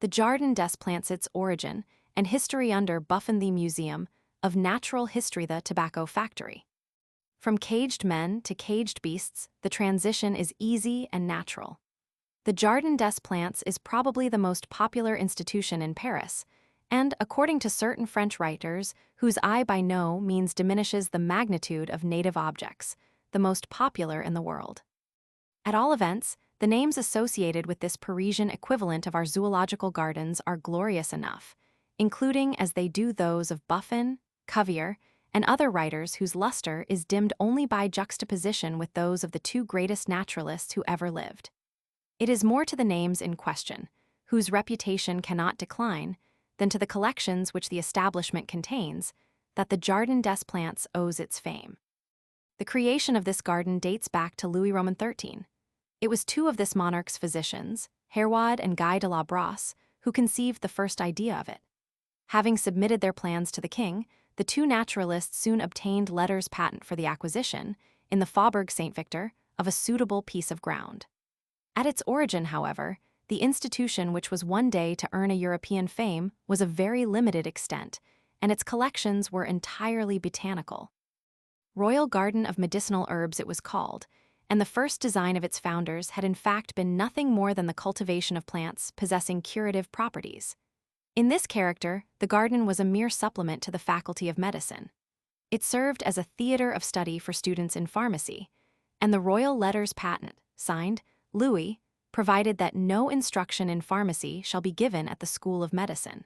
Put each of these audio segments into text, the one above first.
The Jardin des Plantes, its origin, and history under Buffon the Museum of Natural History, the tobacco factory. From caged men to caged beasts, the transition is easy and natural. The Jardin des Plantes is probably the most popular institution in Paris, and, according to certain French writers, whose eye by no means diminishes the magnitude of native objects, the most popular in the world. At all events, the names associated with this Parisian equivalent of our zoological gardens are glorious enough, including as they do those of Buffon, Cuvier, and other writers whose luster is dimmed only by juxtaposition with those of the two greatest naturalists who ever lived. It is more to the names in question, whose reputation cannot decline, than to the collections which the establishment contains, that the Jardin des Plantes owes its fame. The creation of this garden dates back to Louis Roman XIII. It was two of this monarch's physicians, Hereward and Guy de la Brosse, who conceived the first idea of it. Having submitted their plans to the king, the two naturalists soon obtained letters patent for the acquisition, in the Faubourg Saint-Victor, of a suitable piece of ground. At its origin, however, the institution which was one day to earn a European fame was of very limited extent, and its collections were entirely botanical. Royal Garden of Medicinal Herbs it was called, and the first design of its founders had in fact been nothing more than the cultivation of plants possessing curative properties. In this character, the garden was a mere supplement to the Faculty of Medicine. It served as a theater of study for students in pharmacy, and the royal letters patent, signed Louis, provided that no instruction in pharmacy shall be given at the School of Medicine.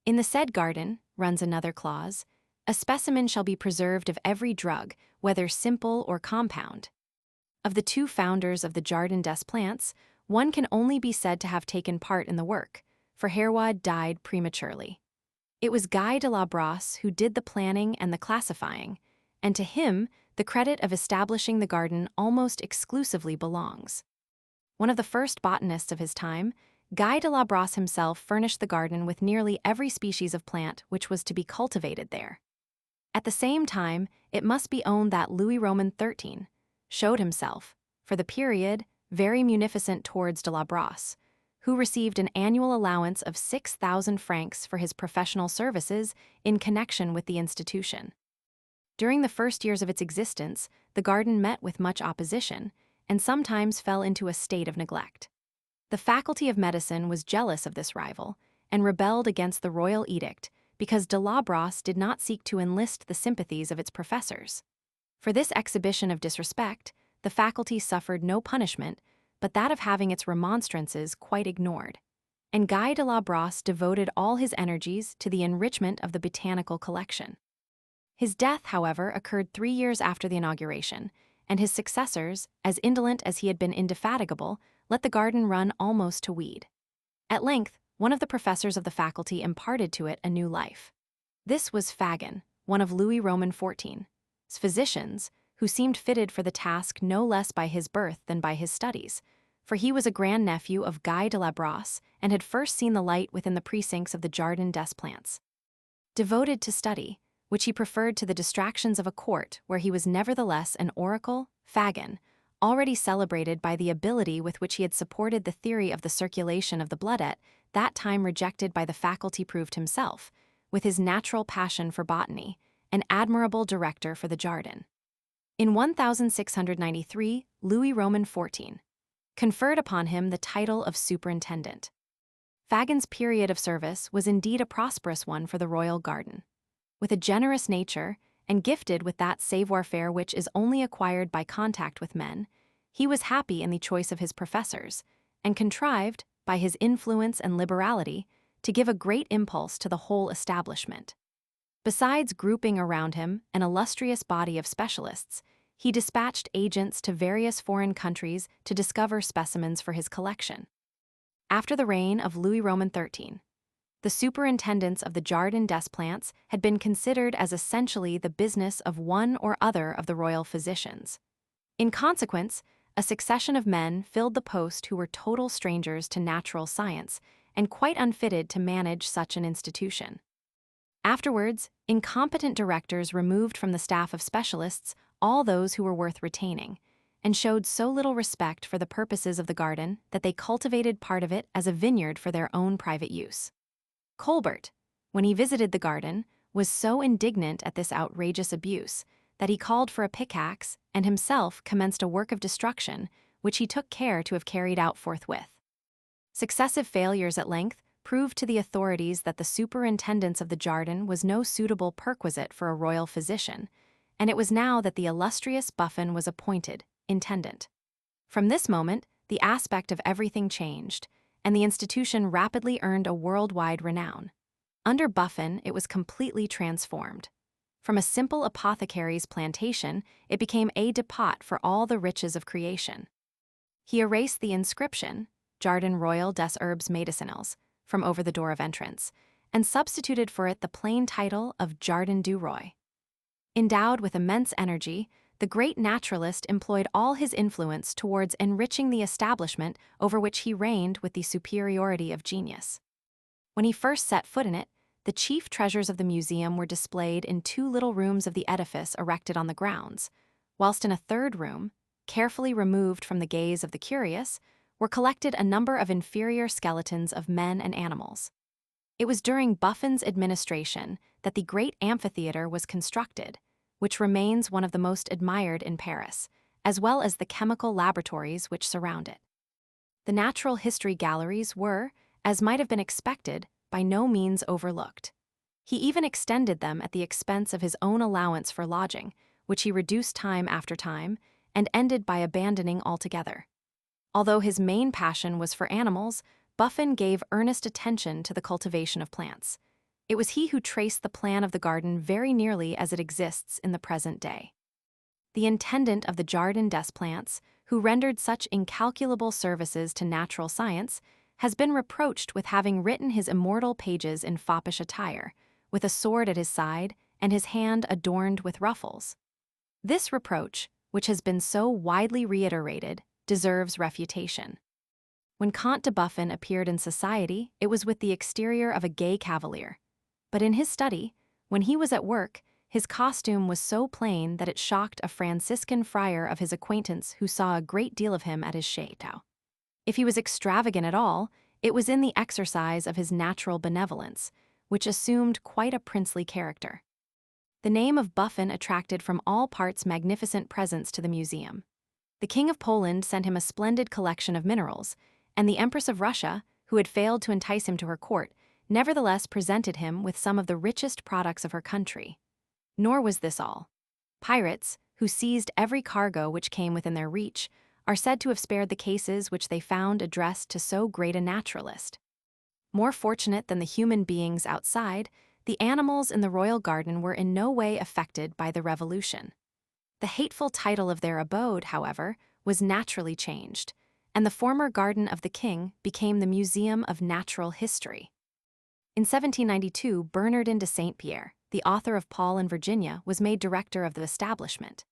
In the said garden, runs another clause, a specimen shall be preserved of every drug, whether simple or compound. Of the two founders of the Jardin des Plantes, one can only be said to have taken part in the work, for Hereward died prematurely. It was Guy de la Brosse who did the planning and the classifying, and to him the credit of establishing the garden almost exclusively belongs. One of the first botanists of his time, Guy de la Brosse himself furnished the garden with nearly every species of plant which was to be cultivated there. At the same time, it must be owned that Louis Roman XIII showed himself, for the period, very munificent towards de la Brosse, who received an annual allowance of 6,000 francs for his professional services in connection with the institution. During the first years of its existence, the garden met with much opposition, and sometimes fell into a state of neglect. The Faculty of Medicine was jealous of this rival, and rebelled against the royal edict because de la Brosse did not seek to enlist the sympathies of its professors. For this exhibition of disrespect, the faculty suffered no punishment, but that of having its remonstrances quite ignored, and Guy de la Brosse devoted all his energies to the enrichment of the botanical collection. His death, however, occurred 3 years after the inauguration, and his successors, as indolent as he had been indefatigable, let the garden run almost to weed. At length, one of the professors of the faculty imparted to it a new life. This was Fagan, one of Louis Roman XIV's physicians, who seemed fitted for the task no less by his birth than by his studies, for he was a grandnephew of Guy de la Brosse and had first seen the light within the precincts of the Jardin des Plantes. Devoted to study, which he preferred to the distractions of a court where he was nevertheless an oracle, Fagan, already celebrated by the ability with which he had supported the theory of the circulation of the blood at that time rejected by the faculty, proved himself, with his natural passion for botany, an admirable director for the Jardin. In 1693, Louis Roman XIV conferred upon him the title of superintendent. Fagan's period of service was indeed a prosperous one for the royal garden. With a generous nature, and gifted with that savoir-faire which is only acquired by contact with men, he was happy in the choice of his professors, and contrived, by his influence and liberality, to give a great impulse to the whole establishment. Besides grouping around him an illustrious body of specialists, he dispatched agents to various foreign countries to discover specimens for his collection. After the reign of Louis Roman XIII, the superintendence of the Jardin des Plantes had been considered as essentially the business of one or other of the royal physicians. In consequence, a succession of men filled the post who were total strangers to natural science and quite unfitted to manage such an institution. Afterwards, incompetent directors removed from the staff of specialists all those who were worth retaining, and showed so little respect for the purposes of the garden that they cultivated part of it as a vineyard for their own private use. Colbert, when he visited the garden, was so indignant at this outrageous abuse that he called for a pickaxe and himself commenced a work of destruction, which he took care to have carried out forthwith. Successive failures at length proved to the authorities that the superintendence of the Jardin was no suitable perquisite for a royal physician, and it was now that the illustrious Buffon was appointed intendant. From this moment, the aspect of everything changed, and the institution rapidly earned a worldwide renown. Under Buffon, it was completely transformed. From a simple apothecary's plantation, it became aide-de-pot for all the riches of creation. He erased the inscription, Jardin Royal des Herbes Médicinales, from over the door of entrance, and substituted for it the plain title of Jardin du Roi. Endowed with immense energy, the great naturalist employed all his influence towards enriching the establishment over which he reigned with the superiority of genius. When he first set foot in it, the chief treasures of the museum were displayed in two little rooms of the edifice erected on the grounds, whilst in a third room, carefully removed from the gaze of the curious, were collected a number of inferior skeletons of men and animals. It was during Buffon's administration that the great amphitheater was constructed, which remains one of the most admired in Paris, as well as the chemical laboratories which surround it. The natural history galleries were, as might have been expected, by no means overlooked. He even extended them at the expense of his own allowance for lodging, which he reduced time after time, and ended by abandoning altogether. Although his main passion was for animals, Buffon gave earnest attention to the cultivation of plants. It was he who traced the plan of the garden very nearly as it exists in the present day. The intendant of the Jardin des Plantes, who rendered such incalculable services to natural science, has been reproached with having written his immortal pages in foppish attire, with a sword at his side and his hand adorned with ruffles. This reproach, which has been so widely reiterated, deserves refutation. When Comte de Buffon appeared in society, it was with the exterior of a gay cavalier. But in his study, when he was at work, his costume was so plain that it shocked a Franciscan friar of his acquaintance who saw a great deal of him at his chateau. If he was extravagant at all, it was in the exercise of his natural benevolence, which assumed quite a princely character. The name of Buffon attracted from all parts magnificent presents to the museum. The King of Poland sent him a splendid collection of minerals, and the Empress of Russia, who had failed to entice him to her court, nevertheless presented him with some of the richest products of her country. Nor was this all. Pirates, who seized every cargo which came within their reach, are said to have spared the cases which they found addressed to so great a naturalist. More fortunate than the human beings outside, the animals in the royal garden were in no way affected by the revolution. The hateful title of their abode, however, was naturally changed, and the former garden of the king became the Museum of Natural History. In 1792, Bernardin de Saint-Pierre, the author of Paul and Virginia, was made director of the establishment.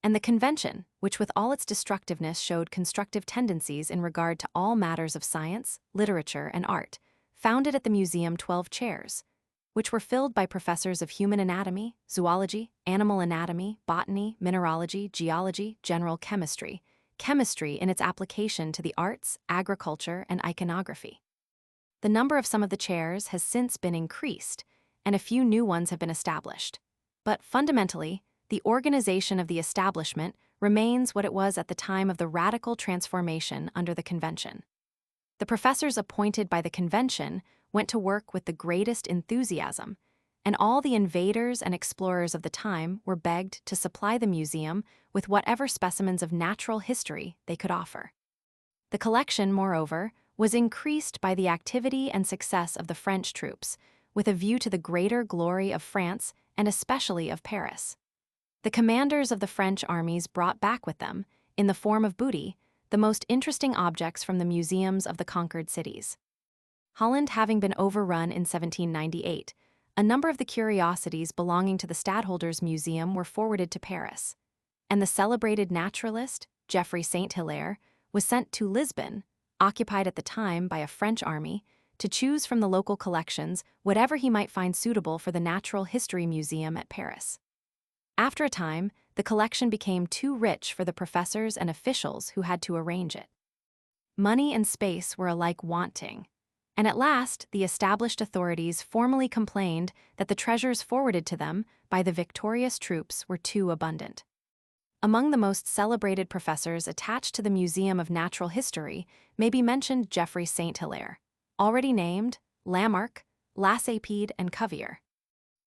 And the convention, which with all its destructiveness showed constructive tendencies in regard to all matters of science, literature, and art, founded at the museum 12 chairs, which were filled by professors of human anatomy, zoology, animal anatomy, botany, mineralogy, geology, general chemistry, chemistry in its application to the arts, agriculture, and iconography. The number of some of the chairs has since been increased, and a few new ones have been established. But fundamentally, the organization of the establishment remains what it was at the time of the radical transformation under the convention. The professors appointed by the convention went to work with the greatest enthusiasm, and all the invaders and explorers of the time were begged to supply the museum with whatever specimens of natural history they could offer. The collection, moreover, was increased by the activity and success of the French troops, with a view to the greater glory of France and especially of Paris. The commanders of the French armies brought back with them, in the form of booty, the most interesting objects from the museums of the conquered cities. Holland having been overrun in 1798, a number of the curiosities belonging to the Stadtholder's Museum were forwarded to Paris, and the celebrated naturalist, Geoffroy Saint-Hilaire, was sent to Lisbon, occupied at the time by a French army, to choose from the local collections whatever he might find suitable for the Natural History Museum at Paris. After a time, the collection became too rich for the professors and officials who had to arrange it. Money and space were alike wanting, and at last the established authorities formally complained that the treasures forwarded to them by the victorious troops were too abundant. Among the most celebrated professors attached to the Museum of Natural History may be mentioned Geoffrey St. Hilaire, already named, Lamarck, Lasépede, and Cuvier.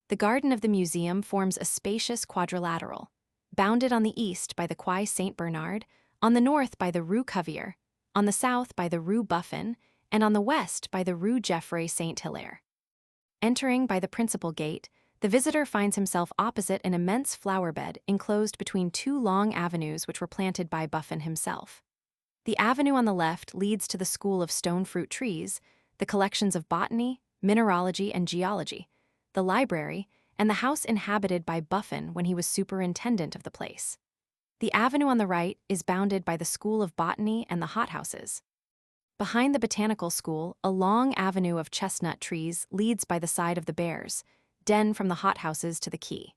The garden of the museum forms a spacious quadrilateral, bounded on the east by the Quai Saint Bernard, on the north by the Rue Cuvier, on the south by the Rue Buffon, and on the west by the Rue Geoffrey St. Hilaire. Entering by the principal gate, the visitor finds himself opposite an immense flower bed enclosed between two long avenues which were planted by Buffon himself. The avenue on the left leads to the School of Stone Fruit Trees, the collections of botany, mineralogy, and geology, the library, and the house inhabited by Buffon when he was superintendent of the place. The avenue on the right is bounded by the School of Botany and the hothouses. Behind the Botanical School, a long avenue of chestnut trees leads by the side of the Bears, den from the hothouses to the quay.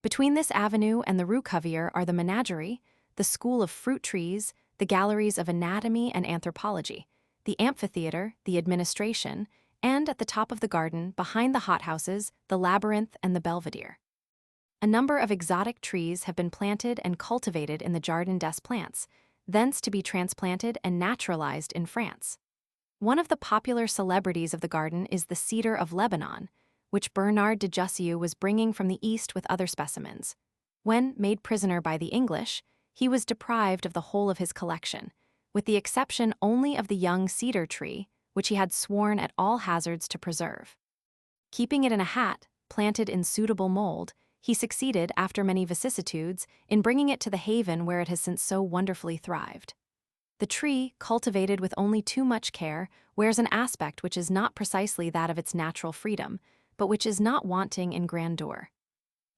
Between this avenue and the Rue Cuvier are the Menagerie, the School of Fruit Trees, the galleries of anatomy and anthropology, the amphitheater, the administration, and at the top of the garden, behind the hothouses, the labyrinth and the belvedere. A number of exotic trees have been planted and cultivated in the Jardin des Plantes, thence to be transplanted and naturalized in France. One of the popular celebrities of the garden is the cedar of Lebanon, which Bernard de Jussieu was bringing from the east with other specimens. When made prisoner by the English, he was deprived of the whole of his collection, with the exception only of the young cedar tree, which he had sworn at all hazards to preserve. Keeping it in a hat, planted in suitable mold, he succeeded, after many vicissitudes, in bringing it to the haven where it has since so wonderfully thrived. The tree, cultivated with only too much care, wears an aspect which is not precisely that of its natural freedom, but which is not wanting in grandeur.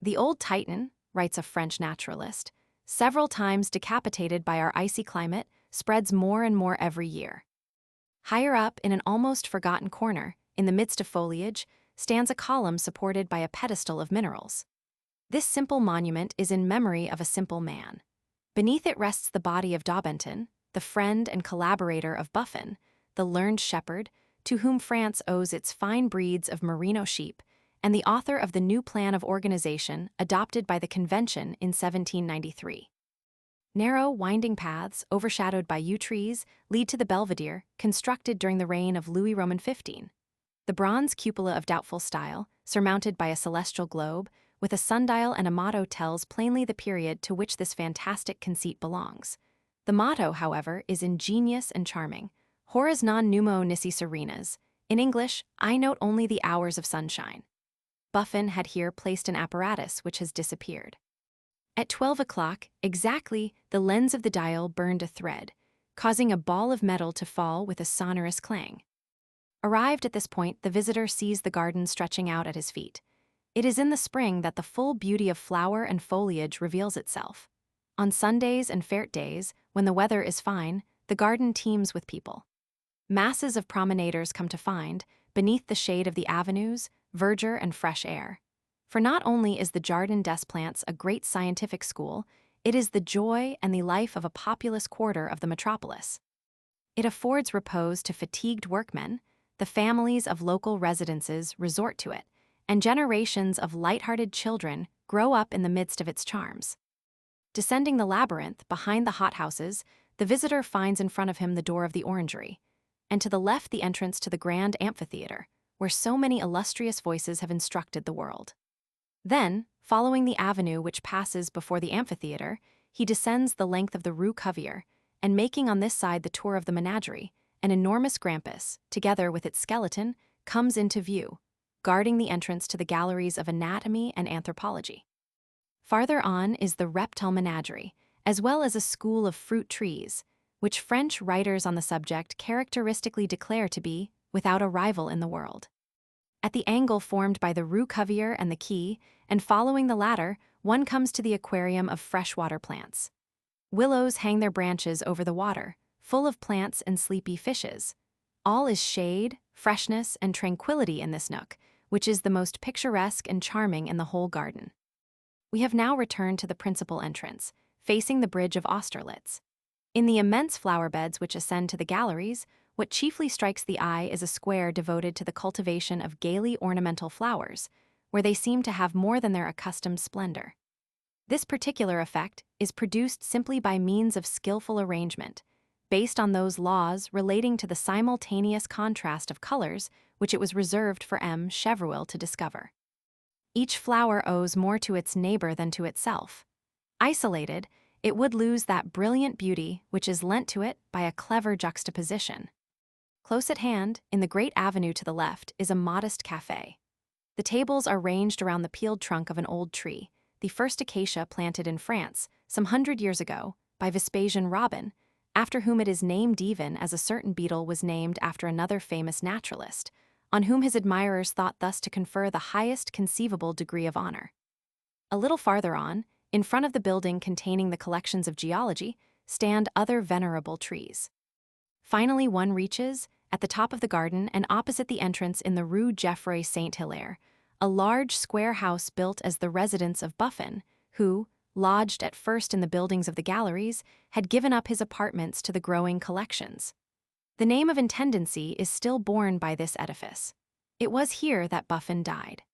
The old Titan, writes a French naturalist, several times decapitated by our icy climate, spreads more and more every year. Higher up, in an almost forgotten corner, in the midst of foliage, stands a column supported by a pedestal of minerals. This simple monument is in memory of a simple man. Beneath it rests the body of Daubenton, the friend and collaborator of Buffon, the learned shepherd, to whom France owes its fine breeds of merino sheep, and the author of the new plan of organization adopted by the Convention in 1793. Narrow, winding paths, overshadowed by yew trees, lead to the belvedere, constructed during the reign of Louis Roman XV. The bronze cupola of doubtful style, surmounted by a celestial globe, with a sundial and a motto, tells plainly the period to which this fantastic conceit belongs. The motto, however, is ingenious and charming. Horas non numo nisi serenas. In English, I note only the hours of sunshine. Buffon had here placed an apparatus which has disappeared. At 12 o'clock, exactly, the lens of the dial burned a thread, causing a ball of metal to fall with a sonorous clang. Arrived at this point, the visitor sees the garden stretching out at his feet. It is in the spring that the full beauty of flower and foliage reveals itself. On Sundays and fête days, when the weather is fine, the garden teems with people. Masses of promenaders come to find, beneath the shade of the avenues, verdure and fresh air. For not only is the Jardin des Plantes a great scientific school, it is the joy and the life of a populous quarter of the metropolis. It affords repose to fatigued workmen, the families of local residences resort to it, and generations of light-hearted children grow up in the midst of its charms. Descending the labyrinth, behind the hothouses, the visitor finds in front of him the door of the orangery, and to the left the entrance to the grand amphitheater, where so many illustrious voices have instructed the world. Then, following the avenue which passes before the amphitheater, he descends the length of the Rue Cuvier, and making on this side the tour of the Menagerie, an enormous grampus, together with its skeleton, comes into view, guarding the entrance to the galleries of anatomy and anthropology. Farther on is the Reptile Menagerie, as well as a school of fruit trees, which French writers on the subject characteristically declare to be without a rival in the world. At the angle formed by the Rue Cuvier and the quay, and following the latter, one comes to the aquarium of freshwater plants. Willows hang their branches over the water, full of plants and sleepy fishes. All is shade, freshness, and tranquility in this nook, which is the most picturesque and charming in the whole garden. we have now returned to the principal entrance, facing the bridge of Austerlitz. In the immense flower beds which ascend to the galleries, what chiefly strikes the eye is a square devoted to the cultivation of gaily ornamental flowers, where they seem to have more than their accustomed splendor. This particular effect is produced simply by means of skillful arrangement, based on those laws relating to the simultaneous contrast of colors which it was reserved for M. Chevreul to discover. Each flower owes more to its neighbor than to itself. Isolated, it would lose that brilliant beauty which is lent to it by a clever juxtaposition. Close at hand, in the great avenue to the left, is a modest café. The tables are ranged around the peeled trunk of an old tree, the first acacia planted in France, some 100 years ago, by Vespasian Robin, after whom it is named even as a certain beetle was named after another famous naturalist, on whom his admirers thought thus to confer the highest conceivable degree of honor. A little farther on, in front of the building containing the collections of geology, stand other venerable trees. Finally, one reaches, at the top of the garden and opposite the entrance in the Rue Geoffroy Saint-Hilaire, a large square house built as the residence of Buffon, who, lodged at first in the buildings of the galleries, had given up his apartments to the growing collections. The name of intendancy is still borne by this edifice. It was here that Buffon died.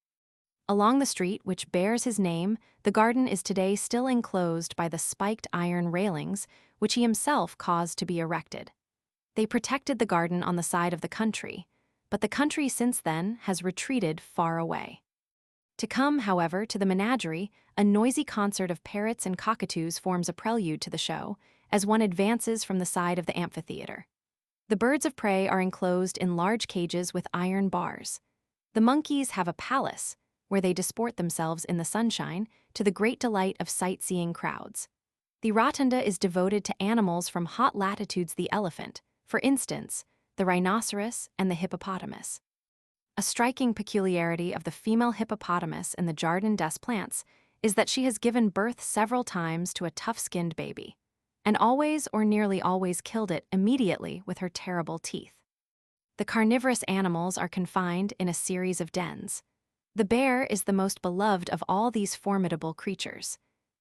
Along the street which bears his name, the garden is today still enclosed by the spiked iron railings which he himself caused to be erected. They protected the garden on the side of the country, but the country since then has retreated far away. To come, however, to the menagerie, a noisy concert of parrots and cockatoos forms a prelude to the show, as one advances from the side of the amphitheater. The birds of prey are enclosed in large cages with iron bars. The monkeys have a palace, where they disport themselves in the sunshine, to the great delight of sightseeing crowds. The rotunda is devoted to animals from hot latitudes, the elephant, for instance, the rhinoceros and the hippopotamus. A striking peculiarity of the female hippopotamus in the Jardin des Plantes is that she has given birth several times to a tough-skinned baby, and always or nearly always killed it immediately with her terrible teeth. The carnivorous animals are confined in a series of dens. The bear is the most beloved of all these formidable creatures.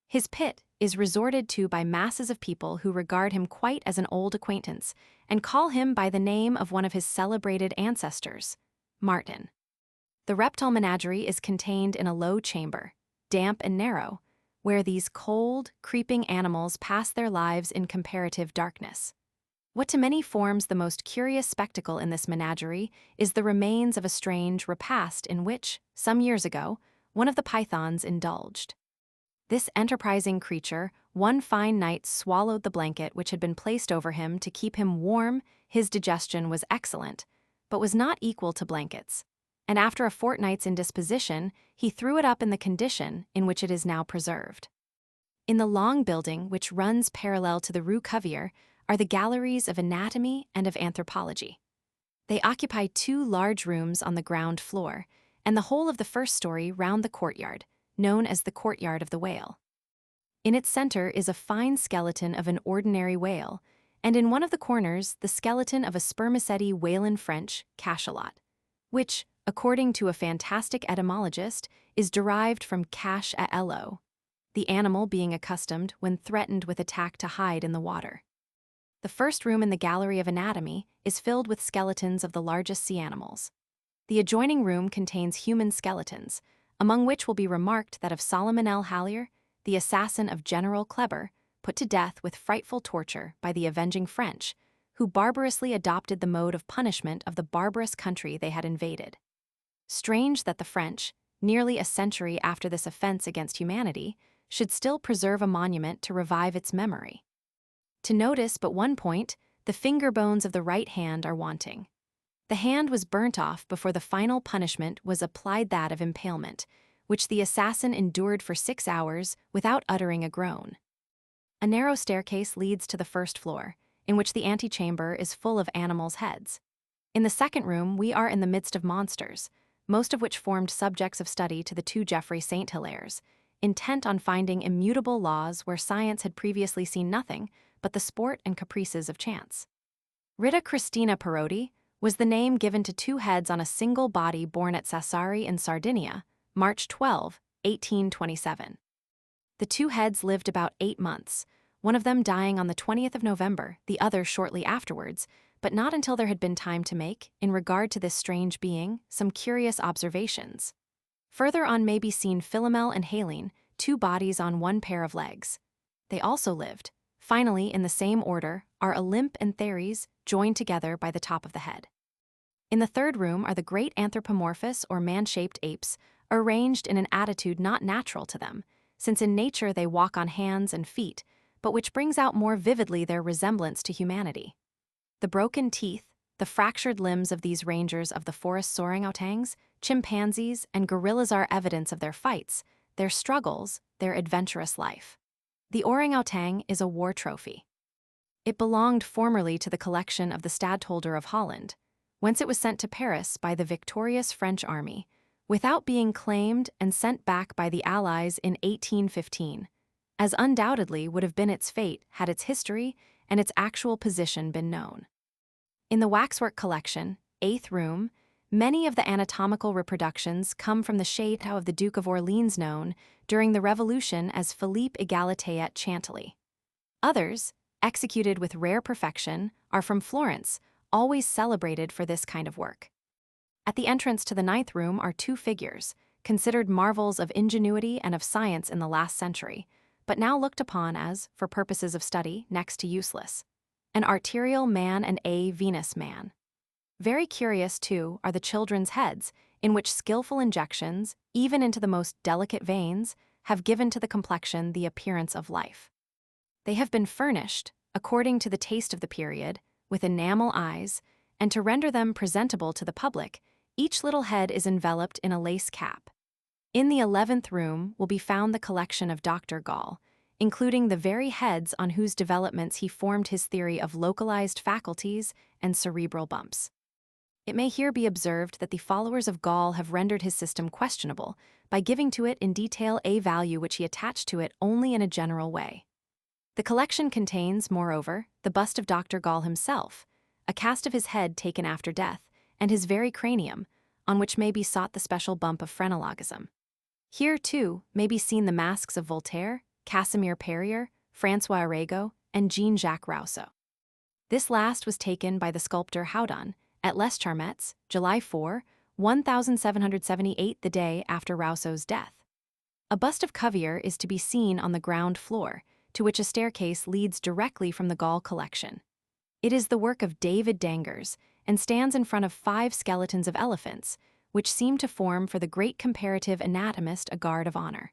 His pit is resorted to by masses of people who regard him quite as an old acquaintance and call him by the name of one of his celebrated ancestors, Martin. The reptile menagerie is contained in a low chamber, damp and narrow, where these cold, creeping animals pass their lives in comparative darkness. What to many forms the most curious spectacle in this menagerie is the remains of a strange repast in which, some years ago, one of the pythons indulged. This enterprising creature one fine night swallowed the blanket which had been placed over him to keep him warm. His digestion was excellent, but was not equal to blankets, and after a fortnight's indisposition, he threw it up in the condition in which it is now preserved. In the long building which runs parallel to the Rue Cuvier are the galleries of anatomy and of anthropology. They occupy 2 large rooms on the ground floor, and the whole of the first story round the courtyard, known as the Courtyard of the Whale. In its center is a fine skeleton of an ordinary whale, and in one of the corners the skeleton of a spermaceti whale in French, cachalot, which, according to a fantastic etymologist, is derived from cache à elo, the animal being accustomed, when threatened with attack, to hide in the water. The first room in the Gallery of Anatomy is filled with skeletons of the largest sea animals. The adjoining room contains human skeletons, among which will be remarked that of Solomon L. Hallier, the assassin of General Kleber, put to death with frightful torture by the avenging French, who barbarously adopted the mode of punishment of the barbarous country they had invaded. Strange that the French, nearly a century after this offense against humanity, should still preserve a monument to revive its memory. To notice but one point, the finger bones of the right hand are wanting. The hand was burnt off before the final punishment was applied, that of impalement, which the assassin endured for 6 hours without uttering a groan. A narrow staircase leads to the first floor, in which the antechamber is full of animals' heads. In the second room we are in the midst of monsters, most of which formed subjects of study to the 2 Geoffroy Saint-Hilaires, intent on finding immutable laws where science had previously seen nothing but the sport and caprices of chance. Rita Christina Parodi was the name given to 2 heads on a single body born at Sassari in Sardinia, March 12, 1827. The two heads lived about 8 months, one of them dying on the 20th of November, the other shortly afterwards, but not until there had been time to make, in regard to this strange being, some curious observations. Further on may be seen Philomel and Haline, two bodies on one pair of legs. They also lived. Finally, in the same order, are Olympe and Therese, joined together by the top of the head. In the third room are the great anthropomorphous or man-shaped apes, arranged in an attitude not natural to them, since in nature they walk on hands and feet, but which brings out more vividly their resemblance to humanity. The broken teeth, the fractured limbs of these rangers of the forest orangutangs, chimpanzees, and gorillas are evidence of their fights, their struggles, their adventurous life. The orangutan is a war trophy. It belonged formerly to the collection of the Stadtholder of Holland, whence it was sent to Paris by the victorious French army, without being claimed and sent back by the Allies in 1815, as undoubtedly would have been its fate had its history and its actual position been known. In the waxwork collection, 8th room, many of the anatomical reproductions come from the château of the Duke of Orleans known during the Revolution as Philippe Égalité at Chantilly. Others, executed with rare perfection, are from Florence, always celebrated for this kind of work. At the entrance to the 9th room are two figures, considered marvels of ingenuity and of science in the last century, but now looked upon as, for purposes of study, next to useless. An arterial man and a Venus man. Very curious, too, are the children's heads, in which skillful injections, even into the most delicate veins, have given to the complexion the appearance of life. They have been furnished, according to the taste of the period, with enamel eyes, and to render them presentable to the public, each little head is enveloped in a lace cap. In the 11th room will be found the collection of Dr. Gall, including the very heads on whose developments he formed his theory of localized faculties and cerebral bumps. It may here be observed that the followers of Gall have rendered his system questionable by giving to it in detail a value which he attached to it only in a general way. The collection contains, moreover, the bust of Dr. Gall himself, a cast of his head taken after death, and his very cranium, on which may be sought the special bump of phrenologism. Here, too, may be seen the masks of Voltaire, Casimir Perrier, François Arago, and Jean-Jacques Rousseau. This last was taken by the sculptor Houdon at Les Charmettes, July 4, 1778, the day after Rousseau's death. A bust of Cuvier is to be seen on the ground floor, to which a staircase leads directly from the Gall collection. It is the work of David Dangers and stands in front of 5 skeletons of elephants, which seem to form for the great comparative anatomist a guard of honor.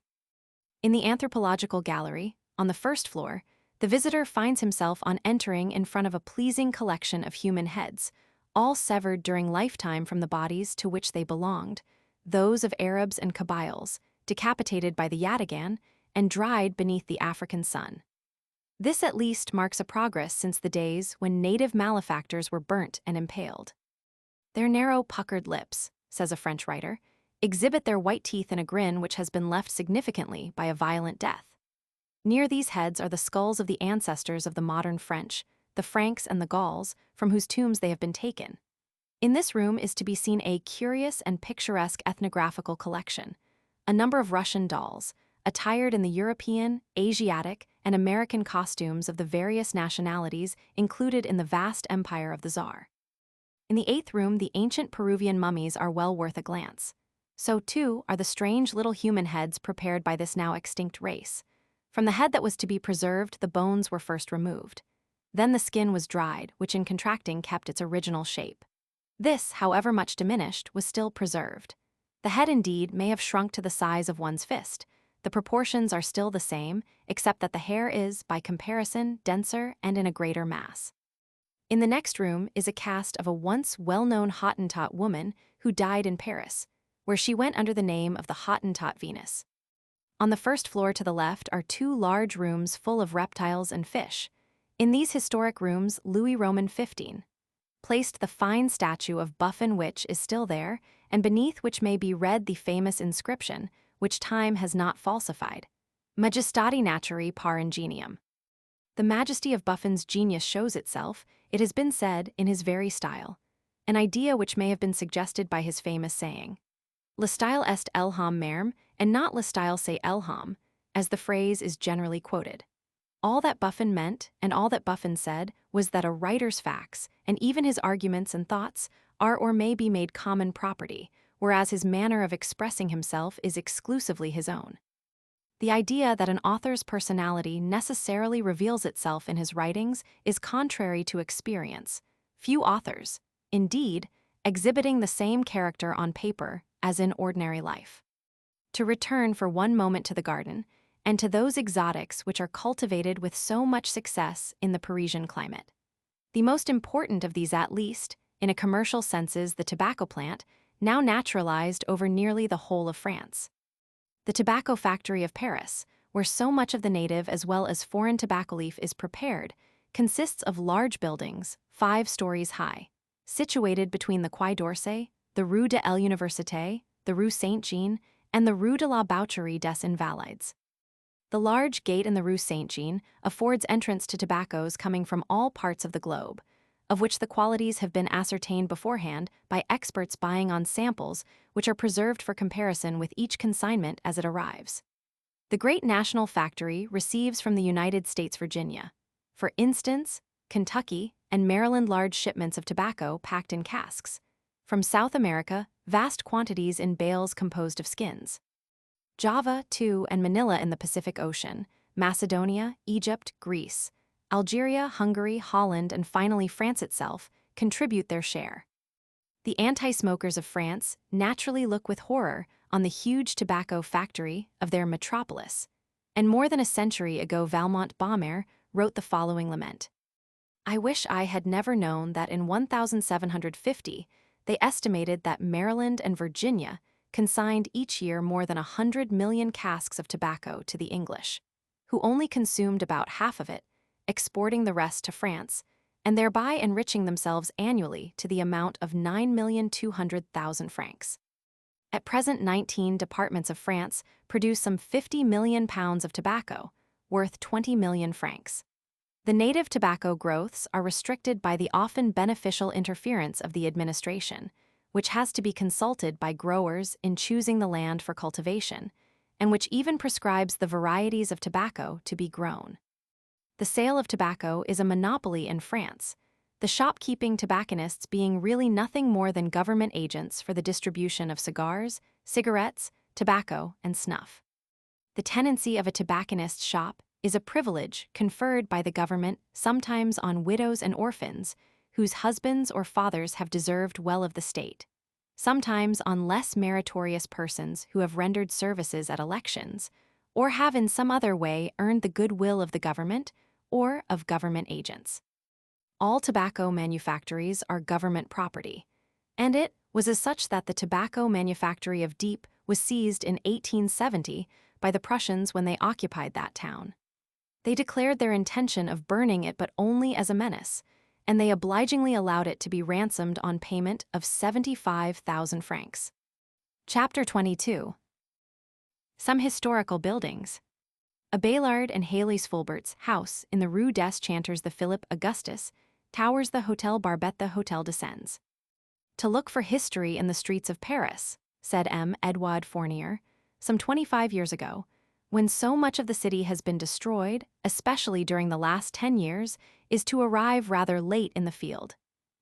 In the anthropological gallery, on the first floor, the visitor finds himself on entering in front of a pleasing collection of human heads, all severed during lifetime from the bodies to which they belonged, those of Arabs and Kabyles, decapitated by the yataghan and dried beneath the African sun. This at least marks a progress since the days when native malefactors were burnt and impaled. Their narrow, puckered lips, says a French writer, exhibit their white teeth in a grin which has been left significantly by a violent death. Near these heads are the skulls of the ancestors of the modern French, the Franks and the Gauls, from whose tombs they have been taken. In this room is to be seen a curious and picturesque ethnographical collection, a number of Russian dolls, attired in the European, Asiatic, and American costumes of the various nationalities included in the vast empire of the Tsar. In the 8th room, the ancient Peruvian mummies are well worth a glance. So, too, are the strange little human heads prepared by this now extinct race. From the head that was to be preserved, the bones were first removed. Then the skin was dried, which in contracting kept its original shape. This, however much diminished, was still preserved. The head, indeed, may have shrunk to the size of one's fist. The proportions are still the same, except that the hair is, by comparison, denser and in a greater mass. In the next room is a cast of a once well-known Hottentot woman who died in Paris, where she went under the name of the Hottentot Venus. On the first floor to the left are 2 large rooms full of reptiles and fish. In these historic rooms, Louis Roman XV placed the fine statue of Buffon, which is still there, and beneath which may be read the famous inscription, which time has not falsified, Majestati Naturae par ingenium. The majesty of Buffon's genius shows itself, it has been said, in his very style, an idea which may have been suggested by his famous saying, Le style est elham merm, and not le style c'est elham, as the phrase is generally quoted. All that Buffon meant and all that Buffon said was that a writer's facts, and even his arguments and thoughts, are or may be made common property, whereas his manner of expressing himself is exclusively his own. The idea that an author's personality necessarily reveals itself in his writings is contrary to experience. Few authors, indeed, exhibiting the same character on paper as in ordinary life. To return for one moment to the garden, and to those exotics which are cultivated with so much success in the Parisian climate. The most important of these, at least, in a commercial sense, is the tobacco plant, now naturalized over nearly the whole of France. The tobacco factory of Paris, where so much of the native as well as foreign tobacco leaf is prepared, consists of large buildings, 5 stories high, situated between the Quai d'Orsay, the Rue de l'Université, the Rue Saint-Jean, and the Rue de la Boucherie des Invalides. The large gate in the Rue Saint-Jean affords entrance to tobaccos coming from all parts of the globe, of which the qualities have been ascertained beforehand by experts buying on samples which are preserved for comparison with each consignment as it arrives. The great national factory receives from the United States, Virginia, for instance, Kentucky, and Maryland large shipments of tobacco packed in casks. From South America, vast quantities in bales composed of skins. Java, too, and Manila in the Pacific Ocean, Macedonia, Egypt, Greece, Algeria, Hungary, Holland, and finally France itself contribute their share. The anti-smokers of France naturally look with horror on the huge tobacco factory of their metropolis, and more than a century ago Valmont Baumer wrote the following lament. I wish I had never known that in 1750 they estimated that Maryland and Virginia consigned each year more than 100 million casks of tobacco to the English, who only consumed about half of it, exporting the rest to France, and thereby enriching themselves annually to the amount of 9,200,000 francs. At present, 19 departments of France produce some 50 million pounds of tobacco, worth 20 million francs. The native tobacco growths are restricted by the often beneficial interference of the administration, which has to be consulted by growers in choosing the land for cultivation, and which even prescribes the varieties of tobacco to be grown. The sale of tobacco is a monopoly in France, the shopkeeping tobacconists being really nothing more than government agents for the distribution of cigars, cigarettes, tobacco, and snuff. The tenancy of a tobacconist's shop is a privilege conferred by the government sometimes on widows and orphans whose husbands or fathers have deserved well of the state, sometimes on less meritorious persons who have rendered services at elections, or have in some other way earned the goodwill of the government or of government agents. All tobacco manufactories are government property, and it was as such that the tobacco manufactory of Dieppe was seized in 1870 by the Prussians when they occupied that town. They declared their intention of burning it but only as a menace, and they obligingly allowed it to be ransomed on payment of 75,000 francs. Chapter 22. Some historical buildings. Abelard and Haley's Fulbert's house in the Rue des Chanteurs the Philippe Augustus towers the Hotel Barbette. The hotel descends. To look for history in the streets of Paris, said M. Edouard Fournier, some 25 years ago, when so much of the city has been destroyed, especially during the last 10 years, is to arrive rather late in the field.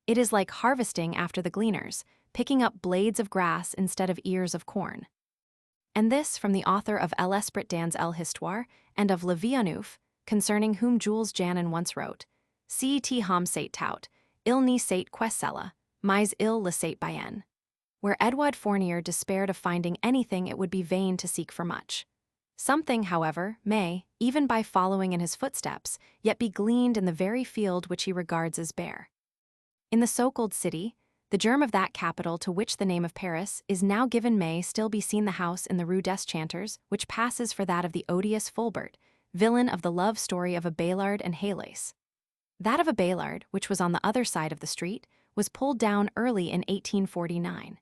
It is like harvesting after the gleaners, picking up blades of grass instead of ears of corn. And this from the author of L'Esprit dans l'Histoire and of Le Villeneuve, concerning whom Jules Janin once wrote, Cet homme sait tout, il ne sait que cela, mais il le sait bien. Where Edouard Fournier despaired of finding anything, it would be vain to seek for much. Something, however, may, even by following in his footsteps, yet be gleaned in the very field which he regards as bare. In the so-called city, the germ of that capital to which the name of Paris is now given, may still be seen the house in the Rue des Chanteurs, which passes for that of the odious Fulbert, villain of the love story of Abelard and Halys. That of Abelard, which was on the other side of the street, was pulled down early in 1849.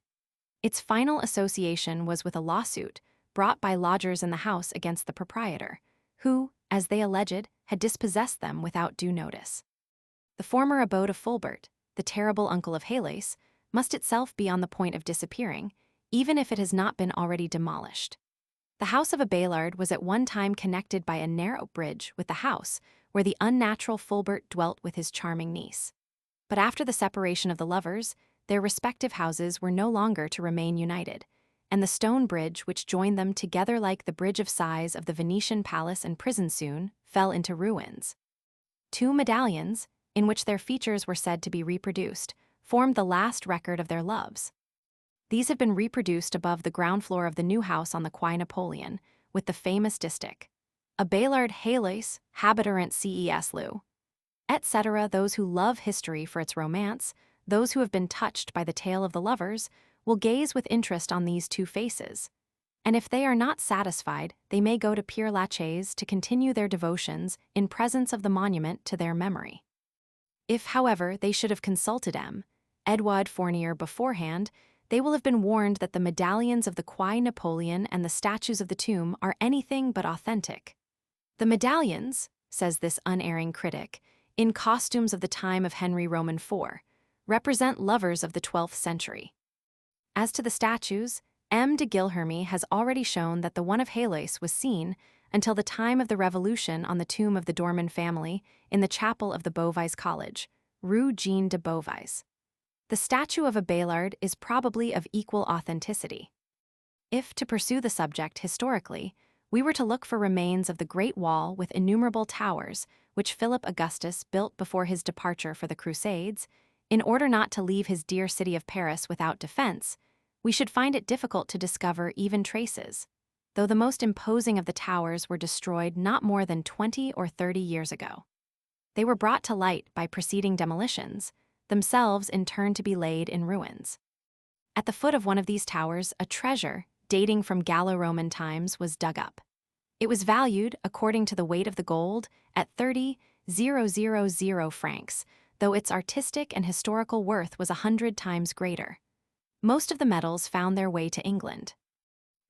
Its final association was with a lawsuit brought by lodgers in the house against the proprietor, who, as they alleged, had dispossessed them without due notice. The former abode of Fulbert, the terrible uncle of Halys, must itself be on the point of disappearing, even if it has not been already demolished. The house of a Baylard was at one time connected by a narrow bridge with the house where the unnatural Fulbert dwelt with his charming niece. But after the separation of the lovers, their respective houses were no longer to remain united, and the stone bridge which joined them together like the bridge of sighs of the Venetian palace and prison soon fell into ruins. Two medallions, in which their features were said to be reproduced, formed the last record of their loves. These have been reproduced above the ground floor of the new house on the Quai Napoleon, with the famous distich, a Baylard Hales, habiturant ces Lou, etc. Those who love history for its romance, those who have been touched by the tale of the lovers, will gaze with interest on these two faces. And if they are not satisfied, they may go to Père Lachaise to continue their devotions in presence of the monument to their memory. If, however, they should have consulted Edouard Fournier beforehand, they will have been warned that the medallions of the Quai Napoleon and the statues of the tomb are anything but authentic. The medallions, says this unerring critic, in costumes of the time of Henry Roman IV, represent lovers of the 12th century. As to the statues, M. de Guilherme has already shown that the one of Hales was seen until the time of the Revolution on the tomb of the Dorman family in the chapel of the Beauvais College, Rue Jean de Beauvais. The statue of a Baylard is probably of equal authenticity. If, to pursue the subject historically, we were to look for remains of the Great Wall with innumerable towers, which Philip Augustus built before his departure for the Crusades, in order not to leave his dear city of Paris without defense, we should find it difficult to discover even traces, though the most imposing of the towers were destroyed not more than 20 or 30 years ago. They were brought to light by preceding demolitions, themselves in turn to be laid in ruins. At the foot of one of these towers, a treasure, dating from Gallo-Roman times, was dug up. It was valued, according to the weight of the gold, at 30,000 francs, though its artistic and historical worth was 100 times greater. Most of the metals found their way to England.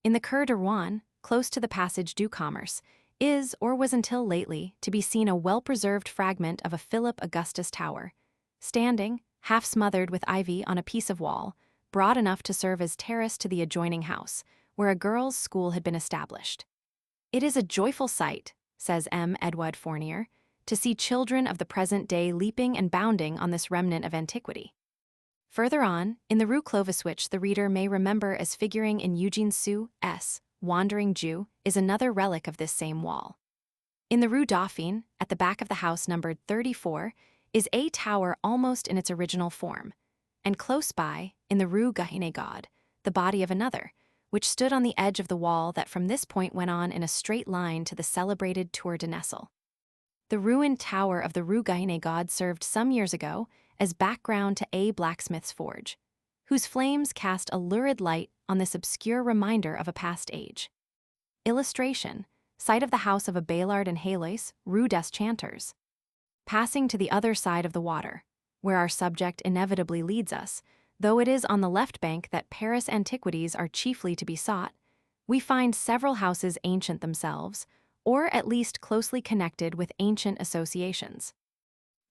In the Coeur de Rouen, close to the Passage du Commerce, is, or was until lately, to be seen a well-preserved fragment of a Philip Augustus tower, standing, half smothered with ivy on a piece of wall, broad enough to serve as terrace to the adjoining house, where a girls' school had been established. It is a joyful sight, says M. Edouard Fournier, to see children of the present day leaping and bounding on this remnant of antiquity. Further on, in the Rue Clovis, which the reader may remember as figuring in Eugene Sue's Wandering Jew, is another relic of this same wall. In the Rue Dauphine, at the back of the house numbered 34, is a tower almost in its original form, and close by, in the Rue Guénégaud, the body of another, which stood on the edge of the wall that from this point went on in a straight line to the celebrated Tour de Nesle. The ruined tower of the Rue Guénégaud served some years ago as background to a blacksmith's forge, whose flames cast a lurid light on this obscure reminder of a past age. Illustration: site of the house of a Baylard and Hales, Rue des Chanteurs. Passing to the other side of the water, where our subject inevitably leads us, though it is on the left bank that Paris antiquities are chiefly to be sought, we find several houses ancient themselves, or at least closely connected with ancient associations.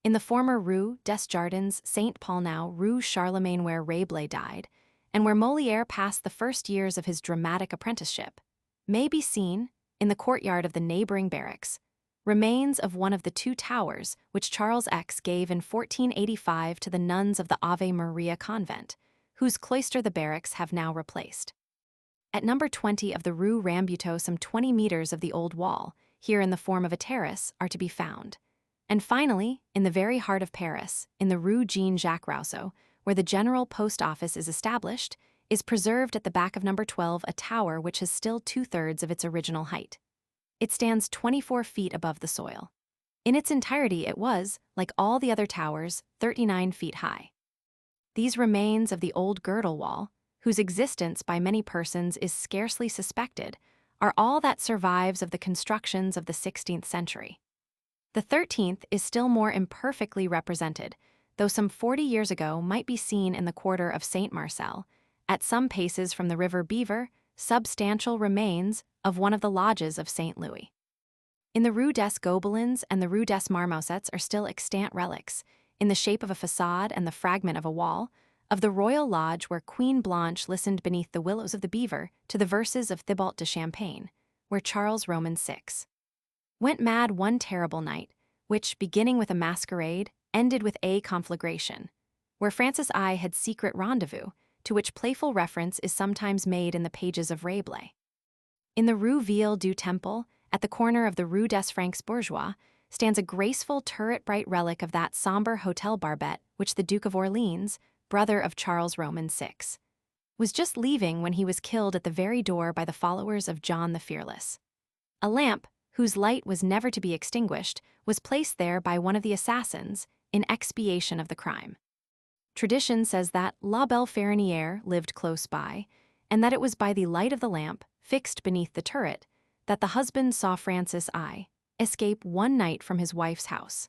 In the former Rue des Jardins Saint-Paul, now Rue Charlemagne, where Rabelais died, and where Molière passed the first years of his dramatic apprenticeship, may be seen, in the courtyard of the neighboring barracks, remains of one of the two towers which Charles X gave in 1485 to the nuns of the Ave Maria convent, whose cloister the barracks have now replaced. At number 20 of the Rue Rambuteau, some 20 meters of the old wall, here in the form of a terrace, are to be found. And finally, in the very heart of Paris, in the Rue Jean-Jacques Rousseau, where the General Post Office is established, is preserved at the back of number 12 a tower which has still 2/3 of its original height. It stands 24 feet above the soil. In its entirety it was, like all the other towers, 39 feet high. These remains of the old girdle wall, whose existence by many persons is scarcely suspected, are all that survives of the constructions of the 16th century. The 13th is still more imperfectly represented, though some 40 years ago might be seen in the quarter of Saint Marcel, at some paces from the river Beaver, substantial remains of one of the lodges of St. Louis. In the Rue des Gobelins and the Rue des Marmosets are still extant relics, in the shape of a facade and the fragment of a wall, of the royal lodge where Queen Blanche listened beneath the willows of the Beaver to the verses of Thibault de Champagne, where Charles Roman VI went mad one terrible night, which, beginning with a masquerade, ended with a conflagration, where Francis I had secret rendezvous, to which playful reference is sometimes made in the pages of Rabelais. In the Rue Ville du Temple, at the corner of the Rue des Francs Bourgeois, stands a graceful turret-bright relic of that somber Hotel Barbette which the Duke of Orleans, brother of Charles Roman VI, was just leaving when he was killed at the very door by the followers of John the Fearless. A lamp, whose light was never to be extinguished, was placed there by one of the assassins in expiation of the crime. Tradition says that La Belle Ferronnière lived close by, and that it was by the light of the lamp, fixed beneath the turret, that the husband saw Francis I escape one night from his wife's house,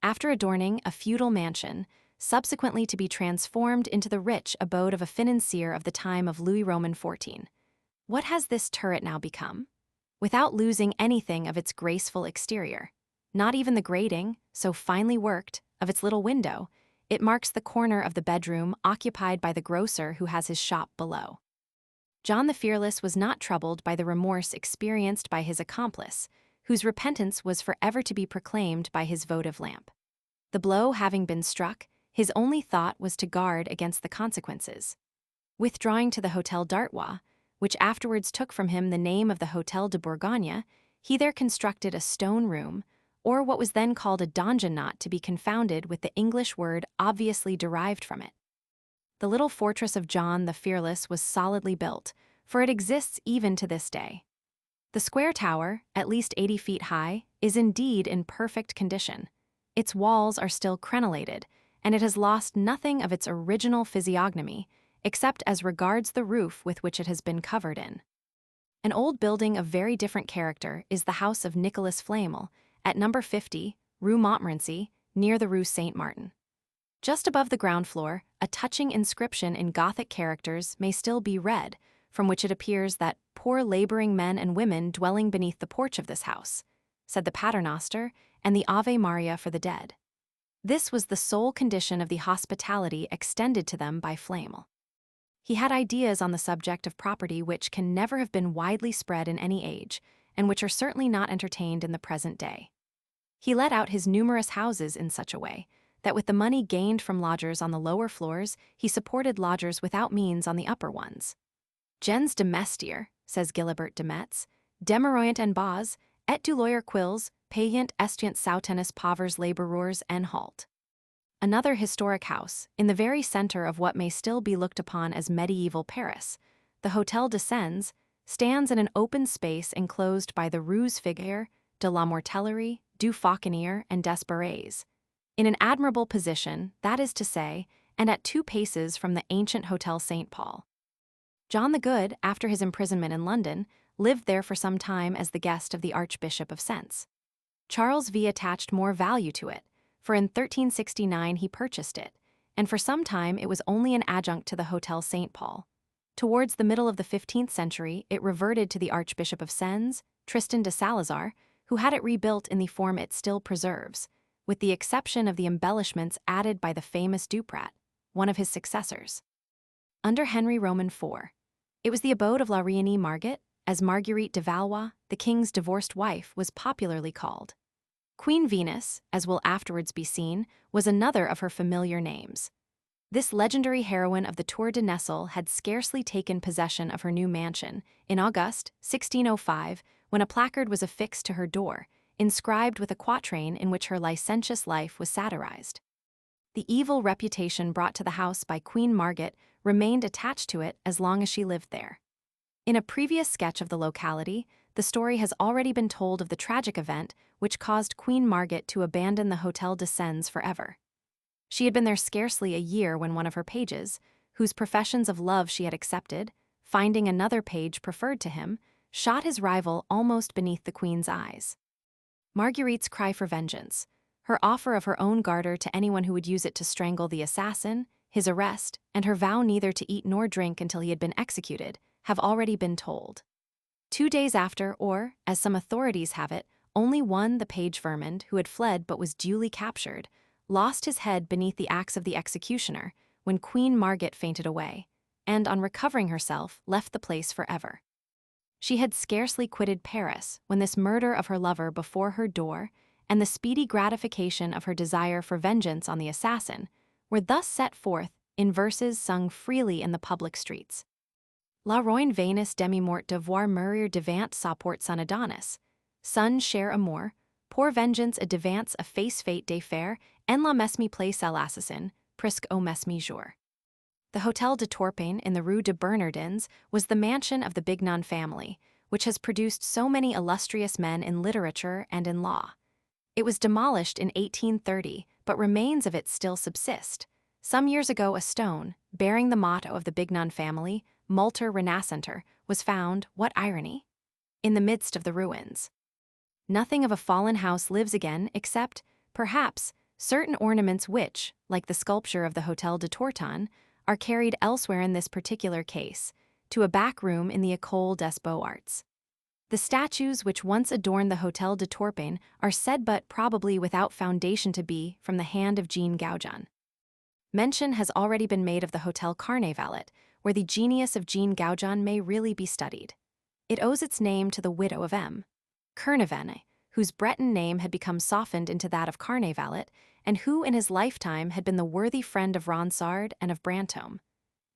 after adorning a feudal mansion, subsequently to be transformed into the rich abode of a financier of the time of Louis Roman XIV. What has this turret now become? Without losing anything of its graceful exterior, not even the grating, so finely worked, of its little window, it marks the corner of the bedroom occupied by the grocer who has his shop below. John the Fearless was not troubled by the remorse experienced by his accomplice, whose repentance was forever to be proclaimed by his votive lamp. The blow having been struck, his only thought was to guard against the consequences. Withdrawing to the Hotel d'Artois, which afterwards took from him the name of the Hotel de Bourgogne, he there constructed a stone room, or what was then called a donjon, not to be confounded with the English word obviously derived from it. The little fortress of John the Fearless was solidly built, for it exists even to this day. The square tower, at least 80 feet high, is indeed in perfect condition. Its walls are still crenellated, and it has lost nothing of its original physiognomy, except as regards the roof with which it has been covered in. An old building of very different character is the house of Nicholas Flamel, at number 50, Rue Montmorency, near the Rue Saint-Martin. Just above the ground floor, a touching inscription in Gothic characters may still be read, from which it appears that poor laboring men and women dwelling beneath the porch of this house said the Paternoster and the Ave Maria for the dead. This was the sole condition of the hospitality extended to them by Flamel. He had ideas on the subject of property which can never have been widely spread in any age, and which are certainly not entertained in the present day. He let out his numerous houses in such a way that with the money gained from lodgers on the lower floors, he supported lodgers without means on the upper ones. Gens de Mestier, says Gilibert de Metz, demeroyant en bas, et du lawyer quils, payant estuant sautenis pauvres laboureurs en halt. Another historic house, in the very center of what may still be looked upon as medieval Paris, the Hotel de Sens, stands in an open space enclosed by the Rues Figuier, de la Mortellerie, du Fauconnier, and des Barres, in an admirable position, that is to say, and at 2 paces from the ancient Hotel St. Paul. John the Good, after his imprisonment in London, lived there for some time as the guest of the Archbishop of Sens. Charles V attached more value to it, for in 1369 he purchased it, and for some time it was only an adjunct to the Hotel St. Paul. Towards the middle of the 15th century, it reverted to the Archbishop of Sens, Tristan de Salazar, who had it rebuilt in the form it still preserves, with the exception of the embellishments added by the famous Duprat, one of his successors. Under Henry Roman IV, it was the abode of La Reine Marguerite, as Marguerite de Valois, the king's divorced wife, was popularly called. Queen Venus, as will afterwards be seen, was another of her familiar names. This legendary heroine of the Tour de Nesle had scarcely taken possession of her new mansion, in August 1605, when a placard was affixed to her door, inscribed with a quatrain in which her licentious life was satirized. The evil reputation brought to the house by Queen Margaret remained attached to it as long as she lived there. In a previous sketch of the locality, the story has already been told of the tragic event which caused Queen Margaret to abandon the Hotel de Sens forever. She had been there scarcely a year when one of her pages, whose professions of love she had accepted, finding another page preferred to him, shot his rival almost beneath the Queen's eyes. Marguerite's cry for vengeance, her offer of her own garter to anyone who would use it to strangle the assassin, his arrest, and her vow neither to eat nor drink until he had been executed, have already been told. 2 days after, or, as some authorities have it, only one, the page Vermond, who had fled but was duly captured, lost his head beneath the axe of the executioner when Queen Margaret fainted away, and on recovering herself left the place forever. She had scarcely quitted Paris when this murder of her lover before her door and the speedy gratification of her desire for vengeance on the assassin were thus set forth in verses sung freely in the public streets. La roine Venus demi-mort de voir mourir devant sa porte son Adonis, son cher amour, pour vengeance a devance a face fate de faire, en la mesme place à l'assassin, presque au mesme jour. The Hôtel de Tourpain in the Rue de Bernardins was the mansion of the Bignon family, which has produced so many illustrious men in literature and in law. It was demolished in 1830, but remains of it still subsist. Some years ago, a stone, bearing the motto of the Bignon family, Multor Renascenter, was found, what irony, in the midst of the ruins. Nothing of a fallen house lives again except, perhaps, certain ornaments which, like the sculpture of the Hôtel de Tourtain, are carried elsewhere in this particular case, to a back room in the École des Beaux-Arts. The statues which once adorned the Hôtel de Tourpain are said but probably without foundation to be from the hand of Jean Goujon. Mention has already been made of the Hôtel Carnavalet, where the genius of Jean Goujon may really be studied. It owes its name to the widow of M. Carnavalet, whose Breton name had become softened into that of Carnavalet, and who in his lifetime had been the worthy friend of Ronsard and of Brantôme.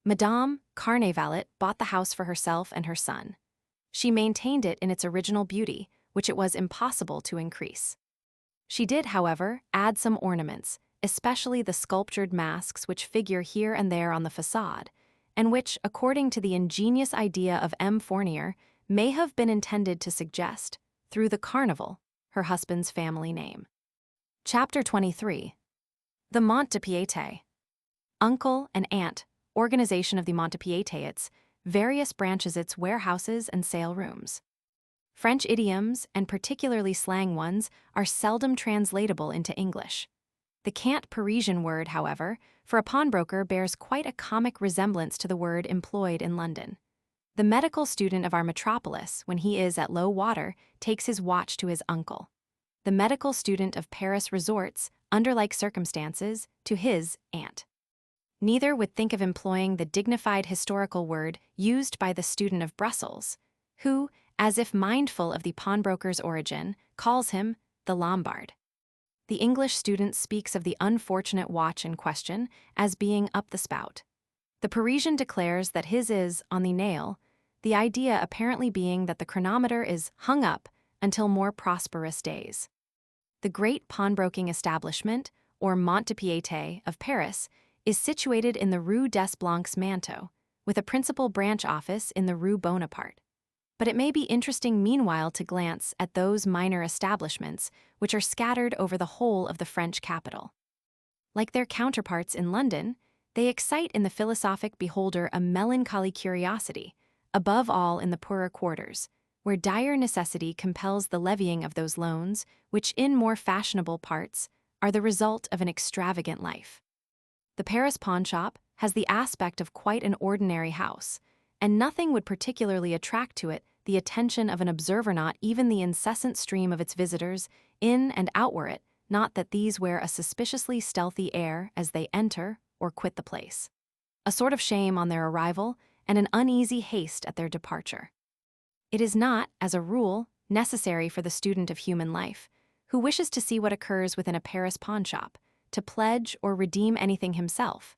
Madame Carnavalet bought the house for herself and her son. She maintained it in its original beauty, which it was impossible to increase. She did, however, add some ornaments, especially the sculptured masks which figure here and there on the façade, and which, according to the ingenious idea of M. Fournier, may have been intended to suggest, through the carnival, her husband's family name. Chapter 23. The Mont de Piété. Uncle and Aunt, organization of the Mont de Piété, its various branches, its warehouses and sale rooms. French idioms, and particularly slang ones, are seldom translatable into English. The cant Parisian word, however, for a pawnbroker bears quite a comic resemblance to the word employed in London. The medical student of our metropolis, when he is at low water, takes his watch to his uncle. The medical student of Paris resorts, under like circumstances, to his aunt. Neither would think of employing the dignified historical word used by the student of Brussels, who, as if mindful of the pawnbroker's origin, calls him the Lombard. The English student speaks of the unfortunate watch in question as being up the spout. The Parisian declares that his is on the nail, the idea apparently being that the chronometer is hung up until more prosperous days. The great pawnbroking establishment, or Mont de Piété, of Paris, is situated in the Rue des Blancs Manteaux, with a principal branch office in the Rue Bonaparte. But it may be interesting meanwhile to glance at those minor establishments which are scattered over the whole of the French capital. Like their counterparts in London, they excite in the philosophic beholder a melancholy curiosity, above all in the poorer quarters, where dire necessity compels the levying of those loans which in more fashionable parts are the result of an extravagant life. The Paris pawnshop has the aspect of quite an ordinary house, and nothing would particularly attract to it the attention of an observer, not even the incessant stream of its visitors in and out, were it not that these wear a suspiciously stealthy air as they enter or quit the place, a sort of shame on their arrival and an uneasy haste at their departure. It is not, as a rule, necessary for the student of human life, who wishes to see what occurs within a Paris pawnshop, to pledge or redeem anything himself.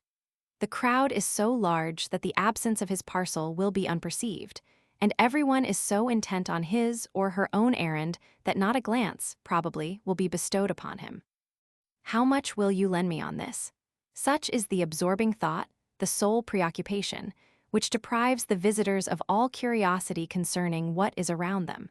The crowd is so large that the absence of his parcel will be unperceived, and everyone is so intent on his or her own errand that not a glance, probably, will be bestowed upon him. How much will you lend me on this? Such is the absorbing thought, the sole preoccupation, which deprives the visitors of all curiosity concerning what is around them.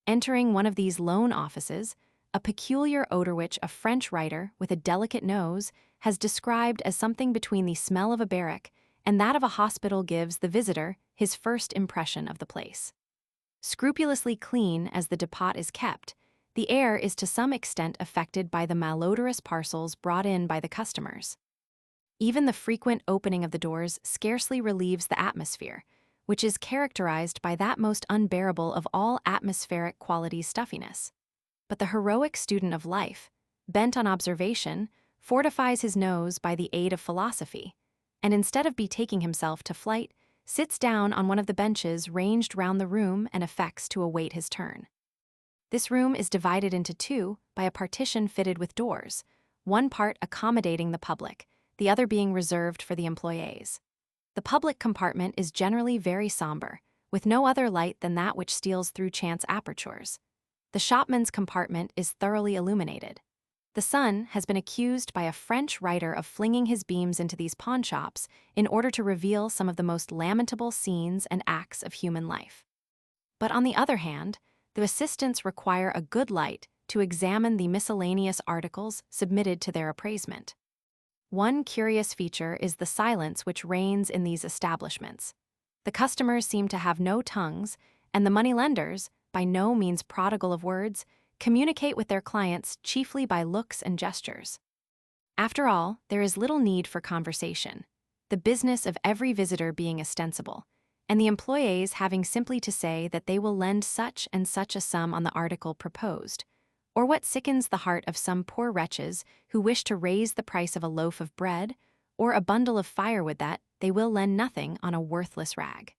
Entering one of these loan offices, a peculiar odor which a French writer with a delicate nose has described as something between the smell of a barrack and that of a hospital gives the visitor his first impression of the place. Scrupulously clean as the depot is kept, the air is to some extent affected by the malodorous parcels brought in by the customers. Even the frequent opening of the doors scarcely relieves the atmosphere, which is characterized by that most unbearable of all atmospheric qualities, stuffiness. But the heroic student of life, bent on observation, fortifies his nose by the aid of philosophy, and instead of betaking himself to flight, sits down on one of the benches ranged round the room and affects to await his turn. This room is divided into two by a partition fitted with doors, one part accommodating the public, the other being reserved for the employees. The public compartment is generally very somber, with no other light than that which steals through chance apertures. The shopman's compartment is thoroughly illuminated. The Sun has been accused by a French writer of flinging his beams into these pawnshops in order to reveal some of the most lamentable scenes and acts of human life. But on the other hand, the assistants require a good light to examine the miscellaneous articles submitted to their appraisement. One curious feature is the silence which reigns in these establishments. The customers seem to have no tongues, and the moneylenders, by no means prodigal of words, communicate with their clients chiefly by looks and gestures. After all, there is little need for conversation, the business of every visitor being ostensible, and the employees having simply to say that they will lend such and such a sum on the article proposed, or what sickens the heart of some poor wretches who wish to raise the price of a loaf of bread, or a bundle of firewood that they will lend nothing on a worthless rag.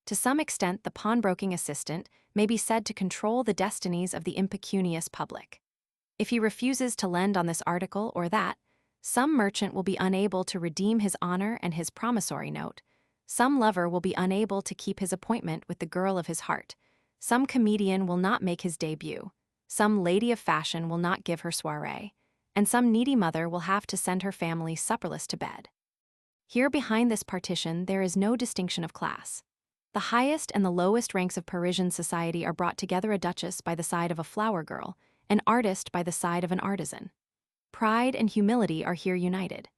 To some extent, the pawnbroking assistant may be said to control the destinies of the impecunious public. If he refuses to lend on this article or that, some merchant will be unable to redeem his honor and his promissory note. Some lover will be unable to keep his appointment with the girl of his heart. Some comedian will not make his debut. Some lady of fashion will not give her soirée. And some needy mother will have to send her family supperless to bed. Here behind this partition there is no distinction of class. The highest and the lowest ranks of Parisian society are brought together, a duchess by the side of a flower girl, an artist by the side of an artisan. Pride and humility are here united.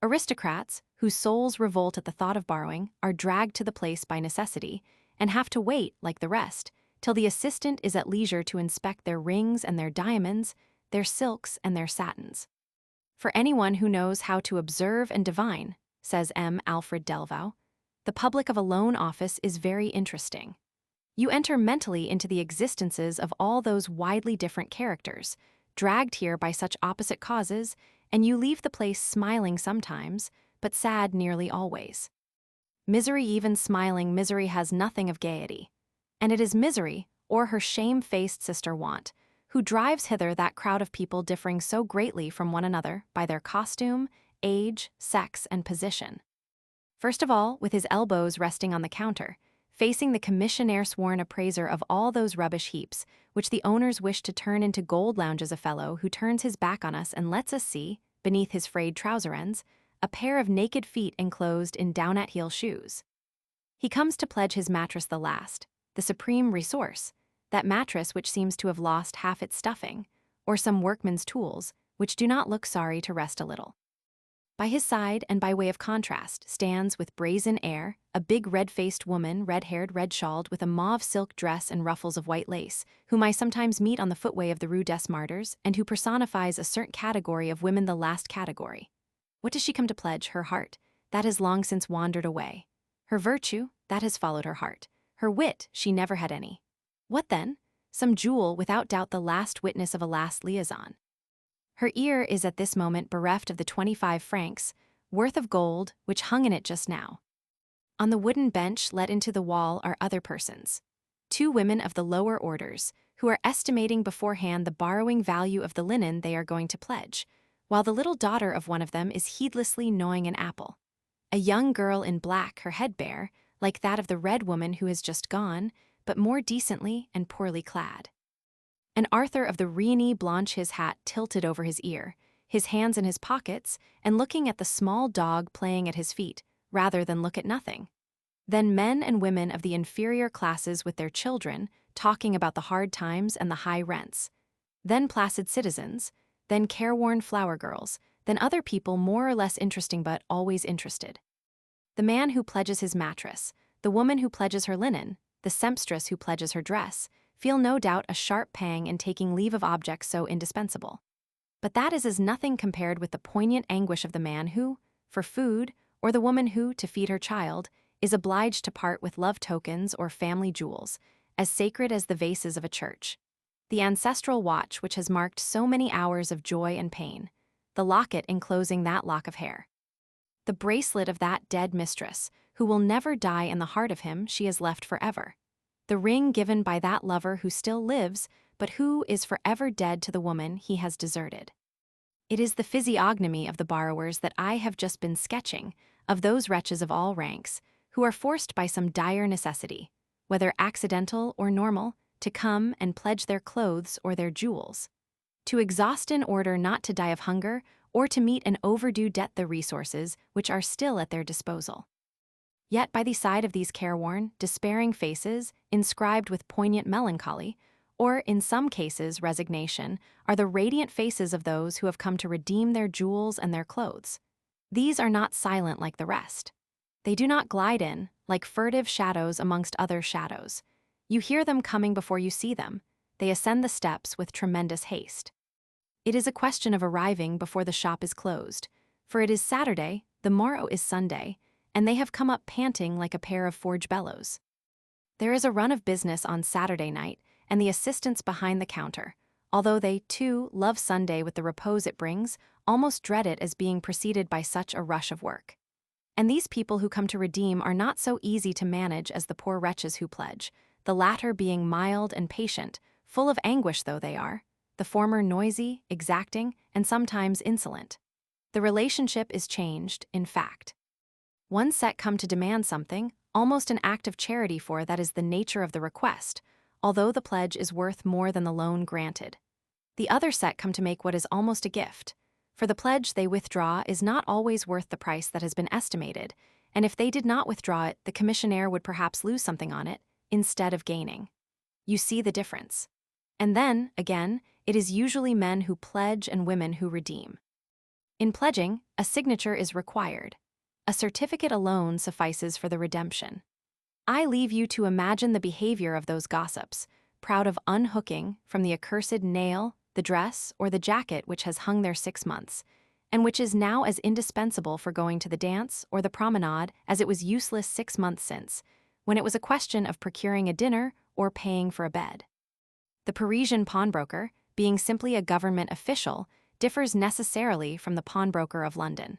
Aristocrats, whose souls revolt at the thought of borrowing, are dragged to the place by necessity, and have to wait, like the rest, till the assistant is at leisure to inspect their rings and their diamonds, their silks and their satins. For anyone who knows how to observe and divine, says M. Alfred Delvaux, the public of a loan office is very interesting. You enter mentally into the existences of all those widely different characters, dragged here by such opposite causes, and you leave the place smiling sometimes, but sad nearly always. Misery, even smiling misery, has nothing of gaiety. And it is misery, or her shame-faced sister Want, who drives hither that crowd of people differing so greatly from one another by their costume, age, sex, and position. First of all, with his elbows resting on the counter, facing the commissionaire-sworn appraiser of all those rubbish heaps, which the owners wish to turn into gold, lounges a fellow who turns his back on us and lets us see, beneath his frayed trouser ends, a pair of naked feet enclosed in down-at-heel shoes. He comes to pledge his mattress, the last, the supreme resource, that mattress which seems to have lost half its stuffing, or some workman's tools, which do not look sorry to rest a little. By his side, and by way of contrast, stands with brazen air a big red-faced woman, red-haired, red-shawled, with a mauve silk dress and ruffles of white lace, whom I sometimes meet on the footway of the Rue des Martyrs, and who personifies a certain category of women, the last category. What does she come to pledge? Her heart, that has long since wandered away. Her virtue, that has followed her heart. Her wit, she never had any. What then? Some jewel, without doubt the last witness of a last liaison. Her ear is at this moment bereft of the 25 francs worth of gold which hung in it just now. On the wooden bench let into the wall are other persons, 2 women of the lower orders, who are estimating beforehand the borrowing value of the linen they are going to pledge, while the little daughter of one of them is heedlessly gnawing an apple. A young girl in black, her head bare, like that of the red woman who has just gone, but more decently and poorly clad. And Arthur of the Reine Blanche, his hat tilted over his ear, his hands in his pockets, and looking at the small dog playing at his feet, rather than look at nothing. Then men and women of the inferior classes with their children, talking about the hard times and the high rents. Then placid citizens, then careworn flower girls, then other people more or less interesting but always interested. The man who pledges his mattress, the woman who pledges her linen, the sempstress who pledges her dress, feel no doubt a sharp pang in taking leave of objects so indispensable. But that is as nothing compared with the poignant anguish of the man who, for food, or the woman who, to feed her child, is obliged to part with love tokens or family jewels, as sacred as the vases of a church. The ancestral watch which has marked so many hours of joy and pain, the locket enclosing that lock of hair. The bracelet of that dead mistress, who will never die in the heart of him she has left forever. The ring given by that lover who still lives, but who is forever dead to the woman he has deserted. It is the physiognomy of the borrowers that I have just been sketching, of those wretches of all ranks, who are forced by some dire necessity, whether accidental or normal, to come and pledge their clothes or their jewels, to exhaust in order not to die of hunger or to meet an overdue debt the resources which are still at their disposal. Yet by the side of these careworn, despairing faces, inscribed with poignant melancholy, or in some cases resignation, are the radiant faces of those who have come to redeem their jewels and their clothes. These are not silent like the rest. They do not glide in, like furtive shadows amongst other shadows. You hear them coming before you see them. They ascend the steps with tremendous haste. It is a question of arriving before the shop is closed, for it is Saturday, the morrow is Sunday, and they have come up panting like a pair of forge bellows. There is a run of business on Saturday night, and the assistants behind the counter, although they, too, love Sunday with the repose it brings, almost dread it as being preceded by such a rush of work. And these people who come to redeem are not so easy to manage as the poor wretches who pledge, the latter being mild and patient, full of anguish though they are, the former noisy, exacting, and sometimes insolent. The relationship is changed, in fact. One set come to demand something, almost an act of charity, for that is the nature of the request, although the pledge is worth more than the loan granted. The other set come to make what is almost a gift, for the pledge they withdraw is not always worth the price that has been estimated, and if they did not withdraw it, the commissionaire would perhaps lose something on it, instead of gaining. You see the difference. And then, again, it is usually men who pledge and women who redeem. In pledging, a signature is required. A certificate alone suffices for the redemption. I leave you to imagine the behavior of those gossips, proud of unhooking from the accursed nail, the dress, or the jacket which has hung there 6 months, and which is now as indispensable for going to the dance or the promenade as it was useless 6 months since, when it was a question of procuring a dinner or paying for a bed. The Parisian pawnbroker, being simply a government official, differs necessarily from the pawnbroker of London.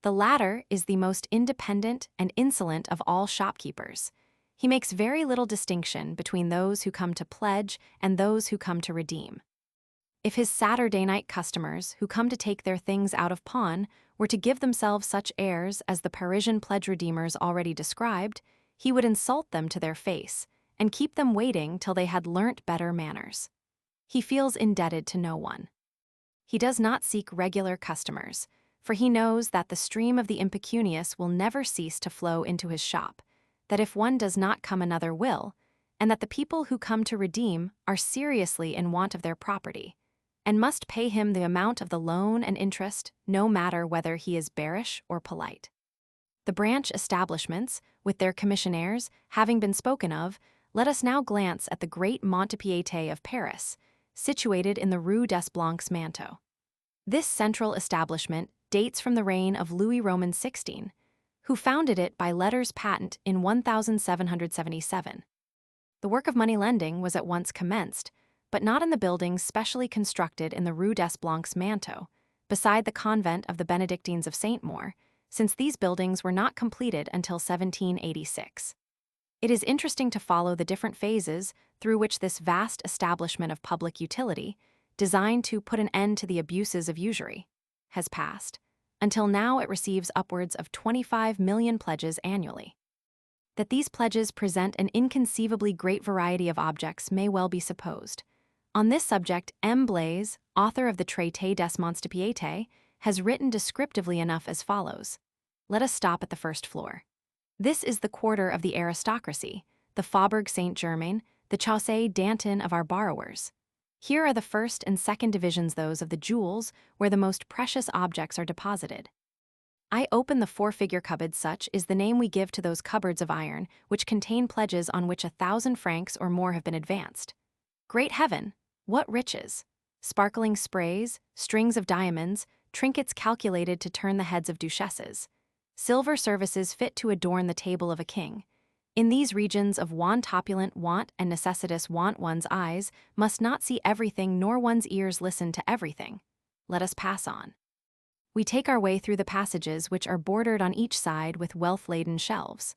The latter is the most independent and insolent of all shopkeepers. He makes very little distinction between those who come to pledge and those who come to redeem. If his Saturday night customers, who come to take their things out of pawn, were to give themselves such airs as the Parisian pledge redeemers already described, he would insult them to their face and keep them waiting till they had learnt better manners. He feels indebted to no one. He does not seek regular customers, for he knows that the stream of the impecunious will never cease to flow into his shop, that if one does not come another will, and that the people who come to redeem are seriously in want of their property, and must pay him the amount of the loan and interest, no matter whether he is bearish or polite. The branch establishments, with their commissionaires, having been spoken of, let us now glance at the great Mont-de-Piété of Paris, situated in the Rue des Blancs-Manteaux. This central establishment dates from the reign of Louis Roman XVI, who founded it by letters patent in 1777. The work of money lending was at once commenced, but not in the buildings specially constructed in the Rue des Blancs-Manteaux, beside the convent of the Benedictines of Saint Maur, since these buildings were not completed until 1786. It is interesting to follow the different phases through which this vast establishment of public utility, designed to put an end to the abuses of usury, has passed, until now it receives upwards of 25 million pledges annually. That these pledges present an inconceivably great variety of objects may well be supposed. On this subject, M. Blaise, author of the Traité des Mont-de-Piété, has written descriptively enough as follows. Let us stop at the first floor. This is the quarter of the aristocracy, the Faubourg Saint-Germain, the Chaussée d'Antin of our borrowers. Here are the first and second divisions, those of the jewels, where the most precious objects are deposited. I open the four-figure cupboard. Such is the name we give to those cupboards of iron which contain pledges on which 1,000 francs or more have been advanced. Great heaven! What riches! Sparkling sprays, strings of diamonds, trinkets calculated to turn the heads of duchesses, silver services fit to adorn the table of a king. In these regions of want opulent want and necessitous want, one's eyes must not see everything nor one's ears listen to everything. Let us pass on. We take our way through the passages which are bordered on each side with wealth-laden shelves.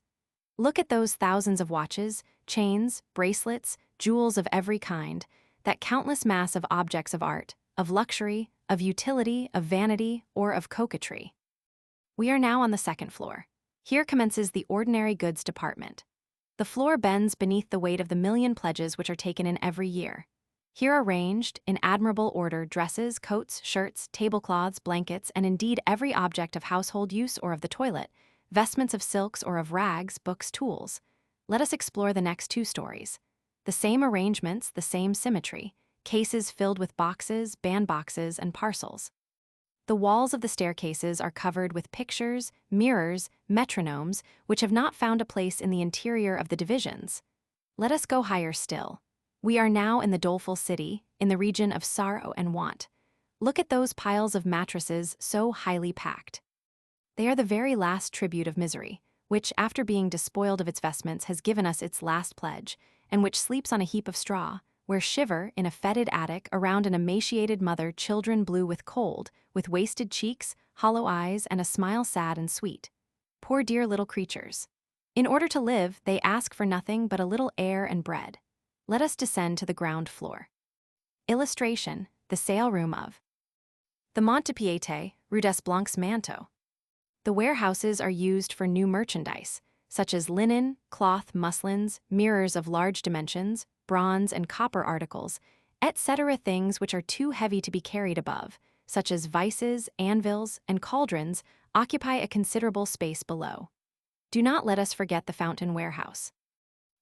Look at those thousands of watches, chains, bracelets, jewels of every kind, that countless mass of objects of art, of luxury, of utility, of vanity, or of coquetry. We are now on the second floor. Here commences the ordinary goods department. The floor bends beneath the weight of the million pledges which are taken in every year. Here are ranged, in admirable order, dresses, coats, shirts, tablecloths, blankets, and indeed every object of household use or of the toilet, vestments of silks or of rags, books, tools. Let us explore the next two stories. The same arrangements, the same symmetry, cases filled with boxes, bandboxes, and parcels. The walls of the staircases are covered with pictures, mirrors, metronomes, which have not found a place in the interior of the divisions. Let us go higher still. We are now in the doleful city, in the region of sorrow and want. Look at those piles of mattresses so highly packed. They are the very last tribute of misery, which, after being despoiled of its vestments, has given us its last pledge, and which sleeps on a heap of straw, where shiver, in a fetid attic, around an emaciated mother, children blue with cold, with wasted cheeks, hollow eyes, and a smile sad and sweet. Poor dear little creatures. In order to live, they ask for nothing but a little air and bread. Let us descend to the ground floor. Illustration: the sale room of the Mont-de-Piété, Rue des Blancs Manteaux. The warehouses are used for new merchandise, such as linen, cloth, muslins, mirrors of large dimensions, bronze and copper articles, etc. Things which are too heavy to be carried above, such as vices, anvils, and cauldrons, occupy a considerable space below. Do not let us forget the fountain warehouse.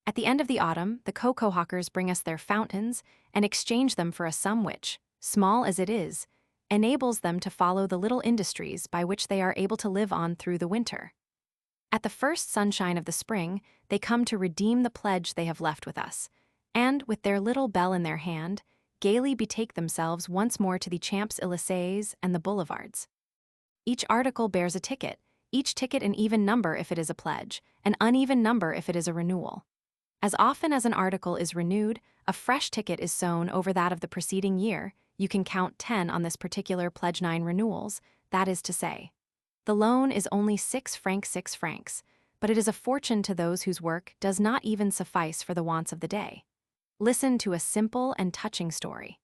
At the end of the autumn, the cocoa hawkers bring us their fountains and exchange them for a sum which, small as it is, enables them to follow the little industries by which they are able to live on through the winter. At the first sunshine of the spring, they come to redeem the pledge they have left with us, and, with their little bell in their hand, gaily betake themselves once more to the Champs-Élysées and the boulevards. Each article bears a ticket, each ticket an even number if it is a pledge, an uneven number if it is a renewal. As often as an article is renewed, a fresh ticket is sewn over that of the preceding year. You can count 10 on this particular pledge 9 renewals, that is to say. The loan is only 6 francs, but it is a fortune to those whose work does not even suffice for the wants of the day. Listen to a simple and touching story.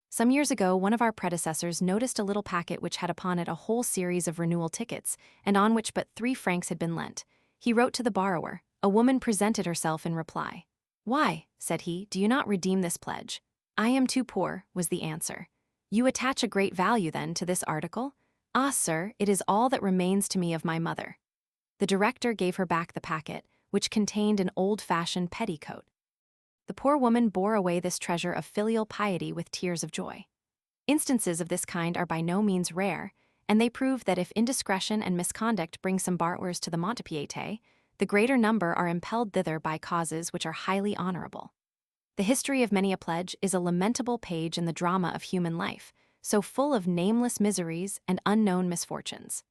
Some years ago, one of our predecessors noticed a little packet which had upon it a whole series of renewal tickets, and on which but 3 francs had been lent. He wrote to the borrower. A woman presented herself in reply. "Why," said he, "do you not redeem this pledge?" "I am too poor," was the answer. "You attach a great value, then, to this article?" "Ah, sir, it is all that remains to me of my mother." The director gave her back the packet, which contained an old-fashioned petticoat. The poor woman bore away this treasure of filial piety with tears of joy. Instances of this kind are by no means rare, and they prove that if indiscretion and misconduct bring some borrowers to the Mont-de-Piété, the greater number are impelled thither by causes which are highly honorable. The history of many a pledge is a lamentable page in the drama of human life, so full of nameless miseries and unknown misfortunes.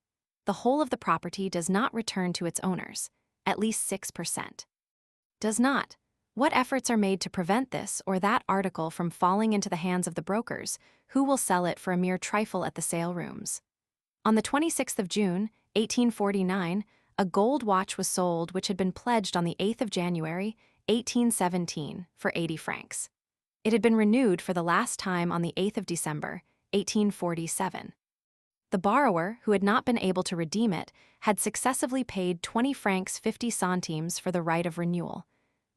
The whole of the property does not return to its owners, at least 6%. Does not. What efforts are made to prevent this or that article from falling into the hands of the brokers, who will sell it for a mere trifle at the sale rooms? On the 26th of June, 1849, a gold watch was sold which had been pledged on the 8th of January, 1817, for 80 francs. It had been renewed for the last time on the 8th of December, 1847. The borrower, who had not been able to redeem it, had successively paid 20 francs 50 centimes for the right of renewal.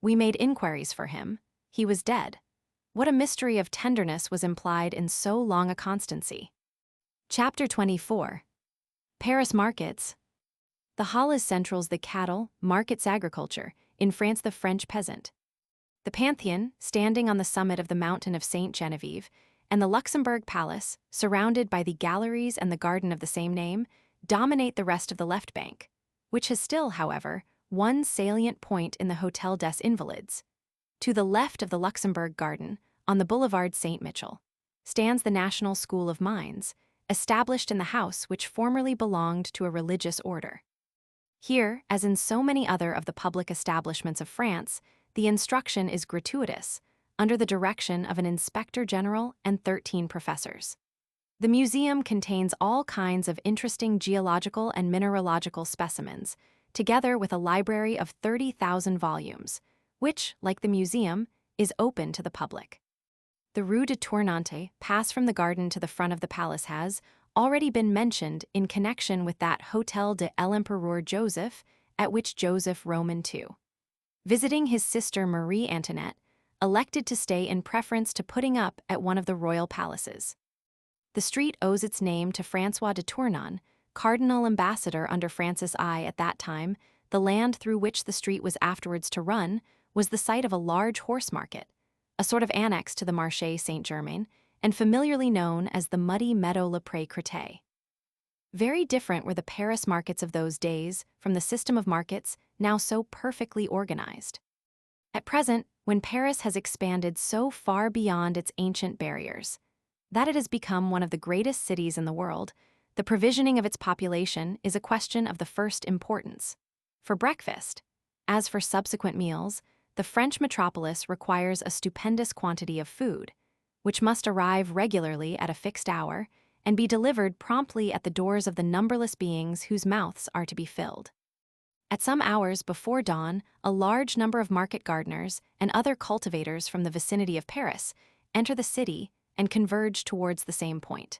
We made inquiries for him. He was dead. What a mystery of tenderness was implied in so long a constancy. Chapter 24. Paris Markets. The Halles centrals the cattle, markets agriculture, in France the French peasant. The Pantheon, standing on the summit of the mountain of Saint Genevieve, and the Luxembourg Palace, surrounded by the galleries and the garden of the same name, dominate the rest of the left bank, which has still, however, one salient point in the Hôtel des Invalides. To the left of the Luxembourg Garden, on the Boulevard Saint-Michel, stands the National School of Mines, established in the house which formerly belonged to a religious order. Here, as in so many other of the public establishments of France, the instruction is gratuitous, under the direction of an inspector general and 13 professors. The museum contains all kinds of interesting geological and mineralogical specimens, together with a library of 30,000 volumes, which, like the museum, is open to the public. The Rue de Tournante pass from the garden to the front of the palace has already been mentioned in connection with that Hotel de l'Empereur Joseph at which Joseph Roman II, visiting his sister Marie Antoinette, elected to stay in preference to putting up at one of the royal palaces. The street owes its name to François de Tournon, cardinal ambassador under Francis I at that time. The land through which the street was afterwards to run was the site of a large horse market, a sort of annex to the Marché Saint-Germain, and familiarly known as the Muddy Meadow Le Pré-Crété. Very different were the Paris markets of those days from the system of markets now so perfectly organized. At present, when Paris has expanded so far beyond its ancient barriers that it has become one of the greatest cities in the world, the provisioning of its population is a question of the first importance. For breakfast, as for subsequent meals, the French metropolis requires a stupendous quantity of food, which must arrive regularly at a fixed hour and be delivered promptly at the doors of the numberless beings whose mouths are to be filled. At some hours before dawn, a large number of market gardeners and other cultivators from the vicinity of Paris enter the city and converge towards the same point.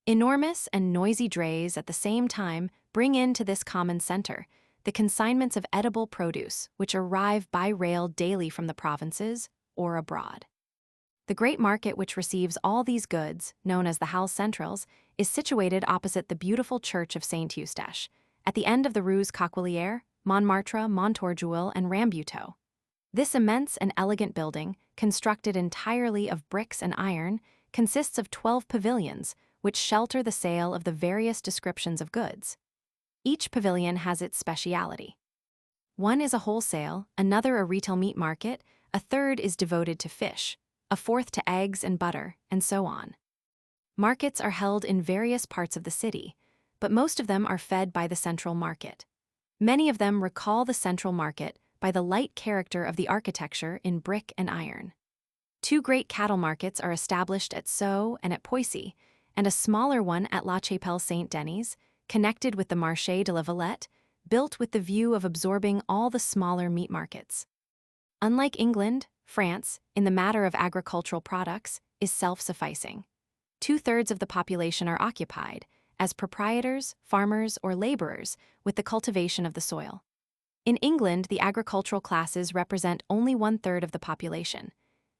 Enormous and noisy drays at the same time bring into this common center the consignments of edible produce which arrive by rail daily from the provinces or abroad. The great market which receives all these goods, known as the Halles Centrales, is situated opposite the beautiful church of Saint Eustache, at the end of the rues Coquillière, Montmartre, Montorgueil, and Rambuteau. This immense and elegant building, constructed entirely of bricks and iron, consists of 12 pavilions, which shelter the sale of the various descriptions of goods. Each pavilion has its speciality. One is a wholesale, another a retail meat market, a third is devoted to fish, a fourth to eggs and butter, and so on. Markets are held in various parts of the city, but most of them are fed by the central market. Many of them recall the central market by the light character of the architecture in brick and iron. Two great cattle markets are established at Sceaux and at Poissy, and a smaller one at La Chapelle Saint-Denis, connected with the Marché de la Villette, built with the view of absorbing all the smaller meat markets. Unlike England, France, in the matter of agricultural products, is self-sufficing. 2/3 of the population are occupied, as proprietors, farmers, or laborers, with the cultivation of the soil. In England, the agricultural classes represent only 1/3 of the population.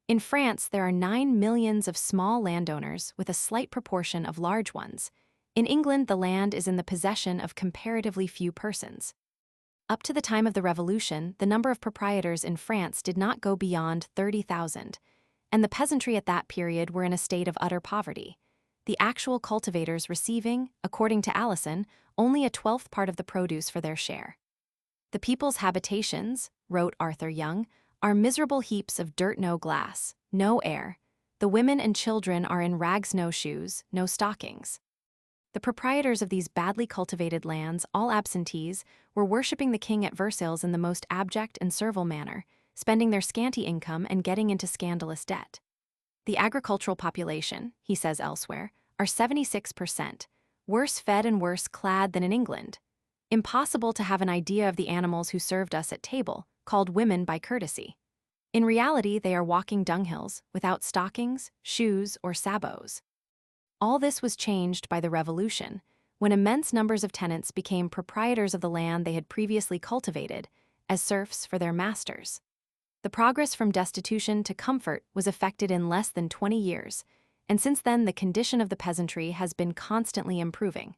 In France, there are 9 millions of small landowners with a slight proportion of large ones. In England, the land is in the possession of comparatively few persons. Up to the time of the Revolution, the number of proprietors in France did not go beyond 30,000, and the peasantry at that period were in a state of utter poverty, the actual cultivators receiving, according to Allison, only a 12th part of the produce for their share. The people's habitations, wrote Arthur Young, are miserable heaps of dirt, no glass, no air. The women and children are in rags, no shoes, no stockings. The proprietors of these badly cultivated lands, all absentees, were worshipping the king at Versailles in the most abject and servile manner, spending their scanty income and getting into scandalous debt. The agricultural population, he says elsewhere, are 76%, worse fed and worse clad than in England. Impossible to have an idea of the animals who served us at table, called women by courtesy. In reality, they are walking dunghills, without stockings, shoes, or sabots. All this was changed by the Revolution, when immense numbers of tenants became proprietors of the land they had previously cultivated, as serfs for their masters. The progress from destitution to comfort was effected in less than 20 years, and since then the condition of the peasantry has been constantly improving.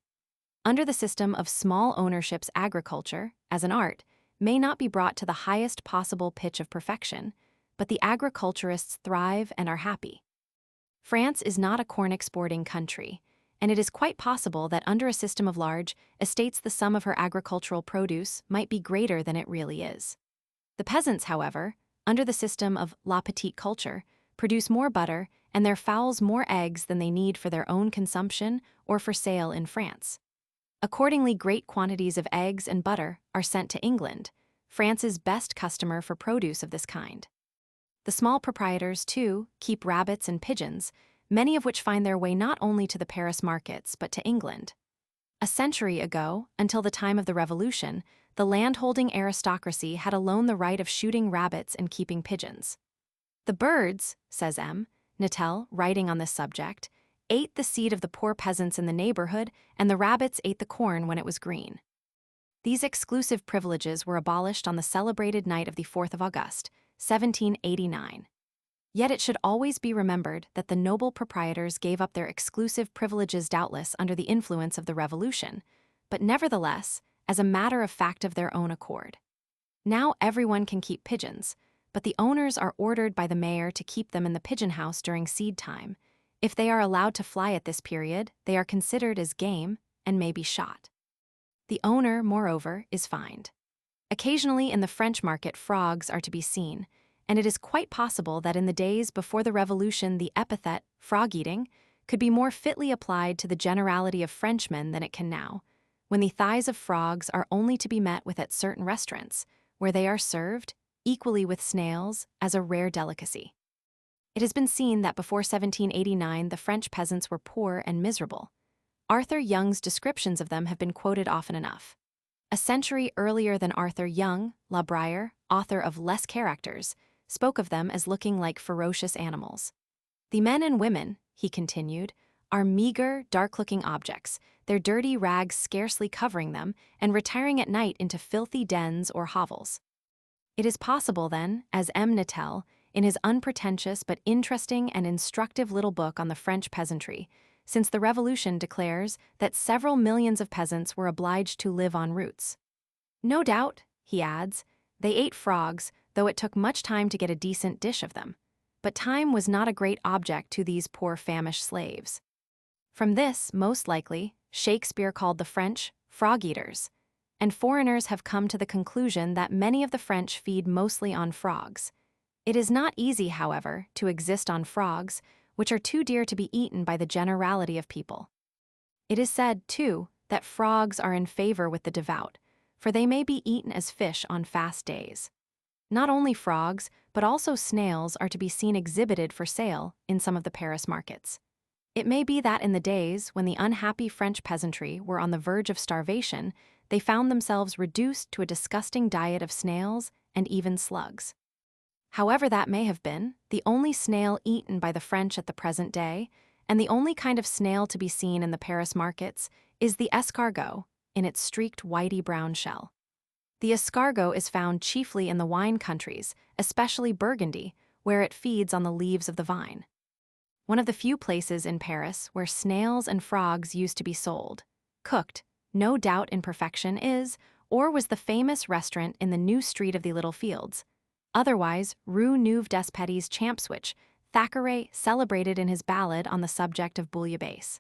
Under the system of small ownerships, agriculture, as an art, may not be brought to the highest possible pitch of perfection, but the agriculturists thrive and are happy. France is not a corn-exporting country, and it is quite possible that under a system of large estates the sum of her agricultural produce might be greater than it really is. The peasants, however, under the system of la petite culture, produce more butter and their fowls more eggs than they need for their own consumption or for sale in France. Accordingly, great quantities of eggs and butter are sent to England, France's best customer for produce of this kind. The small proprietors, too, keep rabbits and pigeons, many of which find their way not only to the Paris markets but to England. A century ago, until the time of the Revolution, the landholding aristocracy had alone the right of shooting rabbits and keeping pigeons. The birds, says M. Nattel, writing on this subject, ate the seed of the poor peasants in the neighborhood, and the rabbits ate the corn when it was green. These exclusive privileges were abolished on the celebrated night of the 4th of August, 1789. Yet it should always be remembered that the noble proprietors gave up their exclusive privileges doubtless under the influence of the Revolution, but nevertheless, as a matter of fact of their own accord. Now everyone can keep pigeons, but the owners are ordered by the mayor to keep them in the pigeon house during seed time. If they are allowed to fly at this period, they are considered as game and may be shot. The owner, moreover, is fined. Occasionally in the French market frogs are to be seen, and it is quite possible that in the days before the Revolution the epithet, frog-eating, could be more fitly applied to the generality of Frenchmen than it can now, when the thighs of frogs are only to be met with at certain restaurants, where they are served, equally with snails, as a rare delicacy. It has been seen that before 1789 the French peasants were poor and miserable. Arthur Young's descriptions of them have been quoted often enough. A century earlier than Arthur Young, La Bruyère, author of Less Characters, spoke of them as looking like ferocious animals. The men and women, he continued, are meager, dark-looking objects, their dirty rags scarcely covering them, and retiring at night into filthy dens or hovels. It is possible, then, as M. Nattel, in his unpretentious but interesting and instructive little book on the French peasantry, since the Revolution declares that several millions of peasants were obliged to live on roots. No doubt, he adds, they ate frogs, though it took much time to get a decent dish of them. But time was not a great object to these poor famished slaves. From this, most likely, Shakespeare called the French frog-eaters, and foreigners have come to the conclusion that many of the French feed mostly on frogs. It is not easy, however, to exist on frogs, which are too dear to be eaten by the generality of people. It is said, too, that frogs are in favor with the devout, for they may be eaten as fish on fast days. Not only frogs, but also snails are to be seen exhibited for sale in some of the Paris markets. It may be that in the days when the unhappy French peasantry were on the verge of starvation, they found themselves reduced to a disgusting diet of snails and even slugs. However that may have been, the only snail eaten by the French at the present day, and the only kind of snail to be seen in the Paris markets, is the escargot, in its streaked whitey brown shell. The escargot is found chiefly in the wine countries, especially Burgundy, where it feeds on the leaves of the vine. One of the few places in Paris where snails and frogs used to be sold, cooked, no doubt in perfection, is, or was the famous restaurant in the new street of the Little Fields. Otherwise, Rue Neuve des Petits Champswich, Thackeray celebrated in his ballad on the subject of bouillabaisse.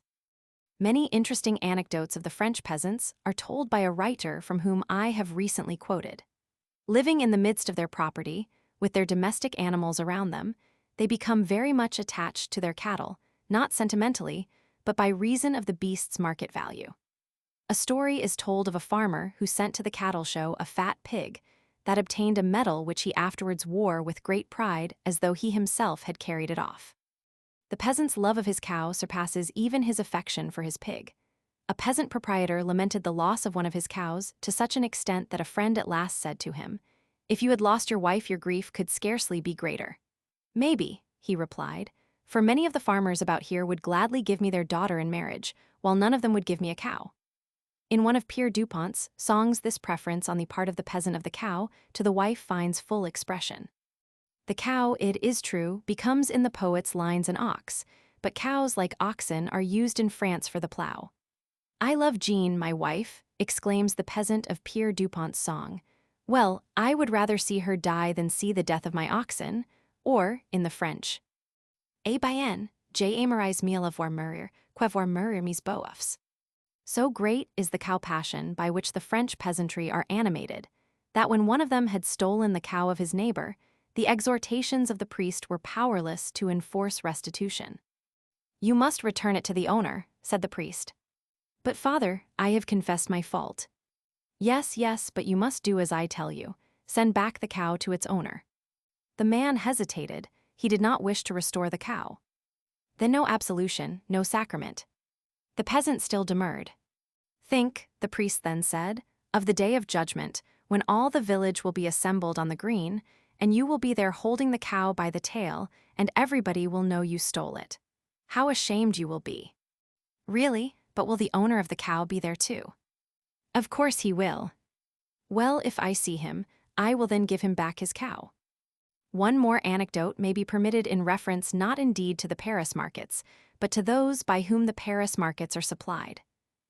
Many interesting anecdotes of the French peasants are told by a writer from whom I have recently quoted. Living in the midst of their property, with their domestic animals around them, they become very much attached to their cattle, not sentimentally, but by reason of the beast's market value. A story is told of a farmer who sent to the cattle show a fat pig that obtained a medal which he afterwards wore with great pride as though he himself had carried it off. The peasant's love of his cow surpasses even his affection for his pig. A peasant proprietor lamented the loss of one of his cows to such an extent that a friend at last said to him, "If you had lost your wife, your grief could scarcely be greater." "Maybe," he replied, "for many of the farmers about here would gladly give me their daughter in marriage, while none of them would give me a cow." In one of Pierre Dupont's songs, this preference on the part of the peasant of the cow to the wife finds full expression. The cow, it is true, becomes in the poet's lines an ox, but cows, like oxen, are used in France for the plough. "I love Jean, my wife," exclaims the peasant of Pierre Dupont's song. "Well, I would rather see her die than see the death of my oxen," or, in the French, "Eh bien, j'aimerais mieux la voir mourir, que voir mourir mes bœufs." So great is the cow passion by which the French peasantry are animated, that when one of them had stolen the cow of his neighbor, the exhortations of the priest were powerless to enforce restitution. "You must return it to the owner," said the priest. "But, father, I have confessed my fault." "Yes, yes, but you must do as I tell you. Send back the cow to its owner." The man hesitated. He did not wish to restore the cow. Then no absolution, no sacrament. The peasant still demurred. Think, the priest then said, of the day of judgment, when all the village will be assembled on the green, and you will be there holding the cow by the tail, and everybody will know you stole it. How ashamed you will be. Really, but will the owner of the cow be there too? Of course he will. Well, if I see him, I will then give him back his cow. One more anecdote may be permitted in reference not indeed to the Paris markets, but to those by whom the Paris markets are supplied.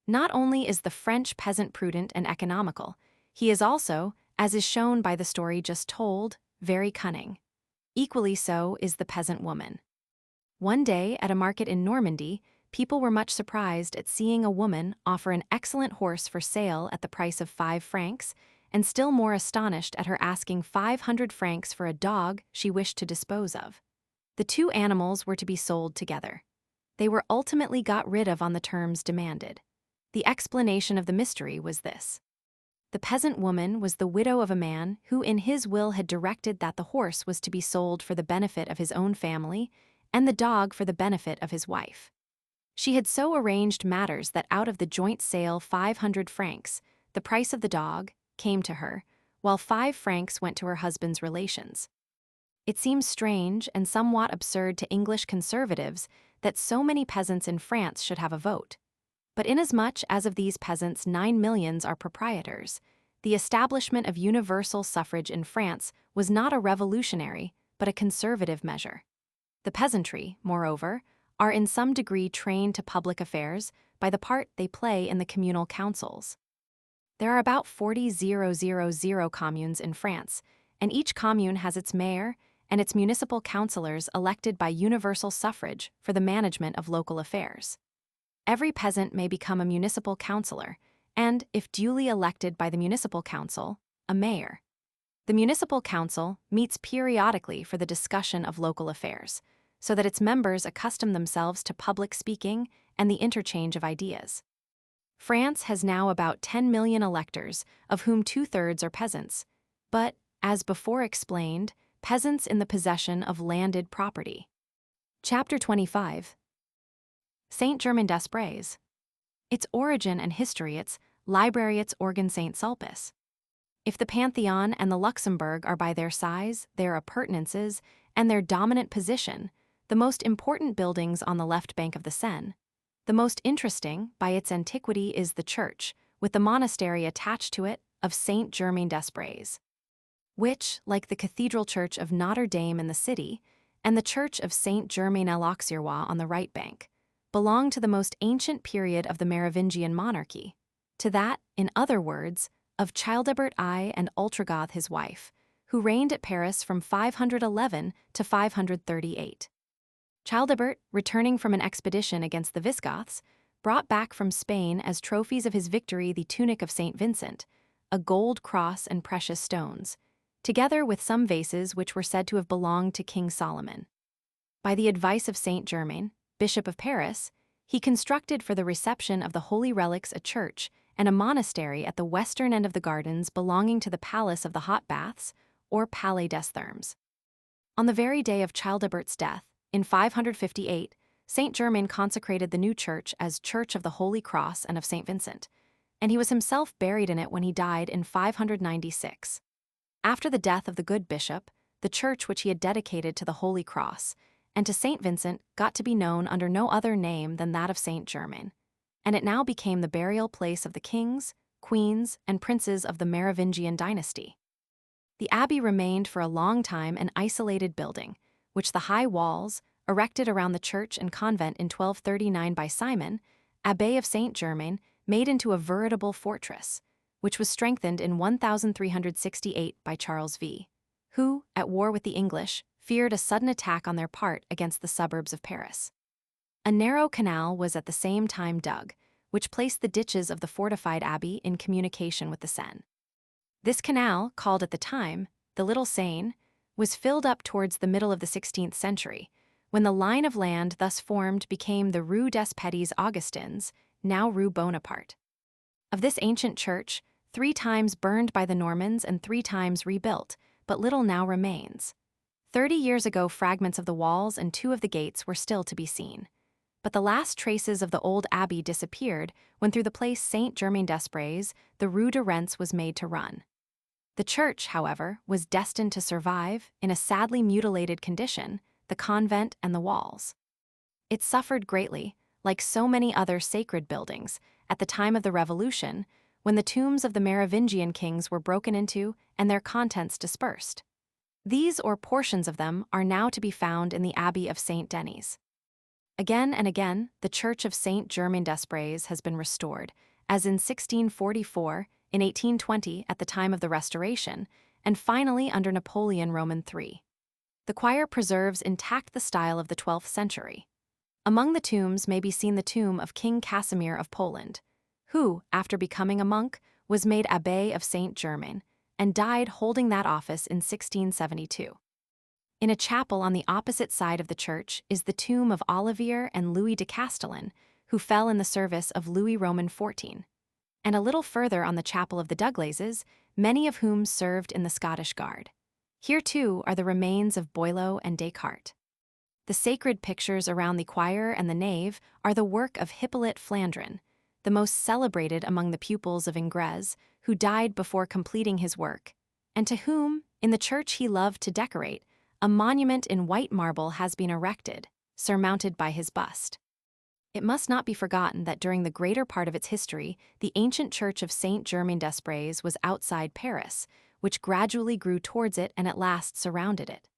Not only is the French peasant prudent and economical, he is also, as is shown by the story just told, very cunning. Equally so is the peasant woman. One day at a market in Normandy, people were much surprised at seeing a woman offer an excellent horse for sale at the price of 5 francs, and still more astonished at her asking 500 francs for a dog she wished to dispose of. The two animals were to be sold together. They were ultimately got rid of on the terms demanded. The explanation of the mystery was this. The peasant woman was the widow of a man who in his will had directed that the horse was to be sold for the benefit of his own family and the dog for the benefit of his wife. She had so arranged matters that out of the joint sale 500 francs, the price of the dog, came to her, while 5 francs went to her husband's relations. It seems strange and somewhat absurd to English conservatives that so many peasants in France should have a vote. But inasmuch as of these peasants 9 millions are proprietors, the establishment of universal suffrage in France was not a revolutionary, but a conservative measure. The peasantry, moreover, are in some degree trained to public affairs by the part they play in the communal councils. There are about 40,000 communes in France, and each commune has its mayor and its municipal councillors elected by universal suffrage for the management of local affairs. Every peasant may become a municipal councillor, and, if duly elected by the municipal council, a mayor. The municipal council meets periodically for the discussion of local affairs, so that its members accustom themselves to public speaking and the interchange of ideas. France has now about 10 million electors, of whom 2/3 are peasants, but, as before explained, peasants in the possession of landed property. Chapter 25. Saint-Germain-des-Prés. Its origin and history, its library, its organ Saint Sulpice. If the Pantheon and the Luxembourg are by their size, their appurtenances, and their dominant position, the most important buildings on the left bank of the Seine, the most interesting, by its antiquity, is the church, with the monastery attached to it, of Saint-Germain-des-Prés, which, like the Cathedral Church of Notre Dame in the city, and the Church of Saint-Germain-l'Auxerrois on the right bank, belong to the most ancient period of the Merovingian monarchy, to that, in other words, of Childebert I and Ultragoth his wife, who reigned at Paris from 511 to 538. Childebert, returning from an expedition against the Visigoths, brought back from Spain as trophies of his victory the tunic of St. Vincent, a gold cross and precious stones, together with some vases which were said to have belonged to King Solomon. By the advice of Saint Germain, Bishop of Paris, he constructed for the reception of the holy relics a church and a monastery at the western end of the gardens belonging to the Palace of the Hot Baths, or Palais des Thermes. On the very day of Childebert's death, in 558, Saint Germain consecrated the new church as Church of the Holy Cross and of St. Vincent, and he was himself buried in it when he died in 596. After the death of the good bishop, the church which he had dedicated to the Holy Cross and to St. Vincent got to be known under no other name than that of Saint Germain, and it now became the burial place of the kings, queens, and princes of the Merovingian dynasty. The abbey remained for a long time an isolated building, which the high walls, erected around the church and convent in 1239 by Simon, Abbé of Saint Germain, made into a veritable fortress, which was strengthened in 1368 by Charles V, who, at war with the English, feared a sudden attack on their part against the suburbs of Paris. A narrow canal was at the same time dug, which placed the ditches of the fortified abbey in communication with the Seine. This canal, called at the time the Little Seine, was filled up towards the middle of the 16th century, when the line of land thus formed became the Rue des Petits Augustins, now Rue Bonaparte. Of this ancient church, 3 times burned by the Normans and 3 times rebuilt, but little now remains. 30 years ago, fragments of the walls and two of the gates were still to be seen. But the last traces of the old abbey disappeared when through the place Saint-Germain-des-Prés, the Rue de Rennes was made to run. The church, however, was destined to survive, in a sadly mutilated condition, the convent and the walls. It suffered greatly, like so many other sacred buildings, at the time of the Revolution, when the tombs of the Merovingian kings were broken into and their contents dispersed. These, or portions of them, are now to be found in the Abbey of Saint Denis. Again and again, the Church of Saint-Germain-des-Prés has been restored, as in 1644, in 1820 at the time of the Restoration, and finally under Napoleon Roman III. The choir preserves intact the style of the 12th century. Among the tombs may be seen the tomb of King Casimir of Poland, who, after becoming a monk, was made Abbé of Saint-Germain, and died holding that office in 1672. In a chapel on the opposite side of the church is the tomb of Olivier and Louis de Castellan, who fell in the service of Louis Roman XIV, and a little further on the chapel of the Douglases, many of whom served in the Scottish Guard. Here, too, are the remains of Boileau and Descartes. The sacred pictures around the choir and the nave are the work of Hippolyte Flandrin, the most celebrated among the pupils of Ingres, who died before completing his work, and to whom, in the church he loved to decorate, a monument in white marble has been erected, surmounted by his bust. It must not be forgotten that during the greater part of its history, the ancient church of Saint-Germain-des-Prés was outside Paris, which gradually grew towards it and at last surrounded it.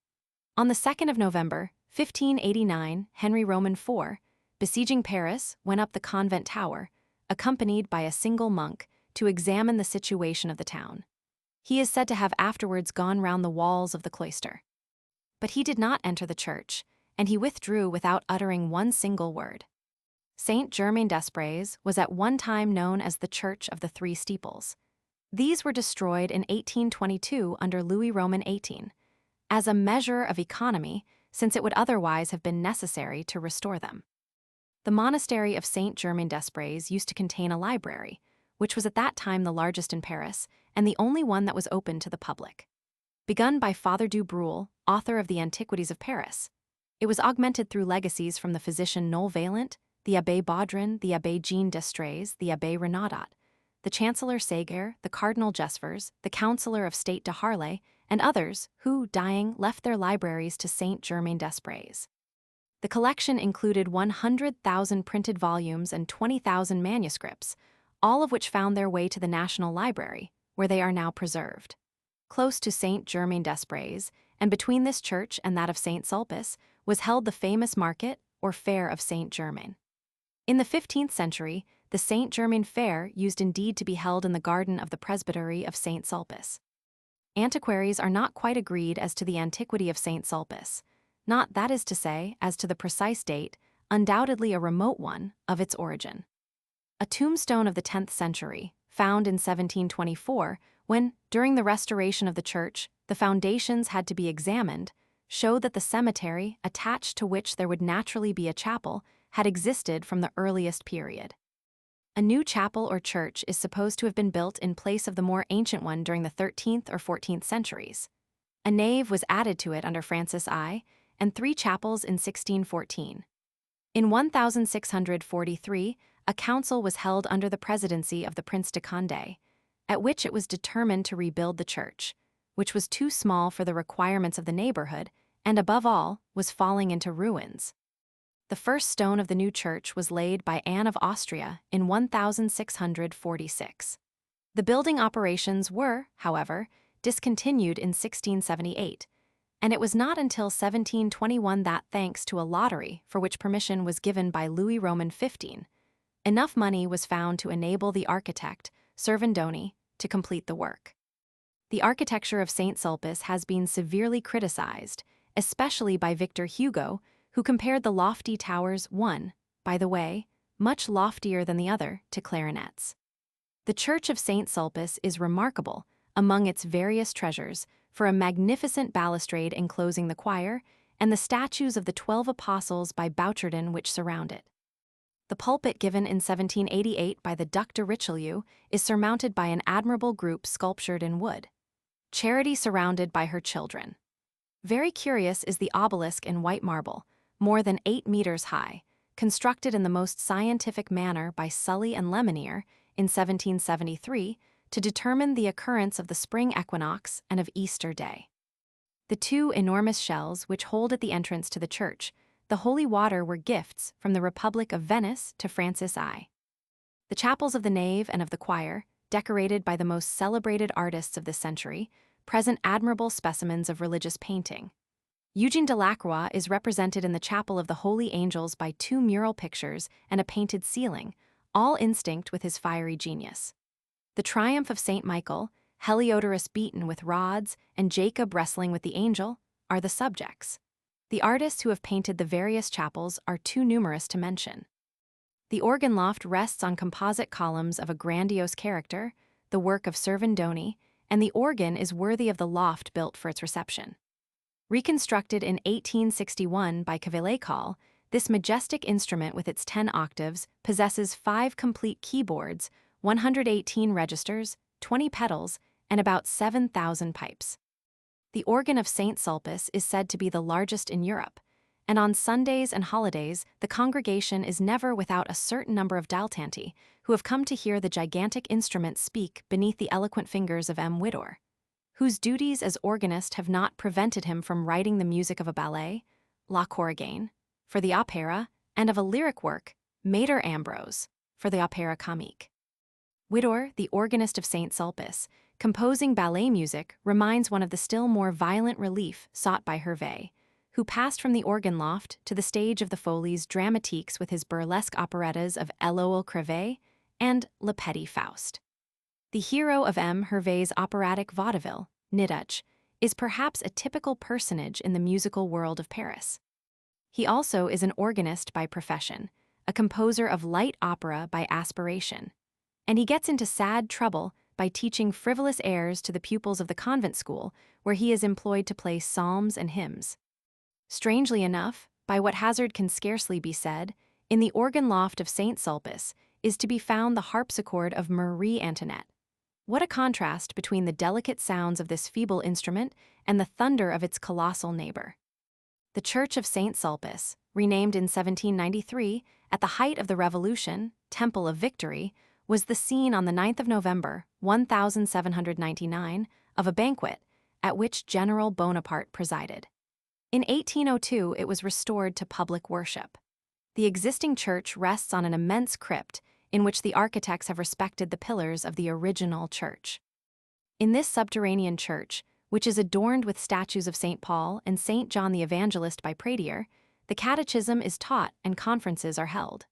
On the 2nd of November, 1589, Henry Roman IV, besieging Paris, went up the convent tower, accompanied by a single monk, to examine the situation of the town. He is said to have afterwards gone round the walls of the cloister. But he did not enter the church, and he withdrew without uttering one single word. Saint-Germain-des-Prés was at one time known as the Church of the Three Steeples. These were destroyed in 1822 under Louis Roman XVIII, as a measure of economy, since it would otherwise have been necessary to restore them. The monastery of Saint-Germain-des-Prés used to contain a library, which was at that time the largest in Paris and the only one that was open to the public. Begun by Father du Breul, author of the Antiquities of Paris, it was augmented through legacies from the physician Noel Vaillant, the Abbé Baudrin, the Abbé Jean d'Estrées, the Abbé Renaudot, the Chancellor Séguer, the Cardinal Gesvers, the Councillor of State de Harlay, and others who, dying, left their libraries to Saint-Germain-des-Prés. The collection included 100,000 printed volumes and 20,000 manuscripts, all of which found their way to the National Library, where they are now preserved. Close to Saint-Germain-des-Prés, and between this church and that of Saint-Sulpice, was held the famous market, or Fair of Saint-Germain. In the 15th century, the Saint-Germain Fair used indeed to be held in the garden of the Presbytery of Saint-Sulpice. Antiquaries are not quite agreed as to the antiquity of Saint-Sulpice, not, that is to say, as to the precise date, undoubtedly a remote one, of its origin. A tombstone of the 10th century, found in 1724, when, during the restoration of the church, the foundations had to be examined, showed that the cemetery, attached to which there would naturally be a chapel, had existed from the earliest period. A new chapel or church is supposed to have been built in place of the more ancient one during the 13th or 14th centuries. A nave was added to it under Francis I, and 3 chapels in 1614. In 1643, a council was held under the presidency of the Prince de Condé, at which it was determined to rebuild the church, which was too small for the requirements of the neighborhood and, above all, was falling into ruins. The first stone of the new church was laid by Anne of Austria in 1646. The building operations were, however, discontinued in 1678, and it was not until 1721 that, thanks to a lottery for which permission was given by Louis Roman XV, enough money was found to enable the architect, Servandoni, to complete the work. The architecture of Saint-Sulpice has been severely criticized, especially by Victor Hugo, who compared the lofty towers, one, by the way, much loftier than the other, to clarinets. The Church of Saint-Sulpice is remarkable, among its various treasures, for a magnificent balustrade enclosing the choir and the statues of the 12 apostles by Bouchardon which surround it. The pulpit given in 1788 by the Duc de Richelieu is surmounted by an admirable group sculptured in wood. Charity surrounded by her children. Very curious is the obelisk in white marble, more than 8 meters high, constructed in the most scientific manner by Sully and Lemonnier in 1773 to determine the occurrence of the spring equinox and of Easter Day. The two enormous shells which hold at the entrance to the church, the holy water, were gifts from the Republic of Venice to Francis I. The chapels of the nave and of the choir, decorated by the most celebrated artists of this century, present admirable specimens of religious painting. Eugene Delacroix is represented in the Chapel of the Holy Angels by 2 mural pictures and a painted ceiling, all instinct with his fiery genius. The Triumph of St. Michael, Heliodorus beaten with rods, and Jacob wrestling with the angel are the subjects. The artists who have painted the various chapels are too numerous to mention. The organ loft rests on composite columns of a grandiose character, the work of Servandoni, and the organ is worthy of the loft built for its reception. Reconstructed in 1861 by Cavaillé-Coll, this majestic instrument with its 10 octaves possesses 5 complete keyboards, 118 registers, 20 pedals, and about 7,000 pipes. The organ of St. Sulpice is said to be the largest in Europe, and on Sundays and holidays the congregation is never without a certain number of dilettanti who have come to hear the gigantic instrument speak beneath the eloquent fingers of M. Widor, whose duties as organist have not prevented him from writing the music of a ballet, La Corrigan, for the opera, and of a lyric work, Mater Ambrose, for the opera comique. Widor, the organist of St. Sulpice, composing ballet music, reminds one of the still more violent relief sought by Hervé, who passed from the organ loft to the stage of the Folies Dramatiques with his burlesque operettas of Éloïle Crevé and Le Petit Faust. The hero of M. Hervé's operatic vaudeville, Nidutch, is perhaps a typical personage in the musical world of Paris. He also is an organist by profession, a composer of light opera by aspiration, and he gets into sad trouble by teaching frivolous airs to the pupils of the convent school, where he is employed to play psalms and hymns. Strangely enough, by what hazard can scarcely be said, in the organ loft of St. Sulpice is to be found the harpsichord of Marie Antoinette. What a contrast between the delicate sounds of this feeble instrument and the thunder of its colossal neighbor. The Church of St. Sulpice, renamed in 1793, at the height of the Revolution, Temple of Victory, was the scene on the 9th of November, 1799, of a banquet, at which General Bonaparte presided. In 1802, it was restored to public worship. The existing church rests on an immense crypt, in which the architects have respected the pillars of the original church. In this subterranean church, which is adorned with statues of St. Paul and St. John the Evangelist by Pradier, the catechism is taught and conferences are held.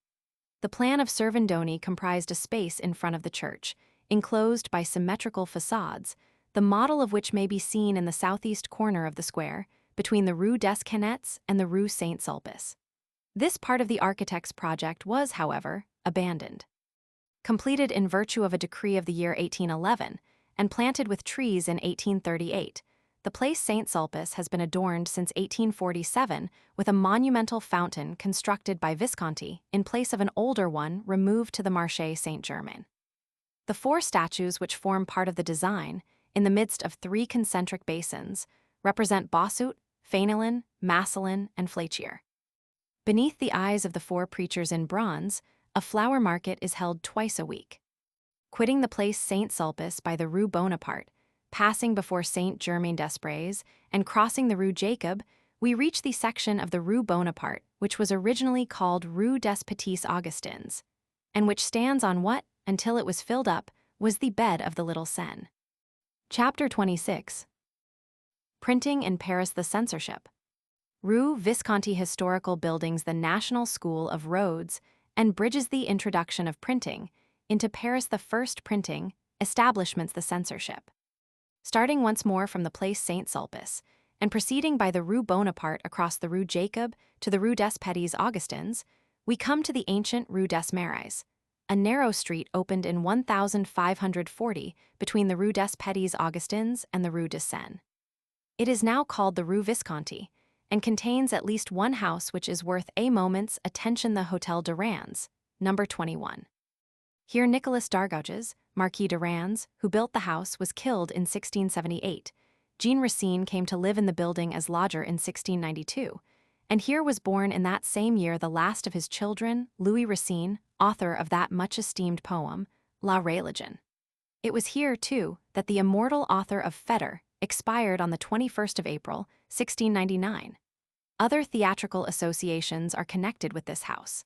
The plan of Servandoni comprised a space in front of the church, enclosed by symmetrical facades, the model of which may be seen in the southeast corner of the square, between the Rue des Canettes and the Rue St. Sulpice. This part of the architect's project was, however, abandoned. Completed in virtue of a decree of the year 1811, and planted with trees in 1838, the place St. Sulpice has been adorned since 1847 with a monumental fountain constructed by Visconti in place of an older one removed to the Marché Saint-Germain. The 4 statues which form part of the design, in the midst of 3 concentric basins, represent Bossuet, Fenelon, Massillon, and Fléchier. Beneath the eyes of the 4 preachers in bronze, a flower market is held twice a week. Quitting the place St. Sulpice by the Rue Bonaparte, passing before St. Germain-des-Prés, and crossing the Rue Jacob, we reach the section of the Rue Bonaparte which was originally called Rue des Petits Augustins, and which stands on what, until it was filled up, was the bed of the Little Seine. Chapter 26. Printing in Paris, the censorship. Rue Visconti historical buildings the National School of Roads and bridges the introduction of printing into Paris the first printing establishments the censorship. Starting once more from the place St. Sulpice, and proceeding by the Rue Bonaparte across the Rue Jacob to the Rue des Petits Augustins, we come to the ancient Rue des Marais, a narrow street opened in 1540 between the Rue des Petits Augustins and the Rue de Seine. It is now called the Rue Visconti, and contains at least one house which is worth a moment's attention, the Hôtel de Ranges, number 21. Here Nicolas d'Argouges, Marquis de Ranges, who built the house, was killed in 1678, Jean Racine came to live in the building as lodger in 1692, and here was born in that same year the last of his children, Louis Racine, author of that much-esteemed poem, La Religion. It was here, too, that the immortal author of Fetter expired on the 21st of April, 1699. Other theatrical associations are connected with this house.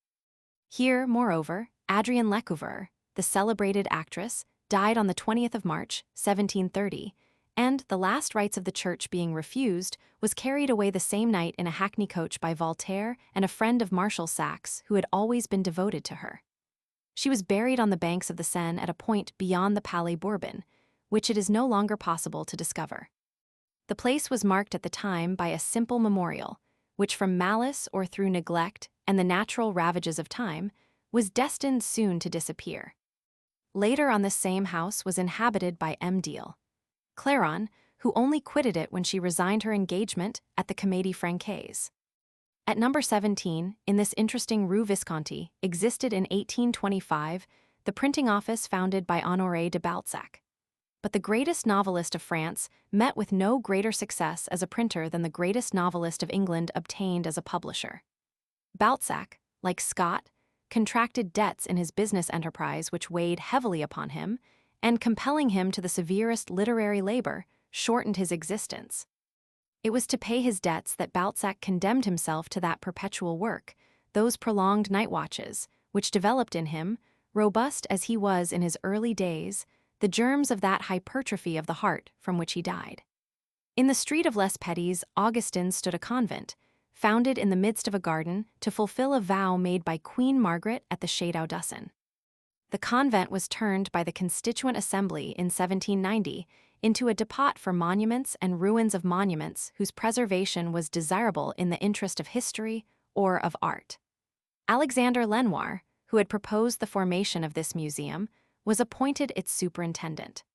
Here, moreover, Adrienne Lecouvreur, the celebrated actress, died on the 20th of March, 1730, and, the last rites of the church being refused, was carried away the same night in a hackney coach by Voltaire and a friend of Marshal Saxe who had always been devoted to her. She was buried on the banks of the Seine at a point beyond the Palais Bourbon, which it is no longer possible to discover. The place was marked at the time by a simple memorial, which from malice or through neglect and the natural ravages of time, was destined soon to disappear. Later on this same house was inhabited by M. Deal Clairon, who only quitted it when she resigned her engagement at the Comédie Francaise. At number 17, in this interesting Rue Visconti, existed in 1825 the printing office founded by Honoré de Balzac. But the greatest novelist of France met with no greater success as a printer than the greatest novelist of England obtained as a publisher. Balzac, like Scott, contracted debts in his business enterprise which weighed heavily upon him, and compelling him to the severest literary labor, shortened his existence. It was to pay his debts that Balzac condemned himself to that perpetual work, those prolonged night watches, which developed in him, robust as he was in his early days, the germs of that hypertrophy of the heart from which he died. In the street of Les Petits, Augustin stood a convent, founded in the midst of a garden to fulfill a vow made by Queen Margaret at the Château d'Usson. The convent was turned by the Constituent Assembly in 1790 into a depot for monuments and ruins of monuments whose preservation was desirable in the interest of history or of art. Alexander Lenoir, who had proposed the formation of this museum, was appointed its superintendent.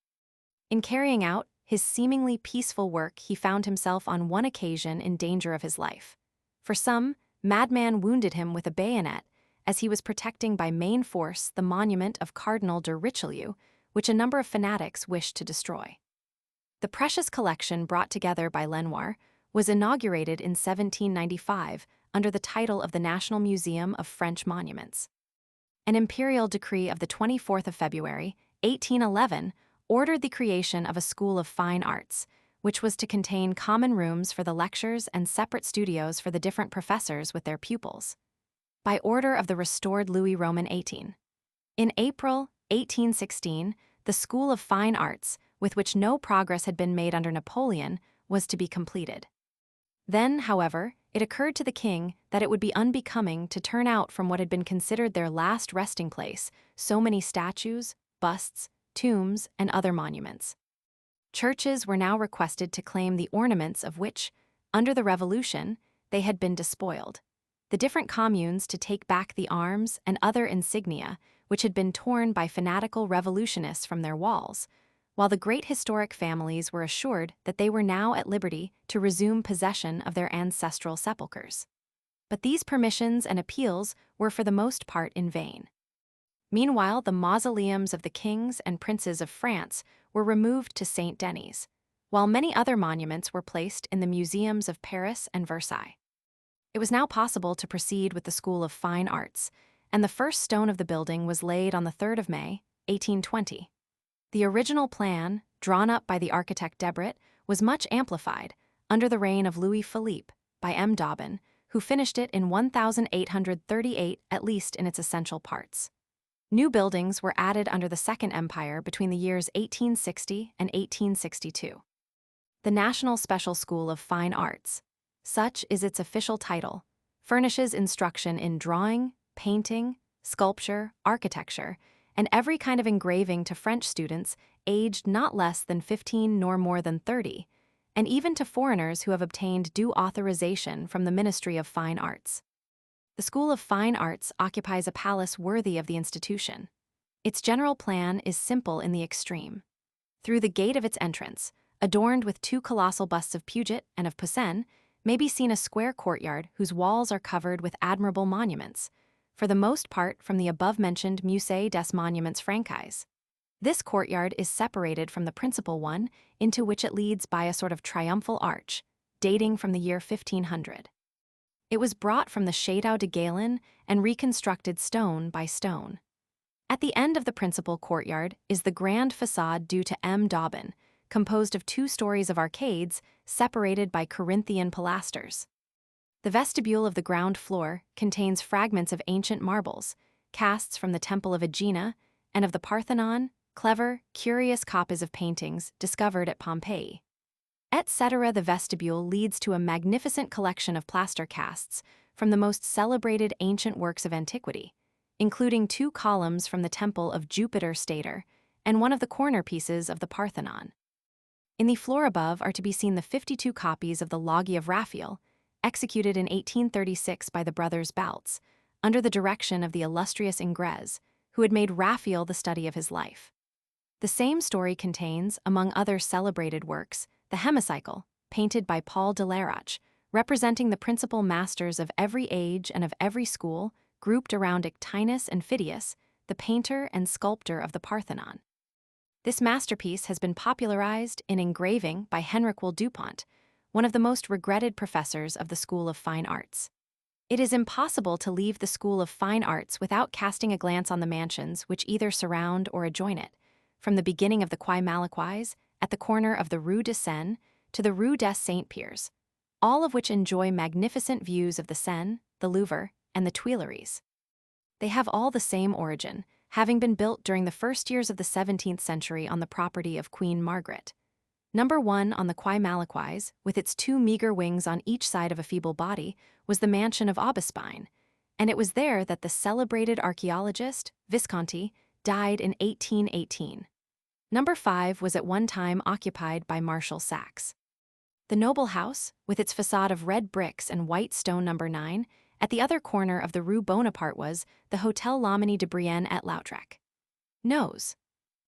In carrying out his seemingly peaceful work, he found himself on one occasion in danger of his life. For some madman wounded him with a bayonet as he was protecting by main force the monument of Cardinal de Richelieu, which a number of fanatics wished to destroy. The precious collection brought together by Lenoir was inaugurated in 1795 under the title of the National Museum of French Monuments. An imperial decree of the 24th of February, 1811, ordered the creation of a school of fine arts, which was to contain common rooms for the lectures and separate studios for the different professors with their pupils. By order of the restored Louis Roman XVIII. In April 1816, the School of Fine Arts, with which no progress had been made under Napoleon, was to be completed. Then, however, it occurred to the king that it would be unbecoming to turn out from what had been considered their last resting place so many statues, busts, tombs, and other monuments. Churches were now requested to claim the ornaments of which, under the Revolution, they had been despoiled, the different communes to take back the arms and other insignia which had been torn by fanatical revolutionists from their walls, while the great historic families were assured that they were now at liberty to resume possession of their ancestral sepulchres. But these permissions and appeals were for the most part in vain. Meanwhile, the mausoleums of the kings and princes of France were removed to Saint Denis, while many other monuments were placed in the museums of Paris and Versailles. It was now possible to proceed with the School of Fine Arts, and the first stone of the building was laid on the 3rd of May, 1820. The original plan, drawn up by the architect Debret, was much amplified, under the reign of Louis Philippe, by M. Daubin, who finished it in 1838 at least in its essential parts. New buildings were added under the Second Empire between the years 1860 and 1862. The National Special School of Fine Arts, such is its official title, furnishes instruction in drawing, painting, sculpture, architecture, and every kind of engraving to French students aged not less than 15 nor more than 30, and even to foreigners who have obtained due authorization from the Ministry of Fine Arts. The School of Fine Arts occupies a palace worthy of the institution. Its general plan is simple in the extreme. Through the gate of its entrance, adorned with 2 colossal busts of Puget and of Poussin, may be seen a square courtyard whose walls are covered with admirable monuments, for the most part from the above-mentioned Musée des Monuments Franquais. This courtyard is separated from the principal one, into which it leads by a sort of triumphal arch, dating from the year 1500. It was brought from the Château de Galen and reconstructed stone by stone. At the end of the principal courtyard is the grand façade due to M. Daubin, composed of 2 stories of arcades separated by Corinthian pilasters. The vestibule of the ground floor contains fragments of ancient marbles, casts from the Temple of Aegina and of the Parthenon, clever, curious copies of paintings discovered at Pompeii. Etc. The vestibule leads to a magnificent collection of plaster casts from the most celebrated ancient works of antiquity, including 2 columns from the Temple of Jupiter Stator and one of the corner pieces of the Parthenon. In the floor above are to be seen the 52 copies of the Logi of Raphael, executed in 1836 by the brothers Baltz, under the direction of the illustrious Ingres, who had made Raphael the study of his life. The same story contains, among other celebrated works, the Hemicycle, painted by Paul de Lerache, representing the principal masters of every age and of every school, grouped around Ictinus and Phidias, the painter and sculptor of the Parthenon. This masterpiece has been popularized in engraving by Henrik Will Dupont, one of the most regretted professors of the School of Fine Arts. It is impossible to leave the School of Fine Arts without casting a glance on the mansions which either surround or adjoin it, from the beginning of the Quai Malaquais, at the corner of the Rue de Seine, to the Rue des Saint-Pierres, all of which enjoy magnificent views of the Seine, the Louvre, and the Tuileries. They have all the same origin, having been built during the first years of the 17th century on the property of Queen Margaret. Number 1 on the Quai Malaquais, with its 2 meager wings on each side of a feeble body, was the mansion of Aubespine, and it was there that the celebrated archaeologist, Visconti, died in 1818. Number 5 was at one time occupied by Marshal Saxe. The noble house, with its facade of red bricks and white stone number 9, at the other corner of the Rue Bonaparte was the Hôtel Loménie de Brienne at Lautrec. Nos.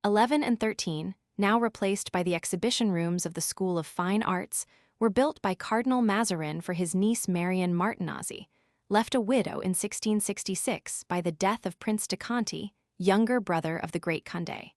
11 and 13, now replaced by the exhibition rooms of the School of Fine Arts, were built by Cardinal Mazarin for his niece Marion Martinazzi, left a widow in 1666 by the death of Prince de Conti, younger brother of the great Condé.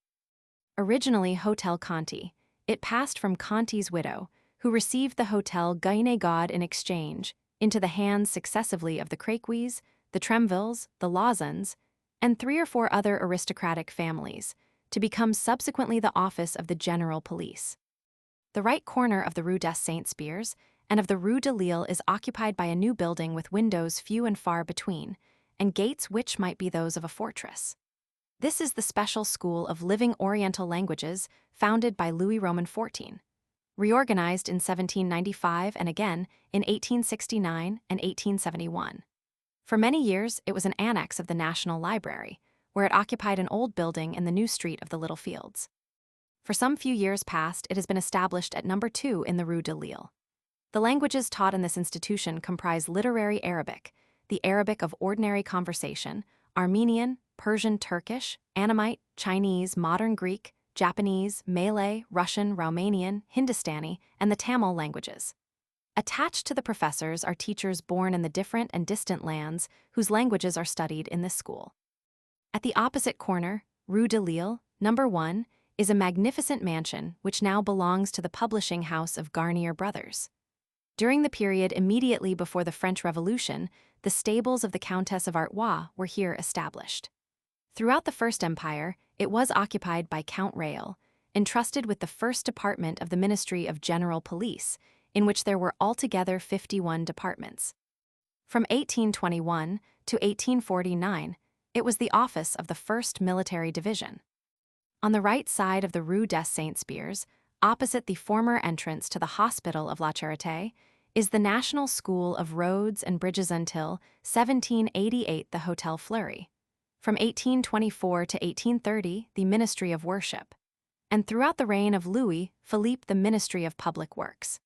Originally Hôtel Conti, it passed from Conti's widow, who received the Hôtel Guénégaud in exchange, into the hands successively of the Créquys, the Tremvilles, the Lauzans, and 3 or 4 other aristocratic families, to become subsequently the office of the General Police. The right corner of the Rue des Saint-Pierres and of the Rue de Lille is occupied by a new building with windows few and far between, and gates which might be those of a fortress. This is the special school of living Oriental languages founded by Louis Roman XIV, reorganized in 1795 and again in 1869 and 1871. For many years, it was an annex of the National Library, where it occupied an old building in the new street of the Little Fields. For some few years past, it has been established at number 2 in the Rue de Lille. The languages taught in this institution comprise literary Arabic, the Arabic of ordinary conversation, Armenian, Persian, Turkish, Annamite, Chinese, Modern Greek, Japanese, Malay, Russian, Romanian, Hindustani, and the Tamil languages. Attached to the professors are teachers born in the different and distant lands whose languages are studied in this school. At the opposite corner, Rue de Lille, number 1, is a magnificent mansion which now belongs to the publishing house of Garnier Brothers. During the period immediately before the French Revolution, the stables of the Countess of Artois were here established. Throughout the First Empire, it was occupied by Count Rail, entrusted with the first department of the Ministry of General Police, in which there were altogether 51 departments. From 1821 to 1849, it was the office of the 1st Military Division. On the right side of the Rue des Saint-Pierres, opposite the former entrance to the Hospital of La Charité, is the National School of Roads and Bridges until 1788 the Hôtel Fleury. From 1824 to 1830, the Ministry of Worship, and throughout the reign of Louis Philippe, the Ministry of Public Works.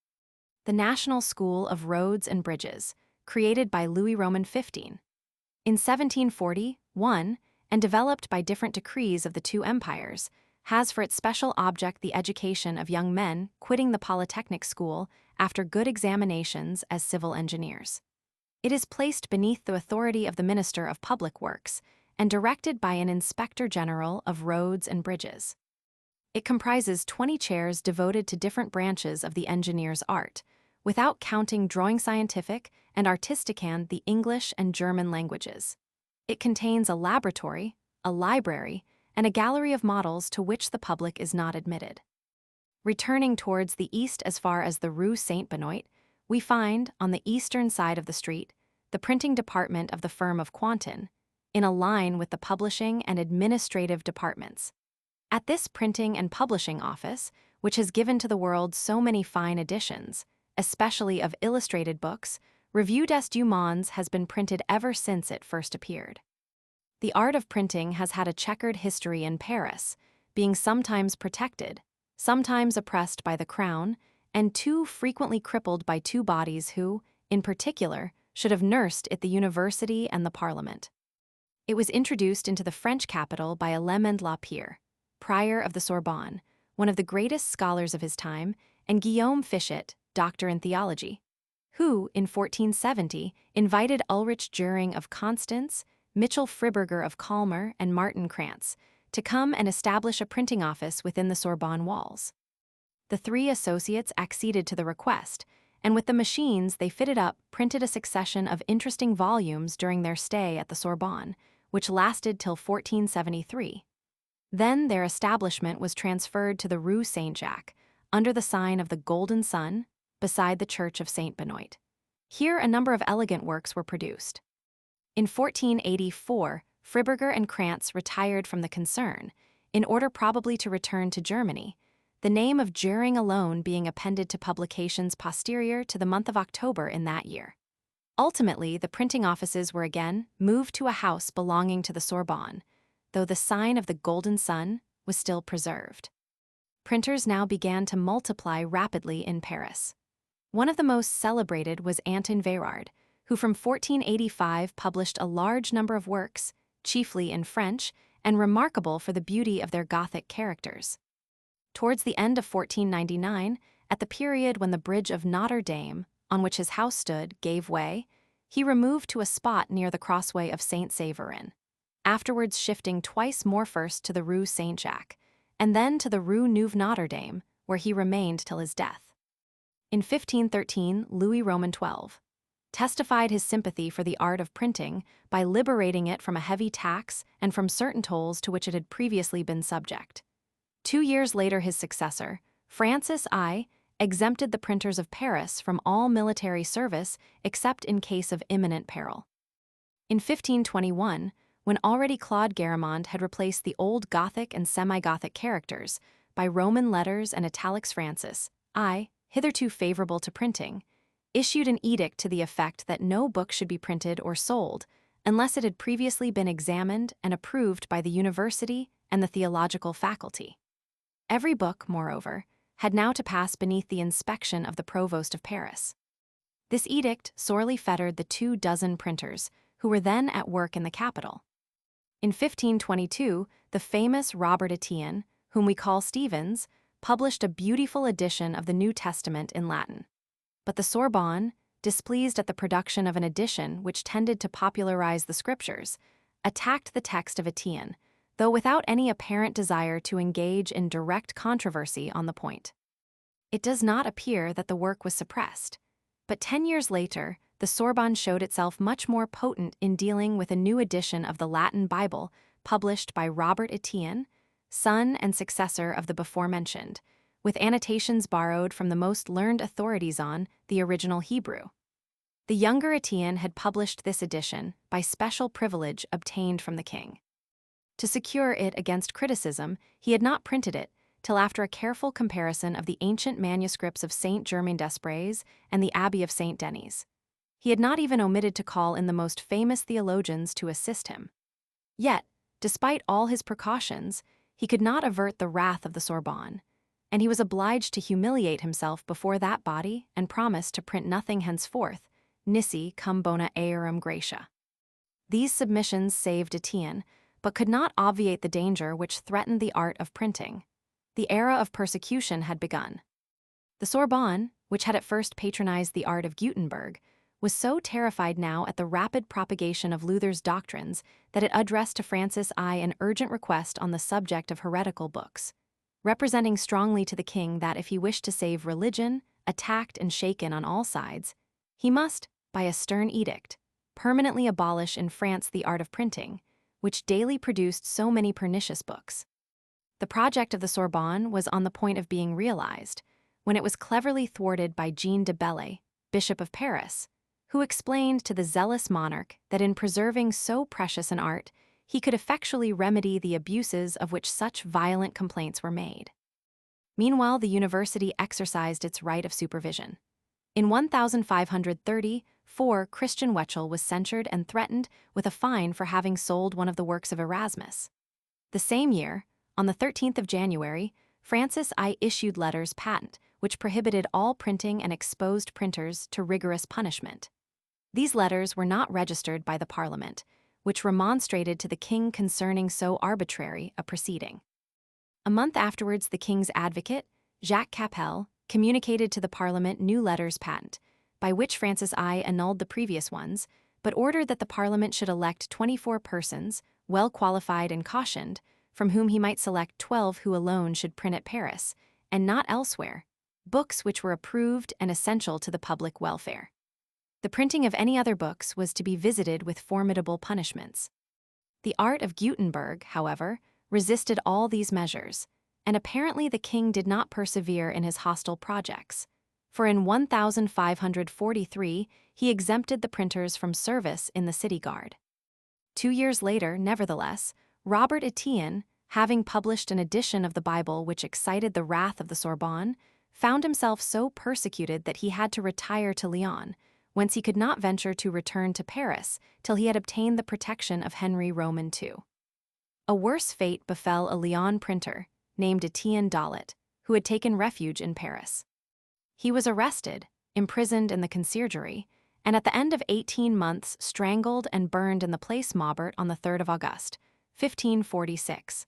The National School of Roads and Bridges, created by Louis Roman XV. In 1741, and developed by different decrees of the 2 empires, has for its special object the education of young men quitting the Polytechnic School after good examinations as civil engineers. It is placed beneath the authority of the Minister of Public Works, and directed by an inspector general of roads and bridges. It comprises 20 chairs devoted to different branches of the engineer's art, without counting drawing scientific and artistican the English and German languages. It contains a laboratory, a library, and a gallery of models to which the public is not admitted. Returning towards the east as far as the Rue Saint-Benoît, we find, on the eastern side of the street, the printing department of the firm of Quantin, in a line with the publishing and administrative departments. At this printing and publishing office, which has given to the world so many fine editions, especially of illustrated books, Revue des Deux Mondes has been printed ever since it first appeared. The art of printing has had a checkered history in Paris, being sometimes protected, sometimes oppressed by the crown, and too frequently crippled by two bodies who, in particular, should have nursed it: the university and the parliament. It was introduced into the French capital by Clement Lapierre, prior of the Sorbonne, one of the greatest scholars of his time, and Guillaume Fichet, doctor in theology, who, in 1470, invited Ulrich Düring of Constance, Mitchell Friburger of Colmar, and Martin Krantz to come and establish a printing office within the Sorbonne walls. The three associates acceded to the request, and with the machines they fitted up, printed a succession of interesting volumes during their stay at the Sorbonne, which lasted till 1473. Then their establishment was transferred to the Rue Saint-Jacques, under the sign of the Golden Sun, beside the Church of Saint-Benoît. Here a number of elegant works were produced. In 1484, Friburger and Krantz retired from the concern, in order probably to return to Germany, the name of Düring alone being appended to publications posterior to the month of October in that year. Ultimately, the printing offices were again moved to a house belonging to the Sorbonne, though the sign of the Golden Sun was still preserved. Printers now began to multiply rapidly in Paris. One of the most celebrated was Anton Vérard, who from 1485 published a large number of works, chiefly in French, and remarkable for the beauty of their Gothic characters. Towards the end of 1499, at the period when the bridge of Notre Dame, on which his house stood, gave way, he removed to a spot near the crossway of Saint-Séverin, afterwards shifting twice more, first to the Rue Saint-Jacques, and then to the Rue Neuve Notre Dame, where he remained till his death. In 1513, Louis Roman XII testified his sympathy for the art of printing by liberating it from a heavy tax and from certain tolls to which it had previously been subject. 2 years later, his successor, Francis I, exempted the printers of Paris from all military service except in case of imminent peril. In 1521, when already Claude Garamond had replaced the old Gothic and semi-Gothic characters by Roman letters and italics, Francis I, hitherto favorable to printing, issued an edict to the effect that no book should be printed or sold unless it had previously been examined and approved by the university and the theological faculty. Every book, moreover, had now to pass beneath the inspection of the provost of Paris. This edict sorely fettered the 24 printers who were then at work in the capital. In 1522, the famous Robert Etienne, whom we call Stevens, published a beautiful edition of the New Testament in Latin. But the Sorbonne, displeased at the production of an edition which tended to popularize the scriptures, attacked the text of Etienne, though without any apparent desire to engage in direct controversy on the point. It does not appear that the work was suppressed, but 10 years later, the Sorbonne showed itself much more potent in dealing with a new edition of the Latin Bible published by Robert Etienne, son and successor of the before-mentioned, with annotations borrowed from the most learned authorities on the original Hebrew. The younger Etienne had published this edition by special privilege obtained from the king. To secure it against criticism, he had not printed it till after a careful comparison of the ancient manuscripts of Saint-Germain-des-Prés and the Abbey of Saint-Denis. He had not even omitted to call in the most famous theologians to assist him. Yet, despite all his precautions, he could not avert the wrath of the Sorbonne, and he was obliged to humiliate himself before that body and promise to print nothing henceforth, nisi cum bona earum gratia. These submissions saved Etienne, but could not obviate the danger which threatened the art of printing. The era of persecution had begun. The Sorbonne, which had at first patronized the art of Gutenberg, was so terrified now at the rapid propagation of Luther's doctrines that it addressed to Francis I an urgent request on the subject of heretical books, representing strongly to the king that if he wished to save religion, attacked and shaken on all sides, he must, by a stern edict, permanently abolish in France the art of printing, which daily produced so many pernicious books. The project of the Sorbonne was on the point of being realized, when it was cleverly thwarted by Jean de Bellay, Bishop of Paris, who explained to the zealous monarch that in preserving so precious an art, he could effectually remedy the abuses of which such violent complaints were made. Meanwhile, the university exercised its right of supervision. In 1534, Christian Wetzel was censured and threatened with a fine for having sold one of the works of Erasmus. The same year, on the 13th of January, Francis I issued letters patent, which prohibited all printing and exposed printers to rigorous punishment. These letters were not registered by the Parliament, which remonstrated to the king concerning so arbitrary a proceeding. A month afterwards, the king's advocate, Jacques Capel, communicated to the Parliament new letters patent, by which Francis I annulled the previous ones, but ordered that the Parliament should elect 24 persons, well qualified and cautioned, from whom he might select 12 who alone should print at Paris, and not elsewhere, books which were approved and essential to the public welfare. The printing of any other books was to be visited with formidable punishments. The art of Gutenberg, however, resisted all these measures, and apparently the king did not persevere in his hostile projects, for in 1543 he exempted the printers from service in the city guard. 2 years later, nevertheless, Robert Etienne, having published an edition of the Bible which excited the wrath of the Sorbonne, found himself so persecuted that he had to retire to Lyon, whence he could not venture to return to Paris till he had obtained the protection of Henry Roman II. A worse fate befell a Lyon printer, named Etienne Dollet, who had taken refuge in Paris. He was arrested, imprisoned in the conciergerie, and at the end of 18 months strangled and burned in the Place Maubert on the 3rd of August, 1546.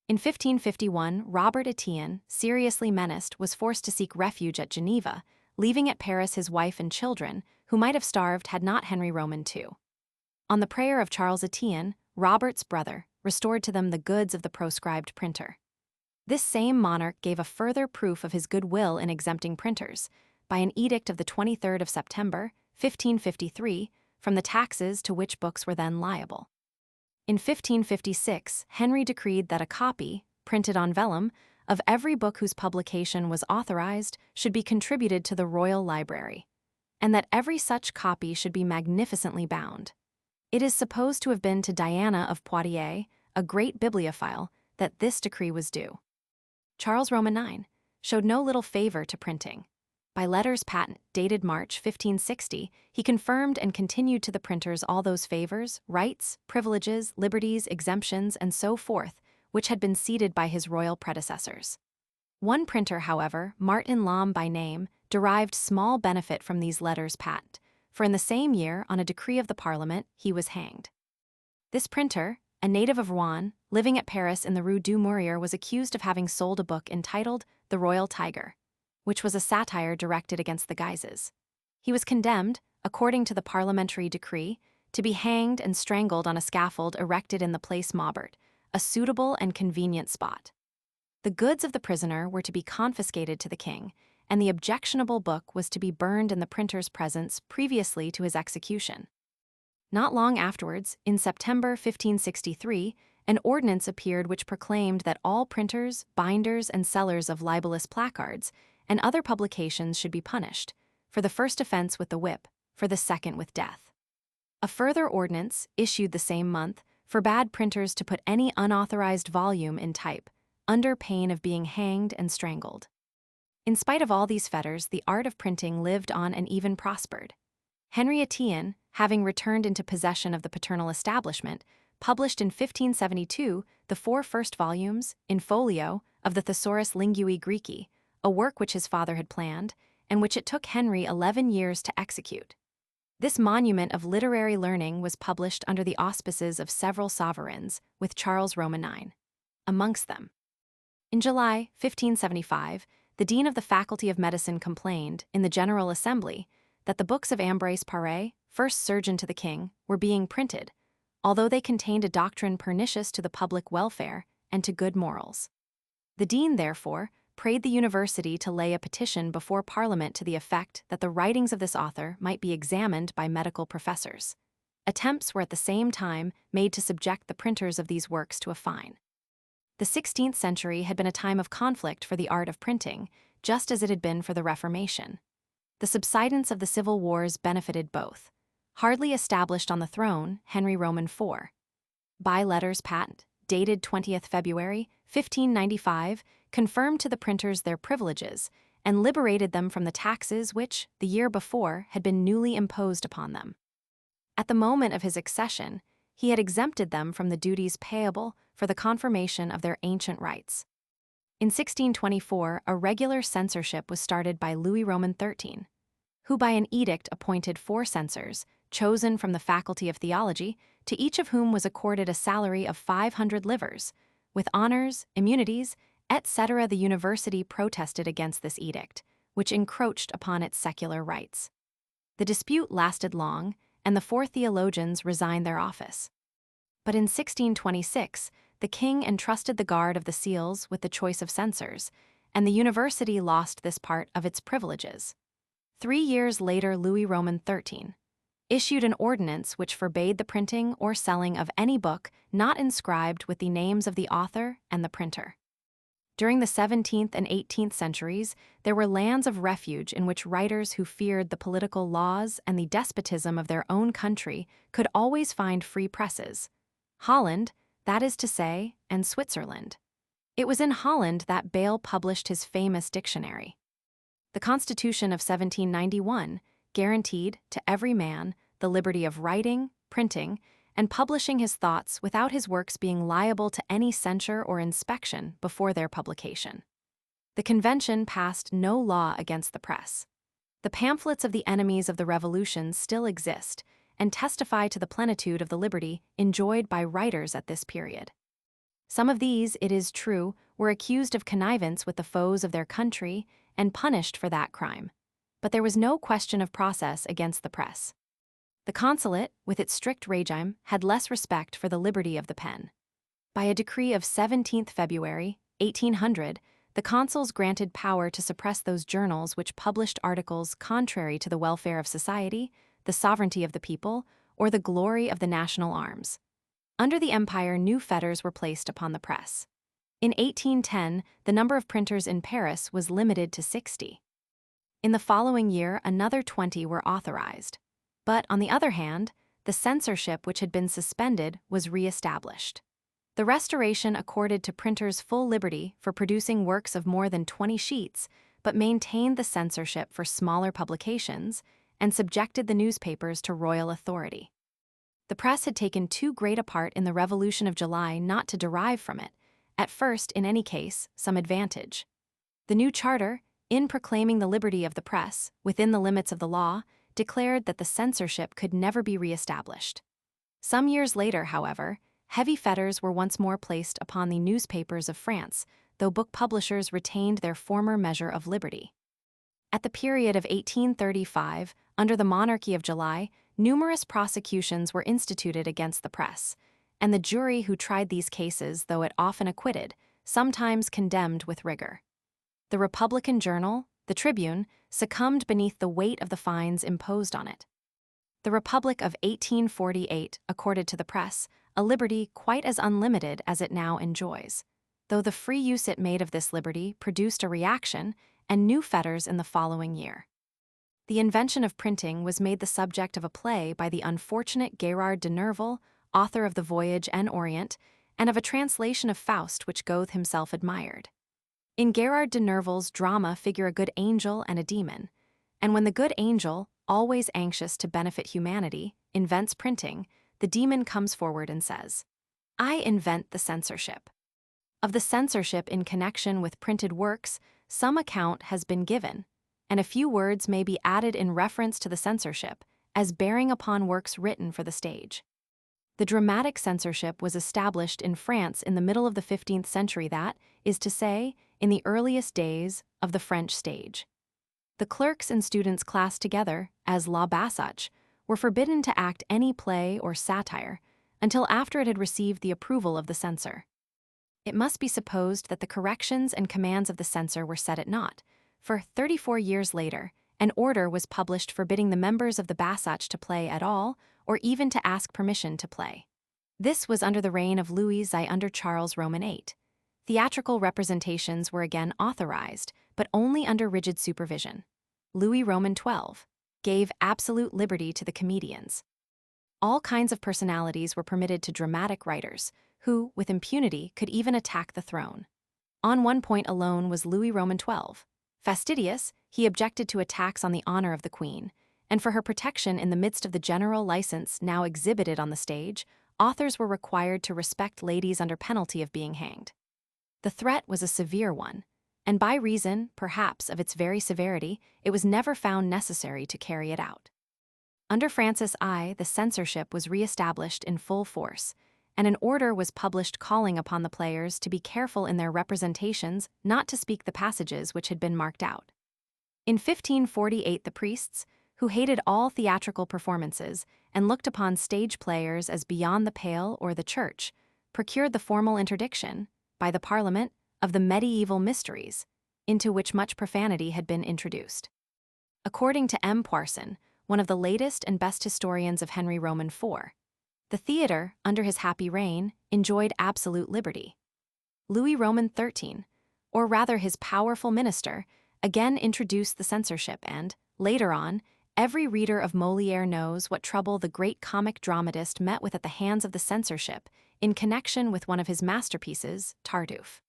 In 1551, Robert Etienne, seriously menaced, was forced to seek refuge at Geneva, leaving at Paris his wife and children, who might have starved had not Henry Roman II. On the prayer of Charles Etienne, Robert's brother, restored to them the goods of the proscribed printer. This same monarch gave a further proof of his goodwill in exempting printers, by an edict of the 23rd of September, 1553, from the taxes to which books were then liable. In 1556, Henry decreed that a copy, printed on vellum, of every book whose publication was authorized should be contributed to the royal library, and that every such copy should be magnificently bound. It is supposed to have been to Diana of Poitiers, a great bibliophile, that this decree was due. Charles Roman IX showed no little favor to printing. By letters patent dated March 1560, he confirmed and continued to the printers all those favors, rights, privileges, liberties, exemptions, and so forth, which had been ceded by his royal predecessors. One printer, however, Martin Lamb by name, derived small benefit from these letters patent, for in the same year, on a decree of the Parliament, he was hanged. This printer, a native of Rouen, living at Paris in the Rue du Murier, was accused of having sold a book entitled The Royal Tiger, which was a satire directed against the Guises. He was condemned, according to the parliamentary decree, to be hanged and strangled on a scaffold erected in the Place Maubert, a suitable and convenient spot. The goods of the prisoner were to be confiscated to the king, and the objectionable book was to be burned in the printer's presence previously to his execution. Not long afterwards, in September 1563, an ordinance appeared which proclaimed that all printers, binders, and sellers of libelous placards and other publications should be punished, for the first offense with the whip, for the second with death. A further ordinance, issued the same month, forbade printers to put any unauthorized volume in type, under pain of being hanged and strangled. In spite of all these fetters, the art of printing lived on and even prospered. Henry Etienne, having returned into possession of the paternal establishment, published in 1572 the 4 first volumes, in folio, of the Thesaurus Linguae Graecae, a work which his father had planned, and which it took Henry 11 years to execute. This monument of literary learning was published under the auspices of several sovereigns, with Charles Roman IX amongst them. In July 1575, the dean of the Faculty of Medicine complained, in the General Assembly, that the books of Ambroise Paré, first surgeon to the king, were being printed, although they contained a doctrine pernicious to the public welfare and to good morals. The dean, therefore, prayed the university to lay a petition before Parliament to the effect that the writings of this author might be examined by medical professors. Attempts were at the same time made to subject the printers of these works to a fine. The 16th century had been a time of conflict for the art of printing, just as it had been for the Reformation. The subsidence of the civil wars benefited both. Hardly established on the throne, Henry Roman IV, by letters patent, dated 20th February, 1595, confirmed to the printers their privileges and liberated them from the taxes which, the year before, had been newly imposed upon them. At the moment of his accession, he had exempted them from the duties payable for the confirmation of their ancient rights. In 1624, a regular censorship was started by Louis Roman XIII, who by an edict appointed 4 censors, chosen from the Faculty of Theology, to each of whom was accorded a salary of 500 livres, with honors, immunities, etc. The university protested against this edict, which encroached upon its secular rights. The dispute lasted long, and the 4 theologians resigned their office. But in 1626, the king entrusted the guard of the seals with the choice of censors, and the university lost this part of its privileges. 3 years later, Louis Roman XIII issued an ordinance which forbade the printing or selling of any book not inscribed with the names of the author and the printer. During the 17th and 18th centuries, there were lands of refuge in which writers who feared the political laws and the despotism of their own country could always find free presses. Holland, that is to say, and Switzerland. It was in Holland that Bayle published his famous dictionary. The Constitution of 1791 guaranteed to every man the liberty of writing, printing, and publishing his thoughts without his works being liable to any censure or inspection before their publication. The convention passed no law against the press. The pamphlets of the enemies of the Revolution still exist and testify to the plenitude of the liberty enjoyed by writers at this period. Some of these, it is true, were accused of connivance with the foes of their country and punished for that crime, but there was no question of process against the press. The consulate, with its strict regime, had less respect for the liberty of the pen. By a decree of 17th February, 1800, the consuls granted power to suppress those journals which published articles contrary to the welfare of society, the sovereignty of the people, or the glory of the national arms. Under the empire, new fetters were placed upon the press. In 1810, the number of printers in Paris was limited to 60. In the following year, another 20 were authorized. But, on the other hand, the censorship which had been suspended was re-established. The Restoration accorded to printers full liberty for producing works of more than 20 sheets, but maintained the censorship for smaller publications and subjected the newspapers to royal authority. The press had taken too great a part in the Revolution of July not to derive from it, at first in any case, some advantage. The new charter, in proclaiming the liberty of the press, within the limits of the law, declared that the censorship could never be re-established. Some years later, however, heavy fetters were once more placed upon the newspapers of France, though book publishers retained their former measure of liberty. At the period of 1835, under the monarchy of July, numerous prosecutions were instituted against the press, and the jury who tried these cases, though it often acquitted, sometimes condemned with rigor. The Republican journal, the Tribune, succumbed beneath the weight of the fines imposed on it. The Republic of 1848 accorded to the press a liberty quite as unlimited as it now enjoys, though the free use it made of this liberty produced a reaction and new fetters in the following year. The invention of printing was made the subject of a play by the unfortunate Gérard de Nerval, author of The Voyage en Orient, and of a translation of Faust which Goethe himself admired. In Gérard de Nerval's drama figure a good angel and a demon, and when the good angel, always anxious to benefit humanity, invents printing, the demon comes forward and says, "I invent the censorship." Of the censorship in connection with printed works, some account has been given, and a few words may be added in reference to the censorship as bearing upon works written for the stage. The dramatic censorship was established in France in the middle of the 15th century, that is to say, in the earliest days of the French stage. The clerks and students classed together as la basach were forbidden to act any play or satire until after it had received the approval of the censor. It must be supposed that the corrections and commands of the censor were set at naught, for 34 years later, an order was published forbidding the members of the basach to play at all or even to ask permission to play. This was under the reign of Louis XI under Charles Roman VIII. Theatrical representations were again authorized, but only under rigid supervision. Louis Roman XII gave absolute liberty to the comedians. All kinds of personalities were permitted to dramatic writers, who, with impunity, could even attack the throne. On one point alone was Louis Roman XII. Fastidious, he objected to attacks on the honor of the queen, and for her protection in the midst of the general license now exhibited on the stage, authors were required to respect ladies under penalty of being hanged. The threat was a severe one, and by reason, perhaps, of its very severity, it was never found necessary to carry it out. Under Francis I, the censorship was re-established in full force, and an order was published calling upon the players to be careful in their representations not to speak the passages which had been marked out. In 1548, the priests, who hated all theatrical performances and looked upon stage players as beyond the pale or the church, procured the formal interdiction, by the Parliament, of the medieval mysteries, into which much profanity had been introduced. According to M. Poisson, one of the latest and best historians of Henry Roman IV, the theatre, under his happy reign, enjoyed absolute liberty. Louis Roman XIII, or rather his powerful minister, again introduced the censorship and, later on, every reader of Molière knows what trouble the great comic dramatist met with at the hands of the censorship in connection with one of his masterpieces, Tartuffe.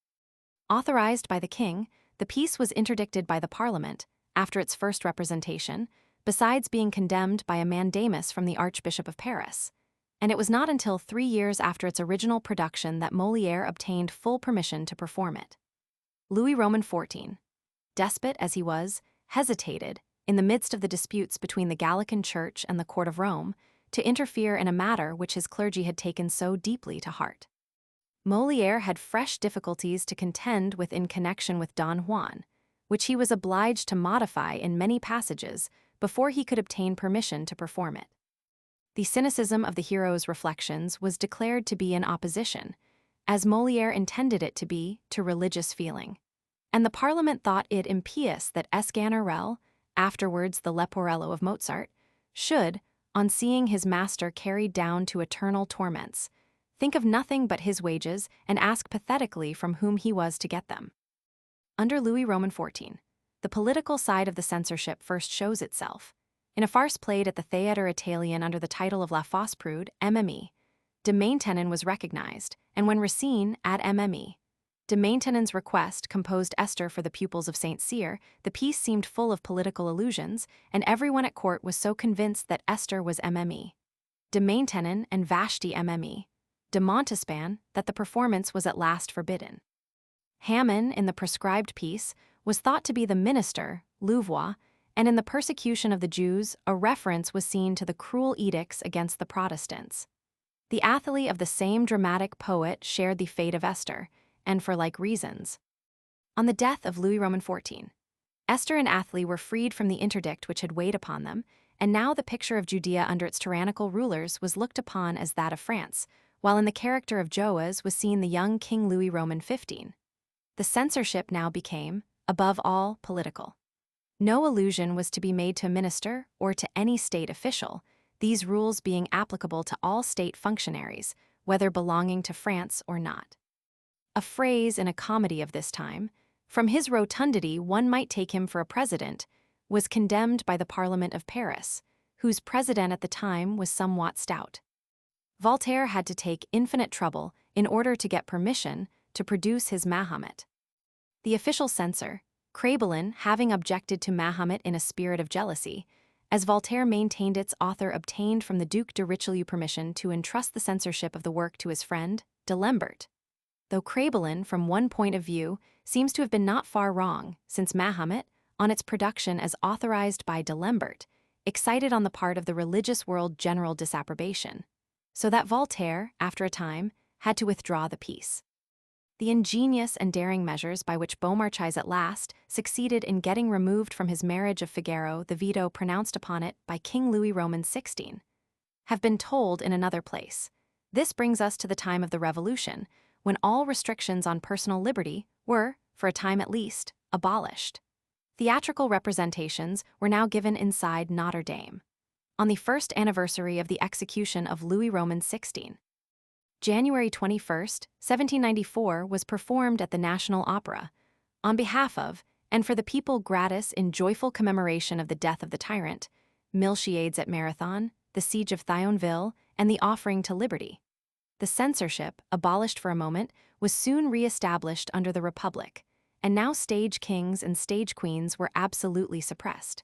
Authorized by the king, the piece was interdicted by the Parliament after its first representation, besides being condemned by a mandamus from the Archbishop of Paris. And it was not until 3 years after its original production that Molière obtained full permission to perform it. Louis Roman XIV, despot as he was, hesitated, in the midst of the disputes between the Gallican Church and the Court of Rome, to interfere in a matter which his clergy had taken so deeply to heart. Molière had fresh difficulties to contend with in connection with Don Juan, which he was obliged to modify in many passages before he could obtain permission to perform it. The cynicism of the hero's reflections was declared to be in opposition, as Molière intended it to be, to religious feeling. And the Parliament thought it impious that Sganarelle, afterwards the Leporello of Mozart, should, on seeing his master carried down to eternal torments, think of nothing but his wages and ask pathetically from whom he was to get them. Under Louis Roman XIV, the political side of the censorship first shows itself. In a farce played at the Théâtre Italien under the title of La Fausse Prude, MME, de Maintenon was recognized, and when Racine, at MME, de Maintenon's request composed Esther for the pupils of Saint Cyr, the piece seemed full of political allusions, and everyone at court was so convinced that Esther was MME, de Maintenon and Vashti MME, de Montespan, that the performance was at last forbidden. Hammon, in the prescribed piece, was thought to be the minister, Louvois, and in the persecution of the Jews, a reference was seen to the cruel edicts against the Protestants. The Athalie of the same dramatic poet shared the fate of Esther, and for like reasons. On the death of Louis Roman XIV, Esther and Athalie were freed from the interdict which had weighed upon them, and now the picture of Judea under its tyrannical rulers was looked upon as that of France, while in the character of Joas was seen the young King Louis Roman XV. The censorship now became, above all, political. No allusion was to be made to a minister or to any state official, these rules being applicable to all state functionaries, whether belonging to France or not. A phrase in a comedy of this time, from his rotundity one might take him for a president, was condemned by the Parliament of Paris, whose president at the time was somewhat stout. Voltaire had to take infinite trouble in order to get permission to produce his Mahomet. The official censor, Prevalent, having objected to Mahomet in a spirit of jealousy, as Voltaire maintained its author obtained from the Duc de Richelieu permission to entrust the censorship of the work to his friend, de Lambert. Though Prevalent, from one point of view, seems to have been not far wrong, since Mahomet, on its production as authorized by de Lambert, excited on the part of the religious world general disapprobation, so that Voltaire, after a time, had to withdraw the piece. the ingenious and daring measures by which Beaumarchais at last succeeded in getting removed from his marriage of Figaro the veto pronounced upon it by King Louis Roman XVI, have been told in another place. This brings us to the time of the Revolution, when all restrictions on personal liberty were, for a time at least, abolished. Theatrical representations were now given inside Notre Dame, on the first anniversary of the execution of Louis Roman XVI. January 21, 1794 was performed at the National Opera, on behalf of, and for the people gratis in joyful commemoration of the death of the tyrant, Miltiades at Marathon, the siege of Thionville, and the offering to liberty. The censorship, abolished for a moment, was soon re-established under the Republic, and now stage kings and stage queens were absolutely suppressed.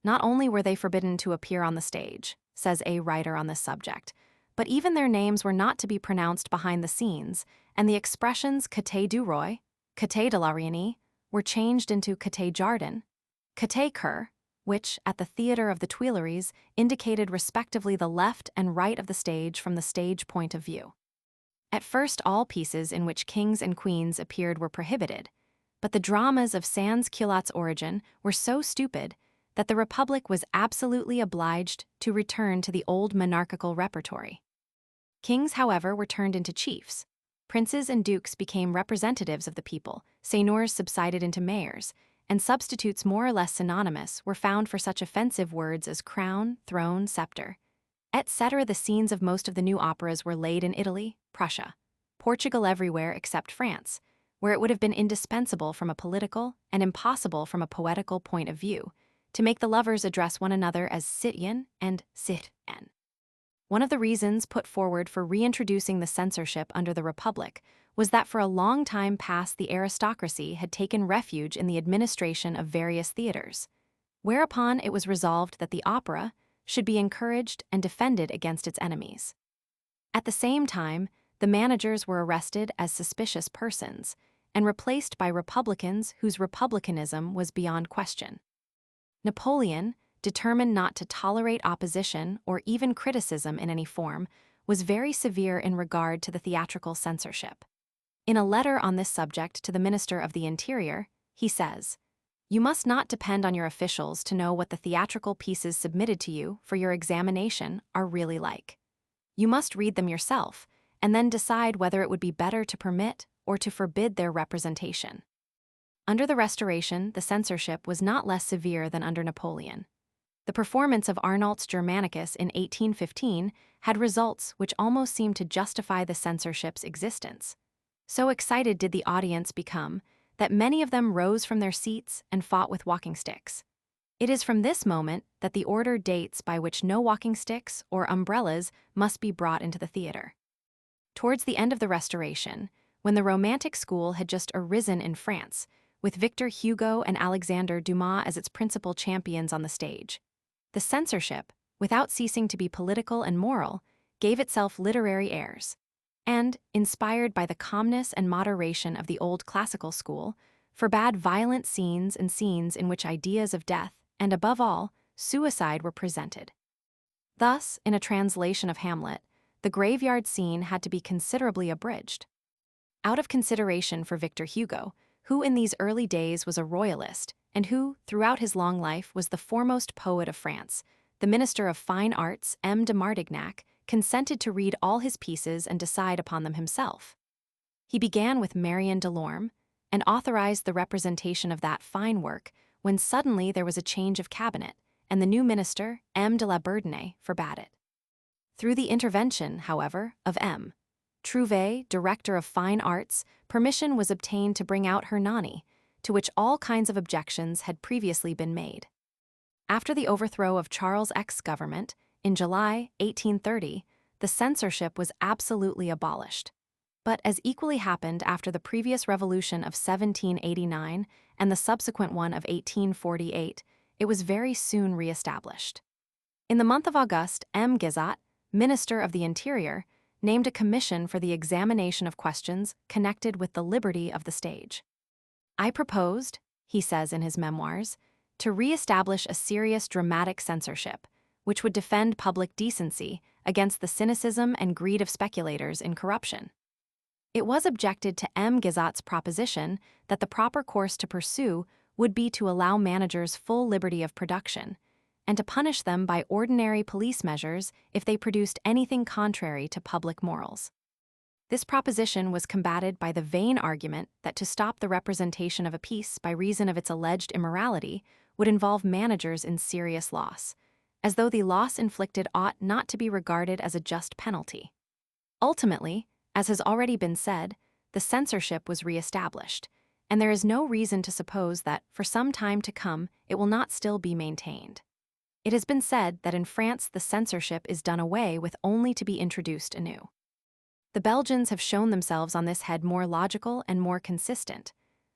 Not only were they forbidden to appear on the stage, says a writer on this subject, but even their names were not to be pronounced behind the scenes, and the expressions Côté du Roi, Côté de la Reine, were changed into Côté Jardin, Côté Cour, which, at the Theatre of the Tuileries, indicated respectively the left and right of the stage from the stage point of view. At first all pieces in which kings and queens appeared were prohibited, but the dramas of sans-culottes' origin were so stupid that the Republic was absolutely obliged to return to the old monarchical repertory. Kings, however, were turned into chiefs. Princes and dukes became representatives of the people, seigneurs subsided into mayors, and substitutes more or less synonymous were found for such offensive words as crown, throne, scepter, etc. The scenes of most of the new operas were laid in Italy, Prussia, Portugal, everywhere except France, where it would have been indispensable from a political and impossible from a poetical point of view to make the lovers address one another as citoyen and citoyenne. One of the reasons put forward for reintroducing the censorship under the Republic was that for a long time past the aristocracy had taken refuge in the administration of various theaters, whereupon it was resolved that the opera should be encouraged and defended against its enemies. At the same time, the managers were arrested as suspicious persons and replaced by republicans whose republicanism was beyond question. Napoleon, determined not to tolerate opposition or even criticism in any form, was very severe in regard to the theatrical censorship. In a letter on this subject to the Minister of the Interior, he says, "You must not depend on your officials to know what the theatrical pieces submitted to you for your examination are really like. You must read them yourself, and then decide whether it would be better to permit or to forbid their representation." Under the Restoration, the censorship was not less severe than under Napoleon. The performance of Arnault's Germanicus in 1815 had results which almost seemed to justify the censorship's existence. So excited did the audience become that many of them rose from their seats and fought with walking sticks. It is from this moment that the order dates by which no walking sticks or umbrellas must be brought into the theater. Towards the end of the Restoration, when the Romantic school had just arisen in France, with Victor Hugo and Alexander Dumas as its principal champions on the stage, the censorship, without ceasing to be political and moral, gave itself literary airs, and, inspired by the calmness and moderation of the old classical school, forbade violent scenes and scenes in which ideas of death, and above all, suicide were presented. Thus, in a translation of Hamlet, the graveyard scene had to be considerably abridged. Out of consideration for Victor Hugo, who in these early days was a royalist, and who, throughout his long life, was the foremost poet of France, the Minister of Fine Arts, M. de Martignac, consented to read all his pieces and decide upon them himself. He began with Marion Delorme, and authorized the representation of that fine work when suddenly there was a change of cabinet, and the new minister, M. de la Bourdonnais, forbade it. Through the intervention, however, of M. Trouvé, Director of Fine Arts, permission was obtained to bring out Hernani, to which all kinds of objections had previously been made. After the overthrow of Charles X's government, in July 1830, the censorship was absolutely abolished. But as equally happened after the previous revolution of 1789 and the subsequent one of 1848, it was very soon re-established. In the month of August, M. Guizot, Minister of the Interior, named a commission for the examination of questions connected with the liberty of the stage. "I proposed," he says in his memoirs, "to re-establish a serious dramatic censorship, which would defend public decency against the cynicism and greed of speculators in corruption. It was objected to M. Gazot's proposition that the proper course to pursue would be to allow managers full liberty of production, and to punish them by ordinary police measures if they produced anything contrary to public morals. This proposition was combated by the vain argument that to stop the representation of a piece by reason of its alleged immorality would involve managers in serious loss, as though the loss inflicted ought not to be regarded as a just penalty. Ultimately, as has already been said, the censorship was re-established, and there is no reason to suppose that, for some time to come, it will not still be maintained. It has been said that in France the censorship is done away with only to be introduced anew. The Belgians have shown themselves on this head more logical and more consistent.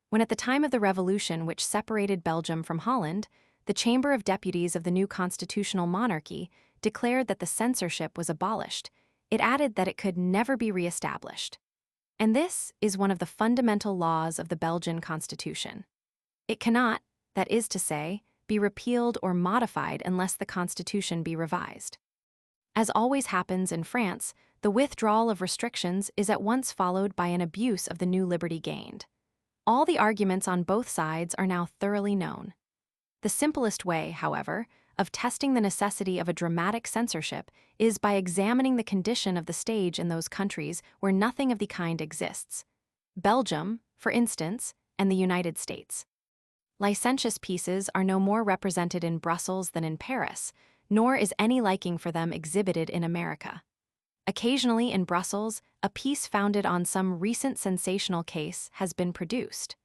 When at the time of the revolution which separated Belgium from Holland, the Chamber of Deputies of the new constitutional monarchy declared that the censorship was abolished, it added that it could never be re-established. And this is one of the fundamental laws of the Belgian constitution. It cannot, that is to say, be repealed or modified unless the constitution be revised. As always happens in France, the withdrawal of restrictions is at once followed by an abuse of the new liberty gained. All the arguments on both sides are now thoroughly known. The simplest way, however, of testing the necessity of a dramatic censorship is by examining the condition of the stage in those countries where nothing of the kind exists. Belgium, for instance, and the United States. Licentious pieces are no more represented in Brussels than in Paris, nor is any liking for them exhibited in America. Occasionally in Brussels, a piece founded on some recent sensational case has been produced.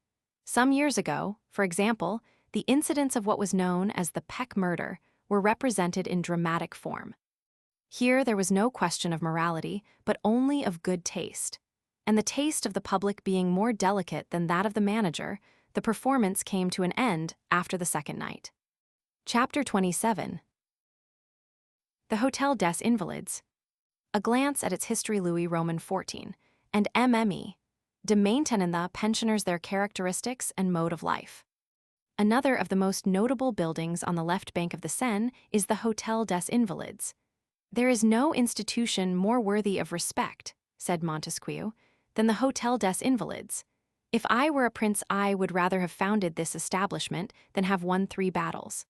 Some years ago, for example, the incidents of what was known as the Peck murder were represented in dramatic form. Here there was no question of morality, but only of good taste. And the taste of the public being more delicate than that of the manager, the performance came to an end after the second night. Chapter 27. The Hôtel des Invalides. A glance at its history. Louis Roman XIV, and MME, de maintainen the pensioners their characteristics and mode of life. Another of the most notable buildings on the left bank of the Seine is the Hôtel des Invalides. There is no institution more worthy of respect, said Montesquieu, than the Hôtel des Invalides. If I were a prince, I would rather have founded this establishment than have won 3 battles.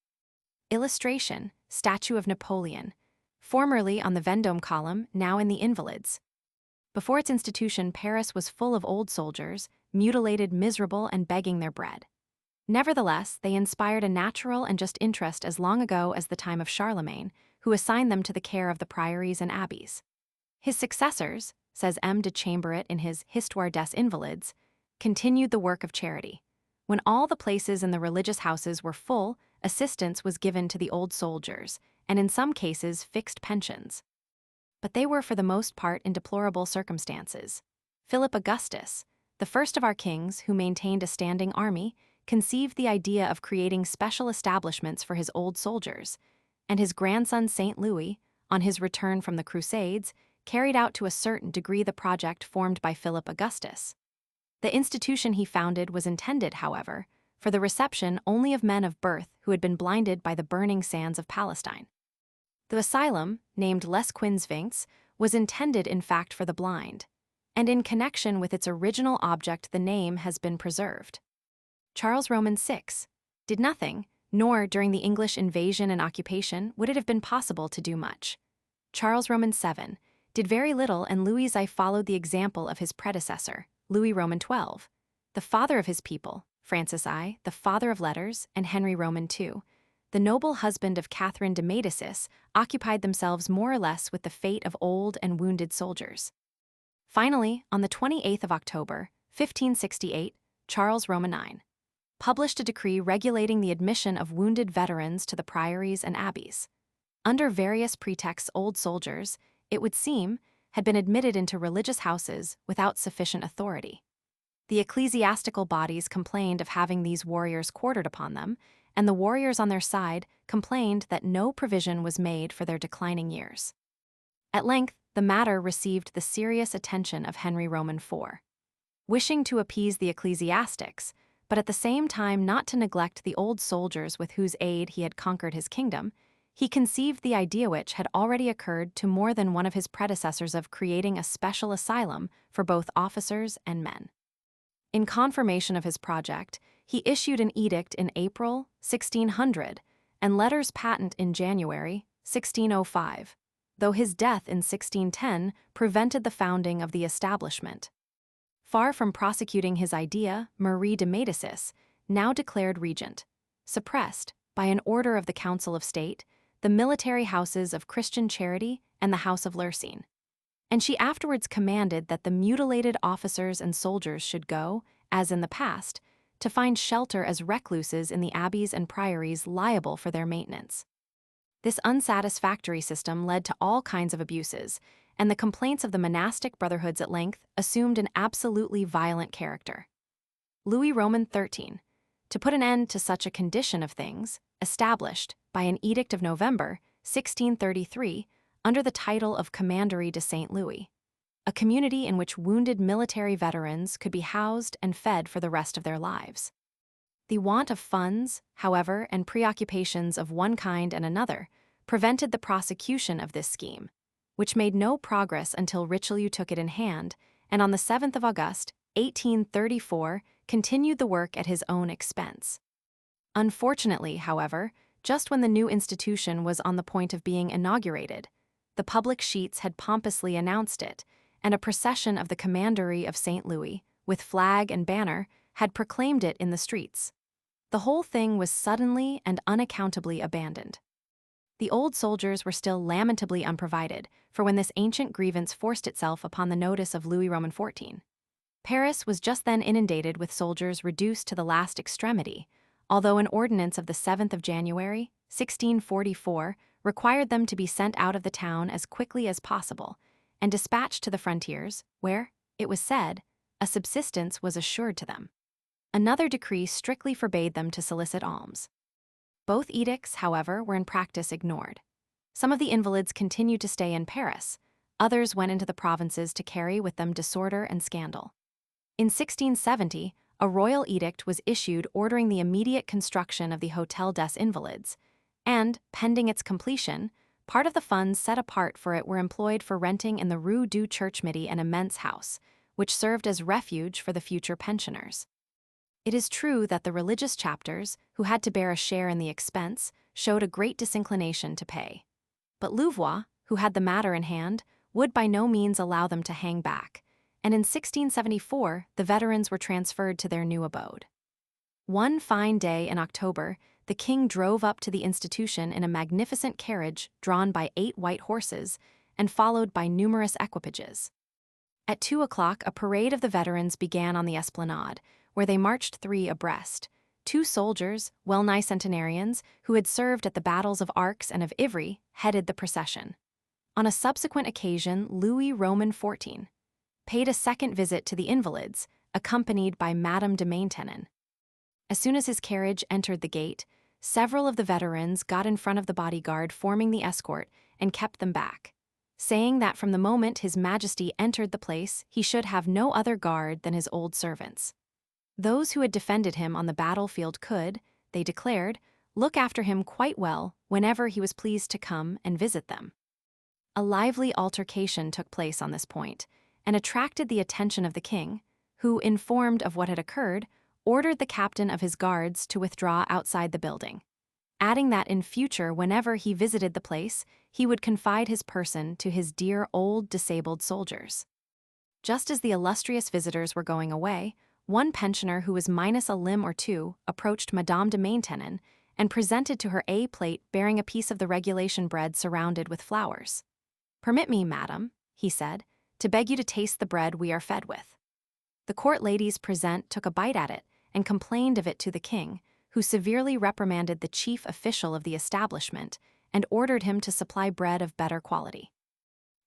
Illustration: statue of Napoleon, formerly on the Vendôme column, now in the Invalides. Before its institution, Paris was full of old soldiers, mutilated, miserable, and begging their bread. Nevertheless, they inspired a natural and just interest as long ago as the time of Charlemagne, who assigned them to the care of the priories and abbeys. His successors, says M. de Chamberet in his Histoire des Invalides, continued the work of charity. When all the places in the religious houses were full, assistance was given to the old soldiers, and in some cases fixed pensions. But they were for the most part in deplorable circumstances. Philip Augustus, the first of our kings who maintained a standing army, conceived the idea of creating special establishments for his old soldiers, and his grandson St. Louis, on his return from the Crusades, carried out to a certain degree the project formed by Philip Augustus. The institution he founded was intended, however, for the reception only of men of birth who had been blinded by the burning sands of Palestine. The asylum, named Les Quinze, was intended in fact for the blind, and in connection with its original object the name has been preserved. Charles Roman VI did nothing, nor during the English invasion and occupation would it have been possible to do much. Charles Roman VII did very little, and Louis XI followed the example of his predecessor, Louis Roman XII, the father of his people, Francis I, the father of letters, and Henry Roman II, the noble husband of Catherine de Médicis, occupied themselves more or less with the fate of old and wounded soldiers. Finally, on the 28th of October, 1568, Charles Roman IX published a decree regulating the admission of wounded veterans to the priories and abbeys. Under various pretexts, old soldiers, it would seem, had been admitted into religious houses without sufficient authority. The ecclesiastical bodies complained of having these warriors quartered upon them, and the warriors on their side complained that no provision was made for their declining years. At length, the matter received the serious attention of Henry Roman IV. Wishing to appease the ecclesiastics, but at the same time not to neglect the old soldiers with whose aid he had conquered his kingdom, He conceived the idea which had already occurred to more than one of his predecessors of creating a special asylum for both officers and men. In confirmation of his project, he issued an edict in April 1600 and letters patent in January 1605, though his death in 1610 prevented the founding of the establishment. Far from prosecuting his idea, Marie de Médicis, now declared regent, suppressed, by an order of the Council of State, the military houses of Christian Charity and the House of Lurcine. And she afterwards commanded that the mutilated officers and soldiers should go, as in the past, to find shelter as recluses in the abbeys and priories liable for their maintenance. This unsatisfactory system led to all kinds of abuses, and the complaints of the monastic brotherhoods at length assumed an absolutely violent character. Louis Roman XIII, to put an end to such a condition of things, established, by an edict of November 1633, under the title of Commandery de Saint Louis, a community in which wounded military veterans could be housed and fed for the rest of their lives. The want of funds, however, and preoccupations of one kind and another prevented the prosecution of this scheme, which made no progress until Richelieu took it in hand, and on the 7th of August, 1834, continued the work at his own expense. Unfortunately, however, just when the new institution was on the point of being inaugurated, the public sheets had pompously announced it, and a procession of the Commandery of St. Louis, with flag and banner, had proclaimed it in the streets. The whole thing was suddenly and unaccountably abandoned. The old soldiers were still lamentably unprovided, for when this ancient grievance forced itself upon the notice of Louis Roman XIV, Paris was just then inundated with soldiers reduced to the last extremity, although an ordinance of the 7th of January, 1644, required them to be sent out of the town as quickly as possible and dispatched to the frontiers, where, it was said, a subsistence was assured to them. Another decree strictly forbade them to solicit alms. Both edicts, however, were in practice ignored. Some of the invalids continued to stay in Paris, others went into the provinces to carry with them disorder and scandal. In 1670, a royal edict was issued ordering the immediate construction of the Hôtel des Invalides, and, pending its completion, part of the funds set apart for it were employed for renting in the Rue du Church-Midi an immense house, which served as refuge for the future pensioners. It is true that the religious chapters, who had to bear a share in the expense, showed a great disinclination to pay. But Louvois, who had the matter in hand, would by no means allow them to hang back, and in 1674 the veterans were transferred to their new abode. One fine day in October, the king drove up to the institution in a magnificent carriage drawn by 8 white horses and followed by numerous equipages. At 2 o'clock, a parade of the veterans began on the esplanade, where they marched 3 abreast. 2 soldiers, well-nigh centenarians, who had served at the battles of Arques and of Ivry, headed the procession. On a subsequent occasion, Louis Roman XIV paid a second visit to the Invalids, accompanied by Madame de Maintenon. As soon as his carriage entered the gate, several of the veterans got in front of the bodyguard forming the escort and kept them back, saying that from the moment His Majesty entered the place, he should have no other guard than his old servants. Those who had defended him on the battlefield could, they declared, look after him quite well whenever he was pleased to come and visit them. A lively altercation took place on this point, and attracted the attention of the king, who, informed of what had occurred, ordered the captain of his guards to withdraw outside the building, adding that in future whenever he visited the place, he would confide his person to his dear old disabled soldiers. Just as the illustrious visitors were going away, one pensioner who was minus a limb or two approached Madame de Maintenon and presented to her a plate bearing a piece of the regulation bread surrounded with flowers. "Permit me, madam," he said, "to beg you to taste the bread we are fed with." The court ladies present took a bite at it and complained of it to the king, who severely reprimanded the chief official of the establishment and ordered him to supply bread of better quality.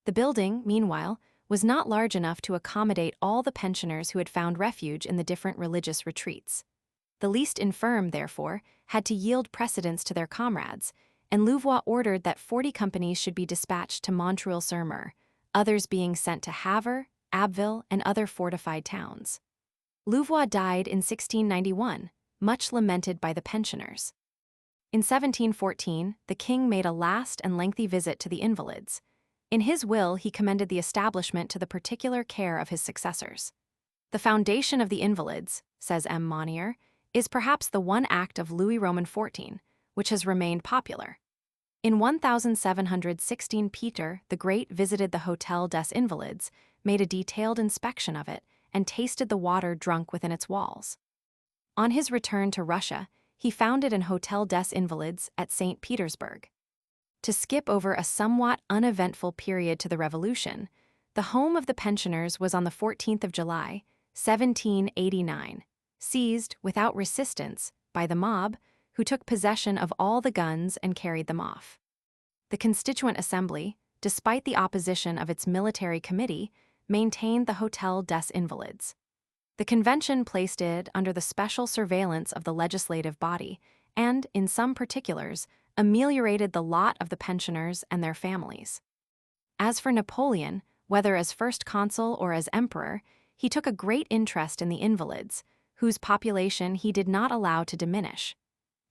The building, meanwhile, was not large enough to accommodate all the pensioners who had found refuge in the different religious retreats. The least infirm, therefore, had to yield precedence to their comrades, and Louvois ordered that 40 companies should be dispatched to Montreuil-sur-Mer, others being sent to Havre, Abbeville, and other fortified towns. Louvois died in 1691, much lamented by the pensioners. In 1714, the king made a last and lengthy visit to the invalids. In his will, he commended the establishment to the particular care of his successors. The foundation of the invalids, says M. Monnier, is perhaps the one act of Louis Roman XIV, which has remained popular. In 1716, Peter the Great visited the Hôtel des Invalides, made a detailed inspection of it, and tasted the water drunk within its walls. On his return to Russia, he founded an Hôtel des Invalides at St. Petersburg. To skip over a somewhat uneventful period to the Revolution, the home of the pensioners was on the 14th of July, 1789, seized without resistance by the mob, who took possession of all the guns and carried them off. The Constituent Assembly, despite the opposition of its military committee, maintained the Hôtel des Invalides. The convention placed it under the special surveillance of the legislative body and, in some particulars, ameliorated the lot of the pensioners and their families. As for Napoleon, whether as first consul or as emperor, he took a great interest in the invalids, whose population he did not allow to diminish.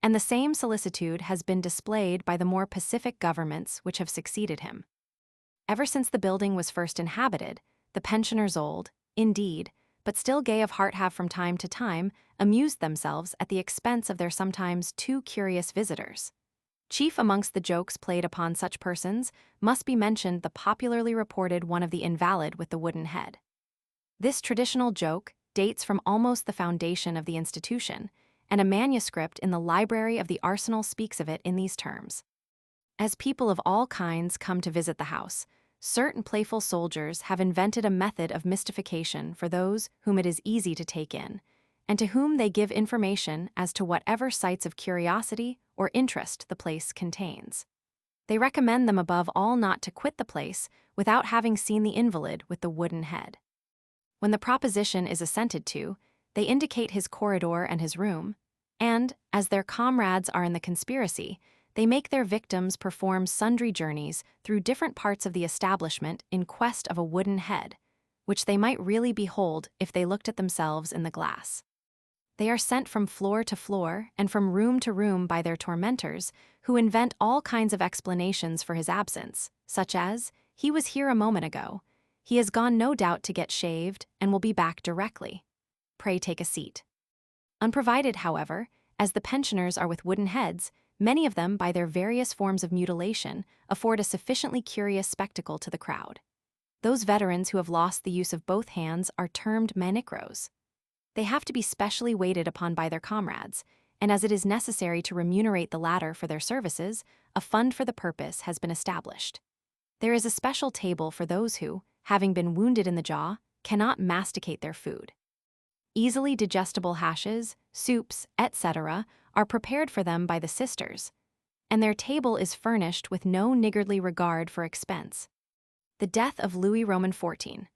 And the same solicitude has been displayed by the more pacific governments which have succeeded him. Ever since the building was first inhabited, the pensioners old, indeed, but still gay of heart have from time to time amused themselves at the expense of their sometimes too curious visitors. Chief amongst the jokes played upon such persons must be mentioned the popularly reported one of the invalid with the wooden head. This traditional joke dates from almost the foundation of the institution, and a manuscript in the library of the Arsenal speaks of it in these terms. As people of all kinds come to visit the house, certain playful soldiers have invented a method of mystification for those whom it is easy to take in, and to whom they give information as to whatever sights of curiosity or interest the place contains. They recommend them above all not to quit the place without having seen the invalid with the wooden head. When the proposition is assented to, they indicate his corridor and his room, and, as their comrades are in the conspiracy, they make their victims perform sundry journeys through different parts of the establishment in quest of a wooden head, which they might really behold if they looked at themselves in the glass. They are sent from floor to floor and from room to room by their tormentors, who invent all kinds of explanations for his absence, such as, "He was here a moment ago. He has gone no doubt to get shaved and will be back directly. Pray take a seat." Unprovided, however, as the pensioners are with wooden heads, many of them, by their various forms of mutilation, afford a sufficiently curious spectacle to the crowd. Those veterans who have lost the use of both hands are termed manicros. They have to be specially waited upon by their comrades, and as it is necessary to remunerate the latter for their services, a fund for the purpose has been established. There is a special table for those who, having been wounded in the jaw, cannot masticate their food. Easily digestible hashes, soups, etc., are prepared for them by the sisters, and their table is furnished with no niggardly regard for expense. The death of Louis Roman XIV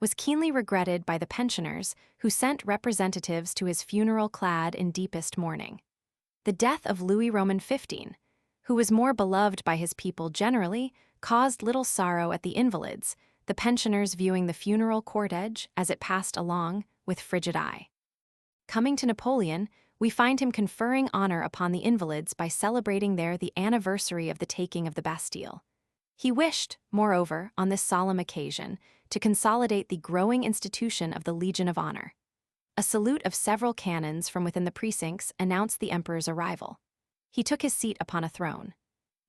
was keenly regretted by the pensioners, who sent representatives to his funeral clad in deepest mourning. The death of Louis Roman XV, who was more beloved by his people generally, caused little sorrow at the invalids, the pensioners viewing the funeral cortege as it passed along with frigid eye. Coming to Napoleon, we find him conferring honor upon the invalids by celebrating there the anniversary of the taking of the Bastille. He wished, moreover, on this solemn occasion, to consolidate the growing institution of the Legion of Honor. A salute of several cannons from within the precincts announced the emperor's arrival. He took his seat upon a throne.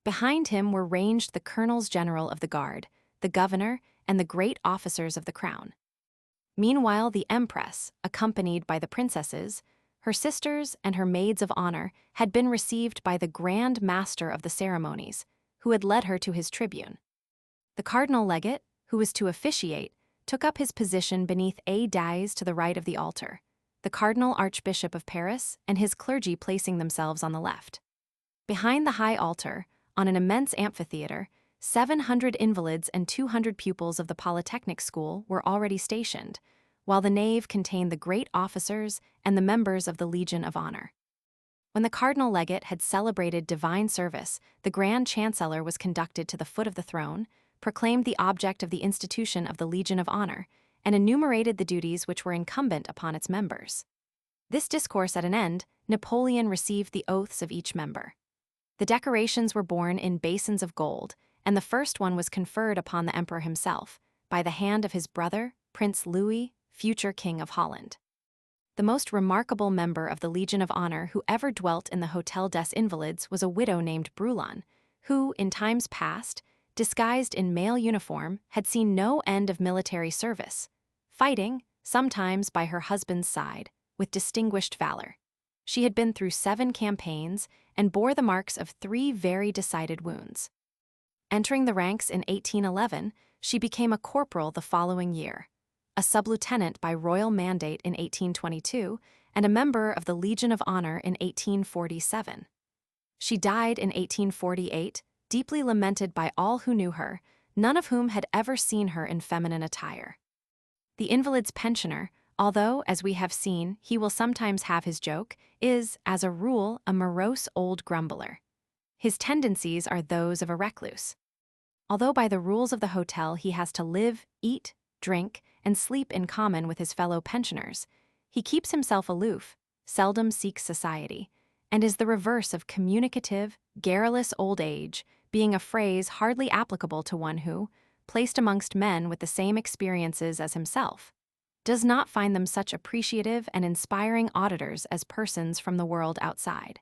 Behind him were ranged the colonels general of the guard, the governor, and the great officers of the crown. Meanwhile, the empress, accompanied by the princesses, her sisters, and her maids of honor, had been received by the grand master of the ceremonies, who had led her to his tribune. The cardinal legate, who was to officiate, took up his position beneath a dais to the right of the altar, the cardinal archbishop of Paris and his clergy placing themselves on the left. Behind the high altar, on an immense amphitheater, 700 invalids and 200 pupils of the Polytechnic School were already stationed, while the nave contained the great officers and the members of the Legion of Honor. When the cardinal legate had celebrated divine service, the grand chancellor was conducted to the foot of the throne, proclaimed the object of the institution of the Legion of Honor, and enumerated the duties which were incumbent upon its members. This discourse at an end, Napoleon received the oaths of each member. The decorations were borne in basins of gold, and the first one was conferred upon the emperor himself, by the hand of his brother, Prince Louis, future King of Holland. The most remarkable member of the Legion of Honor who ever dwelt in the Hôtel des Invalides was a widow named Brulon, who, in times past, disguised in male uniform, had seen no end of military service, fighting, sometimes by her husband's side, with distinguished valor. She had been through 7 campaigns and bore the marks of 3 very decided wounds. Entering the ranks in 1811, she became a corporal the following year, a sub-lieutenant by royal mandate in 1822, and a member of the Legion of Honor in 1847. She died in 1848, deeply lamented by all who knew her, none of whom had ever seen her in feminine attire. The invalid's pensioner, although, as we have seen, he will sometimes have his joke, is, as a rule, a morose old grumbler. His tendencies are those of a recluse. Although by the rules of the hotel he has to live, eat, drink, and sleep in common with his fellow pensioners, he keeps himself aloof, seldom seeks society, and is the reverse of communicative, garrulous old age, being a phrase hardly applicable to one who, placed amongst men with the same experiences as himself, does not find them such appreciative and inspiring auditors as persons from the world outside.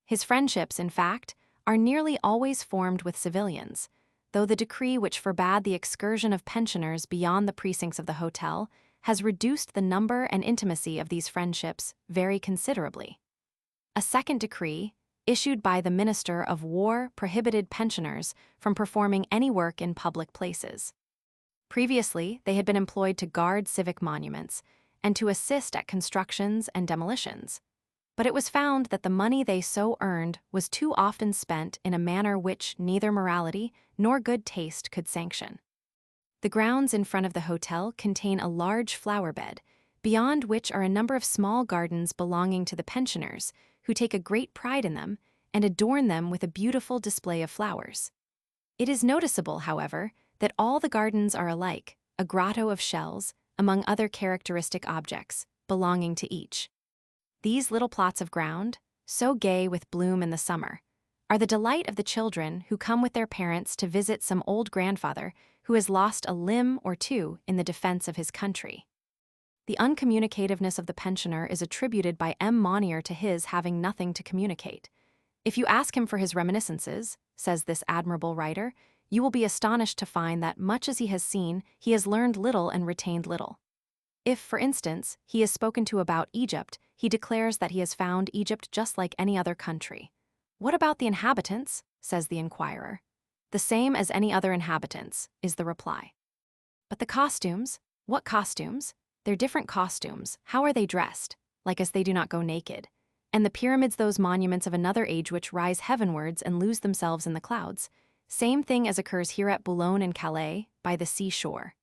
His friendships, in fact, are nearly always formed with civilians, though the decree which forbade the excursion of pensioners beyond the precincts of the hotel has reduced the number and intimacy of these friendships very considerably. A second decree, issued by the Minister of War, prohibited pensioners from performing any work in public places. Previously, they had been employed to guard civic monuments and to assist at constructions and demolitions. But it was found that the money they so earned was too often spent in a manner which neither morality nor good taste could sanction. The grounds in front of the hotel contain a large flower bed, beyond which are a number of small gardens belonging to the pensioners, who take a great pride in them and adorn them with a beautiful display of flowers. It is noticeable, however, that all the gardens are alike, a grotto of shells, among other characteristic objects, belonging to each. These little plots of ground, so gay with bloom in the summer, are the delight of the children who come with their parents to visit some old grandfather who has lost a limb or two in the defense of his country. The uncommunicativeness of the pensioner is attributed by M. Monnier to his having nothing to communicate. If you ask him for his reminiscences, says this admirable writer, you will be astonished to find that, much as he has seen, he has learned little and retained little. If, for instance, he is spoken to about Egypt, he declares that he has found Egypt just like any other country. What about the inhabitants? Says the inquirer. The same as any other inhabitants, is the reply. But the costumes? What costumes? They're different costumes. How are they dressed? Like as they do not go naked. And the pyramids, those monuments of another age which rise heavenwards and lose themselves in the clouds. Same thing as occurs here at Boulogne and Calais, by the seashore.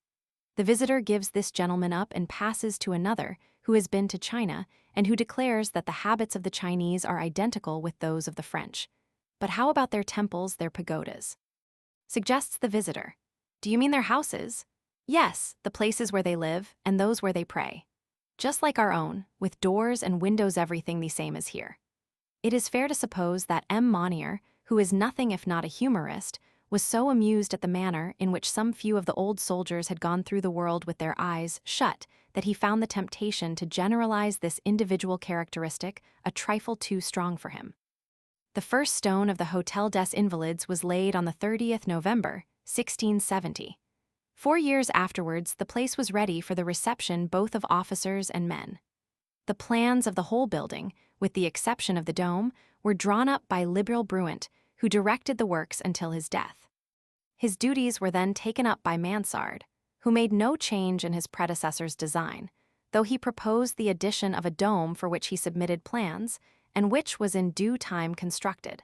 The visitor gives this gentleman up and passes to another who has been to China and who declares that the habits of the Chinese are identical with those of the French. But how about their temples, their pagodas? Suggests the visitor. Do you mean their houses? Yes, the places where they live and those where they pray. Just like our own, with doors and windows, everything the same as here. It is fair to suppose that M. Monnier, who is nothing if not a humorist, was so amused at the manner in which some few of the old soldiers had gone through the world with their eyes shut that he found the temptation to generalize this individual characteristic a trifle too strong for him. The first stone of the Hôtel des Invalides was laid on the 30th November, 1670. 4 years afterwards, the place was ready for the reception both of officers and men. The plans of the whole building, with the exception of the dome, were drawn up by Liberal Bruant, who directed the works until his death. His duties were then taken up by Mansard, who made no change in his predecessor's design, though he proposed the addition of a dome for which he submitted plans, and which was in due time constructed.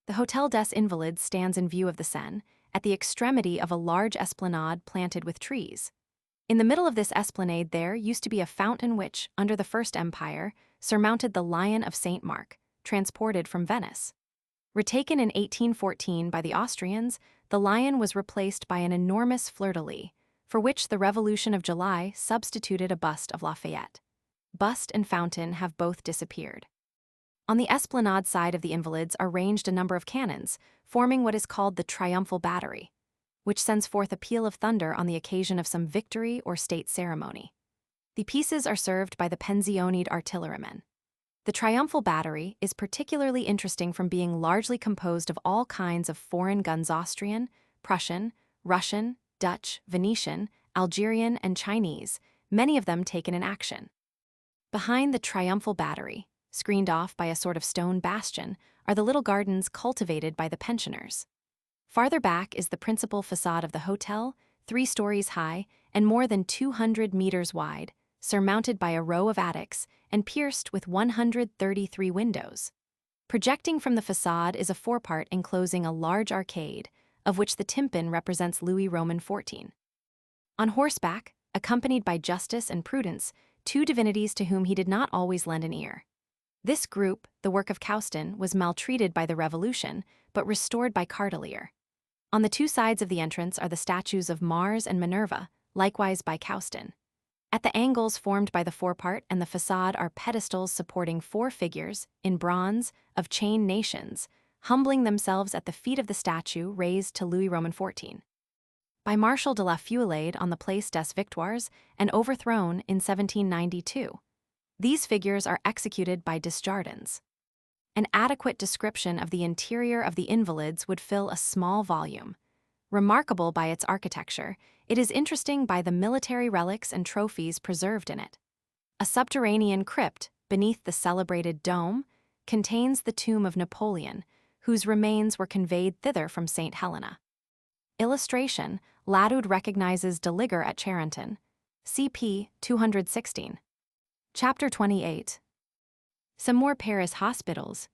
The Hôtel des Invalides stands in view of the Seine, at the extremity of a large esplanade planted with trees. In the middle of this esplanade there used to be a fountain which, under the First Empire, surmounted the Lion of St. Mark, transported from Venice. Retaken in 1814 by the Austrians, the lion was replaced by an enormous fleur-de-lis, for which the Revolution of July substituted a bust of Lafayette. Bust and fountain have both disappeared. On the esplanade side of the Invalides are ranged a number of cannons, forming what is called the triumphal battery, which sends forth a peal of thunder on the occasion of some victory or state ceremony. The pieces are served by the pensioned artillerymen. The triumphal battery is particularly interesting from being largely composed of all kinds of foreign guns: Austrian, Prussian, Russian, Dutch, Venetian, Algerian, and Chinese, many of them taken in action. Behind the triumphal battery, screened off by a sort of stone bastion, are the little gardens cultivated by the pensioners. Farther back is the principal facade of the hotel, 3 stories high and more than 200 meters wide, surmounted by a row of attics and pierced with 133 windows. Projecting from the facade is a forepart enclosing a large arcade, of which the tympan represents Louis Roman XIV. On horseback, accompanied by Justice and Prudence, 2 divinities to whom he did not always lend an ear. This group, the work of Causton, was maltreated by the Revolution, but restored by Cardelier. On the 2 sides of the entrance are the statues of Mars and Minerva, likewise by Causton. At the angles formed by the forepart and the facade are pedestals supporting 4 figures, in bronze, of chained nations, humbling themselves at the feet of the statue raised to Louis Roman XIV. By Marshal de la Feuillade on the Place des Victoires and overthrown in 1792. These figures are executed by Desjardins. An adequate description of the interior of the Invalides would fill a small volume. Remarkable by its architecture, it is interesting by the military relics and trophies preserved in it. A subterranean crypt, beneath the celebrated dome, contains the tomb of Napoleon, whose remains were conveyed thither from St. Helena. Illustration: Ladoud recognizes de Liger at Charenton. CP 216. Chapter 28. Some more Paris hospitals.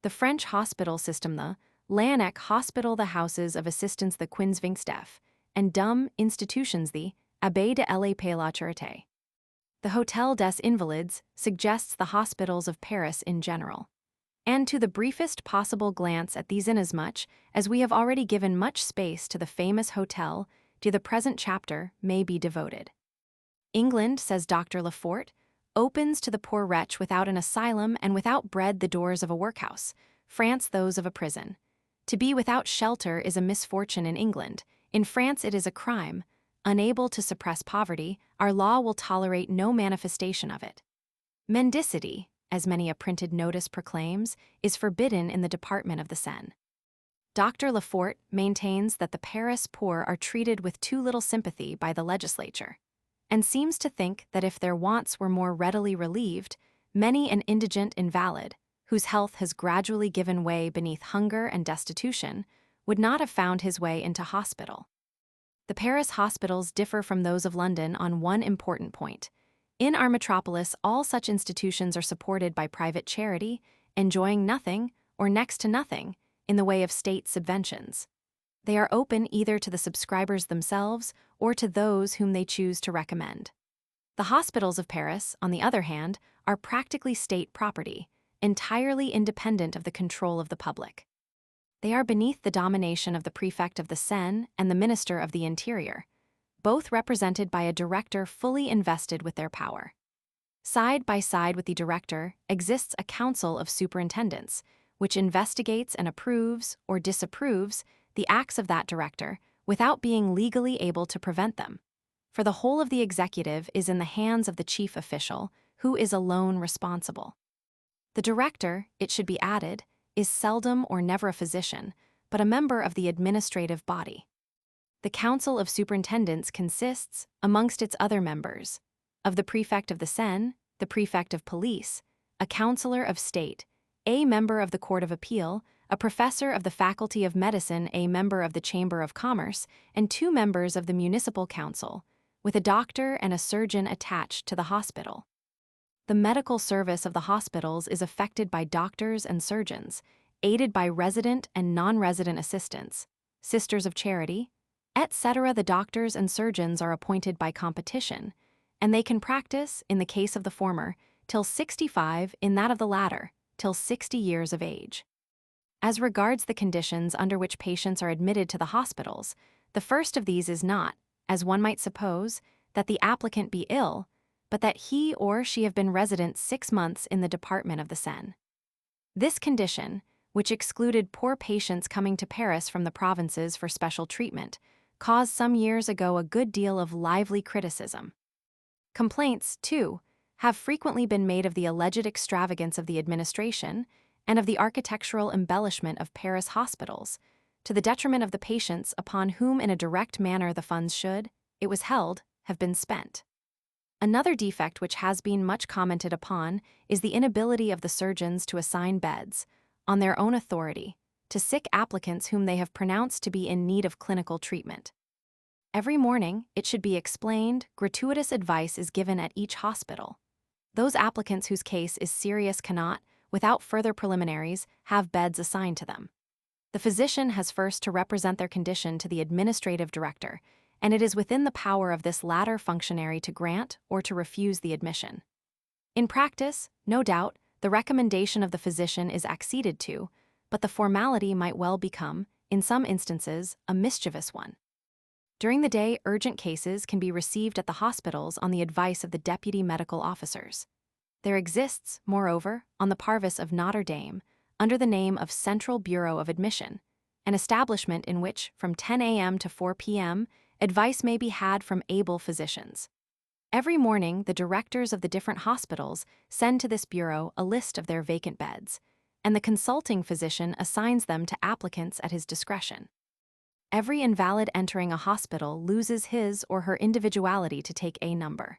The French hospital system, the Laennec Hospital, the houses of assistance, the Quinzvingsdef, and dumb institutions, the Abbaye de la Charité. The Hôtel des Invalides suggests the hospitals of Paris in general. And to the briefest possible glance at these, inasmuch as we have already given much space to the famous hotel, to the present chapter may be devoted. England, says Dr. Lefort, opens to the poor wretch without an asylum and without bread the doors of a workhouse, France those of a prison. To be without shelter is a misfortune in England. In France it is a crime. Unable to suppress poverty, our law will tolerate no manifestation of it. Mendicity, as many a printed notice proclaims, is forbidden in the department of the Seine. Dr. Lefort maintains that the Paris poor are treated with too little sympathy by the legislature, and seems to think that if their wants were more readily relieved, many an indigent invalid, whose health has gradually given way beneath hunger and destitution, would not have found his way into hospital. The Paris hospitals differ from those of London on one important point. In our metropolis, all such institutions are supported by private charity, enjoying nothing, or next to nothing, in the way of state subventions. They are open either to the subscribers themselves or to those whom they choose to recommend. The hospitals of Paris, on the other hand, are practically state property, entirely independent of the control of the public. They are beneath the domination of the prefect of the Seine and the minister of the Interior, both represented by a director fully invested with their power. Side by side with the director exists a council of superintendents, which investigates and approves or disapproves the acts of that director without being legally able to prevent them. For the whole of the executive is in the hands of the chief official, who is alone responsible. The director, it should be added, is seldom or never a physician, but a member of the administrative body. The Council of Superintendents consists, amongst its other members, of the prefect of the Seine, the prefect of police, a councillor of state, a member of the Court of Appeal, a professor of the Faculty of Medicine, a member of the Chamber of Commerce, and 2 members of the Municipal Council, with a doctor and a surgeon attached to the hospital. The medical service of the hospitals is effected by doctors and surgeons, aided by resident and non-resident assistants, sisters of charity, etc. The doctors and surgeons are appointed by competition, and they can practice, in the case of the former, till 65, in that of the latter, till 60 years of age. As regards the conditions under which patients are admitted to the hospitals, the first of these is not, as one might suppose, that the applicant be ill, but that he or she have been resident 6 months in the department of the Seine. This condition, which excluded poor patients coming to Paris from the provinces for special treatment, caused some years ago a good deal of lively criticism. Complaints, too, have frequently been made of the alleged extravagance of the administration and of the architectural embellishment of Paris hospitals, to the detriment of the patients upon whom in a direct manner the funds should, it was held, have been spent. Another defect which has been much commented upon is the inability of the surgeons to assign beds, on their own authority, to sick applicants whom they have pronounced to be in need of clinical treatment. Every morning, it should be explained, gratuitous advice is given at each hospital. Those applicants whose case is serious cannot, without further preliminaries, have beds assigned to them. The physician has first to represent their condition to the administrative director, and it is within the power of this latter functionary to grant or to refuse the admission. In practice, no doubt, the recommendation of the physician is acceded to, but the formality might well become, in some instances, a mischievous one. During the day, urgent cases can be received at the hospitals on the advice of the deputy medical officers. There exists, moreover, on the Parvis of Notre Dame, under the name of Central Bureau of Admission, an establishment in which, from 10 a.m. to 4 p.m., advice may be had from able physicians. Every morning, the directors of the different hospitals send to this bureau a list of their vacant beds, and the consulting physician assigns them to applicants at his discretion. Every invalid entering a hospital loses his or her individuality to take a number.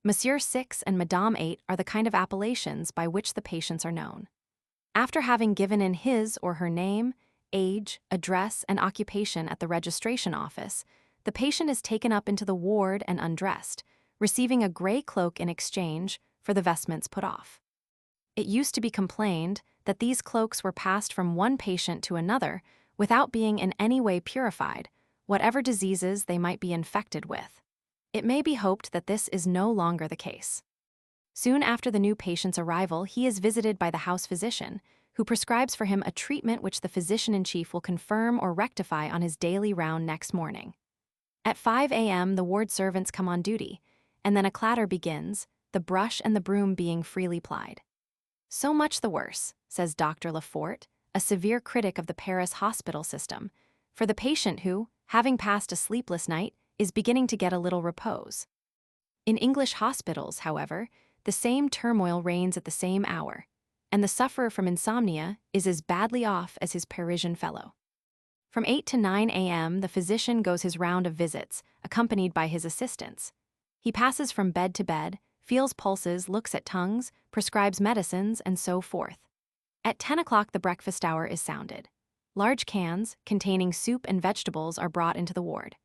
Monsieur 6 and Madame 8 are the kind of appellations by which the patients are known. After having given in his or her name, age, address, and occupation at the registration office, the patient is taken up into the ward and undressed, receiving a gray cloak in exchange for the vestments put off. It used to be complained that these cloaks were passed from one patient to another without being in any way purified, whatever diseases they might be infected with. It may be hoped that this is no longer the case. Soon after the new patient's arrival, he is visited by the house physician, who prescribes for him a treatment which the physician-in-chief will confirm or rectify on his daily round next morning. At 5 a.m., the ward servants come on duty, and then a clatter begins, the brush and the broom being freely plied. So much the worse, says Dr. Lefort, a severe critic of the Paris hospital system, for the patient who, having passed a sleepless night, is beginning to get a little repose. In English hospitals, however, the same turmoil reigns at the same hour, and the sufferer from insomnia is as badly off as his Parisian fellow. From 8 to 9 a.m., the physician goes his round of visits, accompanied by his assistants. He passes from bed to bed, feels pulses, looks at tongues, prescribes medicines, and so forth. At 10 o'clock, the breakfast hour is sounded. Large cans, containing soup and vegetables, are brought into the ward.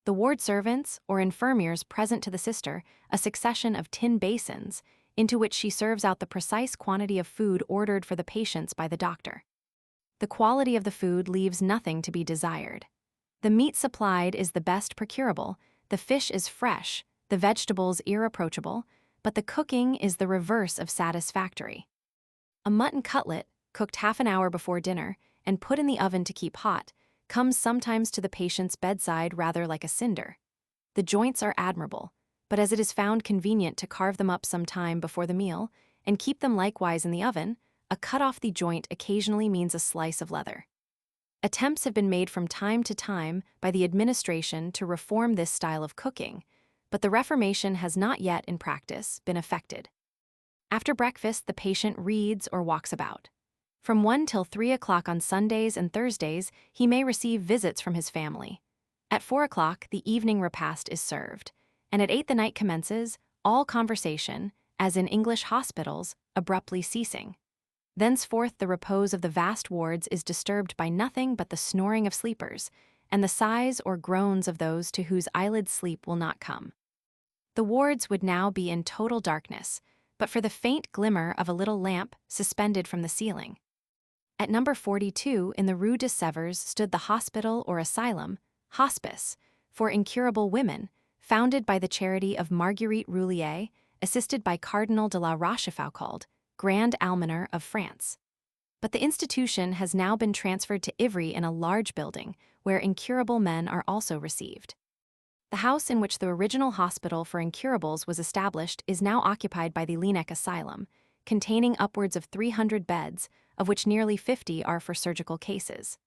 The ward servants, or infirmiers present to the sister, a succession of tin basins, into which she serves out the precise quantity of food ordered for the patients by the doctor. The quality of the food leaves nothing to be desired. The meat supplied is the best procurable, the fish is fresh, the vegetables irreproachable, but the cooking is the reverse of satisfactory. A mutton cutlet, cooked half an hour before dinner and put in the oven to keep hot, comes sometimes to the patient's bedside rather like a cinder. The joints are admirable, but as it is found convenient to carve them up some time before the meal and keep them likewise in the oven, a cut off the joint occasionally means a slice of leather. Attempts have been made from time to time by the administration to reform this style of cooking, but the reformation has not yet, in practice, been effected. After breakfast, the patient reads or walks about. From 1 till 3 o'clock on Sundays and Thursdays, he may receive visits from his family. At 4 o'clock, the evening repast is served, and at 8 the night commences, all conversation, as in English hospitals, abruptly ceasing. Thenceforth, the repose of the vast wards is disturbed by nothing but the snoring of sleepers, and the sighs or groans of those to whose eyelids sleep will not come. The wards would now be in total darkness, but for the faint glimmer of a little lamp suspended from the ceiling. At number 42 in the Rue de Sèvres stood the hospital or asylum, hospice, for incurable women, founded by the charity of Marguerite Roulier, assisted by Cardinal de la Rochefoucauld, Grand Almoner of France. But the institution has now been transferred to Ivry in a large building, where incurable men are also received. The house in which the original hospital for incurables was established is now occupied by the Laennec Asylum, containing upwards of 300 beds, of which nearly 50 are for surgical cases.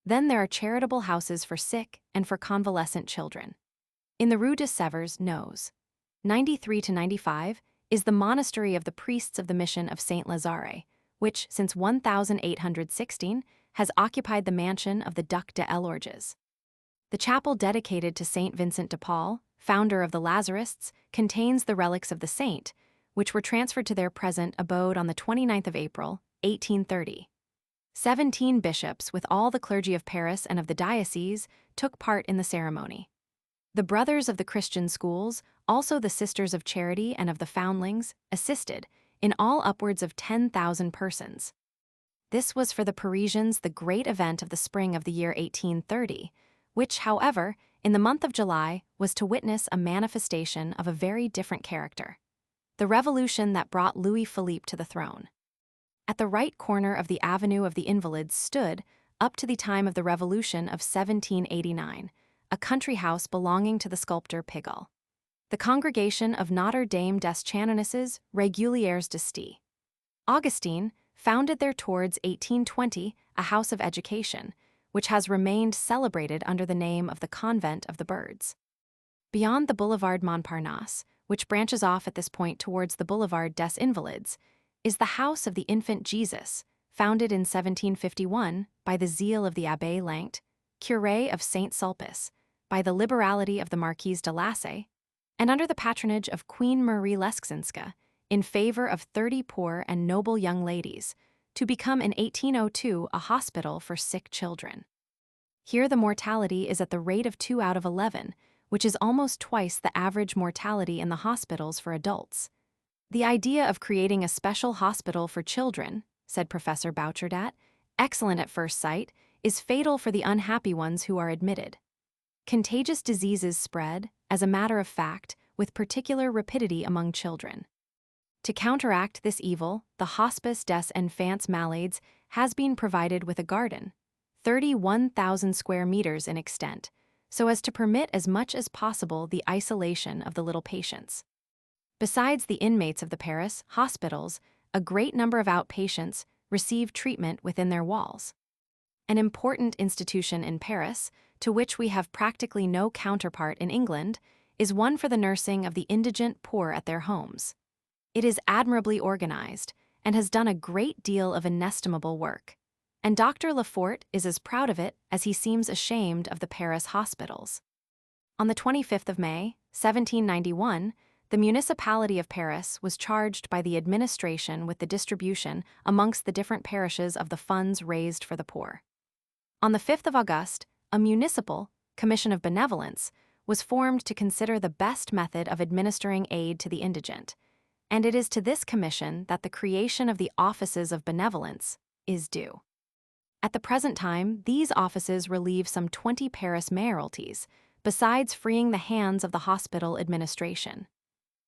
Then there are charitable houses for sick and for convalescent children. In the Rue de Sèvres, Nos. 93 to 95, is the monastery of the priests of the mission of Saint Lazare, which, since 1816, has occupied the mansion of the Duc de Elorges. The chapel dedicated to Saint Vincent de Paul, founder of the Lazarists, contains the relics of the saint, which were transferred to their present abode on the 29th of April, 1830. 17 bishops, with all the clergy of Paris and of the diocese, took part in the ceremony. The brothers of the Christian schools, also the Sisters of Charity and of the Foundlings, assisted, in all upwards of 10,000 persons. This was for the Parisians the great event of the spring of the year 1830, which, however, in the month of July, was to witness a manifestation of a very different character: the revolution that brought Louis Philippe to the throne. At the right corner of the Avenue of the Invalids stood, up to the time of the Revolution of 1789, a country house belonging to the sculptor Pigalle. The congregation of Notre Dame des Chanoinesses Régulières de Sti. Augustine founded there towards 1820 a house of education, which has remained celebrated under the name of the Convent of the Birds. Beyond the Boulevard Montparnasse, which branches off at this point towards the Boulevard des Invalides, is the house of the Infant Jesus, founded in 1751 by the zeal of the Abbé Langt, curé of Saint Sulpice, by the liberality of the Marquise de Lassay, and under the patronage of Queen Marie Leskzinska, in favor of 30 poor and noble young ladies, to become in 1802 a hospital for sick children. Here the mortality is at the rate of 2 out of 11, which is almost twice the average mortality in the hospitals for adults. The idea of creating a special hospital for children, said Professor Boucherdat, excellent at first sight, is fatal for the unhappy ones who are admitted. Contagious diseases spread, as a matter of fact, with particular rapidity among children. To counteract this evil, the Hospice des Enfants Malades has been provided with a garden, 31,000 square meters in extent, so as to permit as much as possible the isolation of the little patients. Besides the inmates of the Paris hospitals, a great number of outpatients receive treatment within their walls. An important institution in Paris, to which we have practically no counterpart in England, is one for the nursing of the indigent poor at their homes. It is admirably organized, and has done a great deal of inestimable work, and Dr. Lefort is as proud of it as he seems ashamed of the Paris hospitals. On the 25th of May, 1791, the municipality of Paris was charged by the administration with the distribution amongst the different parishes of the funds raised for the poor. On the 5th of August, a municipal commission of benevolence was formed to consider the best method of administering aid to the indigent, and it is to this commission that the creation of the offices of benevolence is due. At the present time, these offices relieve some 20 Paris mayoralties, besides freeing the hands of the hospital administration.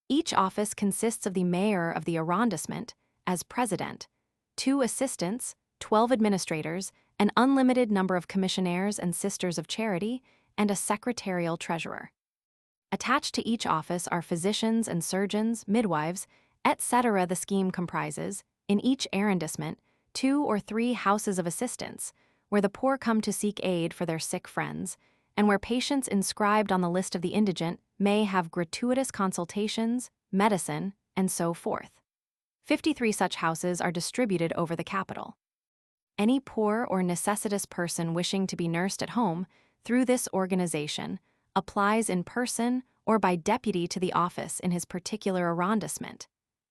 Each office consists of the mayor of the arrondissement as president, 2 assistants, 12 administrators, an unlimited number of commissionaires and sisters of charity, and a secretarial treasurer. Attached to each office are physicians and surgeons, midwives, etc. The scheme comprises, in each arrondissement, 2 or 3 houses of assistance, where the poor come to seek aid for their sick friends, and where patients inscribed on the list of the indigent may have gratuitous consultations, medicine, and so forth. 53 such houses are distributed over the capital. Any poor or necessitous person wishing to be nursed at home, through this organization, applies in person or by deputy to the office in his particular arrondissement,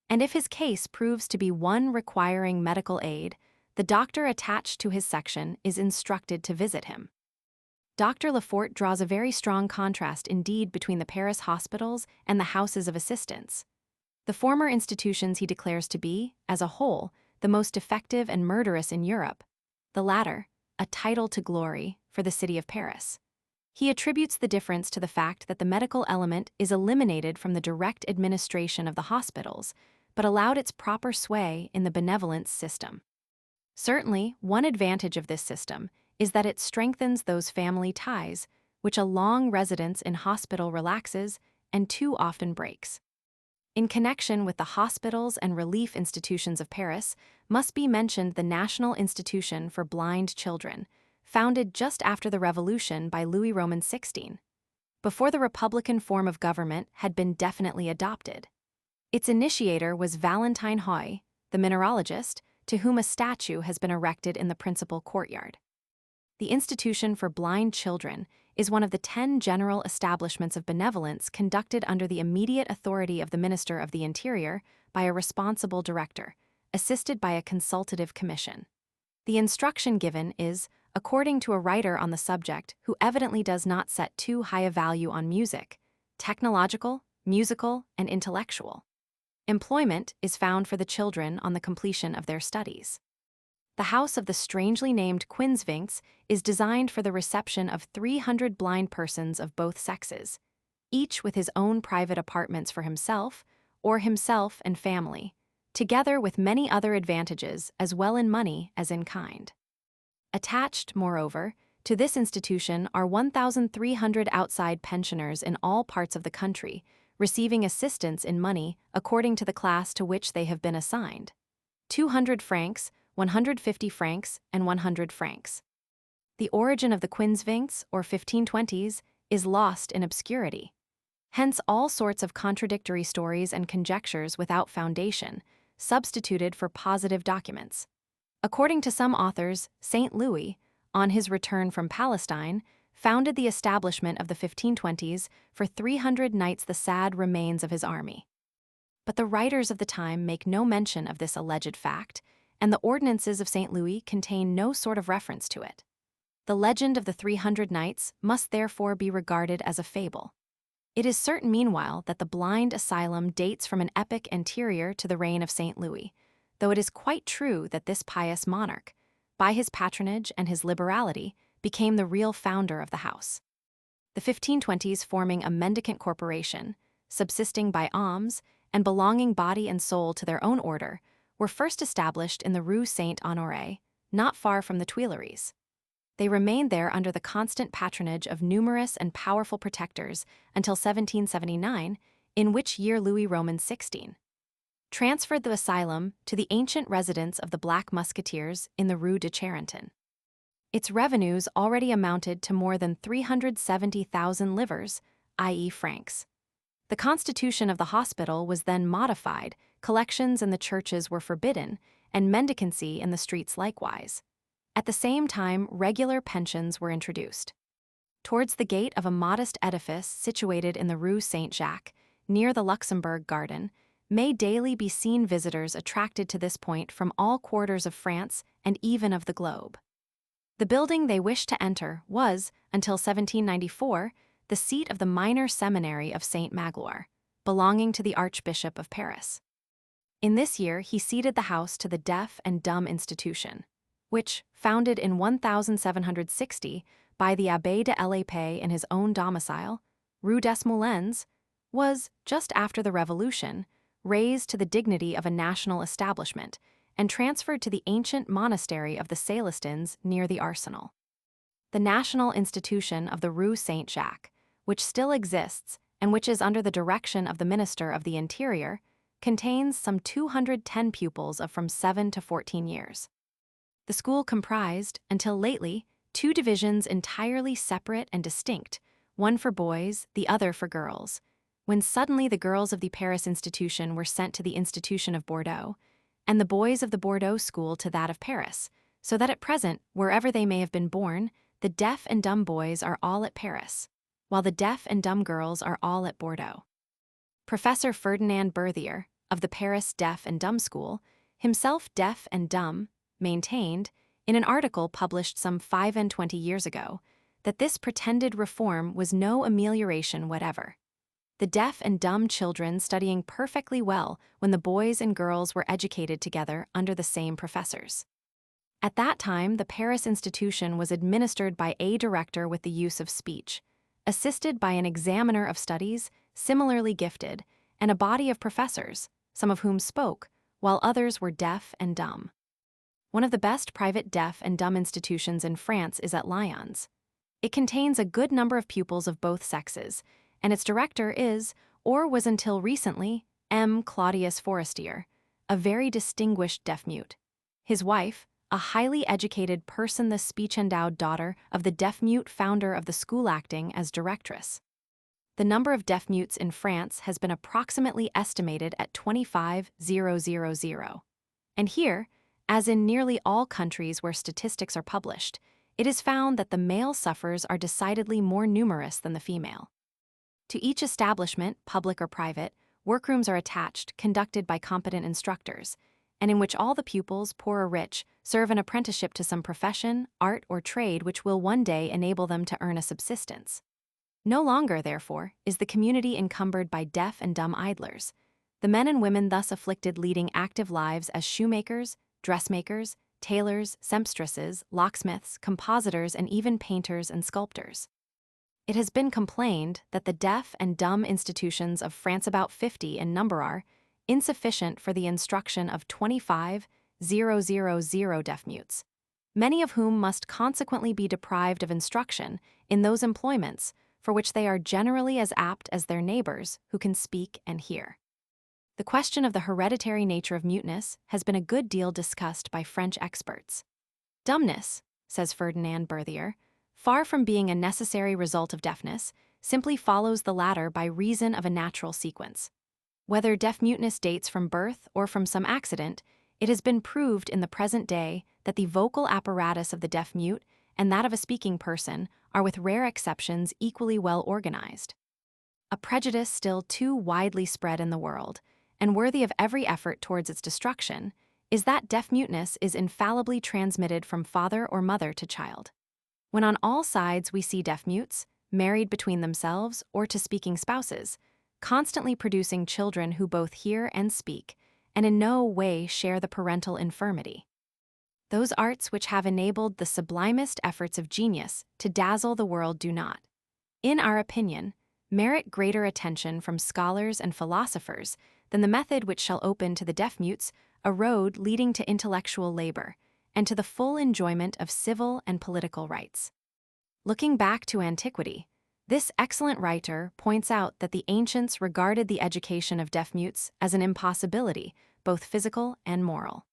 and if his case proves to be one requiring medical aid, the doctor attached to his section is instructed to visit him. Dr. Lefort draws a very strong contrast indeed between the Paris hospitals and the houses of assistance. The former institutions he declares to be, as a whole, the most effective and murderous in Europe, the latter, a title to glory for the city of Paris. He attributes the difference to the fact that the medical element is eliminated from the direct administration of the hospitals, but allowed its proper sway in the benevolence system. Certainly, one advantage of this system is that it strengthens those family ties which a long residence in hospital relaxes and too often breaks. In connection with the hospitals and relief institutions of Paris, must be mentioned the National Institution for Blind Children, founded just after the Revolution by Louis Roman XVI, before the republican form of government had been definitely adopted. Its initiator was Valentine Hoy, the mineralogist, to whom a statue has been erected in the principal courtyard. The Institution for Blind Children is one of the 10 general establishments of benevolence conducted under the immediate authority of the Minister of the Interior by a responsible director, assisted by a consultative commission. The instruction given is, according to a writer on the subject who evidently does not set too high a value on music, technological, musical, and intellectual. Employment is found for the children on the completion of their studies. The house of the strangely named Quinzvinks is designed for the reception of 300 blind persons of both sexes, each with his own private apartments for himself and family, together with many other advantages as well in money as in kind. Attached, moreover, to this institution are 1,300 outside pensioners in all parts of the country, receiving assistance in money according to the class to which they have been assigned: 200 francs, 150 francs, and 100 francs. The origin of the Quinzvinks, or 1520s, is lost in obscurity. Hence all sorts of contradictory stories and conjectures without foundation, substituted for positive documents. According to some authors, Saint Louis, on his return from Palestine, founded the establishment of the 1520s for 300 nights the sad remains of his army. But the writers of the time make no mention of this alleged fact, and the ordinances of St. Louis contain no sort of reference to it. The legend of the 300 nights must therefore be regarded as a fable. It is certain, meanwhile, that the blind asylum dates from an epoch anterior to the reign of St. Louis, though it is quite true that this pious monarch, by his patronage and his liberality, became the real founder of the house. The 1520s, forming a mendicant corporation, subsisting by alms, and belonging body and soul to their own order, were first established in the Rue Saint-Honoré, not far from the Tuileries. They remained there under the constant patronage of numerous and powerful protectors until 1779, in which year Louis Roman XVI transferred the asylum to the ancient residence of the Black Musketeers in the Rue de Charenton. Its revenues already amounted to more than 370,000 livres, i.e. francs. The constitution of the hospital was then modified, collections in the churches were forbidden, and mendicancy in the streets likewise. At the same time, regular pensions were introduced. Towards the gate of a modest edifice situated in the Rue Saint-Jacques, near the Luxembourg Garden, may daily be seen visitors attracted to this point from all quarters of France and even of the globe. The building they wished to enter was, until 1794, the seat of the minor seminary of Saint Magloire, belonging to the Archbishop of Paris. In this year he ceded the house to the Deaf and Dumb Institution, which, founded in 1760 by the Abbé de l'Épée in his own domicile, Rue des Moulins, was, just after the Revolution, raised to the dignity of a national establishment and transferred to the ancient monastery of the Célestins near the Arsenal. The National Institution of the Rue Saint-Jacques, which still exists and which is under the direction of the Minister of the Interior, contains some 210 pupils of from 7 to 14 years. The school comprised, until lately, 2 divisions entirely separate and distinct, one for boys, the other for girls. When suddenly the girls of the Paris institution were sent to the institution of Bordeaux, and the boys of the Bordeaux school to that of Paris, so that at present, wherever they may have been born, the deaf and dumb boys are all at Paris, while the deaf and dumb girls are all at Bordeaux. Professor Ferdinand Berthier, of the Paris Deaf and Dumb School, himself deaf and dumb, maintained, in an article published some 25 years ago, that this pretended reform was no amelioration whatever. The deaf and dumb children studying perfectly well when the boys and girls were educated together under the same professors. At that time, the Paris institution was administered by a director with the use of speech, assisted by an examiner of studies, similarly gifted, and a body of professors, some of whom spoke, while others were deaf and dumb. One of the best private deaf and dumb institutions in France is at Lyons. It contains a good number of pupils of both sexes, and its director is, or was until recently, M. Claudius Forestier, a very distinguished deaf-mute. His wife, a highly educated person, the speech-endowed daughter of the deaf-mute founder of the school, acting as directress. The number of deaf-mutes in France has been approximately estimated at 25,000. And here, as in nearly all countries where statistics are published, it is found that the male sufferers are decidedly more numerous than the female. To each establishment, public or private, workrooms are attached, conducted by competent instructors, and in which all the pupils, poor or rich, serve an apprenticeship to some profession, art, or trade which will one day enable them to earn a subsistence. No longer, therefore, is the community encumbered by deaf and dumb idlers, the men and women thus afflicted leading active lives as shoemakers, dressmakers, tailors, sempstresses, locksmiths, compositors, and even painters and sculptors. It has been complained that the deaf and dumb institutions of France, about 50 in number, are insufficient for the instruction of 25,000 deaf-mutes, many of whom must consequently be deprived of instruction in those employments for which they are generally as apt as their neighbors who can speak and hear. The question of the hereditary nature of muteness has been a good deal discussed by French experts. Dumbness, says Ferdinand Berthier, far from being a necessary result of deafness, simply follows the latter by reason of a natural sequence. Whether deaf-muteness dates from birth or from some accident, it has been proved in the present day that the vocal apparatus of the deaf-mute and that of a speaking person are, with rare exceptions, equally well organized. A prejudice still too widely spread in the world, and worthy of every effort towards its destruction, is that deaf-muteness is infallibly transmitted from father or mother to child. When on all sides we see deaf-mutes, married between themselves or to speaking spouses, constantly producing children who both hear and speak, and in no way share the parental infirmity. Those arts which have enabled the sublimest efforts of genius to dazzle the world do not, in our opinion, merit greater attention from scholars and philosophers than the method which shall open to the deaf-mutes a road leading to intellectual labor and to the full enjoyment of civil and political rights. Looking back to antiquity, this excellent writer points out that the ancients regarded the education of deaf-mutes as an impossibility, both physical and moral.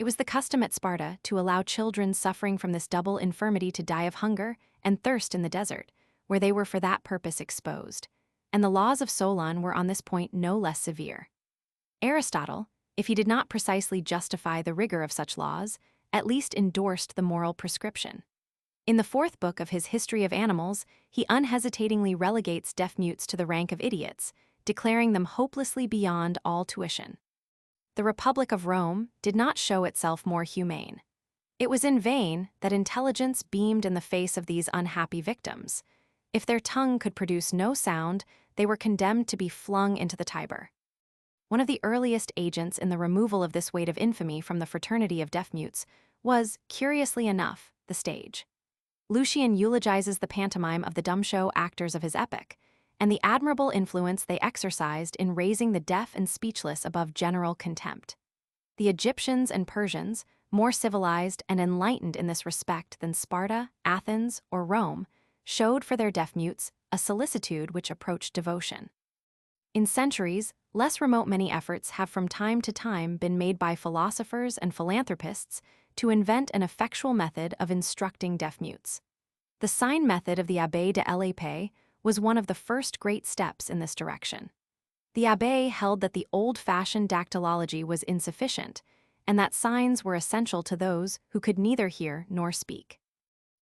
It was the custom at Sparta to allow children suffering from this double infirmity to die of hunger and thirst in the desert, where they were for that purpose exposed, and the laws of Solon were on this point no less severe. Aristotle, if he did not precisely justify the rigor of such laws, at least endorsed the moral prescription. In the fourth book of his History of Animals, he unhesitatingly relegates deaf-mutes to the rank of idiots, declaring them hopelessly beyond all tuition. The Republic of Rome did not show itself more humane. It was in vain that intelligence beamed in the face of these unhappy victims. If their tongue could produce no sound, they were condemned to be flung into the Tiber. One of the earliest agents in the removal of this weight of infamy from the fraternity of deaf-mutes was, curiously enough, the stage. Lucian eulogizes the pantomime of the dumb show actors of his epoch, and the admirable influence they exercised in raising the deaf and speechless above general contempt. The Egyptians and Persians, more civilized and enlightened in this respect than Sparta, Athens, or Rome, showed for their deaf-mutes a solicitude which approached devotion. In centuries less remote, many efforts have from time to time been made by philosophers and philanthropists to invent an effectual method of instructing deaf-mutes. The sign method of the Abbé de l'Épée was one of the first great steps in this direction. The abbé held that the old-fashioned dactylology was insufficient, and that signs were essential to those who could neither hear nor speak.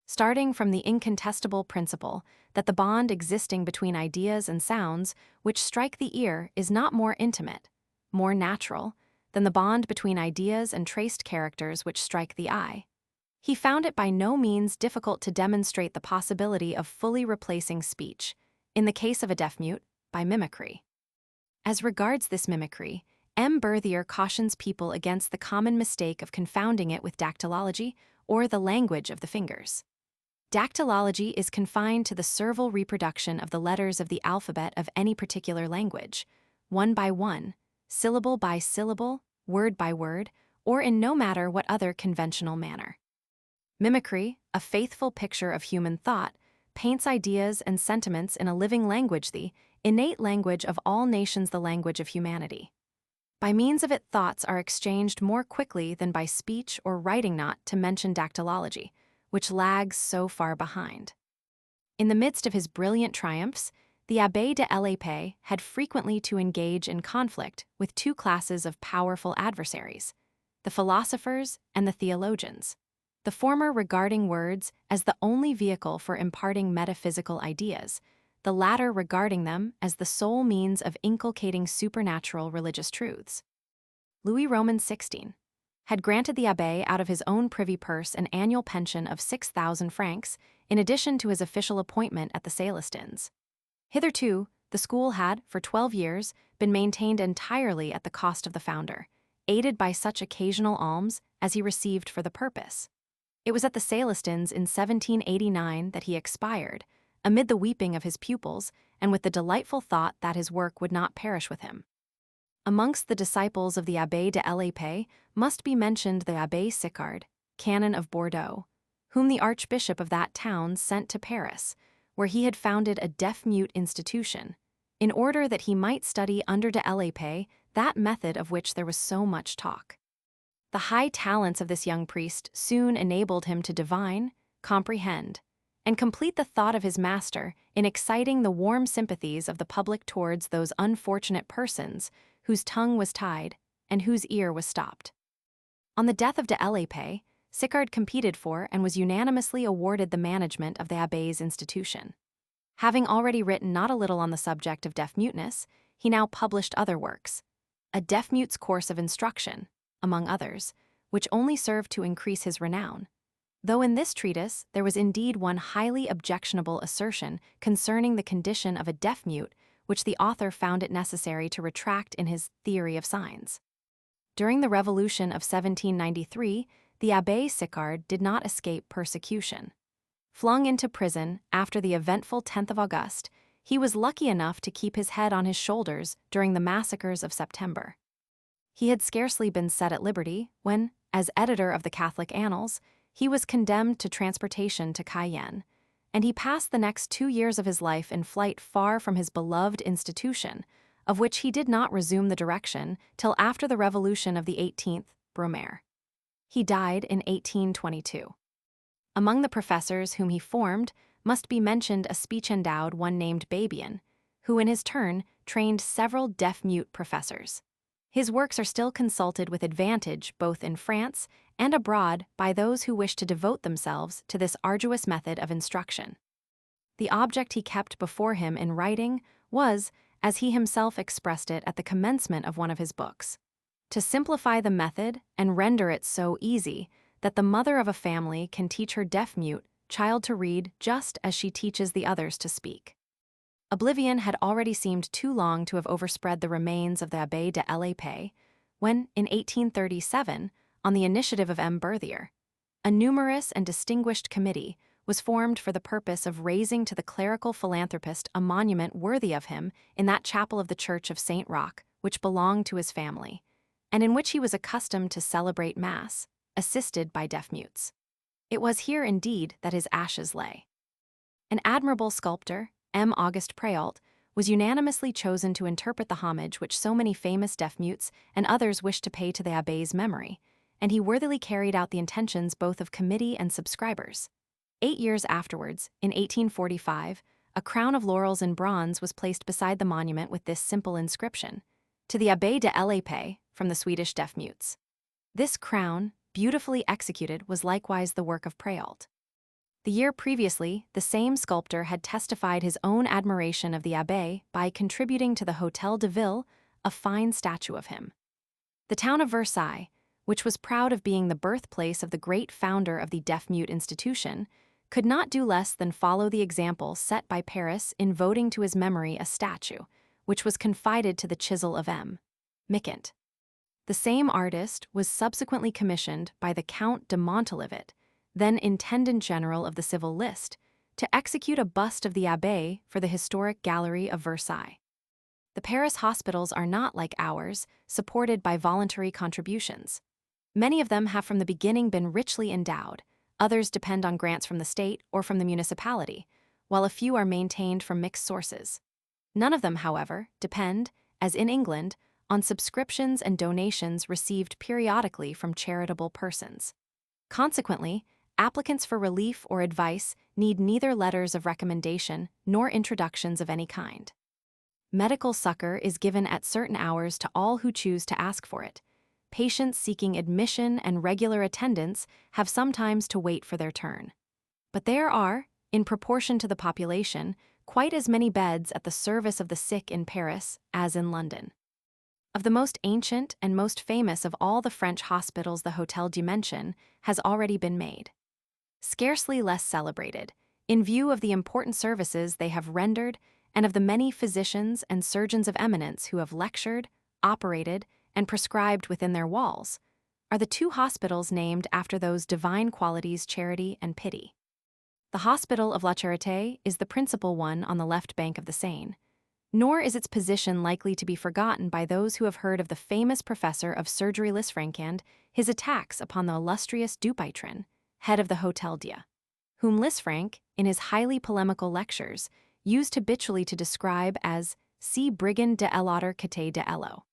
Starting from the incontestable principle that the bond existing between ideas and sounds which strike the ear is not more intimate, more natural, than the bond between ideas and traced characters which strike the eye, he found it by no means difficult to demonstrate the possibility of fully replacing speech, in the case of a deaf-mute, by mimicry. As regards this mimicry, M. Berthier cautions people against the common mistake of confounding it with dactylology or the language of the fingers. Dactylology is confined to the servile reproduction of the letters of the alphabet of any particular language, one by one, syllable by syllable, word by word, or in no matter what other conventional manner. Mimicry, a faithful picture of human thought, paints ideas and sentiments in a living language, the innate language of all nations, the language of humanity. By means of it, thoughts are exchanged more quickly than by speech or writing, not to mention dactylology, which lags so far behind. In the midst of his brilliant triumphs, the Abbé de l'Épée had frequently to engage in conflict with two classes of powerful adversaries, the philosophers and the theologians, the former regarding words as the only vehicle for imparting metaphysical ideas, the latter regarding them as the sole means of inculcating supernatural religious truths. Louis Roman XVI had granted the abbé out of his own privy purse an annual pension of 6,000 francs, in addition to his official appointment at the Célestins. Hitherto, the school had, for 12 years, been maintained entirely at the cost of the founder, aided by such occasional alms as he received for the purpose. It was at the Célestins in 1789 that he expired, amid the weeping of his pupils and with the delightful thought that his work would not perish with him. Amongst the disciples of the Abbé de l'Épée must be mentioned the Abbé Sicard, canon of Bordeaux, whom the archbishop of that town sent to Paris, where he had founded a deaf-mute institution, in order that he might study under de l'Épée that method of which there was so much talk. The high talents of this young priest soon enabled him to divine, comprehend, and complete the thought of his master in exciting the warm sympathies of the public towards those unfortunate persons whose tongue was tied and whose ear was stopped. On the death of de l'Épée, Sicard competed for and was unanimously awarded the management of the Abbé's institution. Having already written not a little on the subject of deaf-muteness, he now published other works, a deaf-mute's course of instruction, among others, which only served to increase his renown, though in this treatise there was indeed one highly objectionable assertion concerning the condition of a deaf-mute, which the author found it necessary to retract in his Theory of Signs. During the Revolution of 1793, the Abbé Sicard did not escape persecution. Flung into prison after the eventful 10th of August, he was lucky enough to keep his head on his shoulders during the massacres of September. He had scarcely been set at liberty when, as editor of the Catholic Annals, he was condemned to transportation to Cayenne, and he passed the next 2 years of his life in flight far from his beloved institution, of which he did not resume the direction till after the Revolution of the 18th Brumaire. He died in 1822. Among the professors whom he formed must be mentioned a speech-endowed one named Babian, who in his turn trained several deaf-mute professors. His works are still consulted with advantage both in France and abroad by those who wish to devote themselves to this arduous method of instruction. The object he kept before him in writing was, as he himself expressed it at the commencement of one of his books, to simplify the method and render it so easy that the mother of a family can teach her deaf-mute child to read just as she teaches the others to speak. Oblivion had already seemed too long to have overspread the remains of the Abbé de l'Épée, when, in 1837, on the initiative of M. Berthier, a numerous and distinguished committee was formed for the purpose of raising to the clerical philanthropist a monument worthy of him in that chapel of the Church of St. Roch, which belonged to his family, and in which he was accustomed to celebrate Mass, assisted by deaf-mutes. It was here, indeed, that his ashes lay. An admirable sculptor, M. Auguste Préault, was unanimously chosen to interpret the homage which so many famous deaf-mutes and others wished to pay to the Abbé's memory, and he worthily carried out the intentions both of committee and subscribers. 8 years afterwards, in 1845, a crown of laurels in bronze was placed beside the monument with this simple inscription, "To the Abbé de l'Épée, from the Swedish deaf-mutes." This crown, beautifully executed, was likewise the work of Préault. The year previously, the same sculptor had testified his own admiration of the abbé by contributing to the Hôtel de Ville a fine statue of him. The town of Versailles, which was proud of being the birthplace of the great founder of the deaf-mute institution, could not do less than follow the example set by Paris in voting to his memory a statue, which was confided to the chisel of M. Micant. The same artist was subsequently commissioned by the Count de Montalivet, then Intendant General of the Civil List, to execute a bust of the abbé for the historic gallery of Versailles. The Paris hospitals are not, like ours, supported by voluntary contributions. Many of them have from the beginning been richly endowed, others depend on grants from the state or from the municipality, while a few are maintained from mixed sources. None of them, however, depend, as in England, on subscriptions and donations received periodically from charitable persons. Consequently, applicants for relief or advice need neither letters of recommendation nor introductions of any kind. Medical succor is given at certain hours to all who choose to ask for it. Patients seeking admission and regular attendance have sometimes to wait for their turn. But there are, in proportion to the population, quite as many beds at the service of the sick in Paris as in London. Of the most ancient and most famous of all the French hospitals, the Hôtel du Mention has already been made. Scarcely less celebrated, in view of the important services they have rendered and of the many physicians and surgeons of eminence who have lectured, operated, and prescribed within their walls, are the two hospitals named after those divine qualities, charity and pity. The Hospital of La Charité is the principal one on the left bank of the Seine, nor is its position likely to be forgotten by those who have heard of the famous professor of surgery Lisfranc and his attacks upon the illustrious Dupuytren, head of the Hôtel Dieu, whom Lisfranc, in his highly polemical lectures, used habitually to describe as "si brigand de l'autre côté de l'eau."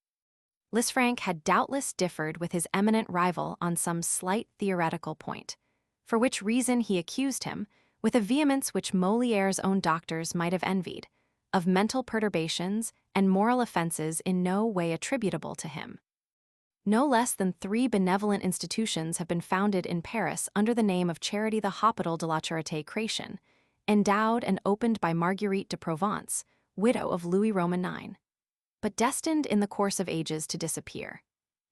Lisfranc had doubtless differed with his eminent rival on some slight theoretical point, for which reason he accused him, with a vehemence which Molière's own doctors might have envied, of mental perturbations and moral offenses in no way attributable to him. No less than 3 benevolent institutions have been founded in Paris under the name of Charity: the Hôpital de la Charité Création, endowed and opened by Marguerite de Provence, widow of Louis Roman IX, but destined in the course of ages to disappear.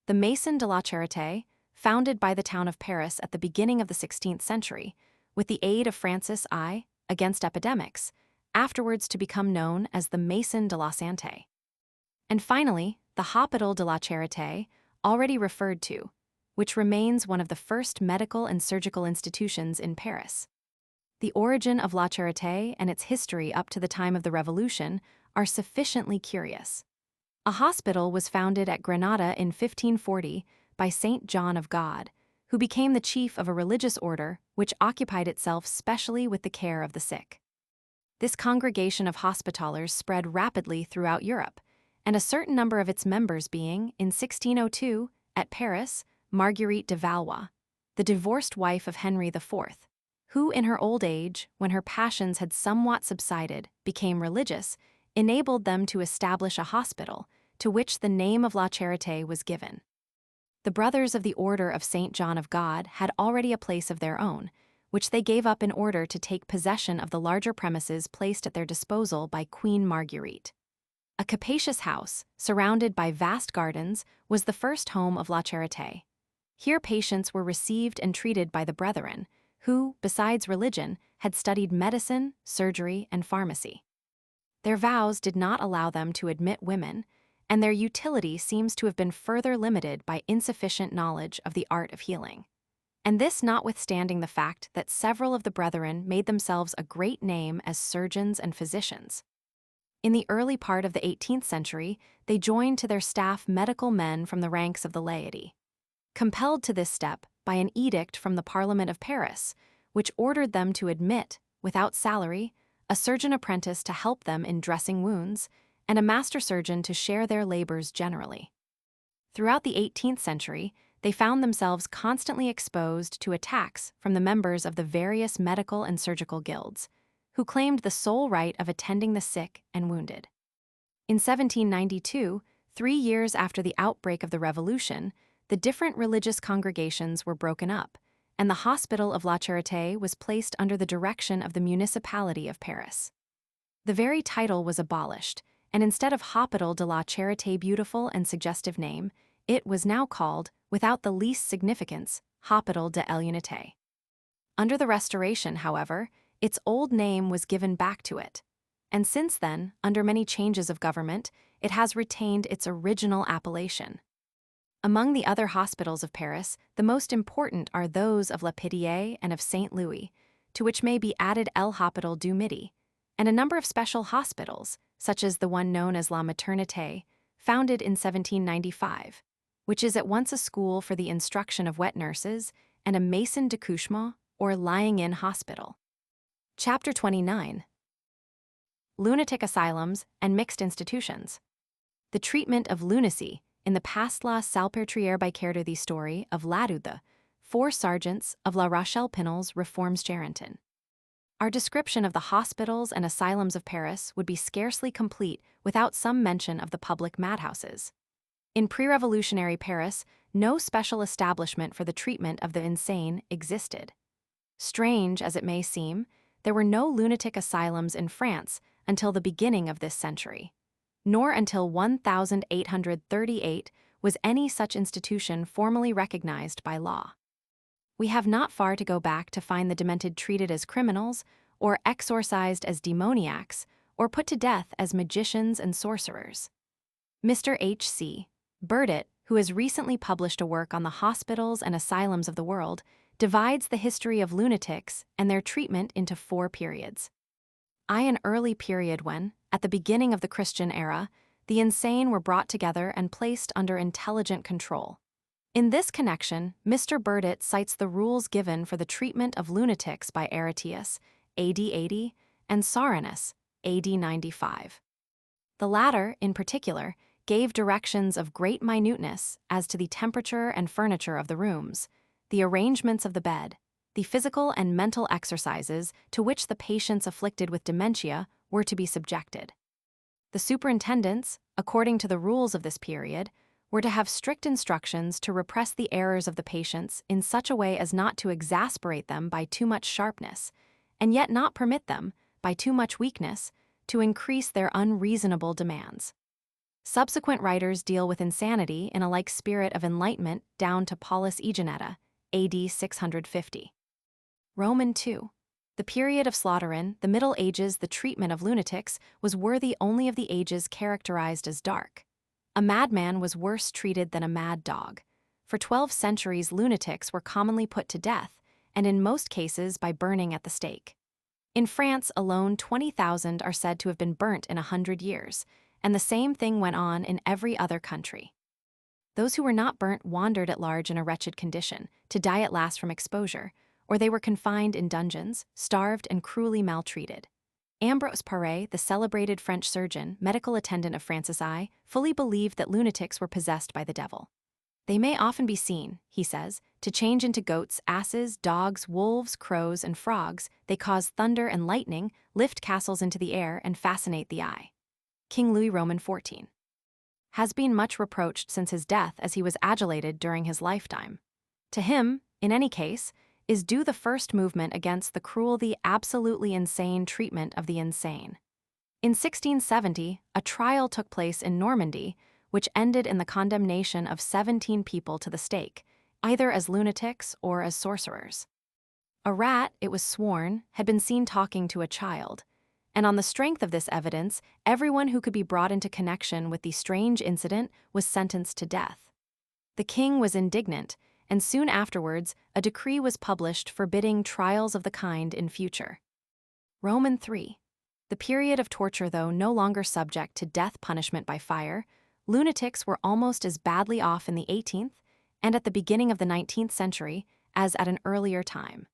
The Maison de la Charité, founded by the town of Paris at the beginning of the 16th century, with the aid of Francis I, against epidemics, afterwards to become known as the Maison de la Santé. And finally, the Hôpital de la Charité, already referred to, which remains one of the first medical and surgical institutions in Paris. The origin of La Charité and its history up to the time of the Revolution are sufficiently curious. A hospital was founded at Granada in 1540 by Saint John of God, who became the chief of a religious order which occupied itself specially with the care of the sick. This congregation of hospitallers spread rapidly throughout Europe, and a certain number of its members being, in 1602, at Paris, Marguerite de Valois, the divorced wife of Henry IV, who in her old age, when her passions had somewhat subsided, became religious, enabled them to establish a hospital, to which the name of La Charité was given. The brothers of the Order of Saint John of God had already a place of their own, which they gave up in order to take possession of the larger premises placed at their disposal by Queen Marguerite. A capacious house, surrounded by vast gardens, was the first home of La Charité. Here patients were received and treated by the brethren, who, besides religion, had studied medicine, surgery, and pharmacy. Their vows did not allow them to admit women, and their utility seems to have been further limited by insufficient knowledge of the art of healing. And this notwithstanding the fact that several of the brethren made themselves a great name as surgeons and physicians. In the early part of the 18th century, they joined to their staff medical men from the ranks of the laity. Compelled to this step by an edict from the Parliament of Paris, which ordered them to admit, without salary, a surgeon apprentice to help them in dressing wounds, and a master surgeon to share their labors generally. Throughout the 18th century, they found themselves constantly exposed to attacks from the members of the various medical and surgical guilds, who claimed the sole right of attending the sick and wounded. In 1792, 3 years after the outbreak of the Revolution, the different religious congregations were broken up, and the Hospital of La Charité was placed under the direction of the municipality of Paris. The very title was abolished, and instead of Hôpital de la Charité, beautiful and suggestive name, it was now called, without the least significance, Hôpital de l'Unité. Under the Restoration, however, its old name was given back to it, and since then, under many changes of government, it has retained its original appellation. Among the other hospitals of Paris, the most important are those of La Pitié and of Saint Louis, to which may be added El Hôpital du Midi, and a number of special hospitals, such as the one known as La Maternité, founded in 1795, which is at once a school for the instruction of wet nurses and a maison d'accouchement, or lying-in hospital. Chapter 29, lunatic asylums, and mixed institutions. The treatment of lunacy in the Past la Salpêtrière by Care the story of Ladude, 4 sergeants of La Rochelle-Pinel's reforms Charenton. Our description of the hospitals and asylums of Paris would be scarcely complete without some mention of the public madhouses. In pre-revolutionary Paris, no special establishment for the treatment of the insane existed. Strange as it may seem, there were no lunatic asylums in France until the beginning of this century. Nor until 1838 was any such institution formally recognized by law. We have not far to go back to find the demented treated as criminals, or exorcised as demoniacs, or put to death as magicians and sorcerers. Mr. H.C. Burdett, who has recently published a work on the hospitals and asylums of the world, divides the history of lunatics and their treatment into 4 periods. An early period when, at the beginning of the Christian era, the insane were brought together and placed under intelligent control. In this connection, Mr. Burdett cites the rules given for the treatment of lunatics by Aretius, AD 80, and Soranus, AD 95. The latter, in particular, gave directions of great minuteness as to the temperature and furniture of the rooms, the arrangements of the bed, the physical and mental exercises to which the patients afflicted with dementia were to be subjected. The superintendents, according to the rules of this period, were to have strict instructions to repress the errors of the patients in such a way as not to exasperate them by too much sharpness, and yet not permit them, by too much weakness, to increase their unreasonable demands. Subsequent writers deal with insanity in a like spirit of enlightenment down to Paulus Aegineta, AD 650. Roman II. The period of Slaughterine, the Middle Ages, the treatment of lunatics was worthy only of the ages characterized as dark. A madman was worse treated than a mad dog. For 12 centuries, lunatics were commonly put to death, and in most cases by burning at the stake. In France alone, 20,000 are said to have been burnt in 100 years, and the same thing went on in every other country. Those who were not burnt wandered at large in a wretched condition, to die at last from exposure, or they were confined in dungeons, starved and cruelly maltreated. Ambrose Paré, the celebrated French surgeon, medical attendant of Francis I, fully believed that lunatics were possessed by the devil. They may often be seen, he says, to change into goats, asses, dogs, wolves, crows, and frogs. They cause thunder and lightning, lift castles into the air, and fascinate the eye. King Louis Roman XIV. Has been much reproached since his death as he was adulated during his lifetime. To him, in any case, is due the first movement against the cruel, the absolutely insane treatment of the insane. In 1670, a trial took place in Normandy, which ended in the condemnation of 17 people to the stake, either as lunatics or as sorcerers. A rat, it was sworn, had been seen talking to a child, and on the strength of this evidence, everyone who could be brought into connection with the strange incident was sentenced to death. The king was indignant, and soon afterwards, a decree was published forbidding trials of the kind in future. Roman III. The period of torture, though no longer subject to death punishment by fire, lunatics were almost as badly off in the 18th and at the beginning of the 19th century as at an earlier time.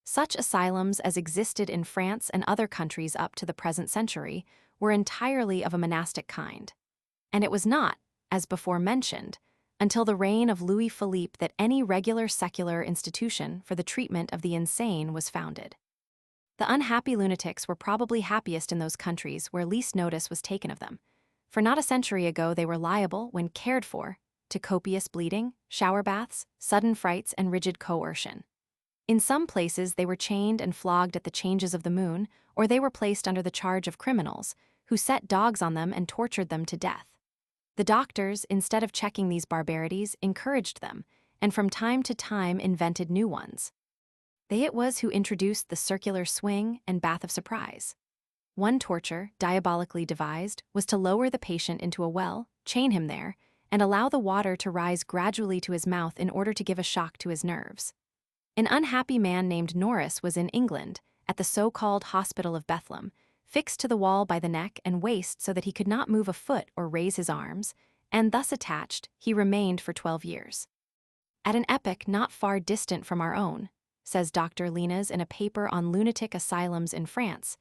Such asylums as existed in France and other countries up to the present century were entirely of a monastic kind, and it was not, as before mentioned, until the reign of Louis Philippe that any regular secular institution for the treatment of the insane was founded. The unhappy lunatics were probably happiest in those countries where least notice was taken of them, for not a century ago they were liable, when cared for, to copious bleeding, shower baths, sudden frights, and rigid coercion. In some places they were chained and flogged at the changes of the moon, or they were placed under the charge of criminals, who set dogs on them and tortured them to death. The doctors, instead of checking these barbarities, encouraged them, and from time to time invented new ones. They it was who introduced the circular swing and bath of surprise. One torture, diabolically devised, was to lower the patient into a well, chain him there, and allow the water to rise gradually to his mouth in order to give a shock to his nerves. An unhappy man named Norris was in England, at the so-called Hospital of Bethlehem, fixed to the wall by the neck and waist so that he could not move a foot or raise his arms, and thus attached, he remained for 12 years. At an epoch not far distant from our own, says Dr. Linas in a paper on lunatic asylums in France,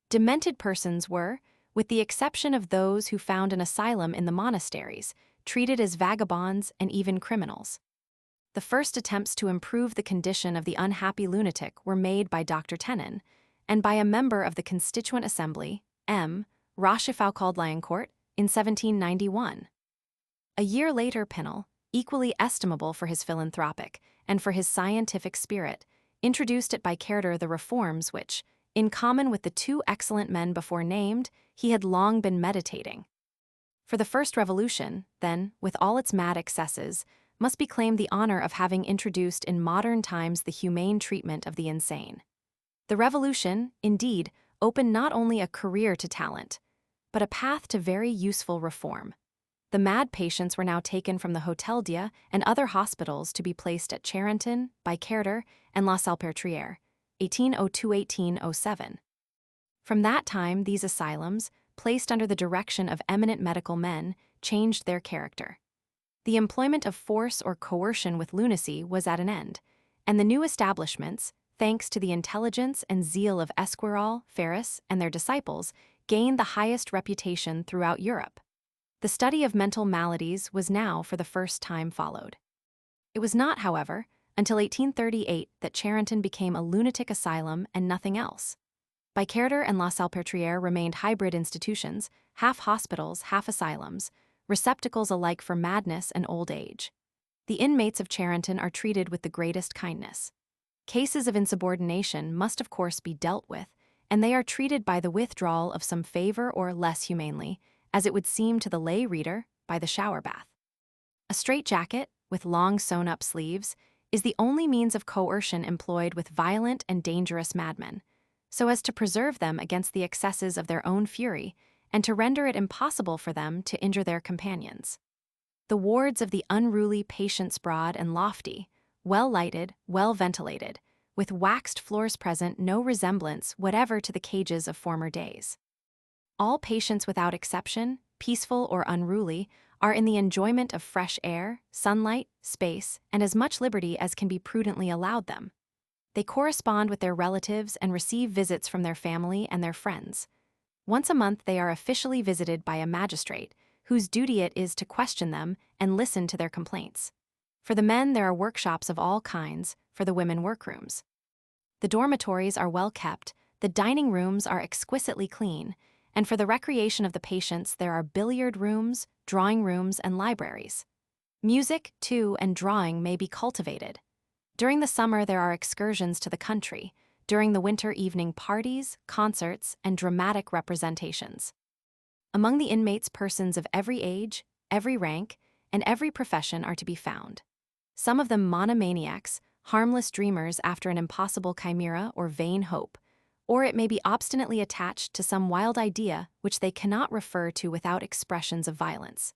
Demented persons were, with the exception of those who found an asylum in the monasteries, treated as vagabonds and even criminals. The first attempts to improve the condition of the unhappy lunatic were made by Dr. Tenon, and by a member of the Constituent Assembly, M. Rochefoucauld-Liancourt, in 1791. A year later, Pinel, equally estimable for his philanthropic and for his scientific spirit, introduced at Bicarter the reforms which, in common with the two excellent men before named, he had long been meditating. For the first revolution, then, with all its mad excesses, must be claimed the honor of having introduced in modern times the humane treatment of the insane. The revolution, indeed, opened not only a career to talent, but a path to very useful reform. The mad patients were now taken from the Hôtel Dieu and other hospitals to be placed at Charenton, Bicarter, and La Salpêtrière, 1802–1807. From that time, these asylums, placed under the direction of eminent medical men, changed their character. The employment of force or coercion with lunacy was at an end, and the new establishments, thanks to the intelligence and zeal of Esquirol, Ferris, and their disciples, gained the highest reputation throughout Europe. The study of mental maladies was now for the first time followed. It was not, however, until 1838 that Charenton became a lunatic asylum and nothing else. Bicarter and La Salpêtrière remained hybrid institutions, half hospitals, half asylums, receptacles alike for madness and old age. The inmates of Charenton are treated with the greatest kindness. Cases of insubordination must of course be dealt with, and they are treated by the withdrawal of some favor or, less humanely, as it would seem to the lay reader, by the shower bath. A straitjacket, with long sewn-up sleeves, is the only means of coercion employed with violent and dangerous madmen, so as to preserve them against the excesses of their own fury and to render it impossible for them to injure their companions. The wards of the unruly patients broad and lofty, well-lighted, well-ventilated, with waxed floors present no resemblance whatever to the cages of former days. All patients without exception, peaceful or unruly, are in the enjoyment of fresh air, sunlight, space, and as much liberty as can be prudently allowed them. They correspond with their relatives and receive visits from their family and their friends. Once a month they are officially visited by a magistrate, whose duty it is to question them and listen to their complaints. For the men there are workshops of all kinds, for the women workrooms. The dormitories are well kept, the dining rooms are exquisitely clean, and for the recreation of the patients there are billiard rooms, drawing rooms, and libraries. Music, too, and drawing may be cultivated. During the summer there are excursions to the country, during the winter evening parties, concerts, and dramatic representations. Among the inmates persons of every age, every rank, and every profession are to be found. Some of them monomaniacs, harmless dreamers after an impossible chimera or vain hope, or it may be obstinately attached to some wild idea which they cannot refer to without expressions of violence.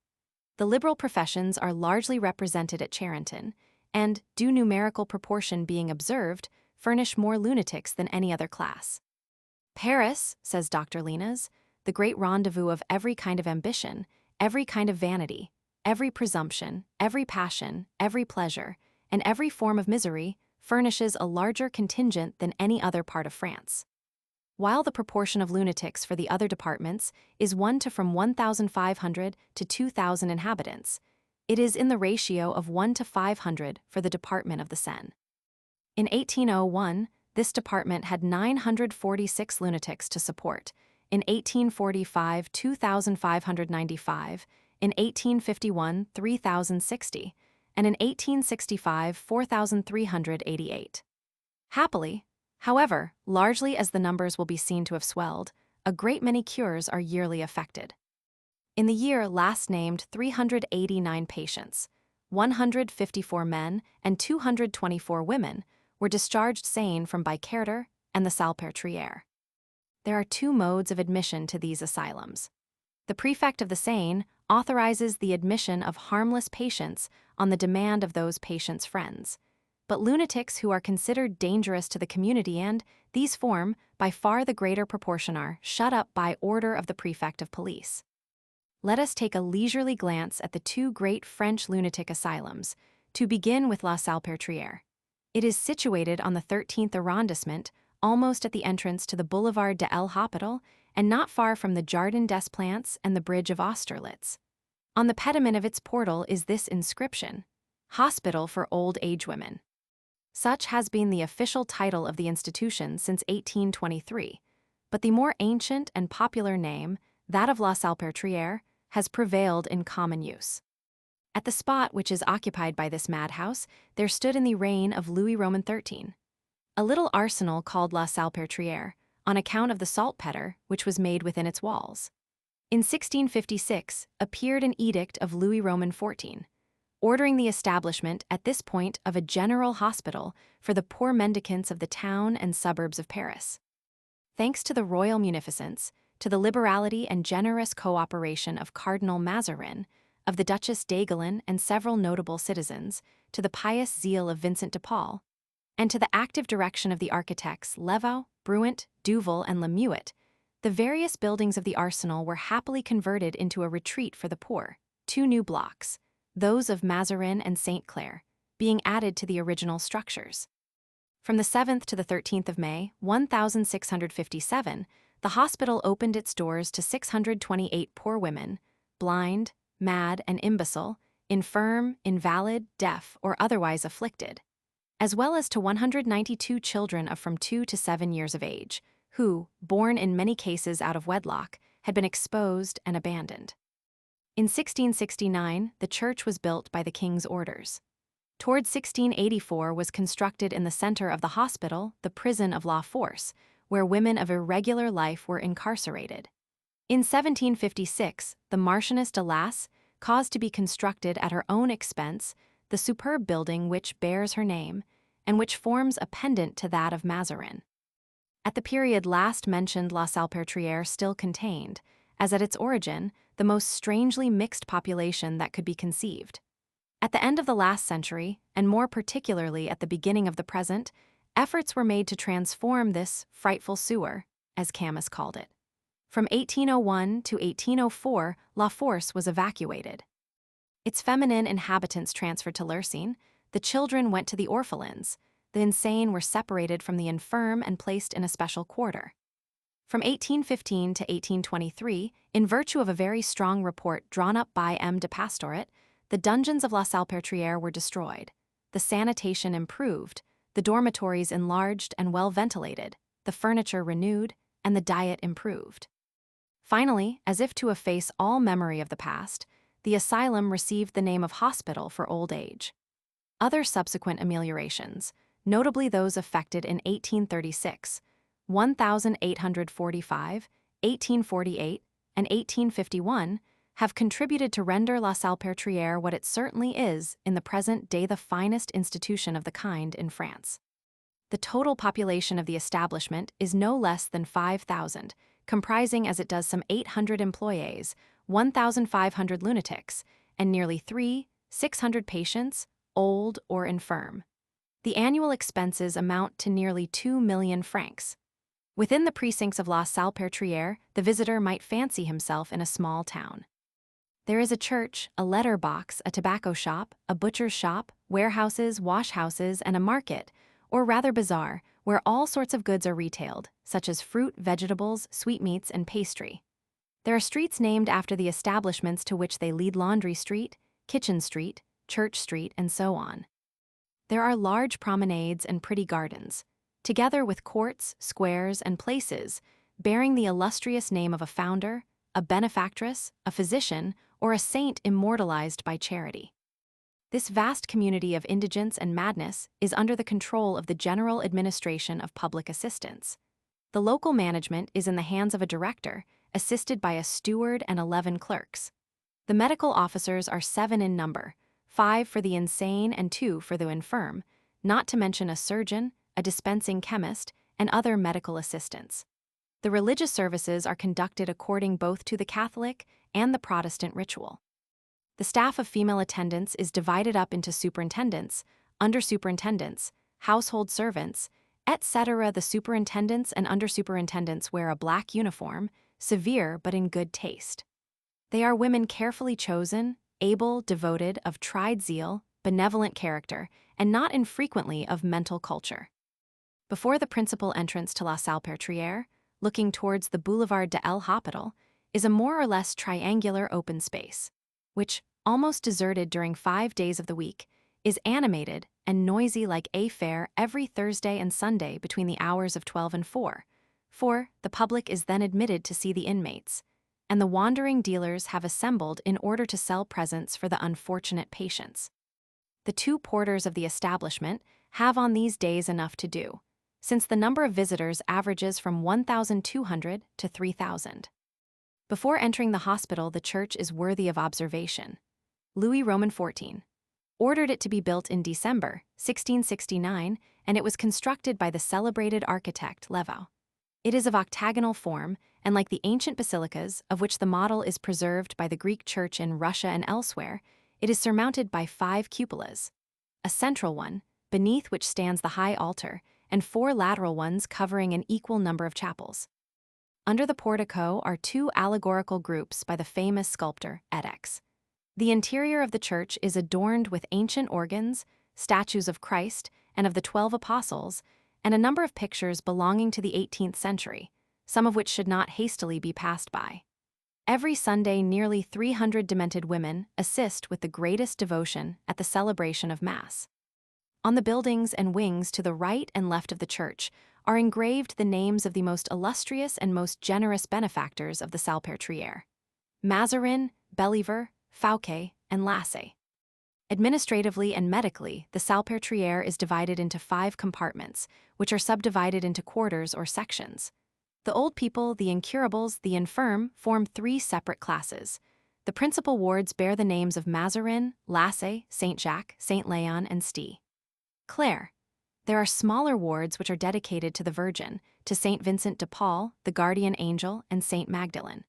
The liberal professions are largely represented at Charenton, and, due numerical proportion being observed, furnish more lunatics than any other class. Paris, says Dr. Linas, the great rendezvous of every kind of ambition, every kind of vanity, every presumption, every passion, every pleasure, and every form of misery, furnishes a larger contingent than any other part of France. While the proportion of lunatics for the other departments is 1 to from 1,500 to 2,000 inhabitants, it is in the ratio of 1 to 500 for the department of the Seine. In 1801, this department had 946 lunatics to support, in 1845 2,595, in 1851 3,060, and in 1865 4,388. Happily, however, largely as the numbers will be seen to have swelled, a great many cures are yearly effected. In the year last named 389 patients, 154 men and 224 women, were discharged sane from Bicarter and the Salpêtrière. There are two modes of admission to these asylums. The prefect of the Seine authorizes the admission of harmless patients on the demand of those patients' friends, but lunatics who are considered dangerous to the community and, these form, by far the greater proportion are, shut up by order of the prefect of police. Let us take a leisurely glance at the two great French lunatic asylums, to begin with La Salpêtrière. It is situated on the 13th arrondissement, almost at the entrance to the Boulevard de l'Hôpital and not far from the Jardin des Plantes and the Bridge of Austerlitz. On the pediment of its portal is this inscription: Hospital for Old Age Women. Such has been the official title of the institution since 1823, but the more ancient and popular name, that of La Salpêtrière, has prevailed in common use. At the spot which is occupied by this madhouse, there stood in the reign of Louis Roman XIII a little arsenal called La Salpêtrière, on account of the saltpeter which was made within its walls. In 1656 appeared an edict of Louis Roman XIV, ordering the establishment at this point of a general hospital for the poor mendicants of the town and suburbs of Paris. Thanks to the royal munificence, to the liberality and generous cooperation of Cardinal Mazarin, of the Duchess d'Aiguillon and several notable citizens, to the pious zeal of Vincent de Paul, and to the active direction of the architects Levau, Bruant, Duval, and Lemuet, the various buildings of the arsenal were happily converted into a retreat for the poor, 2 new blocks, those of Mazarin and St. Clair, being added to the original structures. From the 7th to the 13th of May, 1657, the hospital opened its doors to 628 poor women, blind, mad, and imbecile, infirm, invalid, deaf, or otherwise afflicted, as well as to 192 children of from 2 to 7 years of age, who, born in many cases out of wedlock, had been exposed and abandoned. In 1669, the church was built by the king's orders. Toward 1684 was constructed in the center of the hospital the prison of La Force, where women of irregular life were incarcerated. In 1756, the Marchioness de Lass caused to be constructed at her own expense the superb building which bears her name, and which forms a pendant to that of Mazarin. At the period last mentioned, La Salpêtrière still contained, as at its origin, the most strangely mixed population that could be conceived. At the end of the last century, and more particularly at the beginning of the present, efforts were made to transform this frightful sewer, as Camus called it. From 1801 to 1804, La Force was evacuated. Its feminine inhabitants transferred to Lurcine, the children went to the orphelins, the insane were separated from the infirm and placed in a special quarter. From 1815 to 1823, in virtue of a very strong report drawn up by M. de Pastoret, the dungeons of La Salpêtrière were destroyed, the sanitation improved, the dormitories enlarged and well ventilated, the furniture renewed, and the diet improved. Finally, as if to efface all memory of the past, the asylum received the name of Hospital for Old Age. Other subsequent ameliorations, notably those effected in 1836, 1845, 1848, and 1851, have contributed to render La Salpêtrière what it certainly is in the present day, the finest institution of the kind in France. The total population of the establishment is no less than 5,000, comprising as it does some 800 employees, 1,500 lunatics, and nearly 600 patients, old or infirm. The annual expenses amount to nearly 2 million francs. Within the precincts of La Salpêtrière, the visitor might fancy himself in a small town. There is a church, a letter box, a tobacco shop, a butcher's shop, warehouses, washhouses, and a market, or rather bazaar, where all sorts of goods are retailed, such as fruit, vegetables, sweetmeats, and pastry. There are streets named after the establishments to which they lead: Laundry Street, Kitchen Street, Church Street, and so on. There are large promenades and pretty gardens, together with courts, squares, and places, bearing the illustrious name of a founder, a benefactress, a physician, or a saint immortalized by charity. This vast community of indigence and madness is under the control of the General Administration of Public Assistance. The local management is in the hands of a director, assisted by a steward and 11 clerks. The medical officers are 7 in number, 5 for the insane and 2 for the infirm, not to mention a surgeon, a dispensing chemist, and other medical assistants. The religious services are conducted according both to the Catholic and the Protestant ritual. The staff of female attendants is divided up into superintendents, under-superintendents, household servants, etc. The superintendents and under-superintendents wear a black uniform, severe but in good taste. They are women carefully chosen, able, devoted, of tried zeal, benevolent character, and not infrequently of mental culture. Before the principal entrance to La Salpêtrière, looking towards the Boulevard de l'Hôpital, is a more or less triangular open space, which, almost deserted during 5 days of the week, is animated and noisy like a fair every Thursday and Sunday between the hours of 12 and 4, for the public is then admitted to see the inmates, and the wandering dealers have assembled in order to sell presents for the unfortunate patients. The 2 porters of the establishment have on these days enough to do, since the number of visitors averages from 1,200 to 3,000. Before entering the hospital, the church is worthy of observation. Louis Roman XIV ordered it to be built in December 1669, and it was constructed by the celebrated architect Leveau. It is of octagonal form, and like the ancient basilicas, of which the model is preserved by the Greek church in Russia and elsewhere, it is surmounted by 5 cupolas, a central one, beneath which stands the high altar, and 4 lateral ones covering an equal number of chapels. Under the portico are 2 allegorical groups by the famous sculptor Edx. The interior of the church is adorned with ancient organs, statues of Christ and of the 12 apostles, and a number of pictures belonging to the 18th century, some of which should not hastily be passed by. Every Sunday, nearly 300 demented women assist with the greatest devotion at the celebration of Mass. On the buildings and wings to the right and left of the church are engraved the names of the most illustrious and most generous benefactors of the Salpêtrière: Mazarin, Belliver, Fouquet, and Lassay. Administratively and medically, the Salpêtrière is divided into 5 compartments, which are subdivided into quarters or sections. The old people, the incurables, the infirm form 3 separate classes. The principal wards bear the names of Mazarin, Lassay, Saint-Jacques, Saint-Léon, and Sti. Clare. There are smaller wards which are dedicated to the Virgin, to Saint Vincent de Paul, the guardian angel, and Saint Magdalene.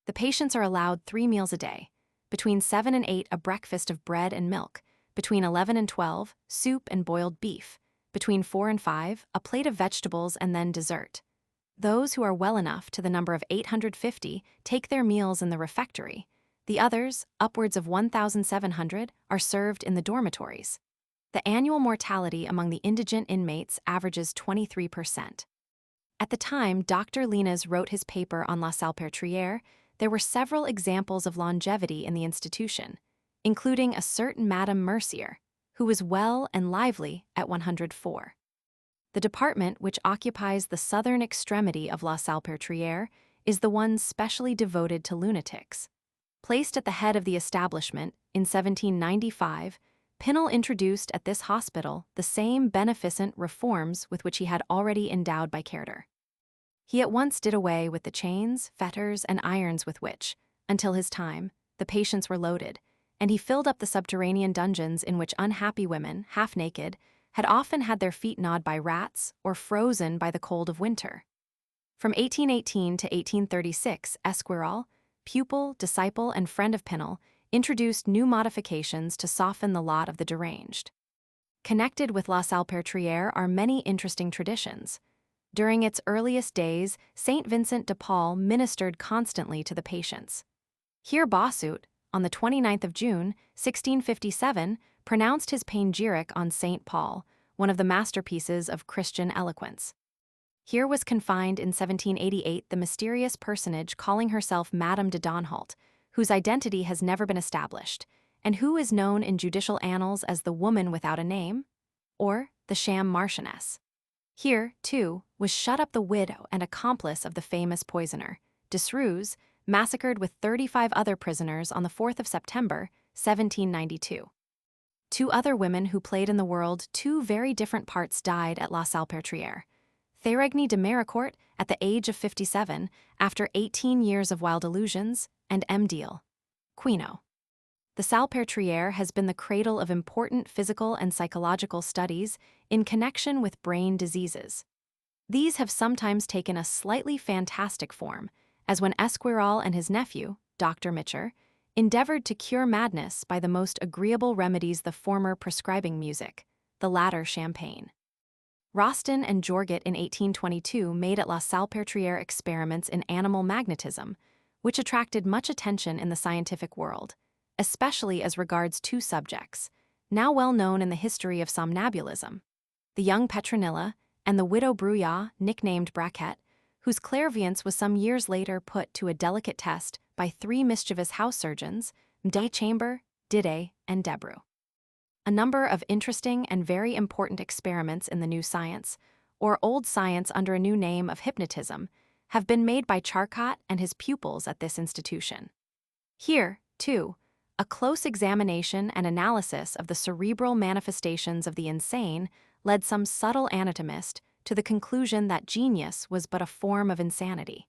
The patients are allowed 3 meals a day. Between 7 and 8, a breakfast of bread and milk. Between 11 and 12, soup and boiled beef. Between 4 and 5, a plate of vegetables and then dessert. Those who are well enough, to the number of 850, take their meals in the refectory. The others, upwards of 1,700, are served in the dormitories. The annual mortality among the indigent inmates averages 23%. At the time Dr. Linas wrote his paper on La Salpêtrière, there were several examples of longevity in the institution, including a certain Madame Mercier, who was well and lively at 104. The department, which occupies the southern extremity of La Salpêtrière, is the one specially devoted to lunatics. Placed at the head of the establishment in 1795, Pinel introduced at this hospital the same beneficent reforms with which he had already endowed Bicêtre. He at once did away with the chains, fetters, and irons with which, until his time, the patients were loaded, and he filled up the subterranean dungeons in which unhappy women, half naked, had often had their feet gnawed by rats or frozen by the cold of winter. From 1818 to 1836, Esquirol, pupil, disciple, and friend of Pinel, introduced new modifications to soften the lot of the deranged. Connected with La Salpêtrière are many interesting traditions. During its earliest days, Saint Vincent de Paul ministered constantly to the patients. Here Bossuet, on the 29th of June, 1657, pronounced his panegyric on Saint Paul, one of the masterpieces of Christian eloquence. Here was confined in 1788 the mysterious personage calling herself Madame de Donholt, whose identity has never been established, and who is known in judicial annals as the woman without a name, or the sham marchioness. Here, too, was shut up the widow and accomplice of the famous poisoner, Desrues, massacred with 35 other prisoners on the 4th of September, 1792. 2 other women who played in the world 2 very different parts died at La Salpêtrière. Thérègne de Méricourt, at the age of 57, after 18 years of wild illusions, and M. Deal. Quino. The Salpêtrière has been the cradle of important physical and psychological studies in connection with brain diseases. These have sometimes taken a slightly fantastic form, as when Esquirol and his nephew, Dr. Mitcher, endeavored to cure madness by the most agreeable remedies, the former prescribing music, the latter champagne. Rostand and Jorget in 1822 made at La Salpêtrière experiments in animal magnetism, which attracted much attention in the scientific world, especially as regards 2 subjects, now well known in the history of somnambulism: the young Petronilla and the widow Brouillat, nicknamed Braquette, whose clairvoyance was some years later put to a delicate test by three mischievous house surgeons, Mde Chamber, Didet, and Debreu. A number of interesting and very important experiments in the new science, or old science under a new name of hypnotism, have been made by Charcot and his pupils at this institution. Here, too, a close examination and analysis of the cerebral manifestations of the insane led some subtle anatomist to the conclusion that genius was but a form of insanity.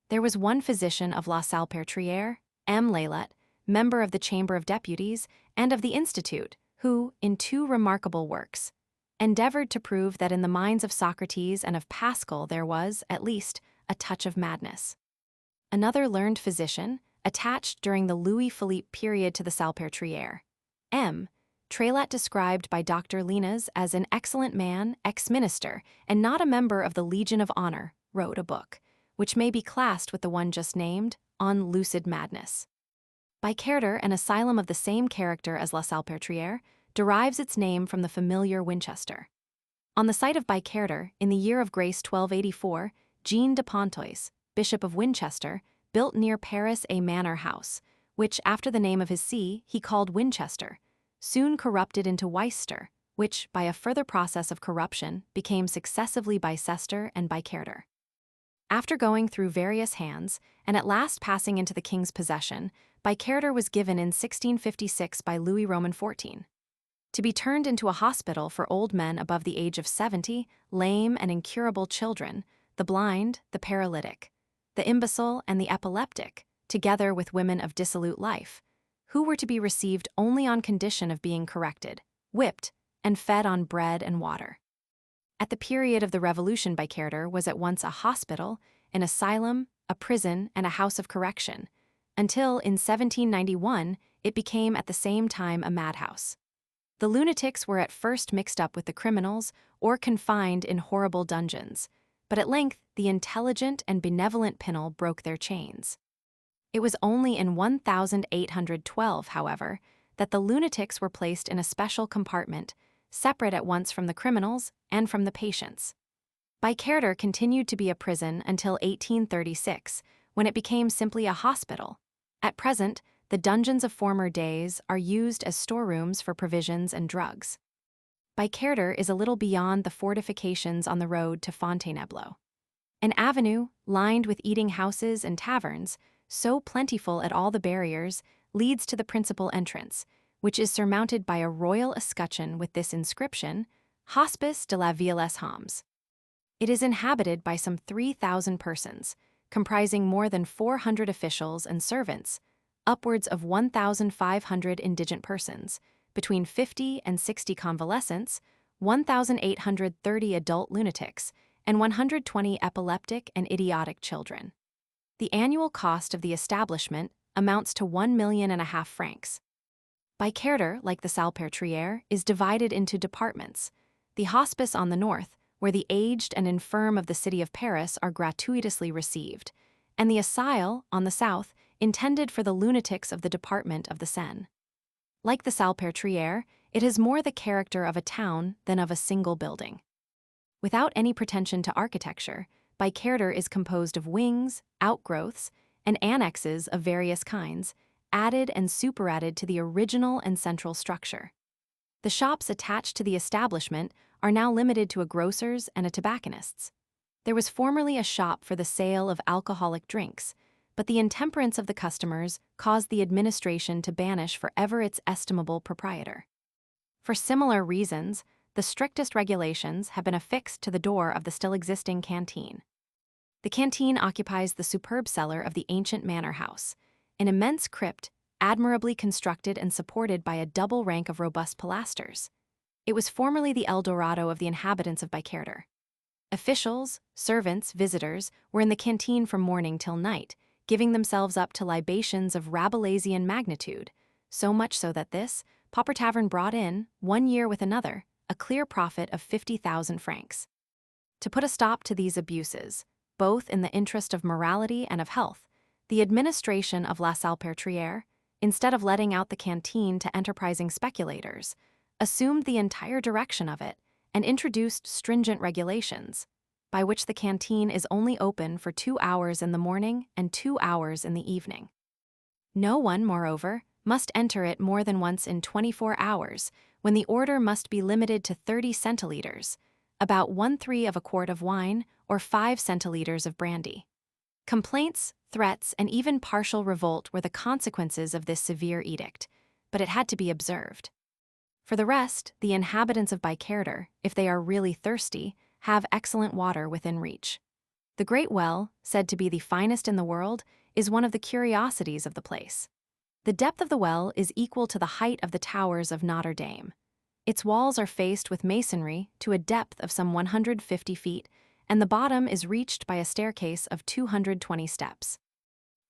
There was one physician of La Salpêtrière, M. Laillet, member of the Chamber of Deputies and of the Institute, who, in two remarkable works, endeavored to prove that in the minds of Socrates and of Pascal there was, at least, a touch of madness. Another learned physician, attached during the Louis-Philippe period to the Salpêtrière, M. Trailat, described by Dr. Linas as an excellent man, ex-minister, and not a member of the Legion of Honor, wrote a book, which may be classed with the one just named, on lucid madness. Bicaire, an asylum of the same character as La Salpêtrière, derives its name from the familiar Winchester. On the site of Bicaire, in the year of grace 1284, Jean de Pontoise, Bishop of Winchester, built near Paris a manor house, which, after the name of his see, he called Winchester, soon corrupted into Weister, which, by a further process of corruption, became successively Bicester and Bicaire. After going through various hands, and at last passing into the king's possession, Bicaire was given in 1656 by Louis Roman XIV. To be turned into a hospital for old men above the age of 70, lame and incurable children, the blind, the paralytic, the imbecile, and the epileptic, together with women of dissolute life, who were to be received only on condition of being corrected, whipped, and fed on bread and water. At the period of the Revolution, Bicaire was at once a hospital, an asylum, a prison, and a house of correction, until, in 1791, it became at the same time a madhouse. The lunatics were at first mixed up with the criminals or confined in horrible dungeons, but at length the intelligent and benevolent Pinel broke their chains. It was only in 1812, however, that the lunatics were placed in a special compartment, separate at once from the criminals and from the patients. Bicaire continued to be a prison until 1836, when it became simply a hospital. At present, the dungeons of former days are used as storerooms for provisions and drugs. Bicaire is a little beyond the fortifications on the road to Fontainebleau. An avenue, lined with eating houses and taverns, so plentiful at all the barriers, leads to the principal entrance, which is surmounted by a royal escutcheon with this inscription, Hospice de la Vieillesse Homs. It is inhabited by some 3,000 persons, comprising more than 400 officials and servants, upwards of 1,500 indigent persons, between 50 and 60 convalescents, 1,830 adult lunatics, and 120 epileptic and idiotic children. The annual cost of the establishment amounts to 1.5 million francs. Bicaire, like the Salpêtrière, is divided into departments: the hospice on the north, where the aged and infirm of the city of Paris are gratuitously received, and the asile, on the south, intended for the lunatics of the department of the Seine. Like the Salpêtrière, it has more the character of a town than of a single building. Without any pretension to architecture, Bicaire is composed of wings, outgrowths, and annexes of various kinds, added and superadded to the original and central structure. The shops attached to the establishment are now limited to a grocer's and a tobacconist's. There was formerly a shop for the sale of alcoholic drinks, but the intemperance of the customers caused the administration to banish forever its estimable proprietor. For similar reasons, the strictest regulations have been affixed to the door of the still existing canteen. The canteen occupies the superb cellar of the ancient manor house, an immense crypt admirably constructed and supported by a double rank of robust pilasters. It was formerly the El Dorado of the inhabitants of Bicaire. Officials, servants, visitors were in the canteen from morning till night, giving themselves up to libations of Rabelaisian magnitude, so much so that this pauper tavern brought in, one year with another, a clear profit of 50,000 francs. To put a stop to these abuses, both in the interest of morality and of health, the administration of La Salpêtrière, instead of letting out the canteen to enterprising speculators, assumed the entire direction of it and introduced stringent regulations, by which the canteen is only open for 2 hours in the morning and 2 hours in the evening. No one, moreover, must enter it more than once in 24 hours, when the order must be limited to 30 centiliters, about 1/3 of a quart of wine or 5 centiliters of brandy. Complaints, threats, and even partial revolt were the consequences of this severe edict, but it had to be observed. For the rest, the inhabitants of Bykerter, if they are really thirsty, have excellent water within reach. The Great Well, said to be the finest in the world, is one of the curiosities of the place. The depth of the well is equal to the height of the towers of Notre Dame. Its walls are faced with masonry to a depth of some 150 feet, and the bottom is reached by a staircase of 220 steps.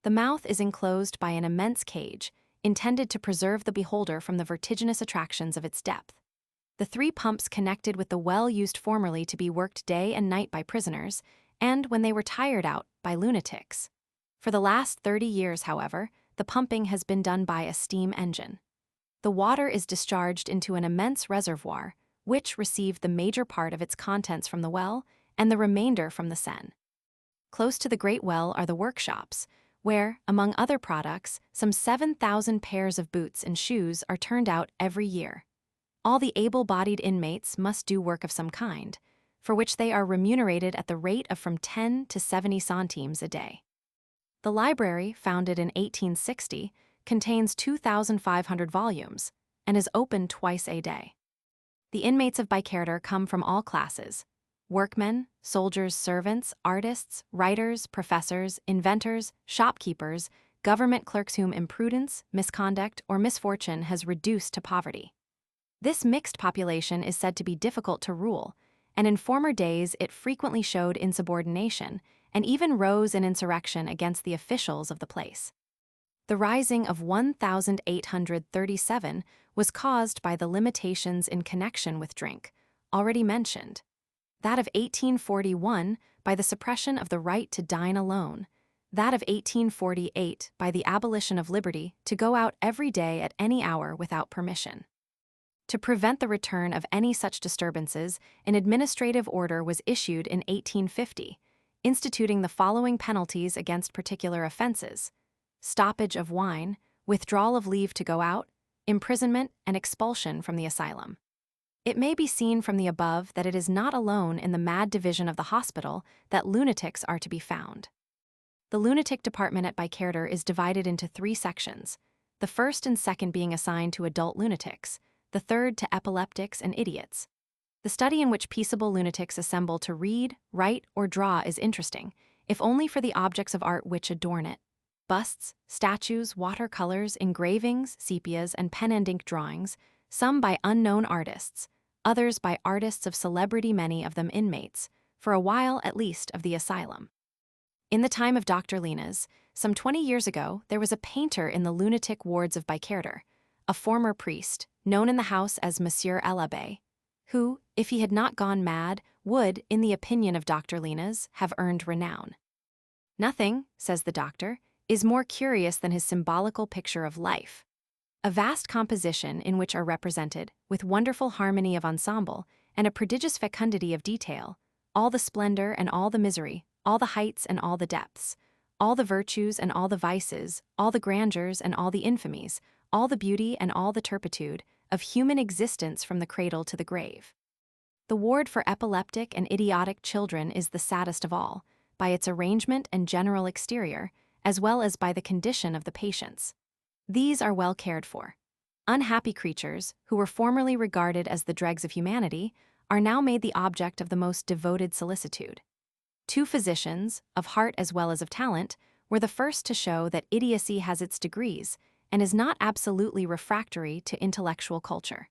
The mouth is enclosed by an immense cage, intended to preserve the beholder from the vertiginous attractions of its depth. The 3 pumps connected with the well used formerly to be worked day and night by prisoners, and, when they were tired out, by lunatics. For the last 30 years, however, the pumping has been done by a steam engine. The water is discharged into an immense reservoir, which received the major part of its contents from the well and the remainder from the Seine. Close to the Great Well are the workshops, where, among other products, some 7,000 pairs of boots and shoes are turned out every year. All the able-bodied inmates must do work of some kind, for which they are remunerated at the rate of from 10 to 70 centimes a day. The library, founded in 1860, contains 2,500 volumes and is open twice a day. The inmates of Bykerter come from all classes: workmen, soldiers, servants, artists, writers, professors, inventors, shopkeepers, government clerks whom imprudence, misconduct, or misfortune has reduced to poverty. This mixed population is said to be difficult to rule, and in former days it frequently showed insubordination and even rose in insurrection against the officials of the place. The rising of 1837 was caused by the limitations in connection with drink, already mentioned. That of 1841 by the suppression of the right to dine alone. That of 1848 by the abolition of liberty to go out every day at any hour without permission. To prevent the return of any such disturbances, an administrative order was issued in 1850, instituting the following penalties against particular offenses: stoppage of wine, withdrawal of leave to go out, imprisonment, and expulsion from the asylum. It may be seen from the above that it is not alone in the mad division of the hospital that lunatics are to be found. The lunatic department at Bykerter is divided into 3 sections, the first and second being assigned to adult lunatics, the third to epileptics and idiots. The study in which peaceable lunatics assemble to read, write, or draw is interesting, if only for the objects of art which adorn it: busts, statues, watercolors, engravings, sepias, and pen and ink drawings, some by unknown artists, others by artists of celebrity, many of them inmates, for a while at least, of the asylum. In the time of Dr. Lena's, some 20 years ago, there was a painter in the lunatic wards of Bykerter, a former priest, known in the house as Monsieur l'Abbé, who, if he had not gone mad, would, in the opinion of Dr. Lena's, have earned renown. Nothing, says the doctor, is more curious than his symbolical picture of life. A vast composition in which are represented, with wonderful harmony of ensemble and a prodigious fecundity of detail, all the splendor and all the misery, all the heights and all the depths, all the virtues and all the vices, all the grandeurs and all the infamies, all the beauty and all the turpitude of human existence from the cradle to the grave. The ward for epileptic and idiotic children is the saddest of all, by its arrangement and general exterior, as well as by the condition of the patients. These are well cared for. Unhappy creatures, who were formerly regarded as the dregs of humanity, are now made the object of the most devoted solicitude. 2 physicians, of heart as well as of talent, were the first to show that idiocy has its degrees and is not absolutely refractory to intellectual culture.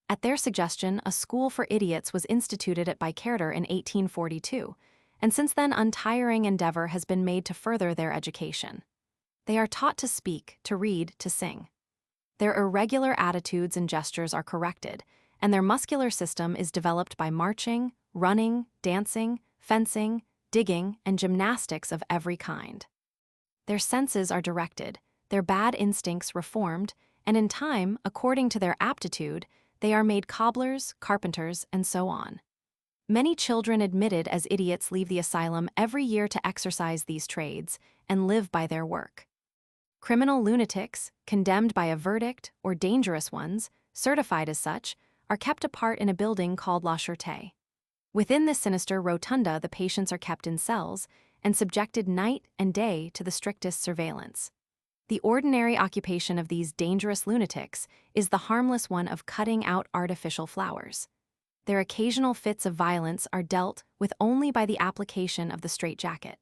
At their suggestion, a school for idiots was instituted at Bykerter in 1842, and since then untiring endeavor has been made to further their education. They are taught to speak, to read, to sing. Their irregular attitudes and gestures are corrected, and their muscular system is developed by marching, running, dancing, fencing, digging, and gymnastics of every kind. Their senses are directed, their bad instincts reformed, and in time, according to their aptitude, They are made cobblers, carpenters, and so on. Many children admitted as idiots leave the asylum every year to exercise these trades and live by their work. Criminal lunatics, condemned by a verdict, or dangerous ones, certified as such, are kept apart in a building called La Sûreté. Within this sinister rotunda, the patients are kept in cells and subjected night and day to the strictest surveillance. The ordinary occupation of these dangerous lunatics is the harmless one of cutting out artificial flowers. Their occasional fits of violence are dealt with only by the application of the straitjacket.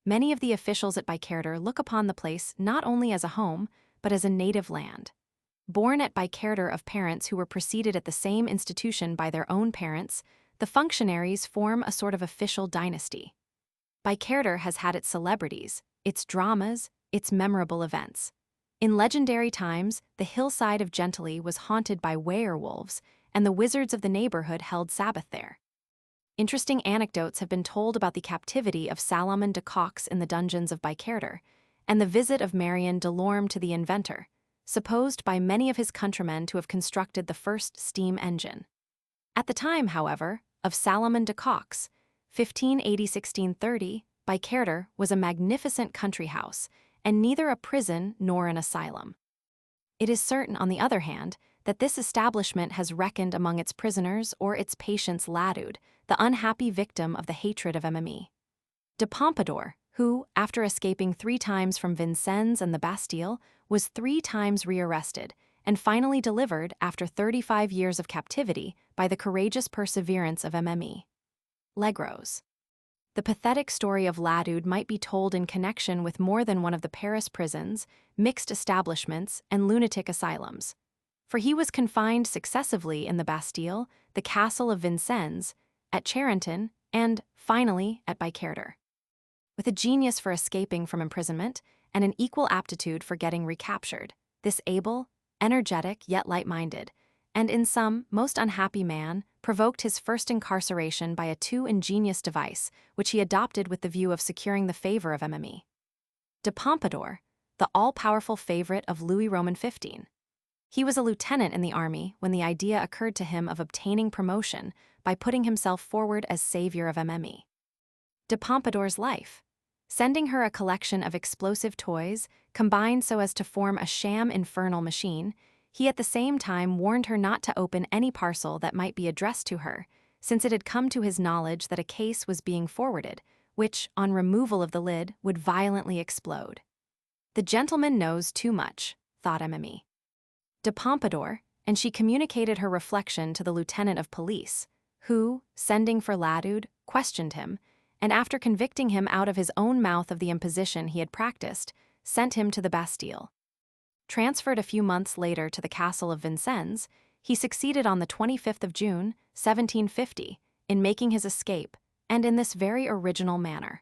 Many of the officials at Bikerter look upon the place not only as a home, but as a native land. Born at Bikerter of parents who were preceded at the same institution by their own parents, the functionaries form a sort of official dynasty. Bikerter has had its celebrities, its dramas, its memorable events. In legendary times, the hillside of Gentilly was haunted by werewolves, and the wizards of the neighborhood held Sabbath there. Interesting anecdotes have been told about the captivity of Salomon de Cox in the dungeons of Bikerter, and the visit of Marion Delorme to the inventor, supposed by many of his countrymen to have constructed the first steam engine. At the time, however, of Salomon de Cox, 1580–1630, Bikerter was a magnificent country house, and neither a prison nor an asylum. It is certain, on the other hand, that this establishment has reckoned among its prisoners or its patients Ladude, the unhappy victim of the hatred of Mme. de Pompadour, who, after escaping 3 times from Vincennes and the Bastille, was 3 times rearrested, and finally delivered after 35 years of captivity by the courageous perseverance of Mme. Legros. The pathetic story of Ladude might be told in connection with more than one of the Paris prisons, mixed establishments, and lunatic asylums. For he was confined successively in the Bastille, the castle of Vincennes, at Charenton, and, finally, at Bikerter. With a genius for escaping from imprisonment and an equal aptitude for getting recaptured, this able, energetic yet light-minded, and in some most unhappy man provoked his first incarceration by a too ingenious device which he adopted with the view of securing the favor of Mme. de Pompadour, the all-powerful favorite of Louis Roman XV. He was a lieutenant in the army when the idea occurred to him of obtaining promotion by putting himself forward as savior of Mme. de Pompadour's life, sending her a collection of explosive toys combined so as to form a sham infernal machine. He at the same time warned her not to open any parcel that might be addressed to her, since it had come to his knowledge that a case was being forwarded, which, on removal of the lid, would violently explode. The gentleman knows too much, thought Mme. de Pompadour, and she communicated her reflection to the lieutenant of police, who, sending for Ladude, questioned him, and after convicting him out of his own mouth of the imposition he had practiced, sent him to the Bastille. Transferred a few months later to the castle of Vincennes, he succeeded on the 25th of June, 1750, in making his escape, and in this very original manner.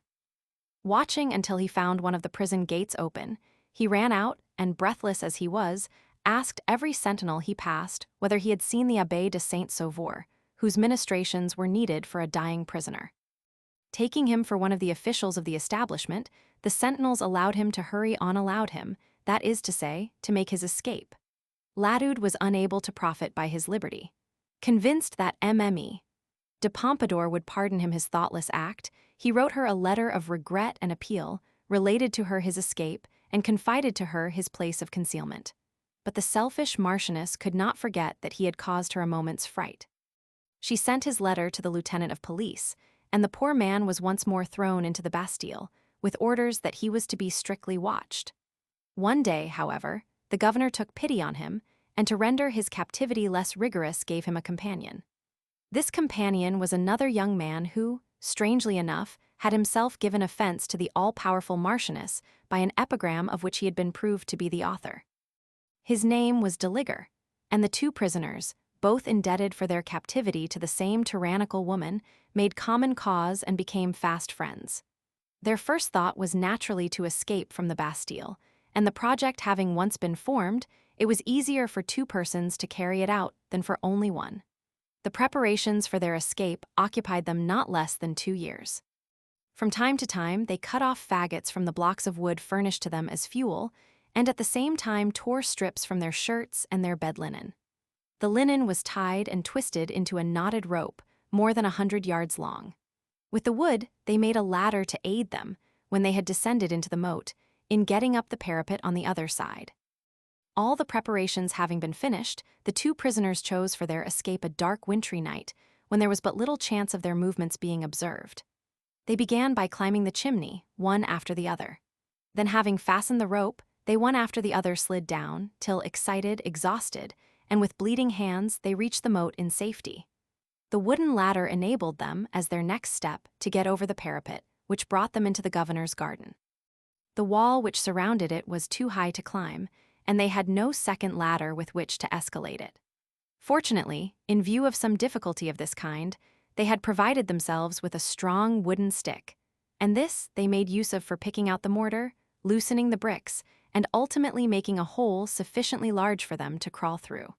Watching until he found one of the prison gates open, he ran out and, breathless as he was, asked every sentinel he passed whether he had seen the Abbé de Saint-Sauveur, whose ministrations were needed for a dying prisoner. Taking him for one of the officials of the establishment, the sentinels allowed him to hurry on allowed him, that is to say, to make his escape. Ladude was unable to profit by his liberty. Convinced that Mme. de Pompadour would pardon him his thoughtless act, he wrote her a letter of regret and appeal, related to her his escape, and confided to her his place of concealment. But the selfish Marchioness could not forget that he had caused her a moment's fright. She sent his letter to the lieutenant of police, and the poor man was once more thrown into the Bastille, with orders that he was to be strictly watched. One day, however, the governor took pity on him, and to render his captivity less rigorous gave him a companion. This companion was another young man who, strangely enough, had himself given offense to the all-powerful Marchioness by an epigram of which he had been proved to be the author. His name was de Liger, and the 2 prisoners, both indebted for their captivity to the same tyrannical woman, made common cause and became fast friends. Their first thought was naturally to escape from the Bastille, and the project having once been formed, it was easier for 2 persons to carry it out than for only one. The preparations for their escape occupied them not less than 2 years. From time to time, they cut off faggots from the blocks of wood furnished to them as fuel, and at the same time tore strips from their shirts and their bed linen. The linen was tied and twisted into a knotted rope more than 100 yards long. With the wood, they made a ladder to aid them, when they had descended into the moat, in getting up the parapet on the other side. All the preparations having been finished, the two prisoners chose for their escape a dark wintry night, when there was but little chance of their movements being observed. They began by climbing the chimney, one after the other. Then, having fastened the rope, they one after the other slid down, till, excited, exhausted, and with bleeding hands, they reached the moat in safety. The wooden ladder enabled them, as their next step, to get over the parapet, which brought them into the governor's garden. The wall which surrounded it was too high to climb, and they had no second ladder with which to escalate it. Fortunately, in view of some difficulty of this kind, they had provided themselves with a strong wooden stick, and this they made use of for picking out the mortar, loosening the bricks, and ultimately making a hole sufficiently large for them to crawl through.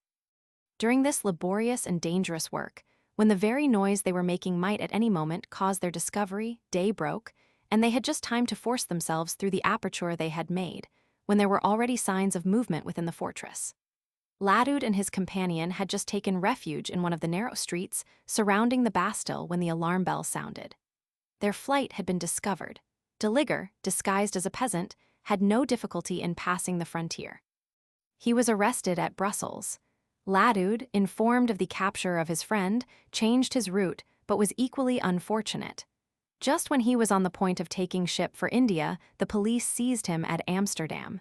During this laborious and dangerous work, when the very noise they were making might at any moment cause their discovery, day broke, and they had just time to force themselves through the aperture they had made, when there were already signs of movement within the fortress. Ladud and his companion had just taken refuge in one of the narrow streets surrounding the Bastille when the alarm bell sounded. Their flight had been discovered. De Liger, disguised as a peasant, had no difficulty in passing the frontier. He was arrested at Brussels. Ladud, informed of the capture of his friend, changed his route, but was equally unfortunate. Just when he was on the point of taking ship for India, the police seized him at Amsterdam.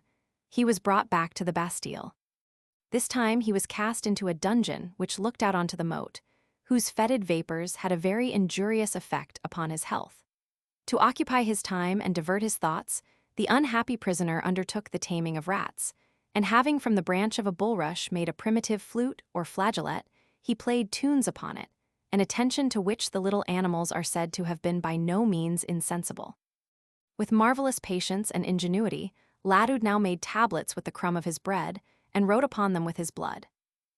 He was brought back to the Bastille. This time he was cast into a dungeon which looked out onto the moat, whose fetid vapors had a very injurious effect upon his health. To occupy his time and divert his thoughts, the unhappy prisoner undertook the taming of rats, and having from the branch of a bulrush made a primitive flute or flageolet, he played tunes upon it, an attention to which the little animals are said to have been by no means insensible. With marvelous patience and ingenuity, Ladud now made tablets with the crumb of his bread, and wrote upon them with his blood.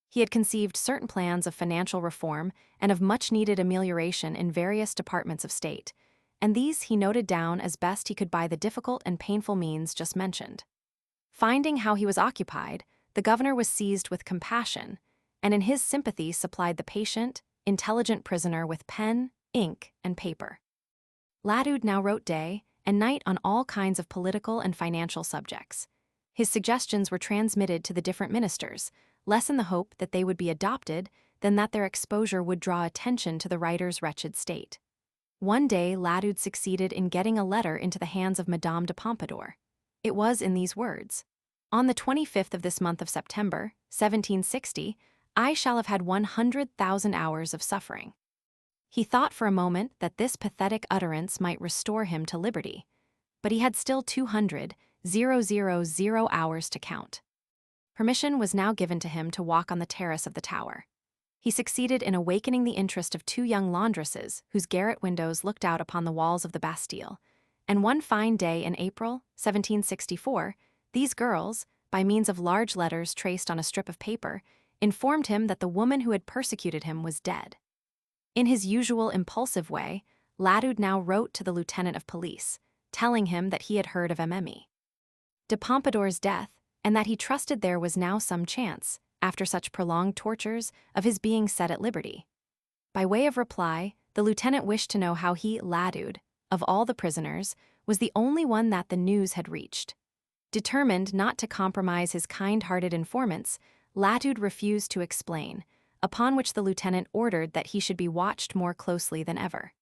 He had conceived certain plans of financial reform and of much-needed amelioration in various departments of state, and these he noted down as best he could by the difficult and painful means just mentioned. Finding how he was occupied, the governor was seized with compassion, and in his sympathy supplied the patient, intelligent prisoner with pen, ink, and paper. Ladud now wrote day and night on all kinds of political and financial subjects. His suggestions were transmitted to the different ministers, less in the hope that they would be adopted than that their exposure would draw attention to the writer's wretched state. One day Ladud succeeded in getting a letter into the hands of Madame de Pompadour. It was in these words: "On the 25th of this month of September, 1760, I shall have had 100,000 hours of suffering." He thought for a moment that this pathetic utterance might restore him to liberty, but he had still 200,000 hours to count. Permission was now given to him to walk on the terrace of the tower. He succeeded in awakening the interest of two young laundresses whose garret windows looked out upon the walls of the Bastille, and one fine day in April, 1764, these girls, by means of large letters traced on a strip of paper, informed him that the woman who had persecuted him was dead. In his usual impulsive way, Ladud now wrote to the lieutenant of police, telling him that he had heard of Emmy de Pompadour's death, and that he trusted there was now some chance, after such prolonged tortures, of his being set at liberty. By way of reply, the lieutenant wished to know how he, Ladud, of all the prisoners, was the only one that the news had reached. Determined not to compromise his kind-hearted informants, Ladud refused to explain, upon which the lieutenant ordered that he should be watched more closely than ever.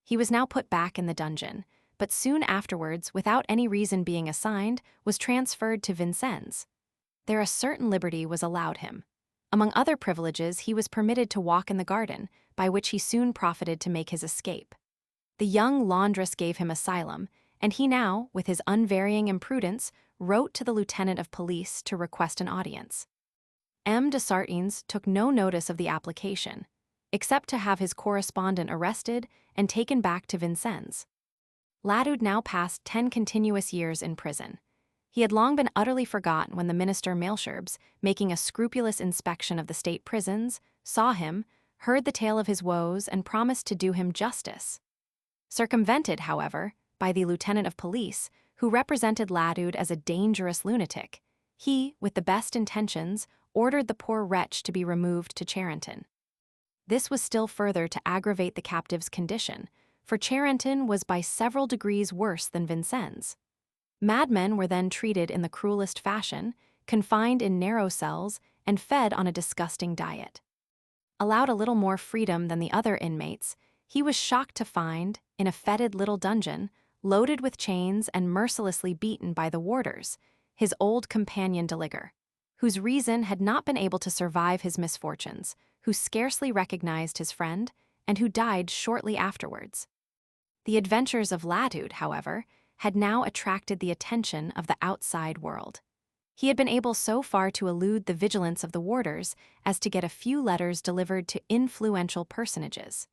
He was now put back in the dungeon, but soon afterwards, without any reason being assigned, was transferred to Vincennes. There a certain liberty was allowed him. Among other privileges, he was permitted to walk in the garden, by which he soon profited to make his escape. The young laundress gave him asylum, and he now, with his unvarying imprudence, wrote to the lieutenant of police to request an audience. M. de Sartines took no notice of the application, except to have his correspondent arrested and taken back to Vincennes. Ladud now passed 10 continuous years in prison. He had long been utterly forgotten when the minister Malesherbes, making a scrupulous inspection of the state prisons, saw him, heard the tale of his woes, and promised to do him justice. Circumvented, however, by the lieutenant of police, who represented Ladud as a dangerous lunatic, he, with the best intentions, ordered the poor wretch to be removed to Charenton. This was still further to aggravate the captive's condition, for Charenton was by several degrees worse than Vincennes. Madmen were then treated in the cruelest fashion, confined in narrow cells, and fed on a disgusting diet. Allowed a little more freedom than the other inmates, he was shocked to find, in a fetid little dungeon, loaded with chains and mercilessly beaten by the warders, his old companion de Liger, whose reason had not been able to survive his misfortunes, who scarcely recognized his friend, and who died shortly afterwards. The adventures of Latude, however, had now attracted the attention of the outside world. He had been able so far to elude the vigilance of the warders as to get a few letters delivered to influential personages.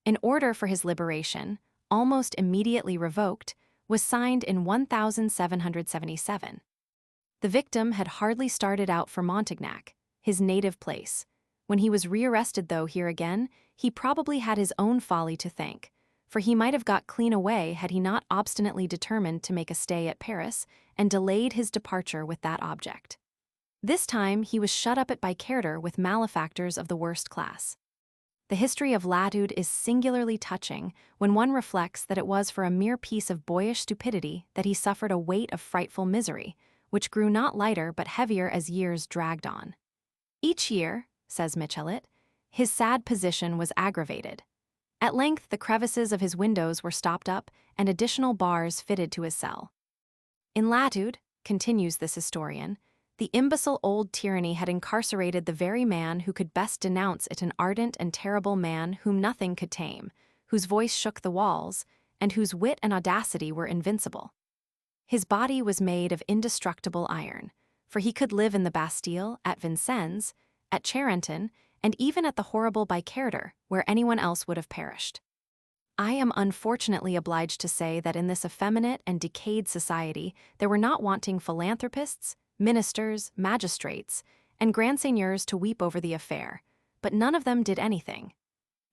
An order for his liberation, almost immediately revoked, was signed in 1777. The victim had hardly started out for Montignac, his native place. When he was rearrested, though, here again, he probably had his own folly to thank, for he might have got clean away had he not obstinately determined to make a stay at Paris and delayed his departure with that object. This time he was shut up at Bicarter with malefactors of the worst class. The history of Latude is singularly touching when one reflects that it was for a mere piece of boyish stupidity that he suffered a weight of frightful misery, which grew not lighter but heavier as years dragged on. Each year, says Michelet, his sad position was aggravated. At length the crevices of his windows were stopped up and additional bars fitted to his cell. In Latude, continues this historian, the imbecile old tyranny had incarcerated the very man who could best denounce it, an ardent and terrible man whom nothing could tame, whose voice shook the walls, and whose wit and audacity were invincible. His body was made of indestructible iron, for he could live in the Bastille, at Vincennes, at Charenton, and even at the horrible Bicarter, where anyone else would have perished. I am unfortunately obliged to say that in this effeminate and decayed society there were not wanting philanthropists, ministers, magistrates, and grand seigneurs to weep over the affair, but none of them did anything.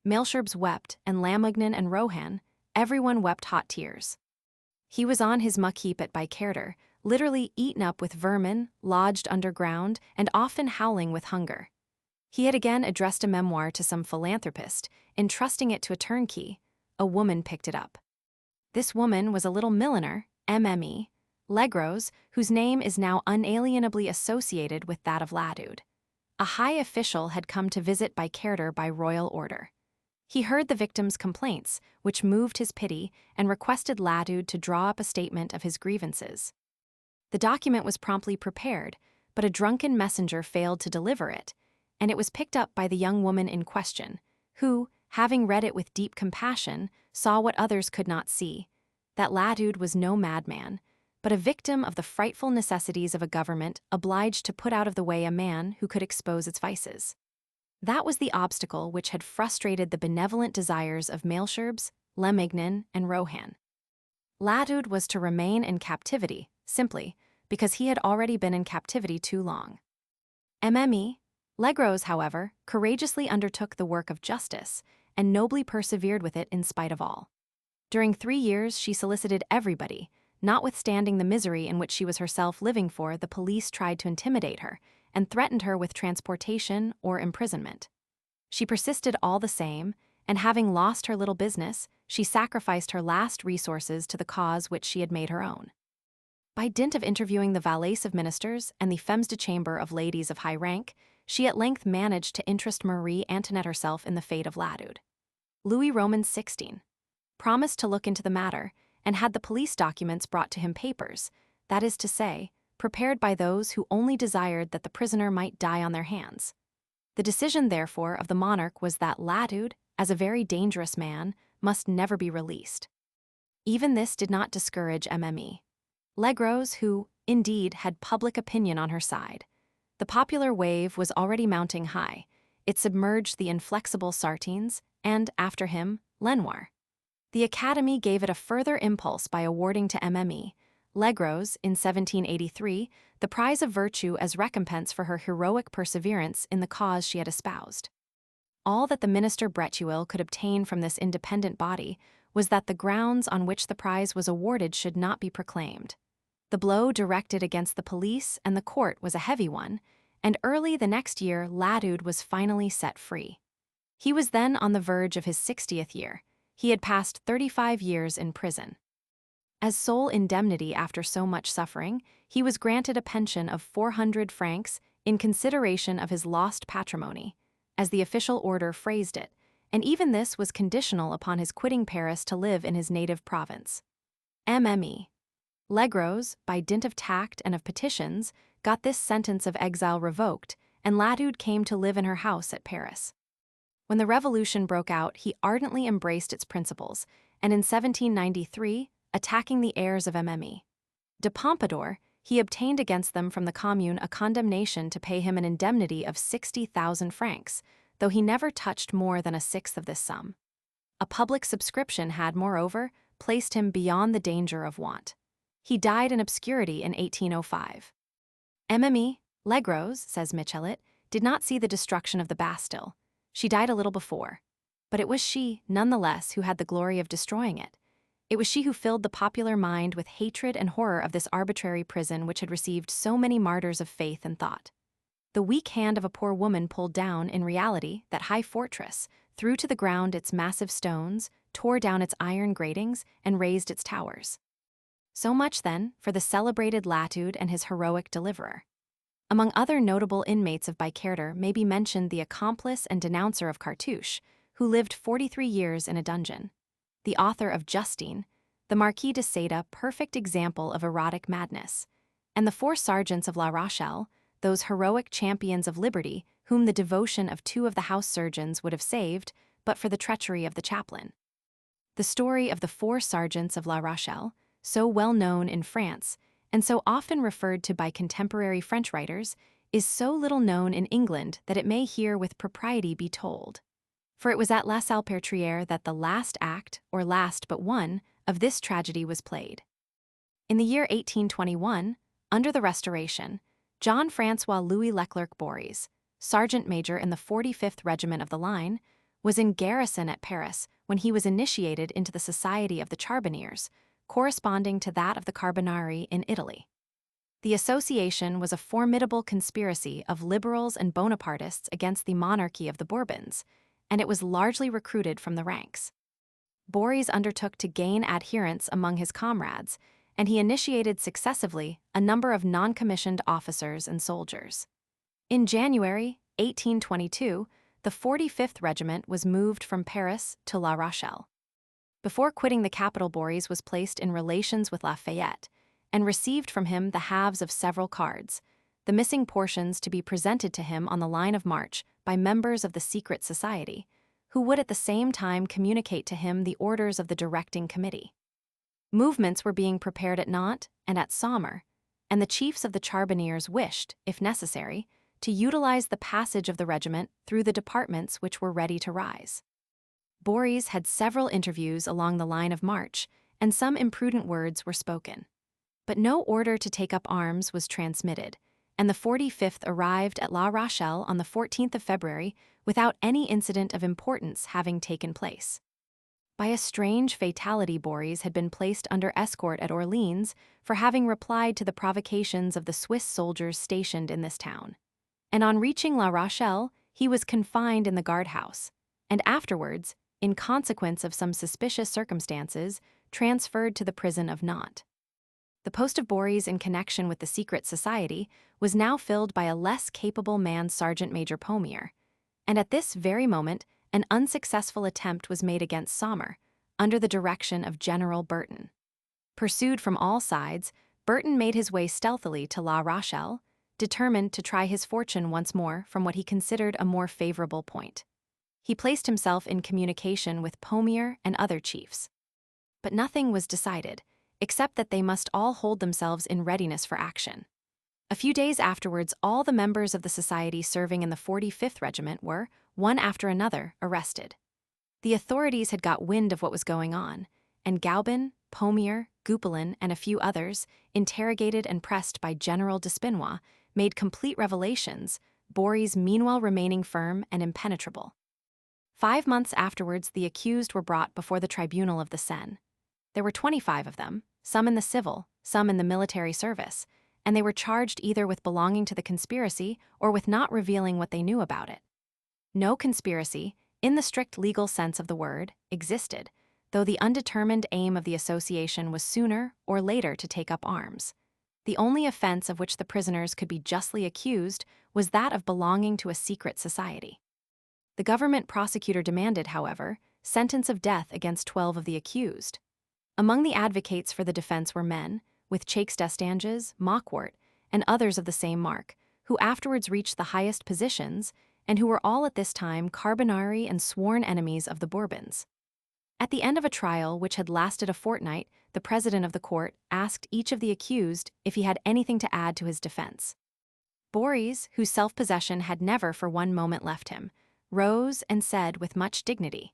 Malesherbes wept, and Lamoignon and Rohan, everyone wept hot tears. He was on his muck heap at Bicarter, literally eaten up with vermin, lodged underground, and often howling with hunger. He had again addressed a memoir to some philanthropist, entrusting it to a turnkey. A woman picked it up. This woman was a little milliner, Mme. Legros, whose name is now unalienably associated with that of Latude. A high official had come to visit Bicarter by royal order. He heard the victim's complaints, which moved his pity, and requested Latude to draw up a statement of his grievances. The document was promptly prepared, but a drunken messenger failed to deliver it, and it was picked up by the young woman in question, who, having read it with deep compassion, saw what others could not see, that Latude was no madman, but a victim of the frightful necessities of a government obliged to put out of the way a man who could expose its vices. That was the obstacle which had frustrated the benevolent desires of Malesherbes, Lamoignon, and Rohan. Latude was to remain in captivity, simply because he had already been in captivity too long. Mme. Legros, however, courageously undertook the work of justice, and nobly persevered with it in spite of all. During 3 years she solicited everybody. Notwithstanding the misery in which she was herself living, for the police tried to intimidate her, and threatened her with transportation or imprisonment. She persisted all the same, and having lost her little business, she sacrificed her last resources to the cause which she had made her own. By dint of interviewing the valets of ministers and the femmes de chambre of ladies of high rank, she at length managed to interest Marie Antoinette herself in the fate of Latude. Louis Roman XVI promised to look into the matter, and had the police documents brought to him, papers, that is to say, prepared by those who only desired that the prisoner might die on their hands. The decision, therefore, of the monarch was that Latude, as a very dangerous man, must never be released. Even this did not discourage Mme. Legros, who, indeed, had public opinion on her side. The popular wave was already mounting high. It submerged the inflexible Sartines, and, after him, Lenoir. The Academy gave it a further impulse by awarding to Mme. Legros, in 1783, the prize of virtue as recompense for her heroic perseverance in the cause she had espoused. All that the minister Bretuel could obtain from this independent body was that the grounds on which the prize was awarded should not be proclaimed. The blow directed against the police and the court was a heavy one, and early the next year Latude was finally set free. He was then on the verge of his 60th year. He had passed 35 years in prison. As sole indemnity after so much suffering, he was granted a pension of 400 francs in consideration of his lost patrimony, as the official order phrased it, and even this was conditional upon his quitting Paris to live in his native province. Mme. Legros, by dint of tact and of petitions, got this sentence of exile revoked, and Latude came to live in her house at Paris. When the revolution broke out, he ardently embraced its principles, and in 1793, attacking the heirs of Mme. de Pompadour, he obtained against them from the Commune a condemnation to pay him an indemnity of 60,000 francs, though he never touched more than a sixth of this sum. A public subscription had, moreover, placed him beyond the danger of want. He died in obscurity in 1805. Mme. Legros, says Michelet, did not see the destruction of the Bastille. She died a little before. But it was she, nonetheless, who had the glory of destroying it. It was she who filled the popular mind with hatred and horror of this arbitrary prison which had received so many martyrs of faith and thought. The weak hand of a poor woman pulled down, in reality, that high fortress, threw to the ground its massive stones, tore down its iron gratings, and razed its towers. So much, then, for the celebrated Latude and his heroic deliverer. Among other notable inmates of Bicarter may be mentioned the accomplice and denouncer of Cartouche, who lived 43 years in a dungeon. The author of Justine, the Marquis de Sade, perfect example of erotic madness, and the 4 sergeants of La Rochelle, those heroic champions of liberty whom the devotion of 2 of the house surgeons would have saved, but for the treachery of the chaplain. The story of the 4 sergeants of La Rochelle, so well known in France, and so often referred to by contemporary French writers, is so little known in England that it may here with propriety be told. For it was at La Salpêtrière that the last act, or last but one, of this tragedy was played. In the year 1821, under the Restoration, Jean-François Louis Leclerc Bories, sergeant major in the 45th Regiment of the Line, was in garrison at Paris when he was initiated into the Society of the Charbonniers, corresponding to that of the Carbonari in Italy. The association was a formidable conspiracy of liberals and Bonapartists against the monarchy of the Bourbons, and it was largely recruited from the ranks. Bories undertook to gain adherents among his comrades, and he initiated successively a number of non-commissioned officers and soldiers. In January 1822, the 45th Regiment was moved from Paris to La Rochelle. Before quitting the capital, Bories was placed in relations with Lafayette and received from him the halves of several cards, the missing portions to be presented to him on the line of march by members of the secret society, who would at the same time communicate to him the orders of the directing committee. Movements were being prepared at Nantes and at Saumur, and the chiefs of the Charbonniers wished, if necessary, to utilize the passage of the regiment through the departments which were ready to rise. Bories had several interviews along the line of march, and some imprudent words were spoken. But no order to take up arms was transmitted, and the 45th arrived at La Rochelle on the 14th of February without any incident of importance having taken place. By a strange fatality, Bories had been placed under escort at Orleans for having replied to the provocations of the Swiss soldiers stationed in this town. And on reaching La Rochelle, he was confined in the guardhouse, and afterwards, in consequence of some suspicious circumstances, transferred to the prison of Nantes. The post of Bories in connection with the secret society was now filled by a less capable man, Sergeant Major Pommier, and at this very moment an unsuccessful attempt was made against Saumur, under the direction of General Burton. Pursued from all sides, Burton made his way stealthily to La Rochelle, determined to try his fortune once more from what he considered a more favorable point. He placed himself in communication with Pommier and other chiefs. But nothing was decided, except that they must all hold themselves in readiness for action. A few days afterwards, all the members of the society serving in the 45th Regiment were, one after another, arrested. The authorities had got wind of what was going on, and Gaubin, Pommier, Goupilin, and a few others, interrogated and pressed by General Despinois, made complete revelations, Bories meanwhile remaining firm and impenetrable. 5 months afterwards, the accused were brought before the tribunal of the Seine. There were 25 of them, some in the civil, some in the military service, and they were charged either with belonging to the conspiracy or with not revealing what they knew about it. No conspiracy, in the strict legal sense of the word, existed, though the undetermined aim of the association was sooner or later to take up arms. The only offense of which the prisoners could be justly accused was that of belonging to a secret society. The government prosecutor demanded, however, sentence of death against 12 of the accused. Among the advocates for the defense were men, with Chakes d'Estanges, Mockwort, and others of the same mark, who afterwards reached the highest positions and who were all at this time Carbonari and sworn enemies of the Bourbons. At the end of a trial which had lasted a fortnight, the president of the court asked each of the accused if he had anything to add to his defense. Bories, whose self-possession had never for one moment left him, rose and said with much dignity,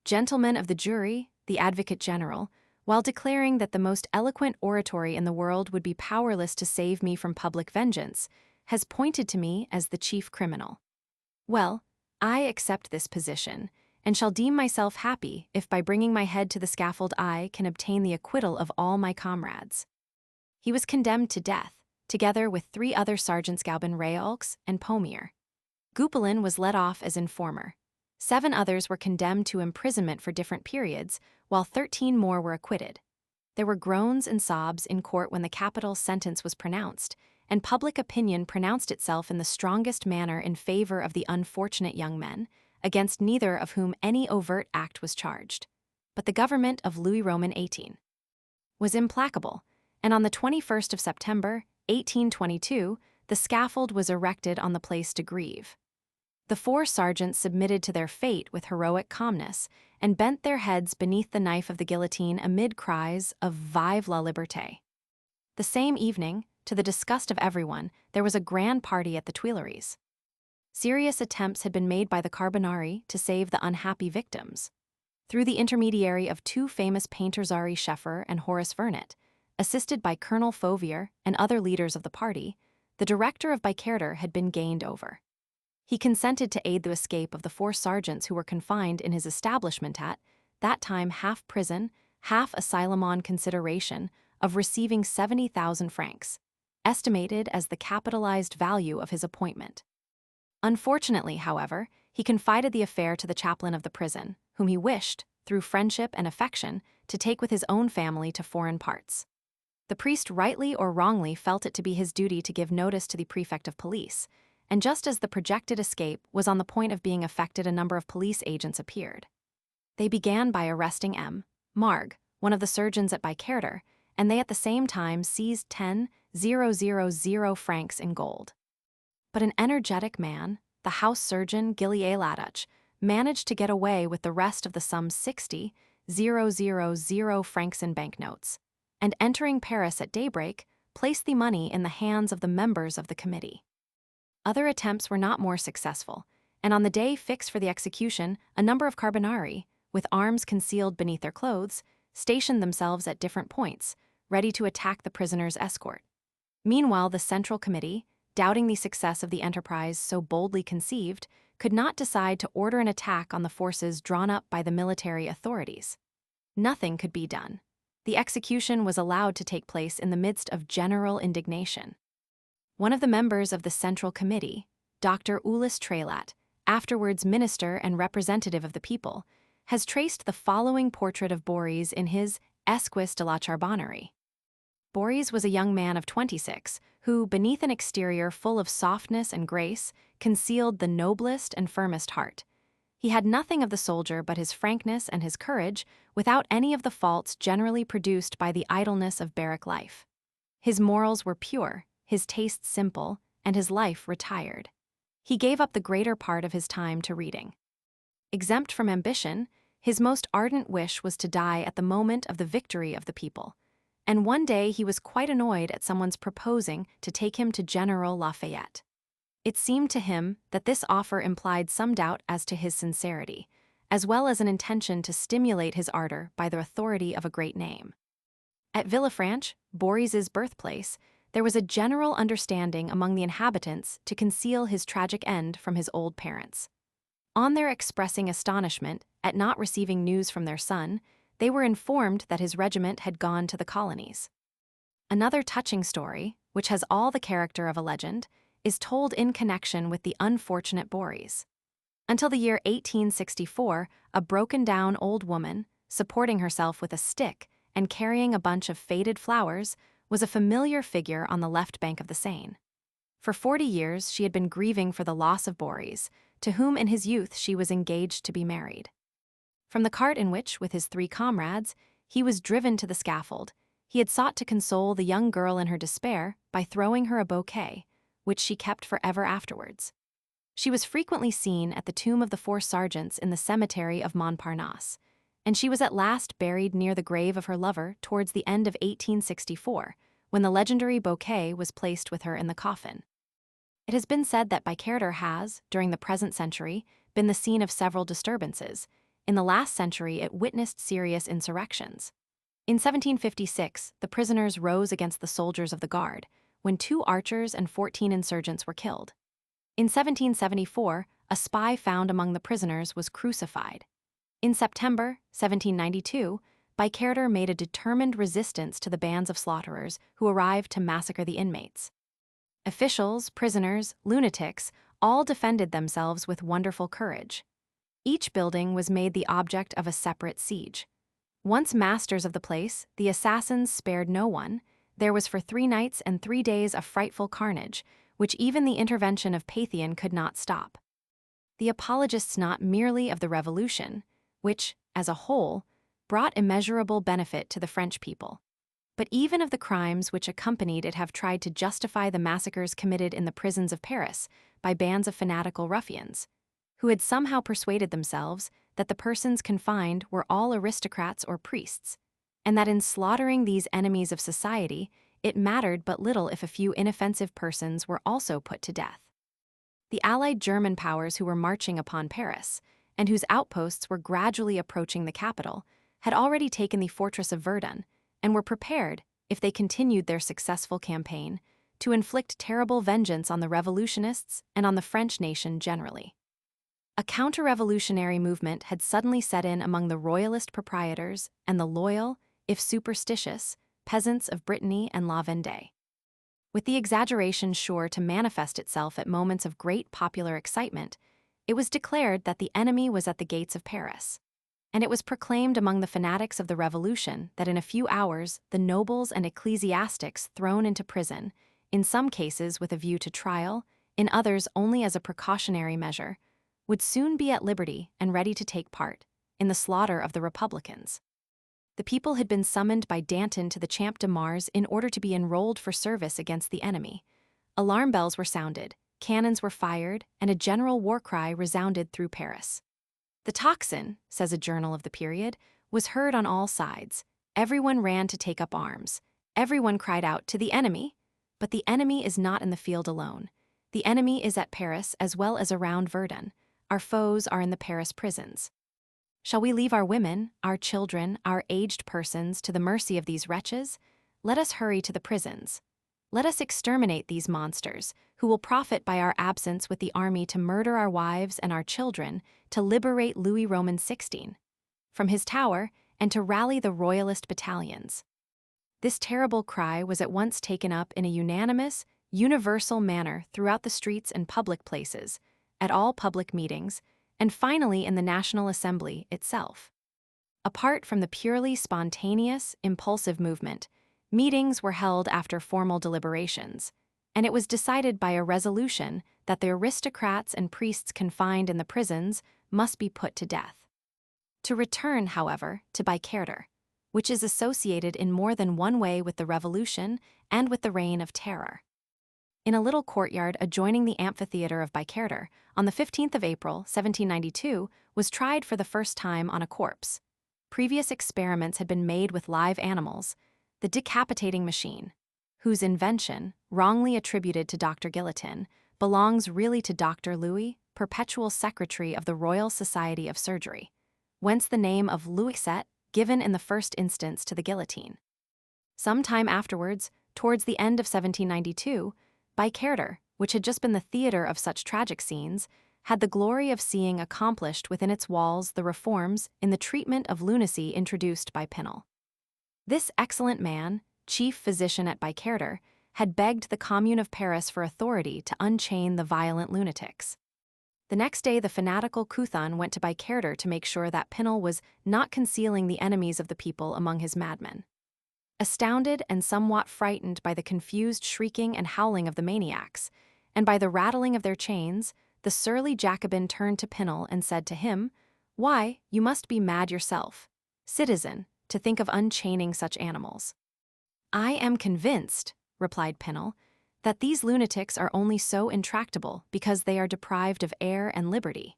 "Gentlemen of the jury, the advocate general, while declaring that the most eloquent oratory in the world would be powerless to save me from public vengeance, has pointed to me as the chief criminal. Well, I accept this position, and shall deem myself happy if by bringing my head to the scaffold I can obtain the acquittal of all my comrades." He was condemned to death, together with 3 other sergeants Gaubin Réaux and Pommier. Goupilin was let off as informer. 7 others were condemned to imprisonment for different periods, while 13 more were acquitted. There were groans and sobs in court when the capital sentence was pronounced, and public opinion pronounced itself in the strongest manner in favor of the unfortunate young men, against neither of whom any overt act was charged. But the government of Louis Roman XVIII was implacable, and on the 21st of September, 1822, the scaffold was erected on the Place de Grève. The 4 sergeants submitted to their fate with heroic calmness and bent their heads beneath the knife of the guillotine amid cries of "Vive la Liberté." The same evening, to the disgust of everyone, there was a grand party at the Tuileries. Serious attempts had been made by the Carbonari to save the unhappy victims. Through the intermediary of 2 famous painters, Ary Scheffer and Horace Vernet, assisted by Colonel Fauvier and other leaders of the party, the director of Bicaire had been gained over. He consented to aid the escape of the 4 sergeants who were confined in his establishment at that time half prison, half asylum on consideration of receiving 70,000 francs, estimated as the capitalized value of his appointment. Unfortunately, however, he confided the affair to the chaplain of the prison, whom he wished, through friendship and affection, to take with his own family to foreign parts. The priest rightly or wrongly felt it to be his duty to give notice to the prefect of police, and just as the projected escape was on the point of being effected, a number of police agents appeared. They began by arresting M. Marg, one of the surgeons at Bicaire, and they at the same time seized 10,000 francs in gold. But an energetic man, the house surgeon Gillier Laduch, managed to get away with the rest of the sum 60,000 francs in banknotes, and entering Paris at daybreak, placed the money in the hands of the members of the committee. Other attempts were not more successful, and on the day fixed for the execution, a number of Carbonari, with arms concealed beneath their clothes, stationed themselves at different points, ready to attack the prisoner's escort. Meanwhile, the Central Committee, doubting the success of the enterprise so boldly conceived, could not decide to order an attack on the forces drawn up by the military authorities. Nothing could be done. The execution was allowed to take place in the midst of general indignation. One of the members of the Central Committee, Dr. Ulysse Trailat, afterwards minister and representative of the people, has traced the following portrait of Bories in his Esquisse de la Charbonnerie. Bories was a young man of 26 who, beneath an exterior full of softness and grace, concealed the noblest and firmest heart. He had nothing of the soldier but his frankness and his courage, without any of the faults generally produced by the idleness of barrack life. His morals were pure, his tastes simple, and his life retired. He gave up the greater part of his time to reading. Exempt from ambition, his most ardent wish was to die at the moment of the victory of the people, and one day he was quite annoyed at someone's proposing to take him to General Lafayette. It seemed to him that this offer implied some doubt as to his sincerity, as well as an intention to stimulate his ardor by the authority of a great name. At Villefranche, Boris's birthplace, there was a general understanding among the inhabitants to conceal his tragic end from his old parents. On their expressing astonishment at not receiving news from their son, they were informed that his regiment had gone to the colonies. Another touching story, which has all the character of a legend, is told in connection with the unfortunate Bories. Until the year 1864, a broken-down old woman, supporting herself with a stick and carrying a bunch of faded flowers, was a familiar figure on the left bank of the Seine. For 40 years, she had been grieving for the loss of Bories, to whom in his youth she was engaged to be married. From the cart in which, with his 3 comrades, he was driven to the scaffold, he had sought to console the young girl in her despair by throwing her a bouquet, which she kept forever afterwards. She was frequently seen at the tomb of the 4 sergeants in the cemetery of Montparnasse, and she was at last buried near the grave of her lover towards the end of 1864, when the legendary bouquet was placed with her in the coffin. It has been said that Bicarter has, during the present century, been the scene of several disturbances. In the last century, it witnessed serious insurrections. In 1756, the prisoners rose against the soldiers of the Guard, when 2 archers and 14 insurgents were killed. In 1774, a spy found among the prisoners was crucified. In September 1792, Bicarter made a determined resistance to the bands of slaughterers who arrived to massacre the inmates. Officials, prisoners, lunatics, all defended themselves with wonderful courage. Each building was made the object of a separate siege. Once masters of the place, the assassins spared no one. There was for 3 nights and 3 days a frightful carnage, which even the intervention of Paphian could not stop. The apologists not merely of the Revolution, which, as a whole, brought immeasurable benefit to the French people, but even of the crimes which accompanied it have tried to justify the massacres committed in the prisons of Paris by bands of fanatical ruffians, who had somehow persuaded themselves that the persons confined were all aristocrats or priests, and that in slaughtering these enemies of society, it mattered but little if a few inoffensive persons were also put to death. The allied German powers who were marching upon Paris, and whose outposts were gradually approaching the capital, had already taken the fortress of Verdun, and were prepared, if they continued their successful campaign, to inflict terrible vengeance on the revolutionists and on the French nation generally. A counter-revolutionary movement had suddenly set in among the royalist proprietors and the loyal, if superstitious, peasants of Brittany and La Vendée. With the exaggeration sure to manifest itself at moments of great popular excitement, it was declared that the enemy was at the gates of Paris, and it was proclaimed among the fanatics of the Revolution that in a few hours the nobles and ecclesiastics thrown into prison, in some cases with a view to trial, in others only as a precautionary measure, would soon be at liberty and ready to take part in the slaughter of the Republicans. The people had been summoned by Danton to the Champ de Mars in order to be enrolled for service against the enemy. Alarm bells were sounded, cannons were fired, and a general war cry resounded through Paris. The tocsin, says a journal of the period, was heard on all sides. Everyone ran to take up arms. Everyone cried out, "To the enemy!" But the enemy is not in the field alone. The enemy is at Paris as well as around Verdun. Our foes are in the Paris prisons. Shall we leave our women, our children, our aged persons to the mercy of these wretches? Let us hurry to the prisons. Let us exterminate these monsters, who will profit by our absence with the army to murder our wives and our children, to liberate Louis Roman XVI from his tower, and to rally the royalist battalions. This terrible cry was at once taken up in a unanimous, universal manner throughout the streets and public places, at all public meetings, and finally in the National Assembly itself. Apart from the purely spontaneous, impulsive movement, meetings were held after formal deliberations, and it was decided by a resolution that the aristocrats and priests confined in the prisons must be put to death. To return, however, to Bicarter, which is associated in more than one way with the Revolution and with the Reign of Terror. In a little courtyard adjoining the amphitheater of Bicarter, on the 15th of April, 1792, was tried for the first time on a corpse. Previous experiments had been made with live animals, the decapitating machine, whose invention, wrongly attributed to Dr. Guillotin, belongs really to Dr. Louis, perpetual secretary of the Royal Society of Surgery, whence the name of Louiset given in the first instance to the guillotine. Some time afterwards, towards the end of 1792, Bicarter, which had just been the theater of such tragic scenes, had the glory of seeing accomplished within its walls the reforms in the treatment of lunacy introduced by Pinel. This excellent man, chief physician at Bicaire, had begged the Commune of Paris for authority to unchain the violent lunatics. The next day, the fanatical Couthon went to Bicaire to make sure that Pinel was not concealing the enemies of the people among his madmen. Astounded and somewhat frightened by the confused shrieking and howling of the maniacs, and by the rattling of their chains, the surly Jacobin turned to Pinel and said to him, "Why, you must be mad yourself, citizen, to think of unchaining such animals." "I am convinced," replied Pinel, "that these lunatics are only so intractable because they are deprived of air and liberty."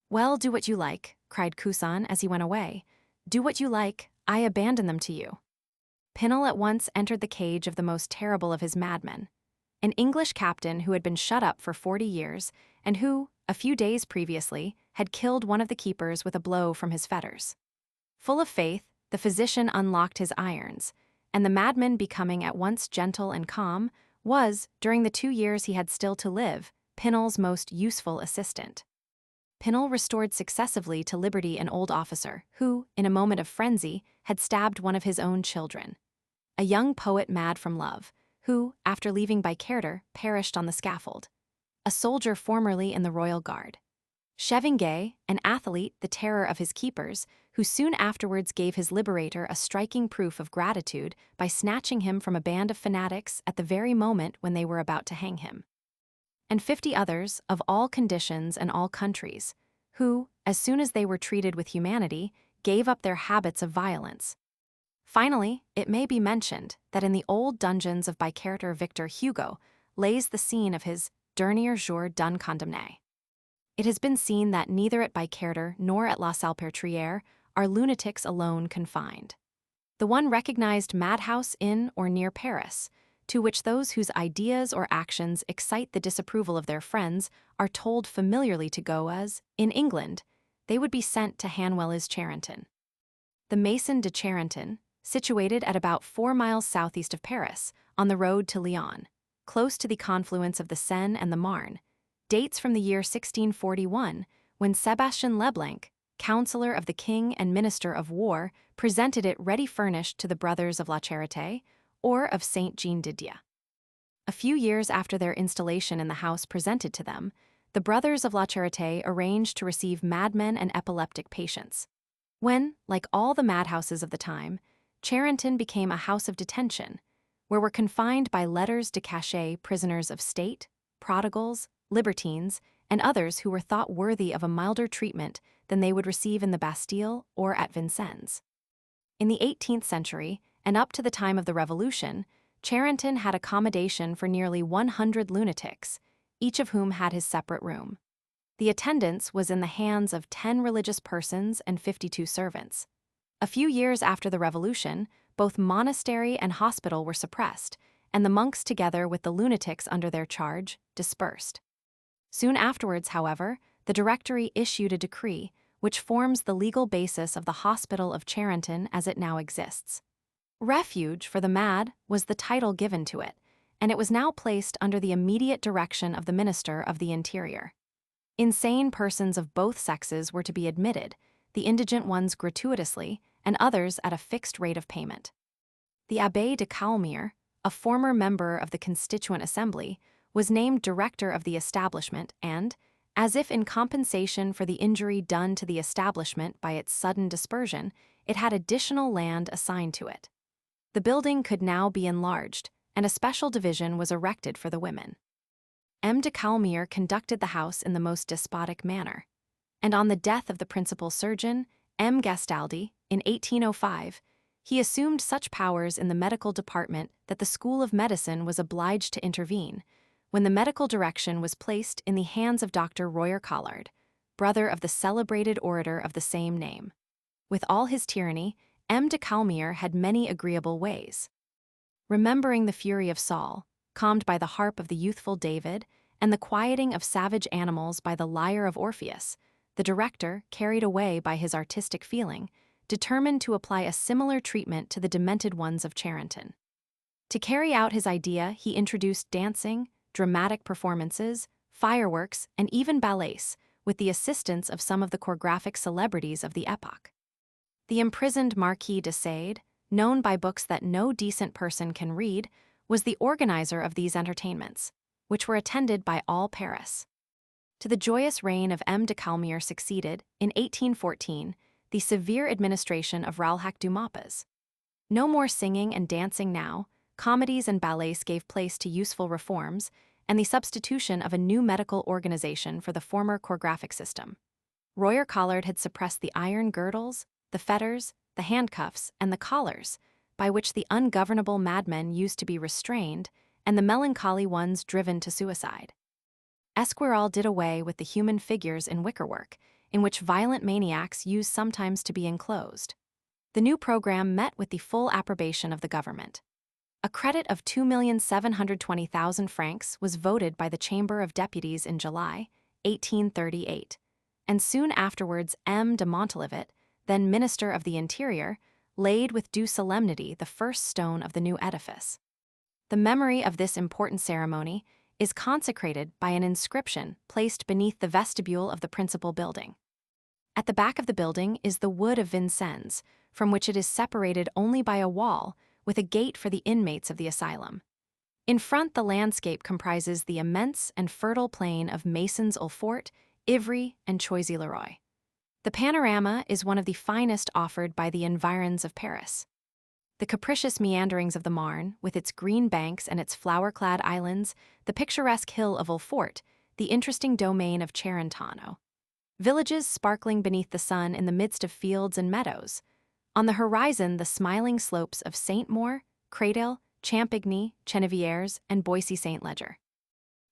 "Well, do what you like," cried Couthon as he went away. "Do what you like, I abandon them to you." Pinel at once entered the cage of the most terrible of his madmen, an English captain who had been shut up for 40 years and who, a few days previously, had killed one of the keepers with a blow from his fetters. Full of faith, the physician unlocked his irons, and the madman, becoming at once gentle and calm, was, during the 2 years he had still to live, Pinel's most useful assistant. Pinel restored successively to liberty an old officer who, in a moment of frenzy, had stabbed one of his own children. A young poet mad from love, who, after leaving Bicaire, perished on the scaffold. A soldier formerly in the royal guard. Chevinguet, an athlete, the terror of his keepers, who soon afterwards gave his liberator a striking proof of gratitude by snatching him from a band of fanatics at the very moment when they were about to hang him. And 50 others, of all conditions and all countries, who, as soon as they were treated with humanity, gave up their habits of violence. Finally, it may be mentioned that in the old dungeons of Bicaire Victor Hugo lays the scene of his dernier jour d'un condamné. It has been seen that neither at Bicaire nor at La Salpêtrière are lunatics alone confined. The one recognized madhouse in or near Paris, to which those whose ideas or actions excite the disapproval of their friends are told familiarly to go as, in England, they would be sent to Hanwell's Charenton. The Maison de Charenton, situated at about 4 miles southeast of Paris, on the road to Lyon, close to the confluence of the Seine and the Marne, dates from the year 1641, when Sébastien Leblanc, counselor of the king and minister of war, presented it ready furnished to the brothers of La Charité, or of Saint Jean Didier. A few years after their installation in the house presented to them, the brothers of La Charité arranged to receive madmen and epileptic patients. When, like all the madhouses of the time, Charenton became a house of detention, where were confined by letters de cachet prisoners of state, prodigals, libertines, and others who were thought worthy of a milder treatment than they would receive in the Bastille or at Vincennes. In the 18th century, and up to the time of the Revolution, Charenton had accommodation for nearly 100 lunatics, each of whom had his separate room. The attendance was in the hands of 10 religious persons and 52 servants. A few years after the Revolution, both monastery and hospital were suppressed, and the monks, together with the lunatics under their charge, dispersed. Soon afterwards, however, the Directory issued a decree which forms the legal basis of the Hospital of Charenton as it now exists. Refuge for the Mad was the title given to it, and it was now placed under the immediate direction of the Minister of the Interior. Insane persons of both sexes were to be admitted, the indigent ones gratuitously, and others at a fixed rate of payment. The Abbé de Caulmier, a former member of the Constituent Assembly, was named director of the establishment and, as if in compensation for the injury done to the establishment by its sudden dispersion, it had additional land assigned to it. The building could now be enlarged, and a special division was erected for the women. M. de Caulmier conducted the house in the most despotic manner, and on the death of the principal surgeon, M. Gastaldi, in 1805, he assumed such powers in the medical department that the School of Medicine was obliged to intervene, when the medical direction was placed in the hands of Dr. Royer Collard, brother of the celebrated orator of the same name. With all his tyranny, M. de Caulmier had many agreeable ways. Remembering the fury of Saul, calmed by the harp of the youthful David, and the quieting of savage animals by the lyre of Orpheus, the director, carried away by his artistic feeling, determined to apply a similar treatment to the demented ones of Charenton. To carry out his idea, he introduced dancing, dramatic performances, fireworks, and even ballets, with the assistance of some of the choregraphic celebrities of the epoch. The imprisoned Marquis de Sade, known by books that no decent person can read, was the organizer of these entertainments, which were attended by all Paris. To the joyous reign of M. de Calmier succeeded, in 1814, the severe administration of Ralhac du Mappas. No more singing and dancing now, comedies and ballets gave place to useful reforms, and the substitution of a new medical organization for the former choreographic system. Royer Collard had suppressed the iron girdles, the fetters, the handcuffs, and the collars, by which the ungovernable madmen used to be restrained, and the melancholy ones driven to suicide. Esquirol did away with the human figures in wickerwork, in which violent maniacs used sometimes to be enclosed. The new program met with the full approbation of the government. A credit of 2,720,000 francs was voted by the Chamber of Deputies in July, 1838, and soon afterwards M. de Montalivet, then Minister of the Interior, laid with due solemnity the first stone of the new edifice. The memory of this important ceremony is consecrated by an inscription placed beneath the vestibule of the principal building. At the back of the building is the wood of Vincennes, from which it is separated only by a wall, with a gate for the inmates of the asylum. In front, the landscape comprises the immense and fertile plain of Masons-Ulfort, Ivry, and Choisy-le-Roi. The panorama is one of the finest offered by the environs of Paris. The capricious meanderings of the Marne, with its green banks and its flower-clad islands, the picturesque hill of Ulfort, the interesting domain of Charentonneau. Villages sparkling beneath the sun in the midst of fields and meadows. On the horizon, the smiling slopes of Saint-Maur, Créteil, Champigny, Chenevières, and Boissy-Saint-Leger.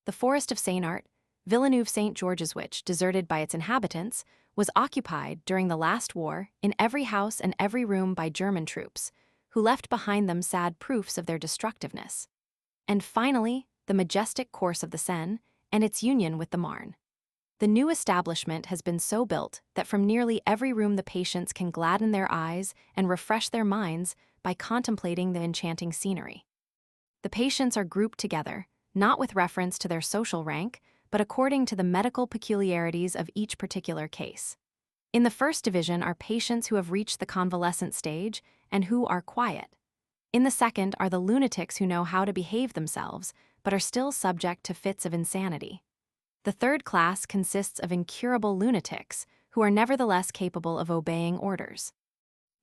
The forest of Saint-Art, Villeneuve-Saint-Georges, which, deserted by its inhabitants, was occupied during the last war in every house and every room by German troops, who left behind them sad proofs of their destructiveness. And finally, the majestic course of the Seine and its union with the Marne. The new establishment has been so built that from nearly every room the patients can gladden their eyes and refresh their minds by contemplating the enchanting scenery. The patients are grouped together, not with reference to their social rank, but according to the medical peculiarities of each particular case. In the first division are patients who have reached the convalescent stage and who are quiet. In the second are the lunatics who know how to behave themselves, but are still subject to fits of insanity. The third class consists of incurable lunatics, who are nevertheless capable of obeying orders.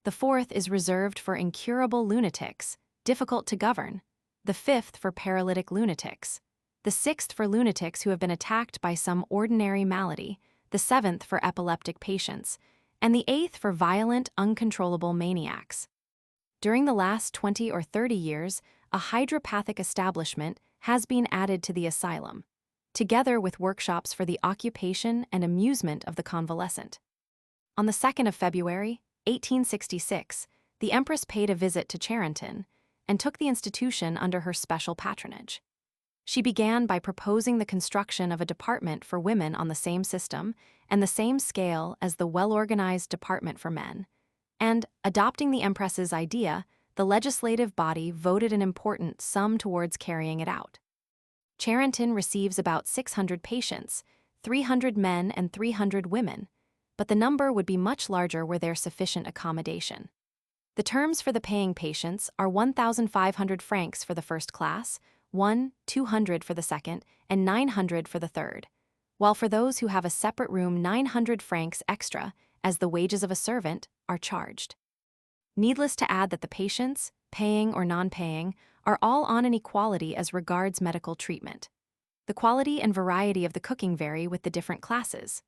The fourth is reserved for incurable lunatics, difficult to govern. The fifth for paralytic lunatics. The sixth for lunatics who have been attacked by some ordinary malady. The seventh for epileptic patients, and the eighth for violent, uncontrollable maniacs. During the last 20 or 30 years, a hydropathic establishment has been added to the asylum, together with workshops for the occupation and amusement of the convalescent. On the 2nd of February, 1866, the Empress paid a visit to Charenton and took the institution under her special patronage. She began by proposing the construction of a department for women on the same system and the same scale as the well-organized department for men, and, adopting the Empress's idea, the legislative body voted an important sum towards carrying it out. Charenton receives about 600 patients, 300 men and 300 women, but the number would be much larger were there sufficient accommodation. The terms for the paying patients are 1,500 francs for the first class, 200 for the second, and 900 for the third, while for those who have a separate room 900 francs extra, as the wages of a servant, are charged. Needless to add that the patients, paying or non-paying, are all on an equality as regards medical treatment. The quality and variety of the cooking vary with the different classes.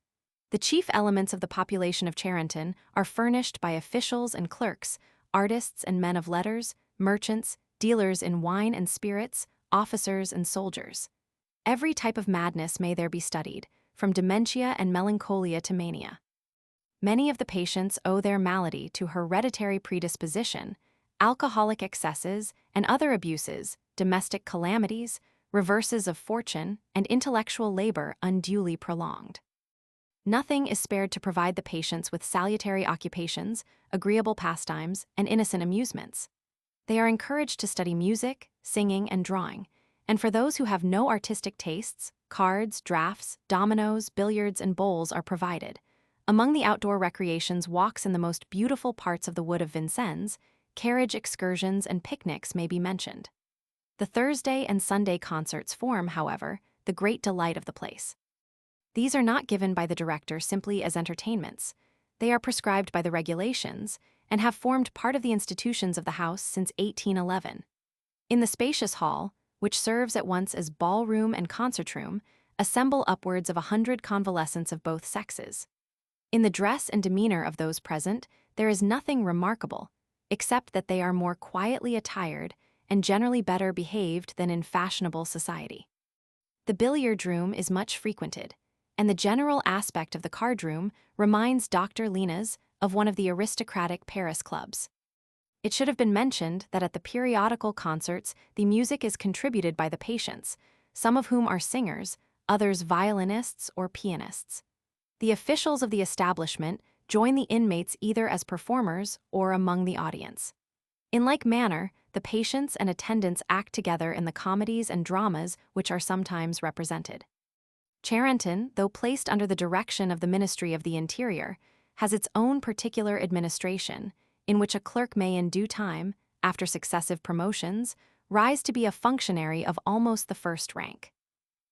The chief elements of the population of Charenton are furnished by officials and clerks, artists and men of letters, merchants, dealers in wine and spirits, officers and soldiers. Every type of madness may there be studied, from dementia and melancholia to mania. Many of the patients owe their malady to hereditary predisposition, alcoholic excesses and other abuses, domestic calamities, reverses of fortune, and intellectual labor unduly prolonged. Nothing is spared to provide the patients with salutary occupations, agreeable pastimes, and innocent amusements. They are encouraged to study music, singing, and drawing, and for those who have no artistic tastes, cards, draughts, dominoes, billiards, and bowls are provided. Among the outdoor recreations, walks in the most beautiful parts of the wood of Vincennes, carriage excursions and picnics may be mentioned. The Thursday and Sunday concerts form, however, the great delight of the place. These are not given by the director simply as entertainments. They are prescribed by the regulations and have formed part of the institutions of the house since 1811. In the spacious hall, which serves at once as ballroom and concert room, assemble upwards of 100 convalescents of both sexes. In the dress and demeanor of those present, there is nothing remarkable, except that they are more quietly attired and generally better behaved than in fashionable society. The billiard room is much frequented, and the general aspect of the card room reminds Dr. Lena's of one of the aristocratic Paris clubs. It should have been mentioned that at the periodical concerts the music is contributed by the patients, some of whom are singers, others violinists or pianists. The officials of the establishment join the inmates either as performers or among the audience. In like manner, the patients and attendants act together in the comedies and dramas which are sometimes represented. Charenton, though placed under the direction of the Ministry of the Interior, has its own particular administration, in which a clerk may in due time, after successive promotions, rise to be a functionary of almost the first rank.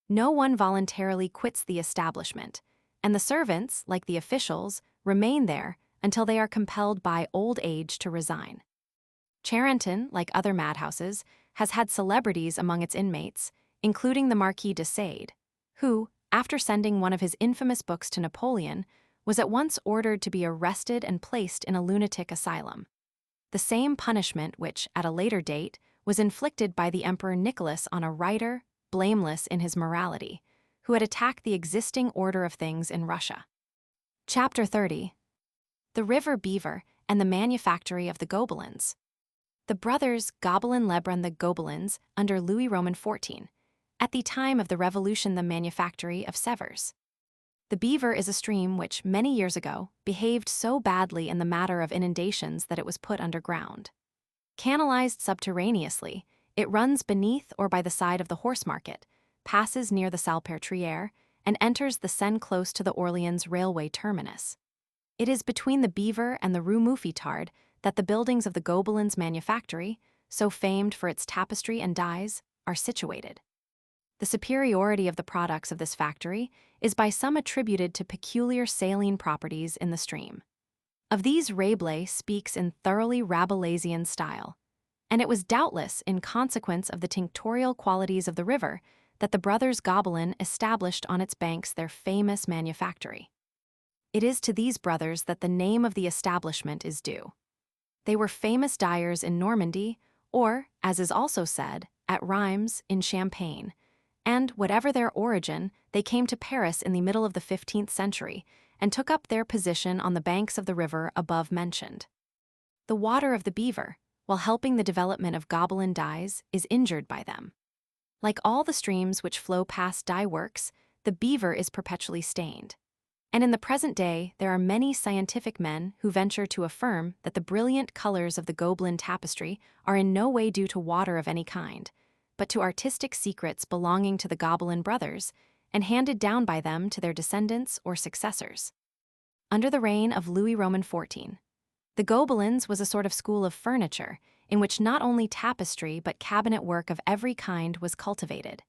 No one voluntarily quits the establishment, and the servants, like the officials, remain there until they are compelled by old age to resign. Charenton, like other madhouses, has had celebrities among its inmates, including the Marquis de Sade, who, after sending one of his infamous books to Napoleon, was at once ordered to be arrested and placed in a lunatic asylum. The same punishment which, at a later date, was inflicted by the Emperor Nicholas on a writer, blameless in his morality, who had attacked the existing order of things in Russia. Chapter 30. The River Beaver and the Manufactory of the Gobelins. The brothers Gobelin-Lebrun the Gobelins under Louis Roman XIV, at the time of the Revolution the manufactory of Sèvres. The Beaver is a stream which, many years ago, behaved so badly in the matter of inundations that it was put underground. Canalized subterraneously, it runs beneath or by the side of the horse market, passes near the Salpêtrière, and enters the Seine close to the Orleans railway terminus. It is between the Beaver and the Rue Mouffetard that the buildings of the Gobelins manufactory, so famed for its tapestry and dyes, are situated. The superiority of the products of this factory is by some attributed to peculiar saline properties in the stream. Of these Rabelais speaks in thoroughly Rabelaisian style, and it was doubtless in consequence of the tinctorial qualities of the river that the brothers Gobelin established on its banks their famous manufactory. It is to these brothers that the name of the establishment is due. They were famous dyers in Normandy, or, as is also said, at Rheims in Champagne, and, whatever their origin, they came to Paris in the middle of the 15th century and took up their position on the banks of the river above mentioned. The water of the Beaver, while helping the development of Gobelin dyes, is injured by them. Like all the streams which flow past dye works, the Beaver is perpetually stained. And in the present day, there are many scientific men who venture to affirm that the brilliant colors of the Gobelin tapestry are in no way due to water of any kind, but to artistic secrets belonging to the Gobelin brothers and handed down by them to their descendants or successors. Under the reign of Louis Roman XIV, the Gobelins was a sort of school of furniture in which not only tapestry but cabinet work of every kind was cultivated.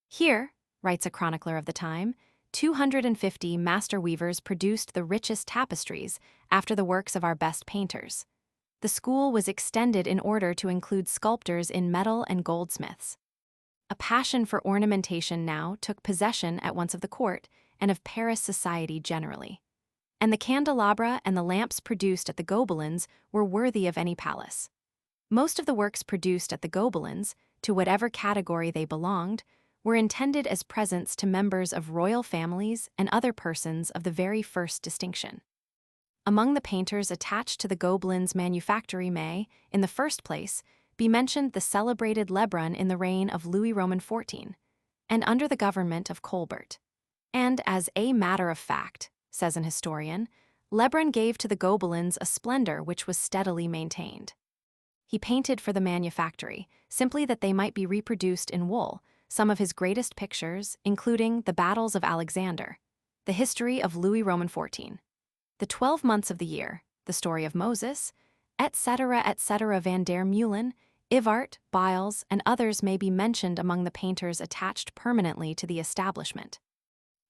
Here, writes a chronicler of the time, 250 master weavers produced the richest tapestries after the works of our best painters. The school was extended in order to include sculptors in metal and goldsmiths. A passion for ornamentation now took possession at once of the court and of Paris society generally. And the candelabra and the lamps produced at the Gobelins were worthy of any palace. Most of the works produced at the Gobelins, to whatever category they belonged, were intended as presents to members of royal families and other persons of the very first distinction. Among the painters attached to the Gobelins manufactory may, in the first place, be mentioned the celebrated Lebrun in the reign of Louis Roman XIV, and under the government of Colbert. And as a matter of fact, says an historian, Lebrun gave to the Gobelins a splendor which was steadily maintained. He painted for the manufactory, simply that they might be reproduced in wool, some of his greatest pictures, including the Battles of Alexander, the history of Louis Roman XIV, the 12 months of the year, the story of Moses, etc. etc. Van der Meulen, Ivart, Biles, and others may be mentioned among the painters attached permanently to the establishment.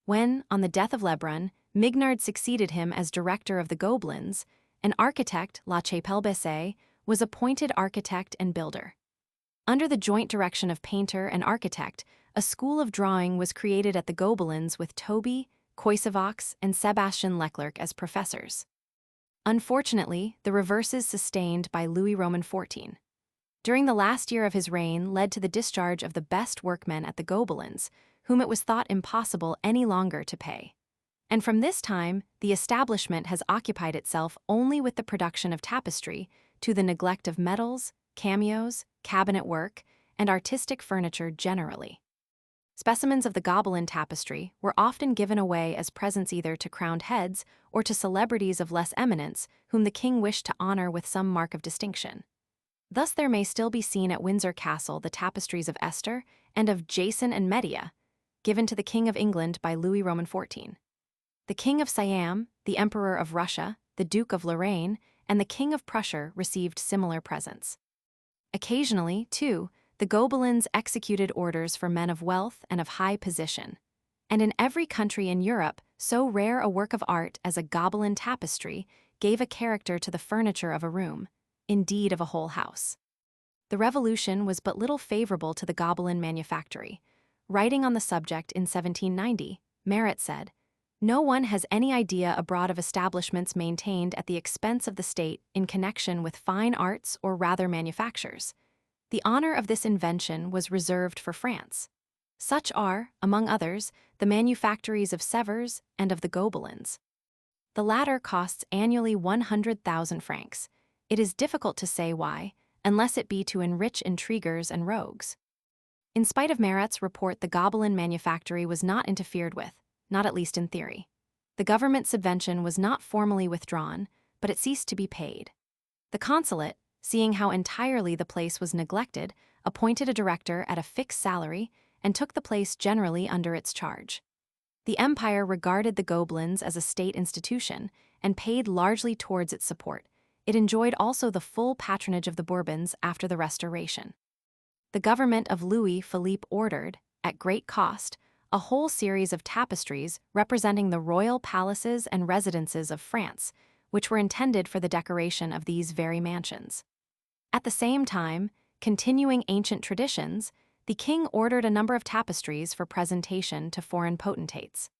When, on the death of Lebrun, Mignard succeeded him as director of the Gobelins, an architect, La Chapelle-Bessay, was appointed architect and builder. Under the joint direction of painter and architect, a school of drawing was created at the Gobelins with Toby, Coysevox, and Sebastian Leclerc as professors. Unfortunately, the reverses sustained by Louis Roman XIV during the last year of his reign led to the discharge of the best workmen at the Gobelins, whom it was thought impossible any longer to pay. And from this time, the establishment has occupied itself only with the production of tapestry, to the neglect of medals, cameos, cabinet work, and artistic furniture generally. Specimens of the Gobelin tapestry were often given away as presents either to crowned heads or to celebrities of less eminence whom the king wished to honor with some mark of distinction. Thus there may still be seen at Windsor Castle the tapestries of Esther and of Jason and Medea, given to the King of England by Louis Roman XIV. The King of Siam, the Emperor of Russia, the Duke of Lorraine, and the King of Prussia received similar presents. Occasionally, too, the Gobelins executed orders for men of wealth and of high position. And in every country in Europe, so rare a work of art as a Gobelin tapestry gave a character to the furniture of a room, indeed of a whole house. The Revolution was but little favorable to the Gobelin manufactory. Writing on the subject in 1790, Marat said, "No one has any idea abroad of establishments maintained at the expense of the state in connection with fine arts or rather manufactures. The honor of this invention was reserved for France. Such are, among others, the manufactories of Sevres and of the Gobelins. The latter costs annually 100,000 francs. It is difficult to say why, unless it be to enrich intriguers and rogues." In spite of Marat's report, the Gobelin manufactory was not interfered with, not at least in theory. The government subvention was not formally withdrawn, but it ceased to be paid. The consulate, seeing how entirely the place was neglected, appointed a director at a fixed salary and took the place generally under its charge. The empire regarded the Gobelins as a state institution and paid largely towards its support. It enjoyed also the full patronage of the Bourbons after the Restoration. The government of Louis Philippe ordered, at great cost, a whole series of tapestries representing the royal palaces and residences of France, which were intended for the decoration of these very mansions. At the same time, continuing ancient traditions, the king ordered a number of tapestries for presentation to foreign potentates.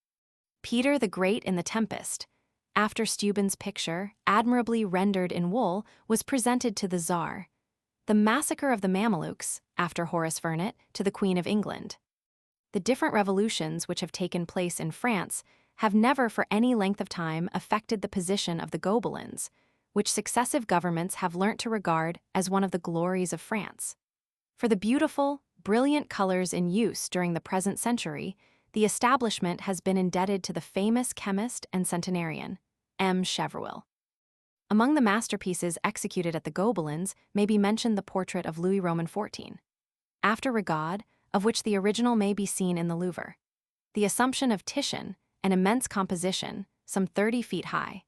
Peter the Great in The Tempest, after Steuben's picture, admirably rendered in wool, was presented to the Tsar. The Massacre of the Mamelukes, after Horace Vernet, to the Queen of England. The different revolutions which have taken place in France have never for any length of time affected the position of the Gobelins, which successive governments have learnt to regard as one of the glories of France. For the beautiful, brilliant colors in use during the present century, the establishment has been indebted to the famous chemist and centenarian, M. Chevreul. Among the masterpieces executed at the Gobelins may be mentioned the portrait of Louis Roman XIV, after Rigaud, of which the original may be seen in the Louvre. The Assumption of Titian, an immense composition, some 30 feet high,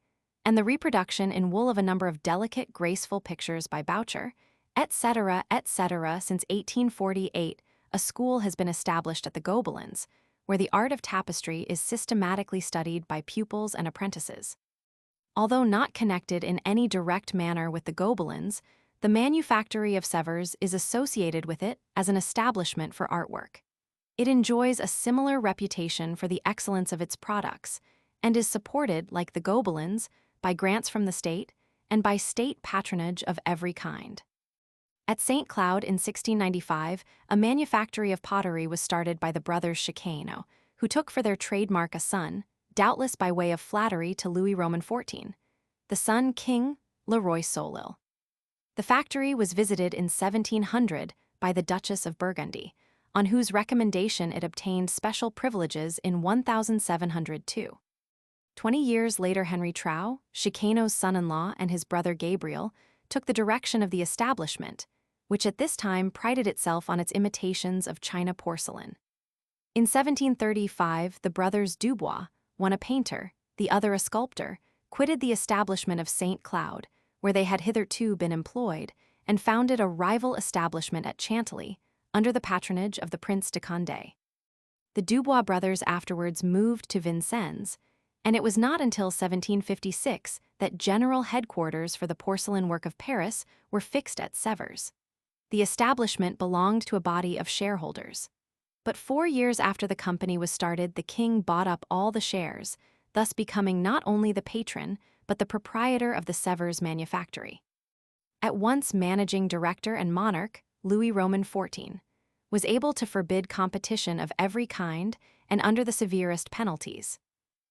and the reproduction in wool of a number of delicate, graceful pictures by Boucher, etc., etc. Since 1848, a school has been established at the Gobelins, where the art of tapestry is systematically studied by pupils and apprentices. Although not connected in any direct manner with the Gobelins, the manufactory of Sevres is associated with it as an establishment for artwork. It enjoys a similar reputation for the excellence of its products, and is supported, like the Gobelins, by grants from the state and by state patronage of every kind. At St. Cloud in 1695, a manufactory of pottery was started by the brothers Chicaneau, who took for their trademark a son, doubtless by way of flattery to Louis Roman XIV, the son King Leroy Soleil. The factory was visited in 1700 by the Duchess of Burgundy, on whose recommendation it obtained special privileges in 1702. 20 years later, Henry Trau, Chicaneau's son-in-law, and his brother Gabriel took the direction of the establishment, which at this time prided itself on its imitations of China porcelain. In 1735, the brothers Dubois, one a painter, the other a sculptor, quitted the establishment of St. Cloud, where they had hitherto been employed, and founded a rival establishment at Chantilly, under the patronage of the Prince de Condé. The Dubois brothers afterwards moved to Vincennes, and it was not until 1756 that general headquarters for the porcelain work of Paris were fixed at Sèvres. The establishment belonged to a body of shareholders. But 4 years after the company was started, the king bought up all the shares, thus becoming not only the patron, but the proprietor of the Sèvres manufactory. At once managing director and monarch, Louis Roman XIV was able to forbid competition of every kind and under the severest penalties.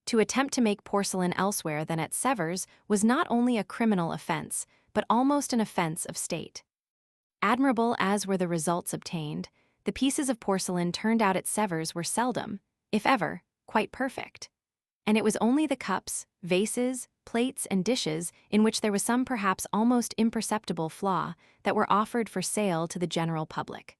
To attempt to make porcelain elsewhere than at Sèvres was not only a criminal offense, but almost an offense of state. Admirable as were the results obtained, the pieces of porcelain turned out at Sèvres were seldom, if ever, quite perfect. And it was only the cups, vases, plates, and dishes in which there was some perhaps almost imperceptible flaw that were offered for sale to the general public.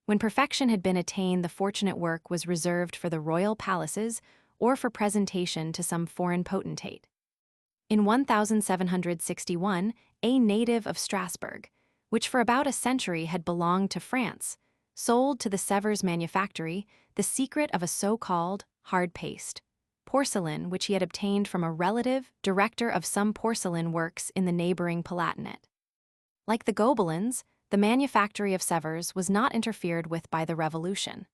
When perfection had been attained, the fortunate work was reserved for the royal palaces or for presentation to some foreign potentate. In 1761, a native of Strasbourg, which for about a century had belonged to France, sold to the Sèvres manufactory the secret of a so-called hard paste porcelain which he had obtained from a relative, director of some porcelain works in the neighboring Palatinate. Like the Gobelins, the manufactory of Sèvres was not interfered with by the Revolution.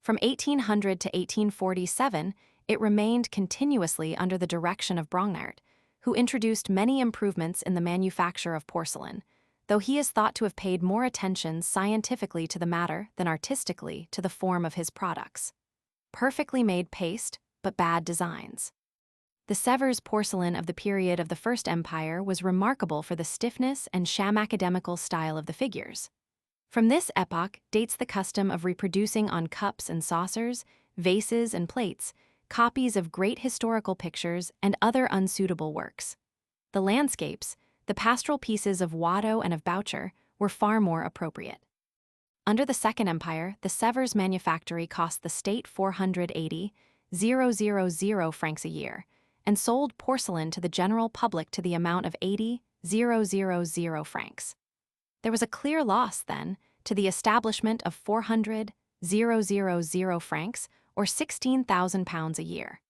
From 1800 to 1847, it remained continuously under the direction of Brongniart, who introduced many improvements in the manufacture of porcelain, though he is thought to have paid more attention scientifically to the matter than artistically to the form of his products. Perfectly made paste, but bad designs. The Sèvres porcelain of the period of the First Empire was remarkable for the stiffness and sham academical style of the figures. From this epoch dates the custom of reproducing on cups and saucers, vases and plates, copies of great historical pictures and other unsuitable works. The landscapes, the pastoral pieces of Watteau and of Boucher, were far more appropriate. Under the Second Empire, the Sèvres manufactory cost the state 480,000 francs a year, and sold porcelain to the general public to the amount of 80,000 francs. There was a clear loss, then, to the establishment of 400,000 francs, or £16,000 a year.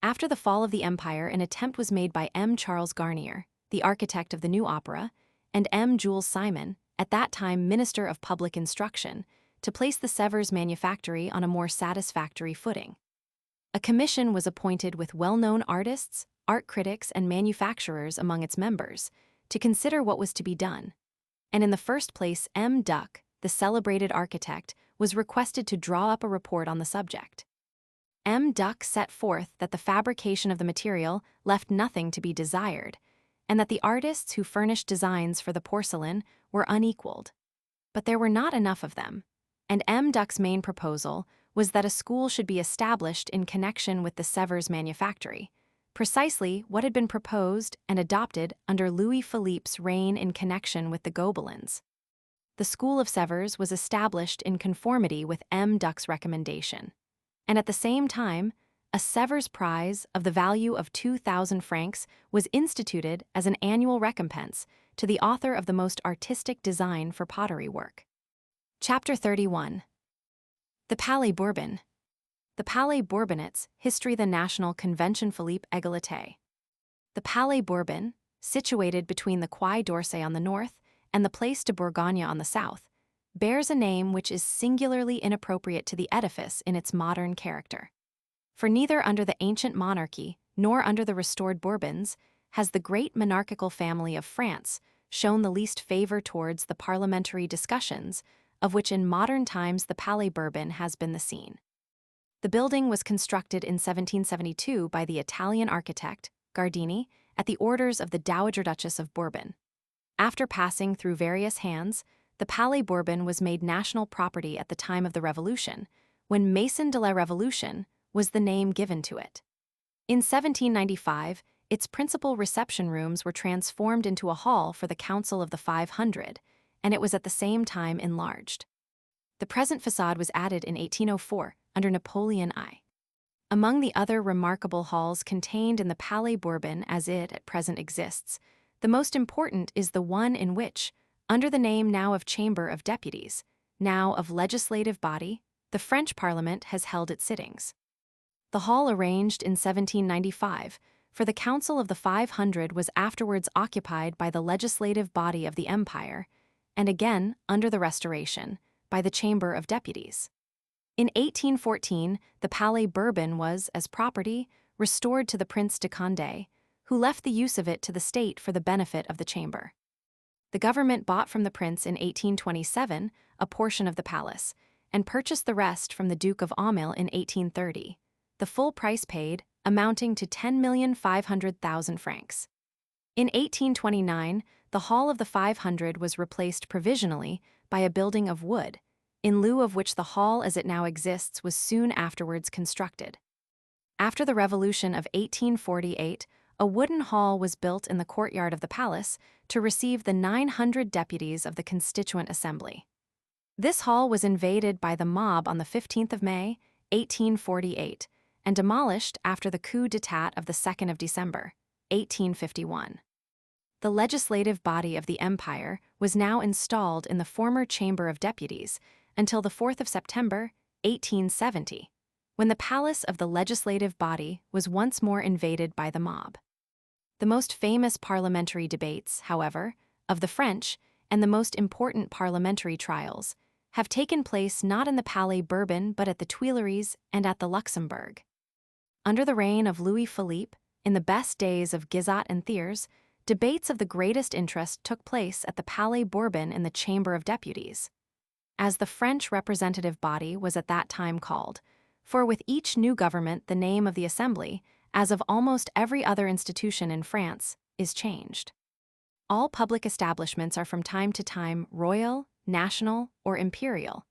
After the fall of the empire, an attempt was made by M. Charles Garnier, the architect of the new opera, and M. Jules Simon, at that time Minister of Public Instruction, to place the Sèvres manufactory on a more satisfactory footing. A commission was appointed with well-known artists, art critics, and manufacturers among its members to consider what was to be done. And in the first place, M. Duck, the celebrated architect, was requested to draw up a report on the subject. M. Duck set forth that the fabrication of the material left nothing to be desired, and that the artists who furnished designs for the porcelain were unequaled. But there were not enough of them, and M. Duck's main proposal was that a school should be established in connection with the Sèvres manufactory, precisely what had been proposed and adopted under Louis Philippe's reign in connection with the Gobelins. The School of Sèvres was established in conformity with M. Duck's recommendation, and at the same time, a Sèvres prize of the value of 2,000 francs was instituted as an annual recompense to the author of the most artistic design for pottery work. Chapter 31. The Palais Bourbon. The Palais Bourbonnais, History. The National Convention. Philippe Égalité. The Palais Bourbon, situated between the Quai d'Orsay on the north and the Place de Bourgogne on the south, bears a name which is singularly inappropriate to the edifice in its modern character. For neither under the ancient monarchy nor under the restored Bourbons has the great monarchical family of France shown the least favor towards the parliamentary discussions of which in modern times the Palais Bourbon has been the scene. The building was constructed in 1772 by the Italian architect, Gardini, at the orders of the Dowager Duchess of Bourbon. After passing through various hands, the Palais Bourbon was made national property at the time of the Revolution, when Maison de la Révolution was the name given to it. In 1795, its principal reception rooms were transformed into a hall for the Council of the 500, and it was at the same time enlarged. The present façade was added in 1804 under Napoleon I. Among the other remarkable halls contained in the Palais Bourbon as it at present exists, The most important is the one in which, under the name now of Chamber of Deputies, now of Legislative Body, the French Parliament has held its sittings. The hall arranged in 1795 for the Council of the 500 was afterwards occupied by the legislative body of the Empire, and again, under the Restoration, by the Chamber of Deputies. In 1814, the Palais Bourbon was, as property, restored to the Prince de Condé, who left the use of it to the state for the benefit of the chamber. The government bought from the prince in 1827 a portion of the palace, and purchased the rest from the Duke of Aumale in 1830, the full price paid amounting to 10,500,000 francs. In 1829, the Hall of the 500 was replaced provisionally by a building of wood, in lieu of which the hall as it now exists was soon afterwards constructed. After the Revolution of 1848, a wooden hall was built in the courtyard of the palace to receive the 900 deputies of the Constituent Assembly. This hall was invaded by the mob on the 15th of May, 1848, and demolished after the coup d'état of the 2nd of December, 1851. The legislative body of the empire was now installed in the former Chamber of Deputies until the 4th of September, 1870, when the palace of the legislative body was once more invaded by the mob. The most famous parliamentary debates, however, of the French, and the most important parliamentary trials, have taken place not in the Palais Bourbon but at the Tuileries and at the Luxembourg. Under the reign of Louis Philippe, in the best days of Guizot and Thiers, debates of the greatest interest took place at the Palais Bourbon in the Chamber of Deputies, as the French representative body was at that time called, for with each new government the name of the Assembly, as of almost every other institution in France, is changed. All public establishments are from time to time royal, national, or imperial,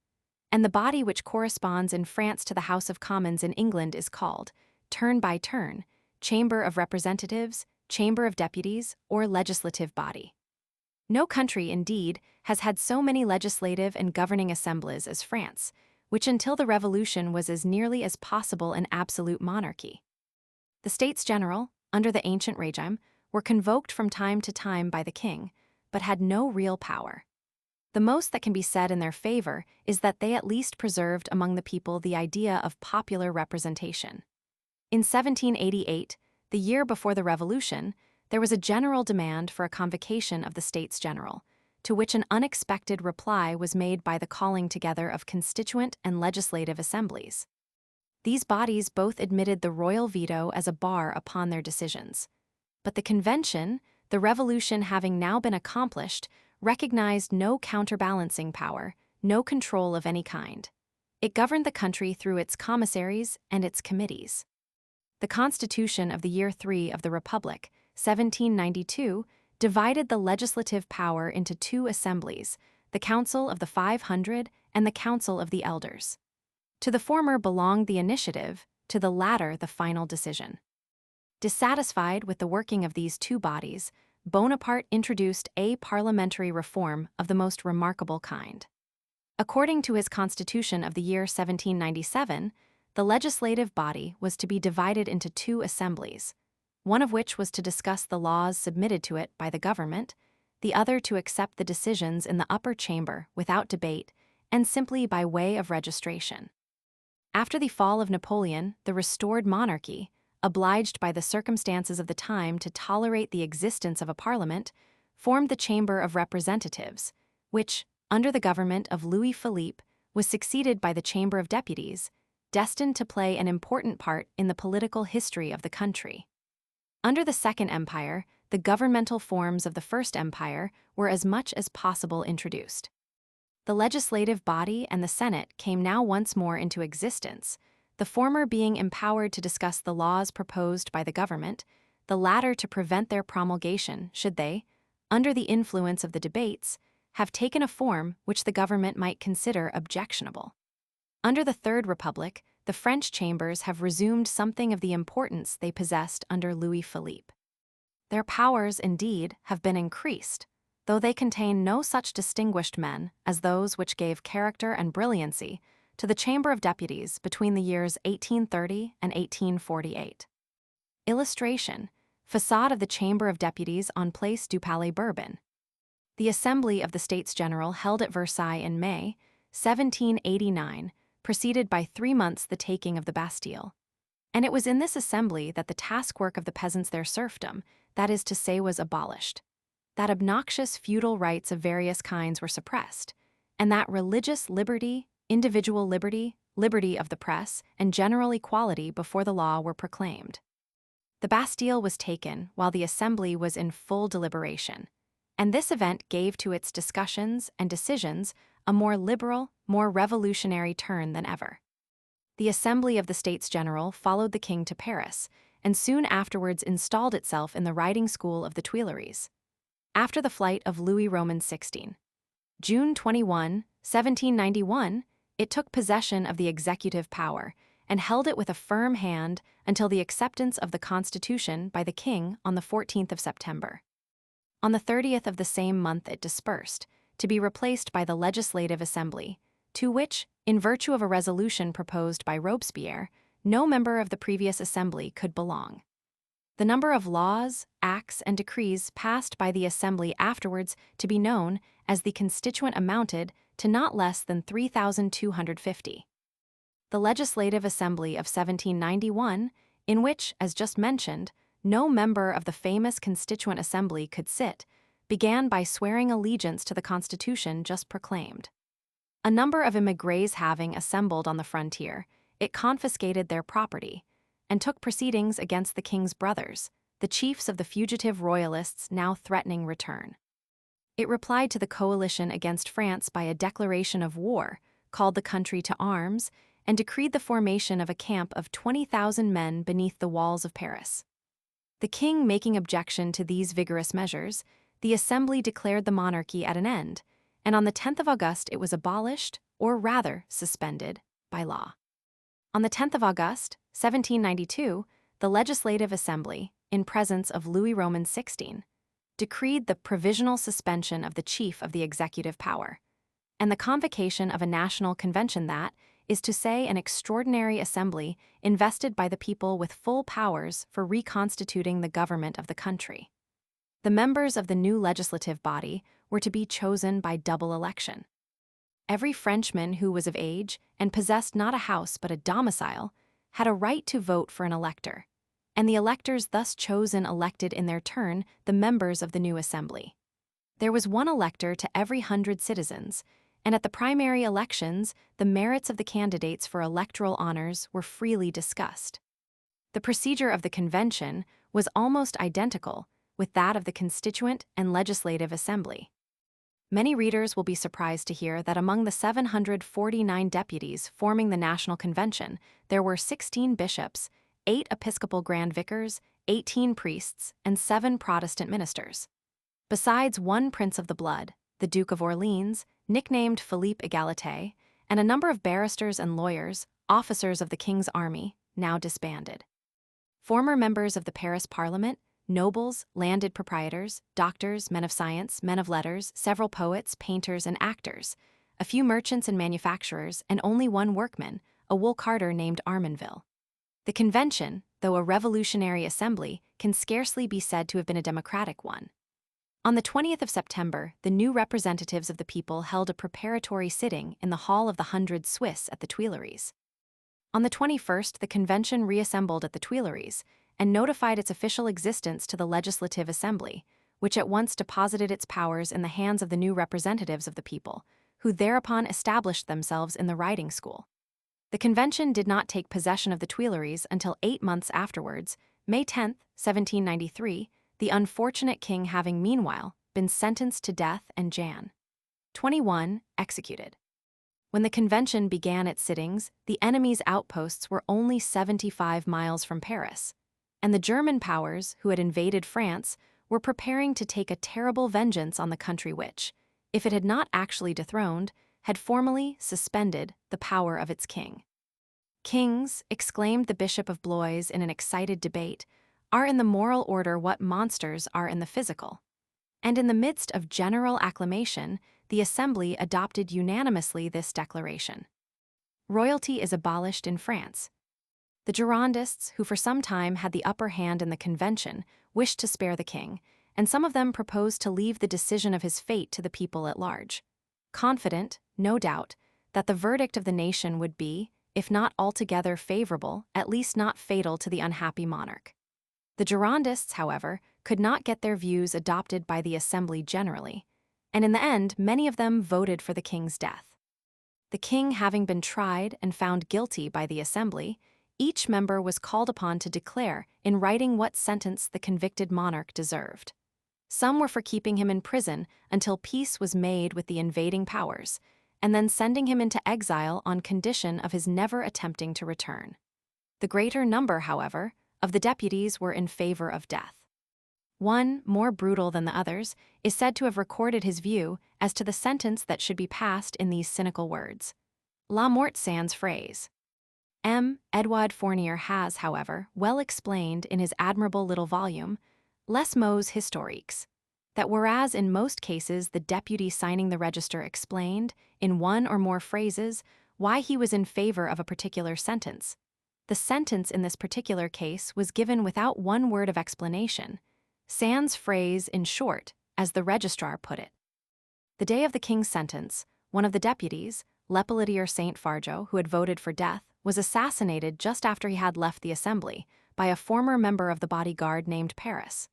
and the body which corresponds in France to the House of Commons in England is called, turn by turn, Chamber of Representatives, Chamber of Deputies, or Legislative Body. No country, indeed, has had so many legislative and governing assemblies as France, which until the Revolution was as nearly as possible an absolute monarchy. The States General, under the ancient regime, were convoked from time to time by the king, but had no real power. The most that can be said in their favor is that they at least preserved among the people the idea of popular representation. In 1788, the year before the Revolution, there was a general demand for a convocation of the States General, to which an unexpected reply was made by the calling together of constituent and legislative assemblies. These bodies both admitted the royal veto as a bar upon their decisions. But the convention, the revolution having now been accomplished, recognized no counterbalancing power, no control of any kind. It governed the country through its commissaries and its committees. The Constitution of the year 3 of the Republic, 1792, divided the legislative power into two assemblies, the Council of the 500 and the Council of the Elders. To the former belonged the initiative, to the latter the final decision. Dissatisfied with the working of these two bodies, Bonaparte introduced a parliamentary reform of the most remarkable kind. According to his constitution of the year 1797, the legislative body was to be divided into two assemblies, one of which was to discuss the laws submitted to it by the government, the other to accept the decisions in the upper chamber without debate and simply by way of registration. After the fall of Napoleon, the restored monarchy, obliged by the circumstances of the time to tolerate the existence of a parliament, formed the Chamber of Representatives, which, under the government of Louis Philippe, was succeeded by the Chamber of Deputies, destined to play an important part in the political history of the country. Under the Second Empire, the governmental forms of the First Empire were as much as possible introduced. The legislative body and the Senate came now once more into existence, the former being empowered to discuss the laws proposed by the government, the latter to prevent their promulgation should they, under the influence of the debates, have taken a form which the government might consider objectionable. Under the Third Republic, the French chambers have resumed something of the importance they possessed under Louis Philippe. Their powers, indeed, have been increased, though they contain no such distinguished men as those which gave character and brilliancy to the Chamber of Deputies between the years 1830 and 1848. Illustration: Façade of the Chamber of Deputies on Place du Palais Bourbon. The Assembly of the States General held at Versailles in May 1789 preceded by 3 months the taking of the Bastille. And it was in this assembly that the taskwork of the peasants' their serfdom, that is to say, was abolished, that obnoxious feudal rights of various kinds were suppressed, and that religious liberty, individual liberty, liberty of the press, and general equality before the law were proclaimed. The Bastille was taken while the assembly was in full deliberation, and this event gave to its discussions and decisions a more liberal, more revolutionary turn than ever. The Assembly of the States General followed the king to Paris, and soon afterwards installed itself in the riding school of the Tuileries. After the flight of Louis Roman XVI, June 21, 1791, it took possession of the executive power and held it with a firm hand until the acceptance of the Constitution by the king on the 14th of September. On the 30th of the same month it dispersed, to be replaced by the Legislative Assembly, to which, in virtue of a resolution proposed by Robespierre, no member of the previous assembly could belong. The number of laws, acts, and decrees passed by the assembly afterwards to be known as the Constituent amounted to not less than 3,250. The Legislative Assembly of 1791, in which, as just mentioned, no member of the famous Constituent Assembly could sit, began by swearing allegiance to the Constitution just proclaimed. A number of émigrés having assembled on the frontier, it confiscated their property, and took proceedings against the king's brothers, the chiefs of the fugitive royalists now threatening return. It replied to the coalition against France by a declaration of war, called the country to arms, and decreed the formation of a camp of 20,000 men beneath the walls of Paris. The king making objection to these vigorous measures, the assembly declared the monarchy at an end, and on the 10th of August it was abolished, or rather suspended, by law. On the 10th of August, 1792, the Legislative Assembly, in presence of Louis Roman XVI, decreed the provisional suspension of the chief of the executive power, and the convocation of a national convention that is to say an extraordinary assembly invested by the people with full powers for reconstituting the government of the country. The members of the new legislative body were to be chosen by double election. Every Frenchman who was of age and possessed not a house but a domicile had a right to vote for an elector, and the electors thus chosen elected in their turn the members of the new assembly. There was one elector to every 100 citizens, and at the primary elections the merits of the candidates for electoral honors were freely discussed. The procedure of the convention was almost identical with that of the Constituent and Legislative Assembly. Many readers will be surprised to hear that among the 749 deputies forming the National Convention, there were 16 bishops, 8 Episcopal Grand Vicars, 18 priests, and 7 Protestant ministers. Besides one Prince of the Blood, the Duke of Orleans, nicknamed Philippe Égalité, and a number of barristers and lawyers, officers of the King's Army, now disbanded. Former members of the Paris Parliament, nobles, landed proprietors, doctors, men of science, men of letters, several poets, painters, and actors, a few merchants and manufacturers, and only one workman, a wool carter named Armenville. The convention, though a revolutionary assembly, can scarcely be said to have been a democratic one. On the 20th of September, the new representatives of the people held a preparatory sitting in the Hall of the 100 Swiss at the Tuileries. On the 21st, the convention reassembled at the Tuileries and notified its official existence to the Legislative Assembly, which at once deposited its powers in the hands of the new representatives of the people, who thereupon established themselves in the riding school. The convention did not take possession of the Tuileries until 8 months afterwards, May 10, 1793, the unfortunate king having meanwhile been sentenced to death and Jan. 21, executed. When the convention began its sittings, the enemy's outposts were only 75 miles from Paris, and the German powers, who had invaded France, were preparing to take a terrible vengeance on the country which, if it had not actually dethroned, had formally suspended the power of its king. Kings, exclaimed the Bishop of Blois in an excited debate, are in the moral order what monsters are in the physical. And in the midst of general acclamation, the Assembly adopted unanimously this declaration. Royalty is abolished in France. The Girondists, who for some time had the upper hand in the convention, wished to spare the king, and some of them proposed to leave the decision of his fate to the people at large, confident, no doubt, that the verdict of the nation would be, if not altogether favorable, at least not fatal to the unhappy monarch. The Girondists, however, could not get their views adopted by the Assembly generally, and in the end many of them voted for the king's death. The king having been tried and found guilty by the Assembly, each member was called upon to declare in writing what sentence the convicted monarch deserved. Some were for keeping him in prison until peace was made with the invading powers, and then sending him into exile on condition of his never attempting to return. The greater number, however, of the deputies were in favor of death. One, more brutal than the others, is said to have recorded his view as to the sentence that should be passed in these cynical words. La mort sans phrase. Edouard Fournier has, however, well explained in his admirable little volume, Les mots historiques, that whereas in most cases the deputy signing the register explained, in one or more phrases, why he was in favor of a particular sentence, the sentence in this particular case was given without one word of explanation, sans phrase in short, as the registrar put it. The day of the king's sentence, one of the deputies, Lepelletier Saint Fargeau, who had voted for death, was assassinated just after he had left the assembly by a former member of the bodyguard named Paris.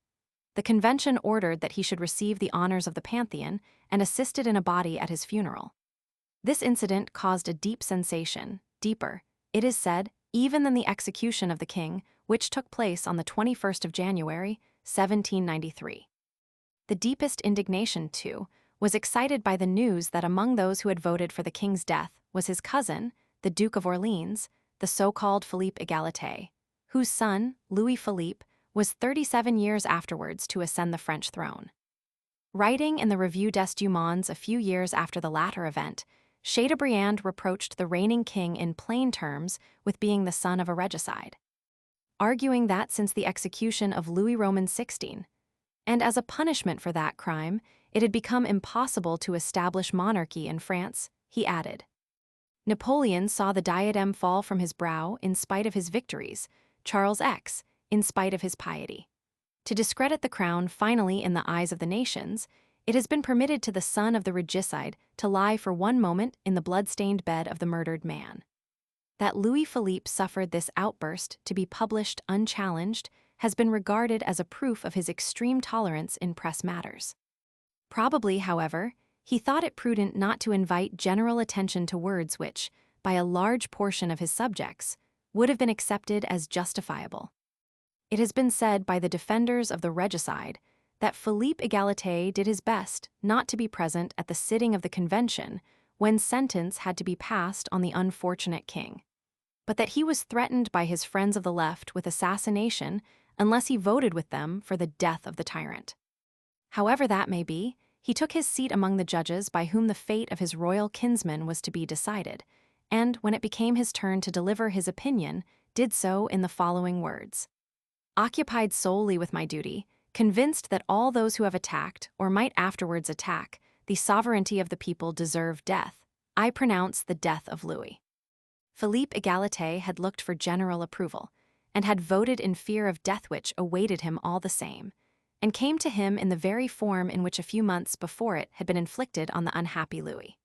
The convention ordered that he should receive the honors of the Pantheon and assisted in a body at his funeral. This incident caused a deep sensation, deeper, it is said, even than the execution of the king, which took place on the 21st of January, 1793. The deepest indignation, too, was excited by the news that among those who had voted for the king's death was his cousin, the Duke of Orleans, the so-called Philippe Égalité, whose son, Louis Philippe, was 37 years afterwards to ascend the French throne. Writing in the Revue des Deux Mondes a few years after the latter event, Chateaubriand reproached the reigning king in plain terms with being the son of a regicide, arguing that since the execution of Louis Roman XVI, and as a punishment for that crime, it had become impossible to establish monarchy in France, he added. Napoleon saw the diadem fall from his brow in spite of his victories, Charles X, in spite of his piety. To discredit the crown finally in the eyes of the nations, it has been permitted to the son of the regicide to lie for one moment in the blood-stained bed of the murdered man. That Louis Philippe suffered this outburst to be published unchallenged has been regarded as a proof of his extreme tolerance in press matters. Probably, however, he thought it prudent not to invite general attention to words which, by a large portion of his subjects, would have been accepted as justifiable. It has been said by the defenders of the regicide that Philippe Égalité did his best not to be present at the sitting of the convention when sentence had to be passed on the unfortunate king, but that he was threatened by his friends of the left with assassination unless he voted with them for the death of the tyrant. However that may be, he took his seat among the judges by whom the fate of his royal kinsman was to be decided, and when it became his turn to deliver his opinion, did so in the following words. Occupied solely with my duty, convinced that all those who have attacked, or might afterwards attack, the sovereignty of the people deserve death, I pronounce the death of Louis. Philippe Égalité had looked for general approval, and had voted in fear of death which awaited him all the same, and came to him in the very form in which a few months before it had been inflicted on the unhappy Louis.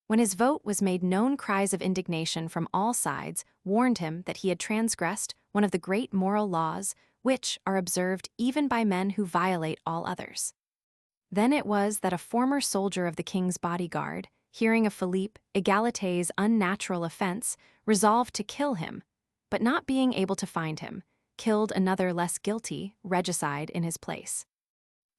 When his vote was made known, cries of indignation from all sides warned him that he had transgressed one of the great moral laws which are observed even by men who violate all others. Then it was that a former soldier of the king's bodyguard, hearing of Philippe Égalité's unnatural offense, resolved to kill him, but not being able to find him, killed another less guilty regicide in his place.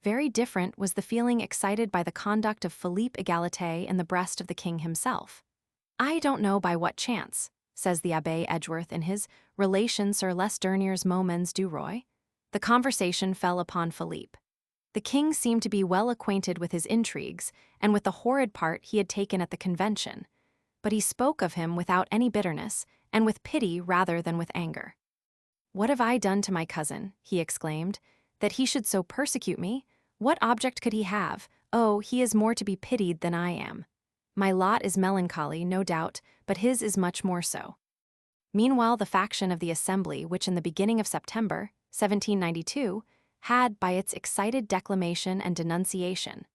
Very different was the feeling excited by the conduct of Philippe Égalité in the breast of the king himself. I don't know by what chance, says the Abbé Edgeworth in his Relation sur les derniers moments du roi, the conversation fell upon Philippe. The king seemed to be well acquainted with his intrigues and with the horrid part he had taken at the convention, but he spoke of him without any bitterness and with pity rather than with anger. What have I done to my cousin, he exclaimed, that he should so persecute me? What object could he have? Oh, he is more to be pitied than I am. My lot is melancholy, no doubt, but his is much more so. Meanwhile, the faction of the Assembly, which in the beginning of September 1792 had, by its excited declamation and denunciation,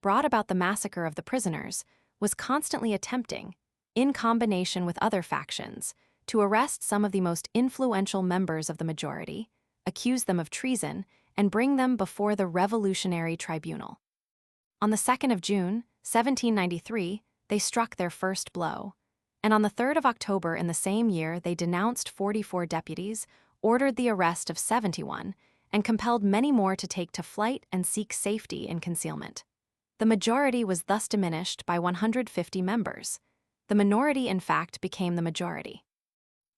brought about the massacre of the prisoners, was constantly attempting, in combination with other factions, to arrest some of the most influential members of the majority, accuse them of treason, and bring them before the Revolutionary Tribunal. On the 2nd of June, 1793, they struck their first blow, and on the 3rd of October in the same year they denounced 44 deputies, ordered the arrest of 71, and compelled many more to take to flight and seek safety in concealment. The majority was thus diminished by 150 members. The minority, in fact, became the majority.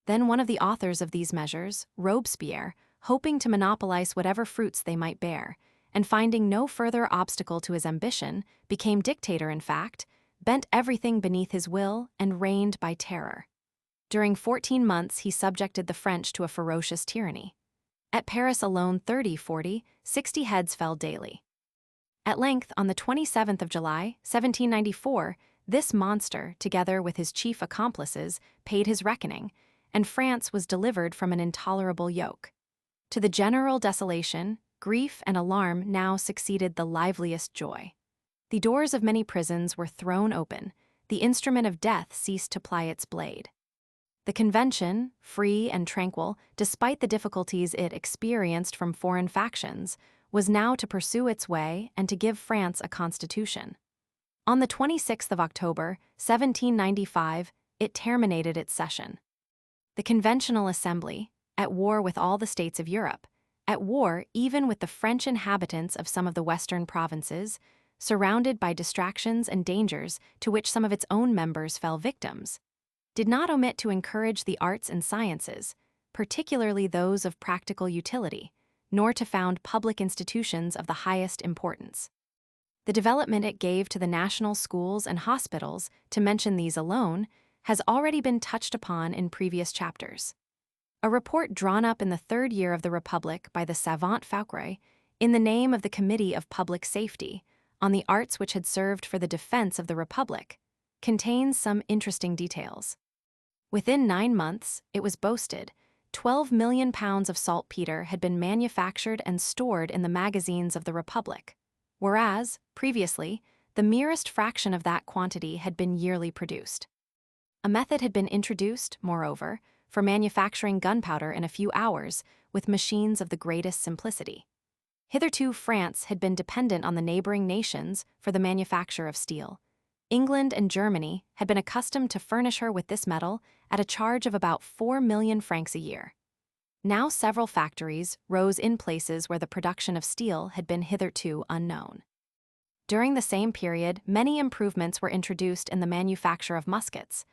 Then one of the authors of these measures, Robespierre, hoping to monopolize whatever fruits they might bear, and finding no further obstacle to his ambition, became dictator in fact, bent everything beneath his will, and reigned by terror. During 14 months he subjected the French to a ferocious tyranny. At Paris alone 30, 40, 60 heads fell daily. At length, on the 27th of July, 1794, this monster, together with his chief accomplices, paid his reckoning, and France was delivered from an intolerable yoke. To the general desolation, grief and alarm now succeeded the liveliest joy. The doors of many prisons were thrown open, the instrument of death ceased to ply its blade. The Convention, free and tranquil, despite the difficulties it experienced from foreign factions, was now to pursue its way and to give France a constitution. On the 26th of October, 1795, it terminated its session. The Conventional Assembly, at war with all the states of Europe, at war even with the French inhabitants of some of the western provinces, surrounded by distractions and dangers to which some of its own members fell victims, did not omit to encourage the arts and sciences, particularly those of practical utility, nor to found public institutions of the highest importance. The development it gave to the national schools and hospitals, to mention these alone, has already been touched upon in previous chapters. A report drawn up in the 3rd year of the Republic by the savant Fauquet, in the name of the Committee of Public Safety, on the arts which had served for the defense of the Republic, contains some interesting details. Within 9 months, it was boasted, 12 million pounds of saltpeter had been manufactured and stored in the magazines of the Republic, whereas, previously, the merest fraction of that quantity had been yearly produced. A method had been introduced, moreover, for manufacturing gunpowder in a few hours with machines of the greatest simplicity. Hitherto, France had been dependent on the neighboring nations for the manufacture of steel. England and Germany had been accustomed to furnish her with this metal at a charge of about 4 million francs a year. Now several factories rose in places where the production of steel had been hitherto unknown. During the same period, many improvements were introduced in the manufacture of muskets.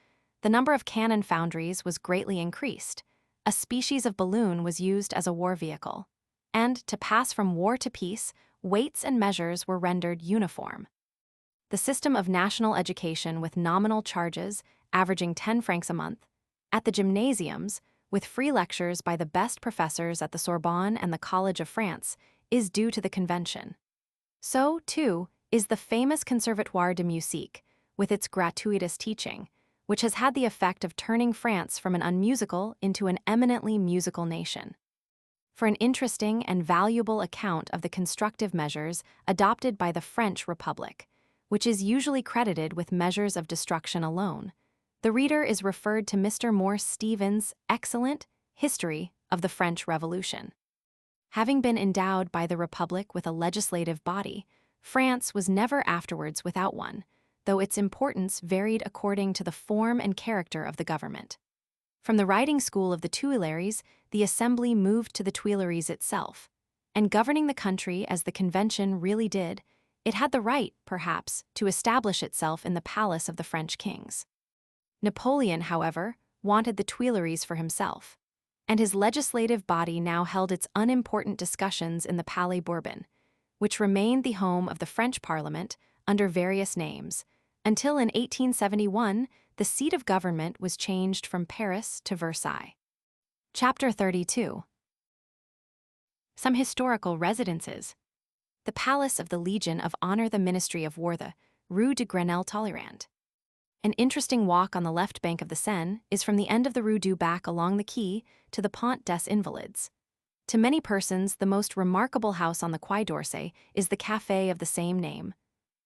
The number of cannon foundries was greatly increased. A species of balloon was used as a war vehicle. And, to pass from war to peace, weights and measures were rendered uniform. The system of national education with nominal charges, averaging 10 francs a month, at the gymnasiums, with free lectures by the best professors at the Sorbonne and the College of France, is due to the Convention. So, too, is the famous Conservatoire de Musique, with its gratuitous teaching, which has had the effect of turning France from an unmusical into an eminently musical nation. For an interesting and valuable account of the constructive measures adopted by the French Republic, which is usually credited with measures of destruction alone, the reader is referred to Mr. Morse Stevens' excellent History of the French Revolution. Having been endowed by the Republic with a legislative body, France was never afterwards without one, though its importance varied according to the form and character of the government. From the riding school of the Tuileries, the Assembly moved to the Tuileries itself, and governing the country as the Convention really did, it had the right, perhaps, to establish itself in the palace of the French kings. Napoleon, however, wanted the Tuileries for himself, and his legislative body now held its unimportant discussions in the Palais Bourbon, which remained the home of the French Parliament under various names, until in 1871 the seat of government was changed from Paris to Versailles. Chapter 32. Some historical residences. The Palace of the Legion of Honor, the Ministry of War, the Rue de Grenelle Talleyrand. An interesting walk on the left bank of the Seine is from the end of the Rue du Bac along the quay to the Pont des Invalides. To many persons, the most remarkable house on the Quai d'Orsay is the café of the same name,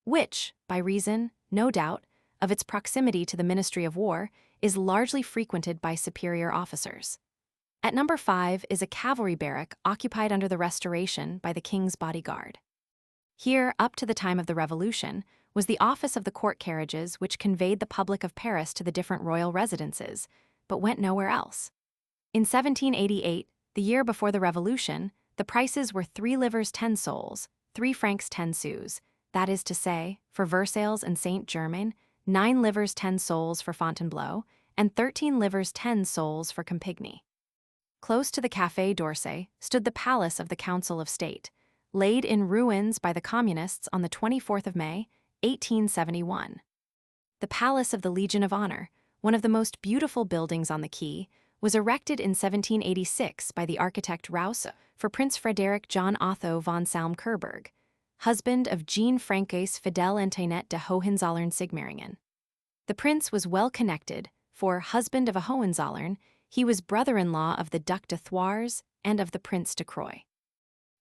which, by reason, no doubt, of its proximity to the Ministry of War, is largely frequented by superior officers. At number 5 is a cavalry barrack occupied under the Restoration by the King's bodyguard. Here, up to the time of the Revolution, was the office of the court carriages which conveyed the public of Paris to the different royal residences, but went nowhere else. In 1788, the year before the Revolution, the prices were 3 livres 10 sols, 3 francs 10 sous, that is to say, for Versailles and Saint-Germain, 9 livres 10 sols for Fontainebleau, and 13 livres 10 sols for Campigny. Close to the Café d'Orsay stood the Palace of the Council of State, laid in ruins by the Communists on the 24th of May, 1871. The Palace of the Legion of Honor, one of the most beautiful buildings on the quay, was erected in 1786 by the architect Rausse for Prince Frederick John Otho von Salm-Coburg, husband of Jean Francaise Fidèle Antoinette de Hohenzollern-Sigmaringen. The prince was well connected, for, husband of a Hohenzollern, he was brother-in-law of the Duc de Thouars and of the Prince de Croy.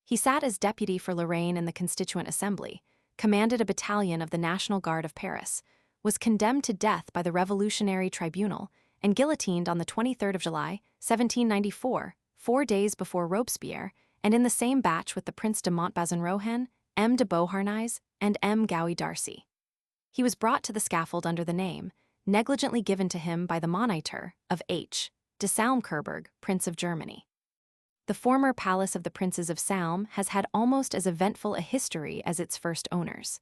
He sat as deputy for Lorraine in the Constituent Assembly, commanded a battalion of the National Guard of Paris, was condemned to death by the Revolutionary Tribunal, and guillotined on the 23rd of July, 1794, 4 days before Robespierre, and in the same batch with the Prince de Montbazon-Rohan, M. de Beauharnais, and M. Gouy d'Arcy. He was brought to the scaffold under the name, negligently given to him by the Moniteur, of H. de Salm-Coburg, Prince of Germany. The former Palace of the Princes of Salm has had almost as eventful a history as its first owners.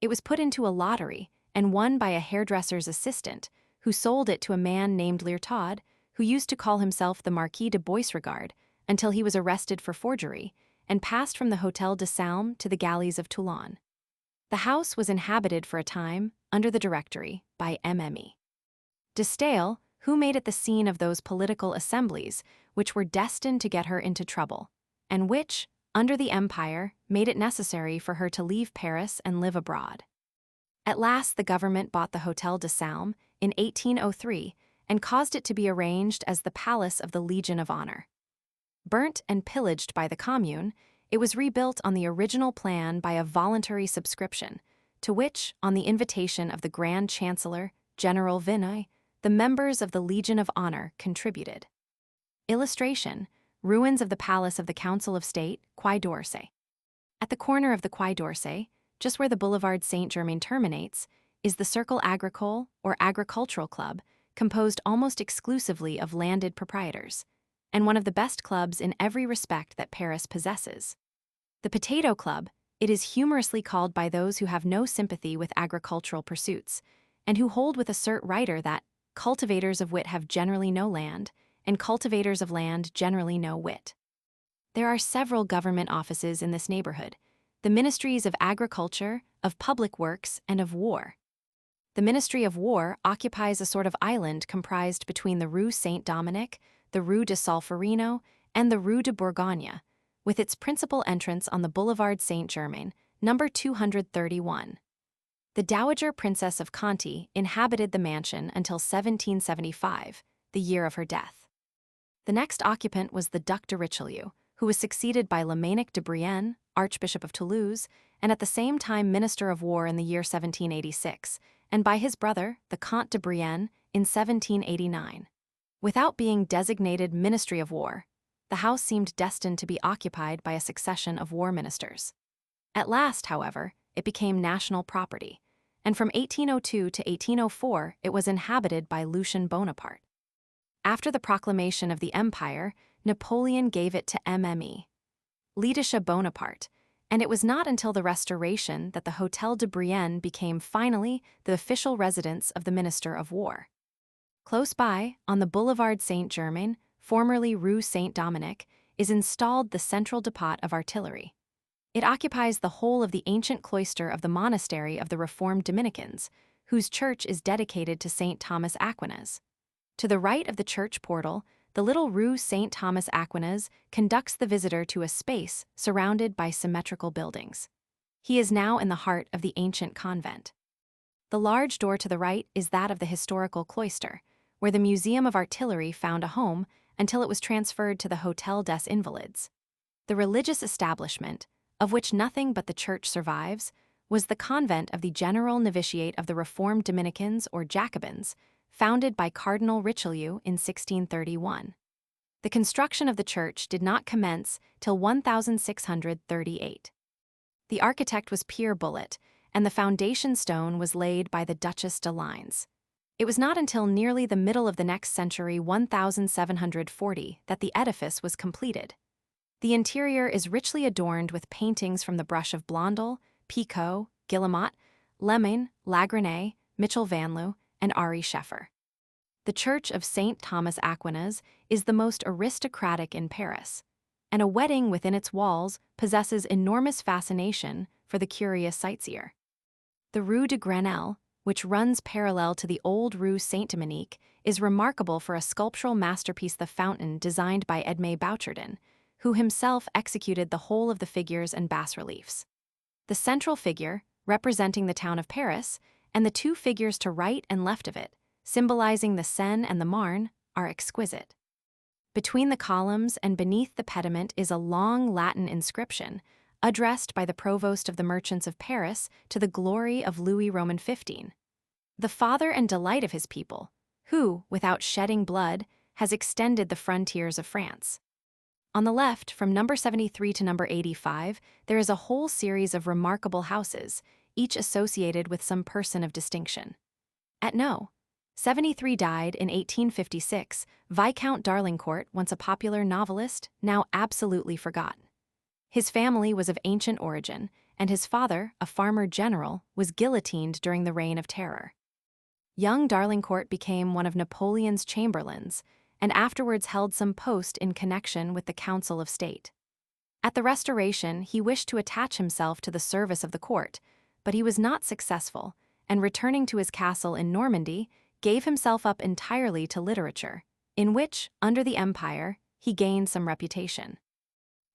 It was put into a lottery and won by a hairdresser's assistant, who sold it to a man named Liertaud, who used to call himself the Marquis de Boisregard, until he was arrested for forgery, and passed from the Hôtel de Salm to the galleys of Toulon. The house was inhabited for a time, under the Directory, by Mme. de Staël, who made it the scene of those political assemblies which were destined to get her into trouble, and which, under the Empire, made it necessary for her to leave Paris and live abroad. At last the government bought the Hôtel de Salm in 1803 and caused it to be arranged as the Palace of the Legion of Honor. Burnt and pillaged by the Commune, it was rebuilt on the original plan by a voluntary subscription, to which, on the invitation of the Grand Chancellor, General Vinoy, the members of the Legion of Honor contributed. Illustration: ruins of the Palace of the Council of State, Quai d'Orsay. At the corner of the Quai d'Orsay, just where the Boulevard Saint-Germain terminates, is the Cercle Agricole, or Agricultural Club, composed almost exclusively of landed proprietors, and one of the best clubs in every respect that Paris possesses. The Potato Club, it is humorously called by those who have no sympathy with agricultural pursuits, and who hold with a cert writer that cultivators of wit have generally no land, and cultivators of land generally no wit. There are several government offices in this neighborhood, the Ministries of Agriculture, of Public Works, and of War. The Ministry of War occupies a sort of island comprised between the Rue Saint-Dominique, the Rue de Solferino, and the Rue de Bourgogne, with its principal entrance on the Boulevard Saint-Germain, number 231. The Dowager Princess of Conti inhabited the mansion until 1775, the year of her death. The next occupant was the Duc de Richelieu, who was succeeded by Lamanic de Brienne, Archbishop of Toulouse, and at the same time Minister of War in the year 1786, and by his brother, the Comte de Brienne, in 1789. Without being designated Ministry of War, the house seemed destined to be occupied by a succession of war ministers. At last, however, it became national property, and from 1802 to 1804 it was inhabited by Lucien Bonaparte. After the proclamation of the Empire, Napoleon gave it to Mme. Laetitia Bonaparte, and it was not until the Restoration that the Hôtel de Brienne became finally the official residence of the Minister of War. Close by, on the Boulevard Saint-Germain, formerly Rue Saint-Dominique, is installed the Central Depot of Artillery. It occupies the whole of the ancient cloister of the monastery of the Reformed Dominicans, whose church is dedicated to St. Thomas Aquinas. To the right of the church portal, the little Rue St. Thomas Aquinas conducts the visitor to a space surrounded by symmetrical buildings. He is now in the heart of the ancient convent. The large door to the right is that of the historical cloister, where the Museum of Artillery found a home until it was transferred to the Hôtel des Invalides. The religious establishment, of which nothing but the church survives, was the convent of the General Novitiate of the Reformed Dominicans or Jacobins, founded by Cardinal Richelieu in 1631. The construction of the church did not commence till 1638. The architect was Pierre Bullet, and the foundation stone was laid by the Duchesse de Lines. It was not until nearly the middle of the next century, 1740, that the edifice was completed. The interior is richly adorned with paintings from the brush of Blondel, Picot, Guillemot, Lemaine, Lagrenet, Mitchell-Vanloo, and Ari Scheffer. The Church of St. Thomas Aquinas is the most aristocratic in Paris, and a wedding within its walls possesses enormous fascination for the curious sightseer. The Rue de Grenelle, which runs parallel to the old Rue Saint-Dominique, is remarkable for a sculptural masterpiece, the fountain designed by Edmé Bouchardon, who himself executed the whole of the figures and bas-reliefs. The central figure, representing the town of Paris, and the two figures to right and left of it, symbolizing the Seine and the Marne, are exquisite. Between the columns and beneath the pediment is a long Latin inscription, addressed by the provost of the merchants of Paris to the glory of Louis Roman XV, the father and delight of his people, who, without shedding blood, has extended the frontiers of France. On the left, from number 73 to number 85, there is a whole series of remarkable houses, each associated with some person of distinction. At No. 73 died in 1856, Viscount Darlincourt, once a popular novelist, now absolutely forgotten. His family was of ancient origin, and his father, a farmer general, was guillotined during the Reign of Terror. Young Darlincourt became one of Napoleon's chamberlains, and afterwards held some post in connection with the Council of State. At the Restoration, he wished to attach himself to the service of the court, but he was not successful, and returning to his castle in Normandy, gave himself up entirely to literature, in which, under the Empire, he gained some reputation.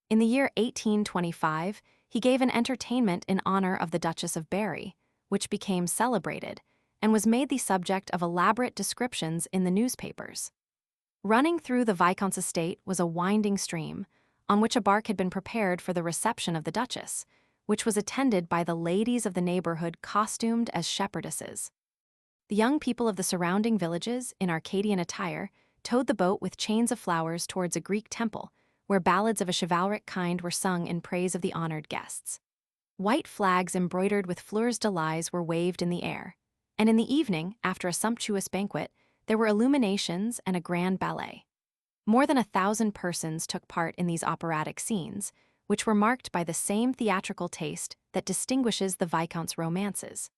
In the year 1825, he gave an entertainment in honor of the Duchess of Berry, which became celebrated, and was made the subject of elaborate descriptions in the newspapers. Running through the Viscount's estate was a winding stream, on which a bark had been prepared for the reception of the Duchess, which was attended by the ladies of the neighborhood costumed as shepherdesses. The young people of the surrounding villages, in Arcadian attire, towed the boat with chains of flowers towards a Greek temple, where ballads of a chivalric kind were sung in praise of the honored guests. White flags embroidered with fleurs de lis were waved in the air, and in the evening, after a sumptuous banquet, there were illuminations and a grand ballet. More than 1,000 persons took part in these operatic scenes, which were marked by the same theatrical taste that distinguishes the Viscount's romances.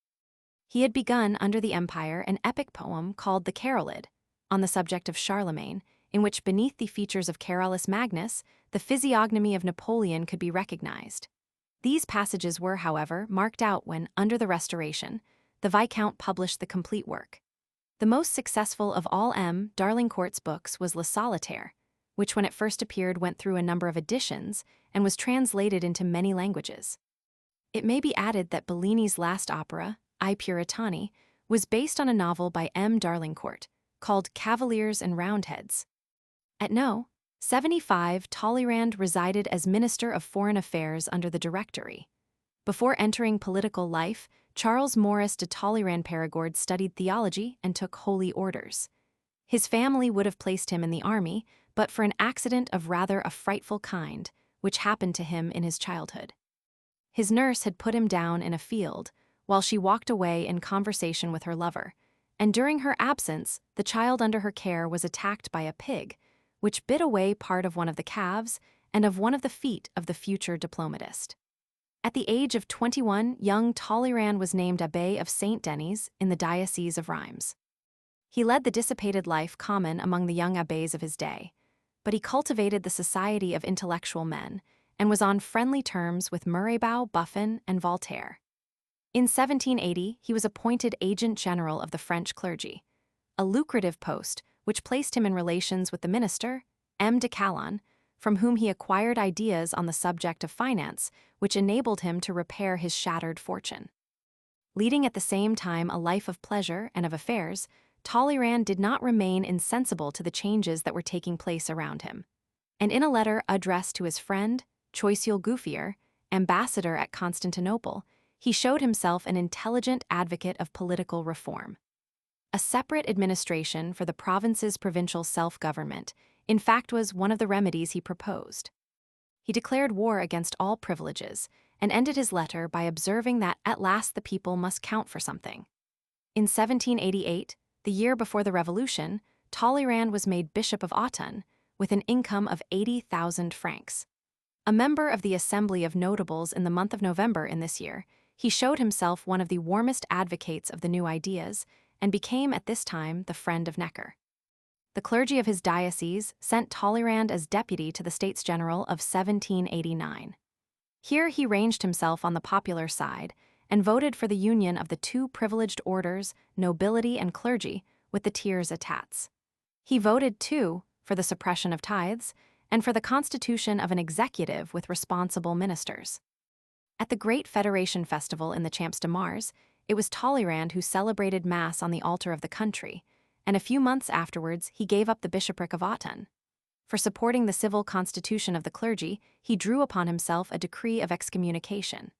He had begun under the Empire an epic poem called the Carolid, on the subject of Charlemagne, in which beneath the features of Carolus Magnus, the physiognomy of Napoleon could be recognized. These passages were, however, marked out when, under the Restoration, the Viscount published the complete work. The most successful of all M. Darlincourt's books was Le Solitaire, which when it first appeared went through a number of editions and was translated into many languages. It may be added that Bellini's last opera, I Puritani, was based on a novel by M. Darlincourt, called Cavaliers and Roundheads. At No. 75, Talleyrand resided as Minister of Foreign Affairs under the Directory. Before entering political life, Charles Maurice de Talleyrand Perigord studied theology and took holy orders. His family would have placed him in the army, but for an accident of rather a frightful kind, which happened to him in his childhood. His nurse had put him down in a field, while she walked away in conversation with her lover, and during her absence, the child under her care was attacked by a pig, which bit away part of one of the calves and of one of the feet of the future diplomatist. At the age of 21, young Talleyrand was named Abbé of Saint Denis in the Diocese of Reims. He led the dissipated life common among the young abbés of his day, but he cultivated the society of intellectual men and was on friendly terms with Mirabeau, Buffon, and Voltaire. In 1780, he was appointed Agent General of the French clergy, a lucrative post which placed him in relations with the minister, M. de Calonne, from whom he acquired ideas on the subject of finance, which enabled him to repair his shattered fortune. Leading at the same time a life of pleasure and of affairs, Talleyrand did not remain insensible to the changes that were taking place around him. And in a letter addressed to his friend, Choiseul Gouffier, ambassador at Constantinople, he showed himself an intelligent advocate of political reform. A separate administration for the province's provincial self-government, in fact, was one of the remedies he proposed. He declared war against all privileges and ended his letter by observing that at last the people must count for something. In 1788, the year before the Revolution, Talleyrand was made Bishop of Autun, with an income of 80,000 francs. A member of the Assembly of Notables in the month of November in this year, he showed himself one of the warmest advocates of the new ideas and became at this time the friend of Necker. The clergy of his diocese sent Talleyrand as deputy to the States General of 1789. Here he ranged himself on the popular side and voted for the union of the two privileged orders, nobility and clergy, with the tiers états. He voted, too, for the suppression of tithes and for the constitution of an executive with responsible ministers. At the Great Federation Festival in the Champs de Mars, it was Talleyrand who celebrated Mass on the altar of the country, and a few months afterwards he gave up the bishopric of Autun. For supporting the civil constitution of the clergy, he drew upon himself a decree of excommunication.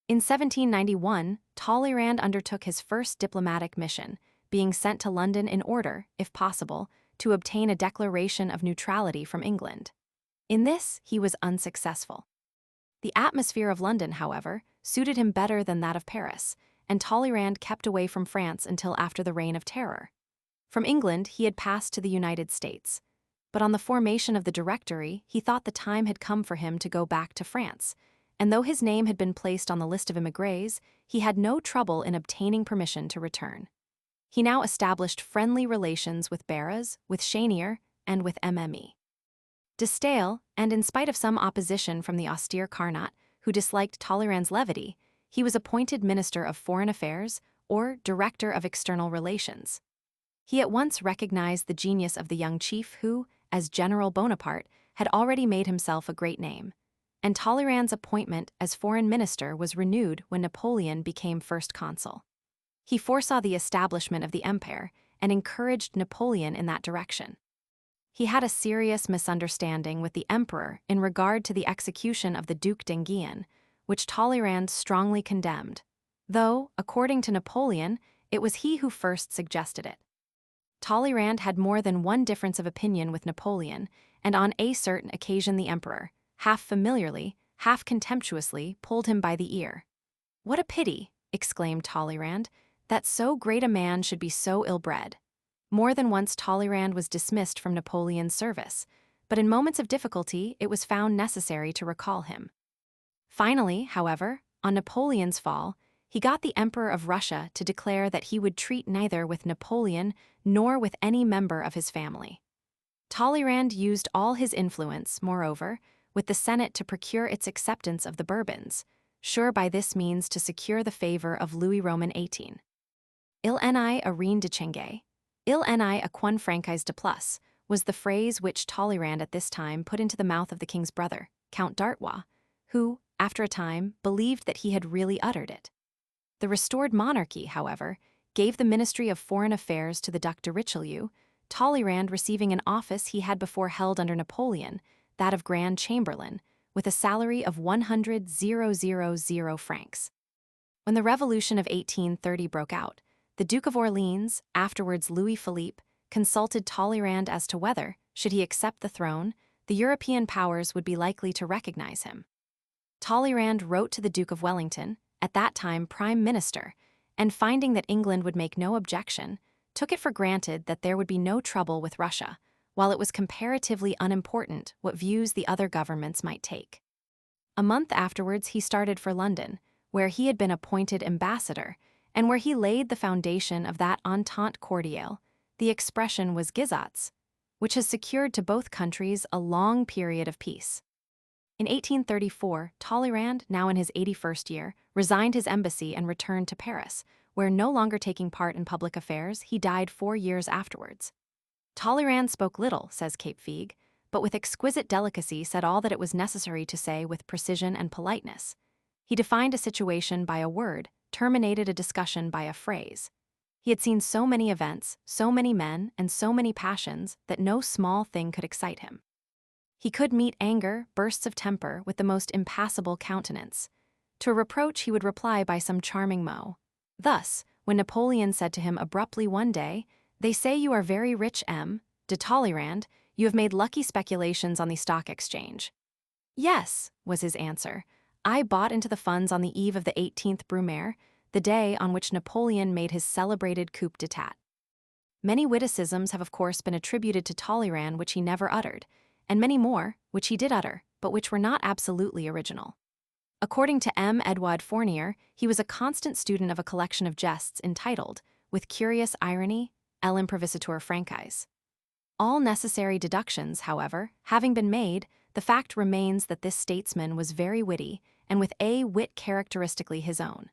In 1791, Talleyrand undertook his first diplomatic mission, being sent to London in order, if possible, to obtain a declaration of neutrality from England. In this, he was unsuccessful. The atmosphere of London, however, suited him better than that of Paris, and Talleyrand kept away from France until after the Reign of Terror. From England, he had passed to the United States. But on the formation of the Directory, he thought the time had come for him to go back to France, and though his name had been placed on the list of émigrés, he had no trouble in obtaining permission to return. He now established friendly relations with Barras, with Chenier, and with MME. De Staël, and in spite of some opposition from the austere Carnot, who disliked Talleyrand's levity, he was appointed Minister of Foreign Affairs, or Director of External Relations. He at once recognized the genius of the young chief who, as General Bonaparte, had already made himself a great name, and Talleyrand's appointment as foreign minister was renewed when Napoleon became first consul. He foresaw the establishment of the empire and encouraged Napoleon in that direction. He had a serious misunderstanding with the emperor in regard to the execution of the Duc d'Enghien, which Talleyrand strongly condemned, though, according to Napoleon, it was he who first suggested it. Talleyrand had more than one difference of opinion with Napoleon, and on a certain occasion the emperor, half familiarly, half contemptuously, pulled him by the ear. "What a pity," exclaimed Talleyrand, "that so great a man should be so ill-bred." More than once Talleyrand was dismissed from Napoleon's service, but in moments of difficulty it was found necessary to recall him. Finally, however, on Napoleon's fall, he got the Emperor of Russia to declare that he would treat neither with Napoleon nor with any member of his family. Talleyrand used all his influence, moreover, with the Senate to procure its acceptance of the Bourbons, sure by this means to secure the favor of Louis Roman XVIII. Il ni a rien de changer, il ni a qu'un franchise de plus, was the phrase which Talleyrand at this time put into the mouth of the king's brother, Count d'Artois, who, after a time, believed that he had really uttered it. The restored monarchy, however, gave the Ministry of Foreign Affairs to the Duc de Richelieu, Talleyrand receiving an office he had before held under Napoleon, that of Grand Chamberlain, with a salary of 100,000 francs. When the Revolution of 1830 broke out, the Duke of Orleans, afterwards Louis Philippe, consulted Talleyrand as to whether, should he accept the throne, the European powers would be likely to recognize him. Talleyrand wrote to the Duke of Wellington, at that time Prime Minister, and finding that England would make no objection, took it for granted that there would be no trouble with Russia, while it was comparatively unimportant what views the other governments might take. A month afterwards he started for London, where he had been appointed ambassador, and where he laid the foundation of that entente cordiale, the expression was Gisats, which has secured to both countries a long period of peace. In 1834, Talleyrand, now in his 81st year, resigned his embassy and returned to Paris, where, no longer taking part in public affairs, he died 4 years afterwards. Talleyrand spoke little, says Cape Figue, but with exquisite delicacy said all that it was necessary to say with precision and politeness. He defined a situation by a word, terminated a discussion by a phrase. He had seen so many events, so many men, and so many passions that no small thing could excite him. He could meet anger, bursts of temper, with the most impassible countenance. To a reproach he would reply by some charming mot. Thus, when Napoleon said to him abruptly one day, "They say you are very rich, M. de Talleyrand, you have made lucky speculations on the stock exchange." "Yes," was his answer. "I bought into the funds on the eve of the 18th Brumaire, the day on which Napoleon made his celebrated coup d'état." Many witticisms have of course been attributed to Talleyrand which he never uttered, and many more, which he did utter, but which were not absolutely original. According to M. Edouard Fournier, he was a constant student of a collection of jests entitled, with curious irony, L'improvisateur franchise. All necessary deductions, however, having been made, the fact remains that this statesman was very witty, and with a wit characteristically his own.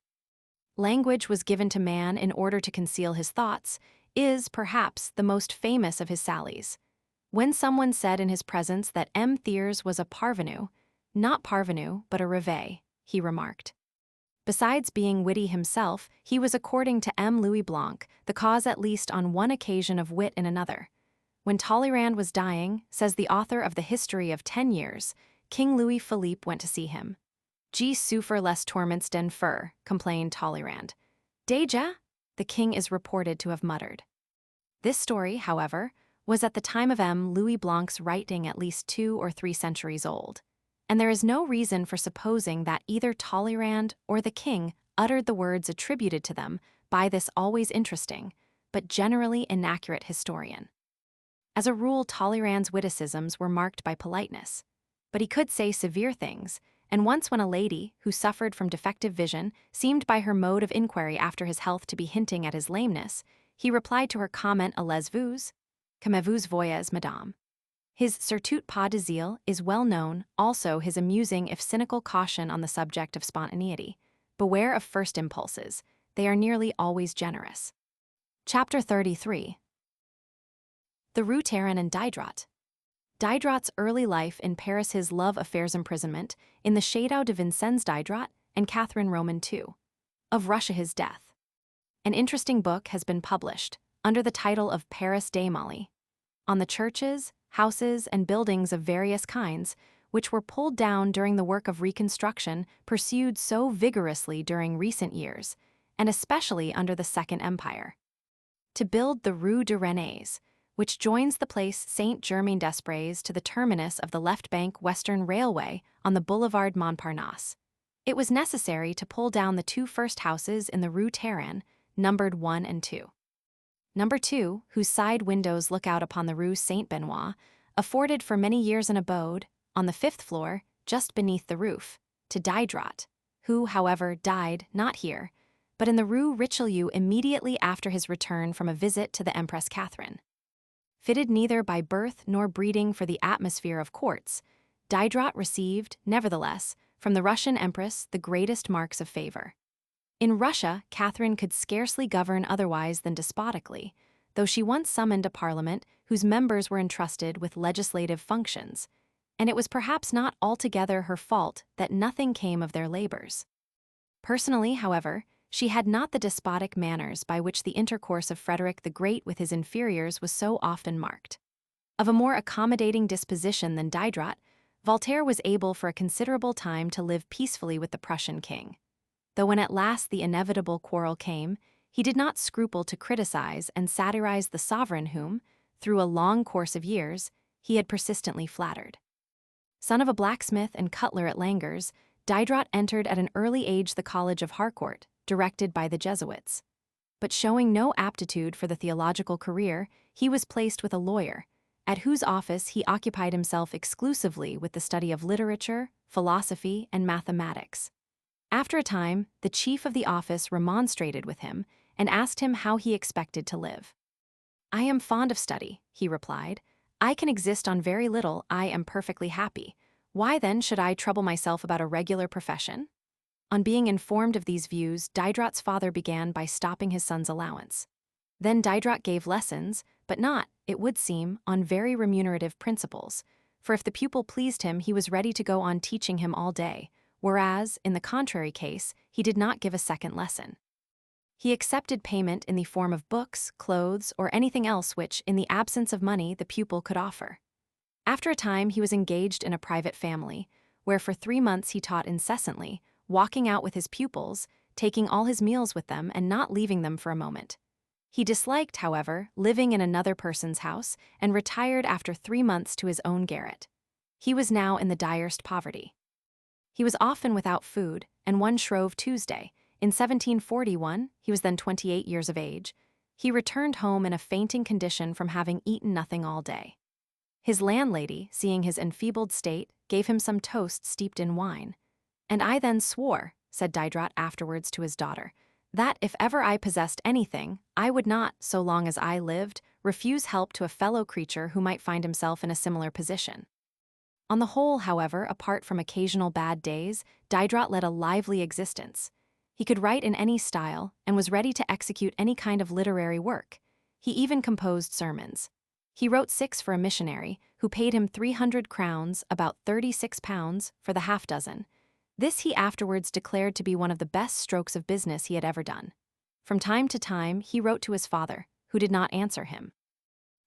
Language was given to man in order to conceal his thoughts, is, perhaps, the most famous of his sallies. When someone said in his presence that M. Thiers was a parvenu, not parvenu, but a rêve, he remarked. Besides being witty himself, he was, according to M. Louis Blanc, the cause at least on one occasion of wit in another. When Talleyrand was dying, says the author of the History of 10 Years, King Louis Philippe went to see him. "Je souffre les torments d'un fer," complained Talleyrand. "Déjà?" the king is reported to have muttered. This story, however, was at the time of M. Louis Blanc's writing at least 2 or 3 centuries old, and there is no reason for supposing that either Talleyrand or the king uttered the words attributed to them by this always interesting, but generally inaccurate historian. As a rule, Talleyrand's witticisms were marked by politeness, but he could say severe things, and once when a lady, who suffered from defective vision, seemed by her mode of inquiry after his health to be hinting at his lameness, he replied to her comment, "Allez-vous? Comment vous voyez, madame?" His Surtout pas de zèle is well known, also his amusing if cynical caution on the subject of spontaneity. Beware of first impulses, they are nearly always generous. Chapter 33. The Rue Taranne and Diderot. Diderot's early life in Paris, his love affairs, imprisonment in the Château de Vincennes, Diderot and Catherine Roman II. Of Russia, his death. An interesting book has been published, under the title of Paris Démolie, on the churches, houses, and buildings of various kinds, which were pulled down during the work of reconstruction pursued so vigorously during recent years, and especially under the Second Empire. To build the Rue de Rennes, which joins the place Saint-Germain-des-Prés to the terminus of the left bank Western Railway on the Boulevard Montparnasse, it was necessary to pull down the 2 first houses in the Rue Taranne, numbered 1 and 2. Number 2, whose side windows look out upon the Rue Saint-Benoît, afforded for many years an abode, on the 5th floor, just beneath the roof, to Diderot, who, however, died not here, but in the Rue Richelieu immediately after his return from a visit to the Empress Catherine. Fitted neither by birth nor breeding for the atmosphere of courts, Diderot received, nevertheless, from the Russian Empress the greatest marks of favor. In Russia, Catherine could scarcely govern otherwise than despotically, though she once summoned a parliament whose members were entrusted with legislative functions, and it was perhaps not altogether her fault that nothing came of their labors. Personally, however, she had not the despotic manners by which the intercourse of Frederick the Great with his inferiors was so often marked. Of a more accommodating disposition than Diderot, Voltaire was able for a considerable time to live peacefully with the Prussian king. Though when at last the inevitable quarrel came, he did not scruple to criticize and satirize the sovereign whom, through a long course of years, he had persistently flattered. Son of a blacksmith and cutler at Langres, Diderot entered at an early age the College of Harcourt, directed by the Jesuits. But showing no aptitude for the theological career, he was placed with a lawyer, at whose office he occupied himself exclusively with the study of literature, philosophy, and mathematics. After a time, the chief of the office remonstrated with him and asked him how he expected to live. "I am fond of study," he replied. "I can exist on very little. I am perfectly happy. Why then should I trouble myself about a regular profession?" On being informed of these views, Diderot's father began by stopping his son's allowance. Then Diderot gave lessons, but not, it would seem, on very remunerative principles, for if the pupil pleased him, he was ready to go on teaching him all day, whereas, in the contrary case, he did not give a second lesson. He accepted payment in the form of books, clothes, or anything else which, in the absence of money, the pupil could offer. After a time, he was engaged in a private family, where for 3 months he taught incessantly, walking out with his pupils, taking all his meals with them and not leaving them for a moment. He disliked, however, living in another person's house and retired after 3 months to his own garret. He was now in the direst poverty. He was often without food, and one Shrove Tuesday, in 1741, he was then 28 years of age, he returned home in a fainting condition from having eaten nothing all day. His landlady, seeing his enfeebled state, gave him some toast steeped in wine. "And I then swore," said Diderot afterwards to his daughter, "that if ever I possessed anything, I would not, so long as I lived, refuse help to a fellow creature who might find himself in a similar position." On the whole, however, apart from occasional bad days, Diderot led a lively existence. He could write in any style and was ready to execute any kind of literary work. He even composed sermons. He wrote 6 for a missionary, who paid him 300 crowns, about £36, for the half-dozen. This he afterwards declared to be one of the best strokes of business he had ever done. From time to time, he wrote to his father, who did not answer him.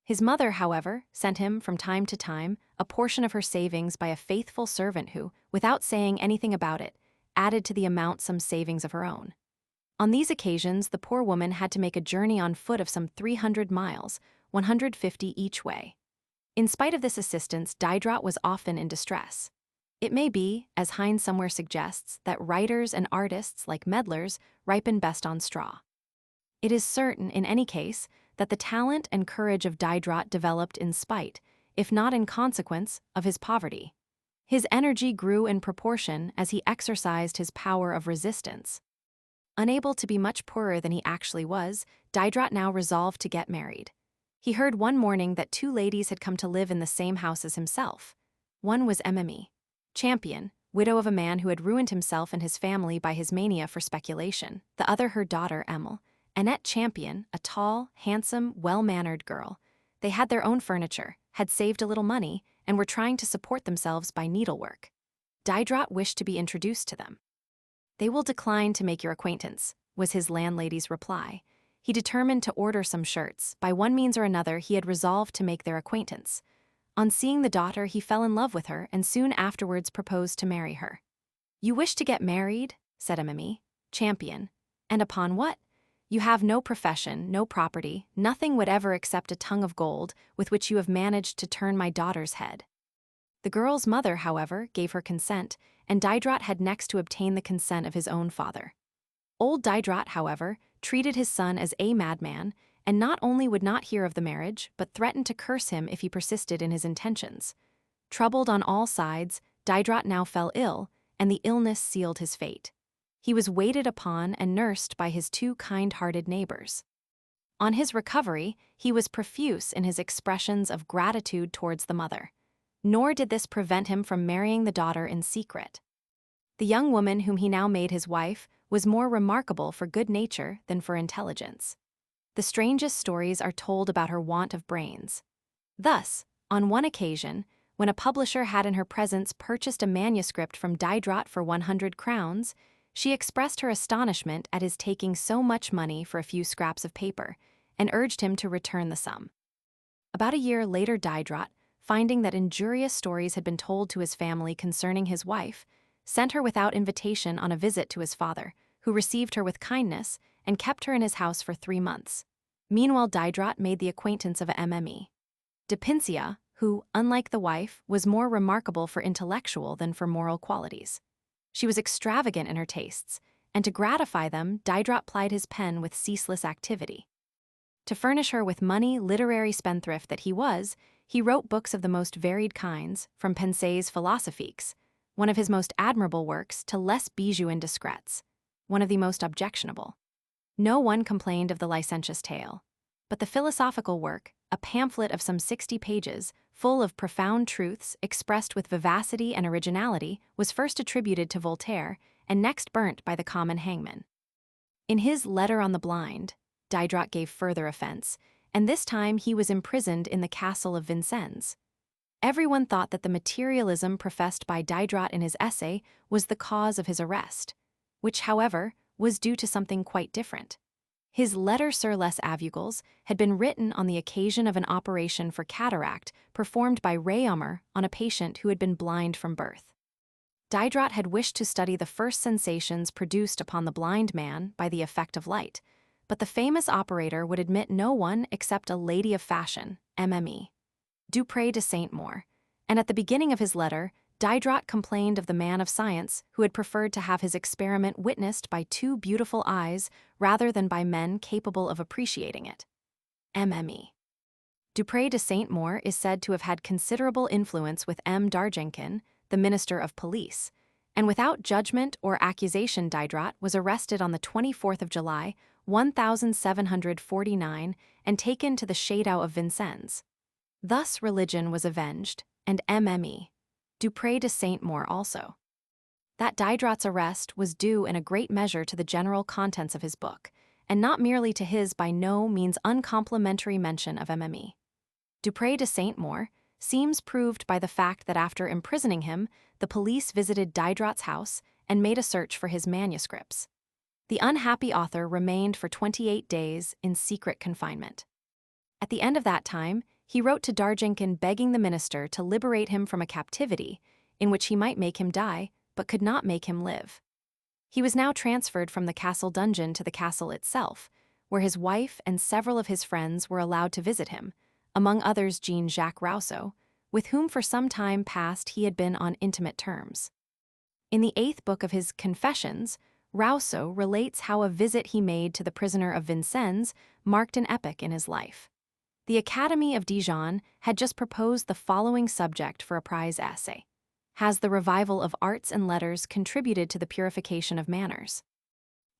His mother, however, sent him, from time to time, a portion of her savings by a faithful servant who, without saying anything about it, added to the amount some savings of her own. On these occasions, the poor woman had to make a journey on foot of some 300 miles, 150 each way. In spite of this assistance, Diderot was often in distress. It may be, as Heine somewhere suggests, that writers and artists, like medlars, ripen best on straw. It is certain, in any case, that the talent and courage of Diderot developed in spite, if not in consequence, of his poverty. His energy grew in proportion as he exercised his power of resistance. Unable to be much poorer than he actually was, Diderot now resolved to get married. He heard one morning that 2 ladies had come to live in the same house as himself. One was Mme. Champion, widow of a man who had ruined himself and his family by his mania for speculation. The other her daughter, Emile. Annette Champion, a tall, handsome, well-mannered girl. They had their own furniture, had saved a little money, and were trying to support themselves by needlework. Diderot wished to be introduced to them. "They will decline to make your acquaintance," was his landlady's reply. He determined to order some shirts. By one means or another, he had resolved to make their acquaintance. On seeing the daughter, he fell in love with her and soon afterwards proposed to marry her. "You wish to get married?" said Mme. Champion. "And upon what? You have no profession, no property, nothing whatever except a tongue of gold, with which you have managed to turn my daughter's head." The girl's mother, however, gave her consent, and Diderot had next to obtain the consent of his own father. Old Diderot, however, treated his son as a madman, and not only would not hear of the marriage, but threatened to curse him if he persisted in his intentions. Troubled on all sides, Diderot now fell ill, and the illness sealed his fate. He was waited upon and nursed by his 2 kind-hearted neighbors. On his recovery, he was profuse in his expressions of gratitude towards the mother. Nor did this prevent him from marrying the daughter in secret. The young woman whom he now made his wife was more remarkable for good nature than for intelligence. The strangest stories are told about her want of brains. Thus, on one occasion, when a publisher had in her presence purchased a manuscript from Diderot for 100 crowns, she expressed her astonishment at his taking so much money for a few scraps of paper, and urged him to return the sum. About a year later, Diderot, finding that injurious stories had been told to his family concerning his wife, sent her without invitation on a visit to his father, who received her with kindness and kept her in his house for 3 months. Meanwhile, Diderot made the acquaintance of a Mme. de Pincia, who, unlike the wife, was more remarkable for intellectual than for moral qualities. She was extravagant in her tastes, and to gratify them, Diderot plied his pen with ceaseless activity. To furnish her with money, literary spendthrift that he was, he wrote books of the most varied kinds, from Pensées philosophiques, one of his most admirable works, to Les Bijoux Indiscrets, one of the most objectionable. No one complained of the licentious tale. But the philosophical work, a pamphlet of some 60 pages, full of profound truths expressed with vivacity and originality, was first attributed to Voltaire and next burnt by the common hangman. In his Letter on the Blind, Diderot gave further offense, and this time he was imprisoned in the castle of Vincennes. Everyone thought that the materialism professed by Diderot in his essay was the cause of his arrest, which, however, was due to something quite different. His Letter sur les Aveugles had been written on the occasion of an operation for cataract performed by Réaumur on a patient who had been blind from birth. Diderot had wished to study the first sensations produced upon the blind man by the effect of light, but the famous operator would admit no one except a lady of fashion, MME, Dupré de Saint-Maur, and at the beginning of his letter, Diderot complained of the man of science who had preferred to have his experiment witnessed by two beautiful eyes rather than by men capable of appreciating it. MME. Dupré de Saint-Maur is said to have had considerable influence with M. d'Argenkin, the Minister of Police, and without judgment or accusation Diderot was arrested on the 24th of July, 1749, and taken to the Château of Vincennes. Thus religion was avenged, and MME. Dupré de Saint-Maur also. That Diderot's arrest was due in a great measure to the general contents of his book, and not merely to his by no means uncomplimentary mention of MME. Dupré de Saint-Maur seems proved by the fact that after imprisoning him, the police visited Diderot's house and made a search for his manuscripts. The unhappy author remained for 28 days in secret confinement. At the end of that time, he wrote to d'Argenkin begging the minister to liberate him from a captivity in which he might make him die, but could not make him live. He was now transferred from the castle dungeon to the castle itself, where his wife and several of his friends were allowed to visit him, among others Jean-Jacques Rousseau, with whom for some time past he had been on intimate terms. In the 8th book of his Confessions, Rousseau relates how a visit he made to the prisoner of Vincennes marked an epoch in his life. The Academy of Dijon had just proposed the following subject for a prize essay: Has the revival of arts and letters contributed to the purification of manners?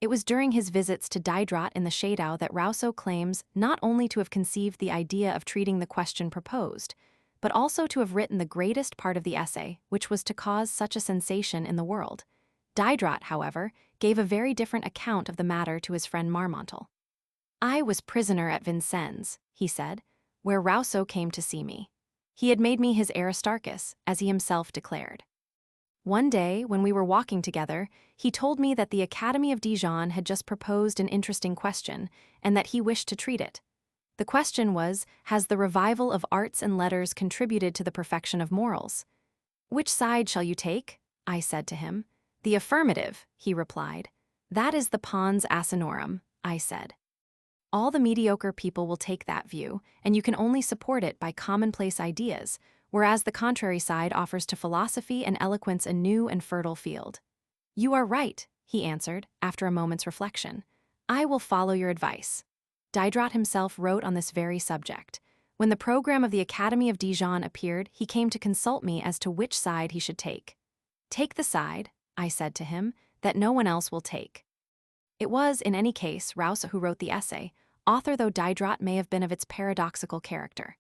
It was during his visits to Diderot in the Château that Rousseau claims not only to have conceived the idea of treating the question proposed, but also to have written the greatest part of the essay, which was to cause such a sensation in the world. Diderot, however, gave a very different account of the matter to his friend Marmontel. I was prisoner at Vincennes, he said, where Rousseau came to see me. He had made me his Aristarchus, as he himself declared. One day, when we were walking together, he told me that the Academy of Dijon had just proposed an interesting question, and that he wished to treat it. The question was, has the revival of arts and letters contributed to the perfection of morals? Which side shall you take? I said to him. The affirmative, he replied. That is the pons asinorum, I said. All the mediocre people will take that view, and you can only support it by commonplace ideas, whereas the contrary side offers to philosophy and eloquence a new and fertile field. You are right, he answered, after a moment's reflection. I will follow your advice. Diderot himself wrote on this very subject. When the program of the Academy of Dijon appeared, he came to consult me as to which side he should take. Take the side, I said to him, that no one else will take. It was, in any case, Rousseau who wrote the essay, author though Diderot may have been of its paradoxical character.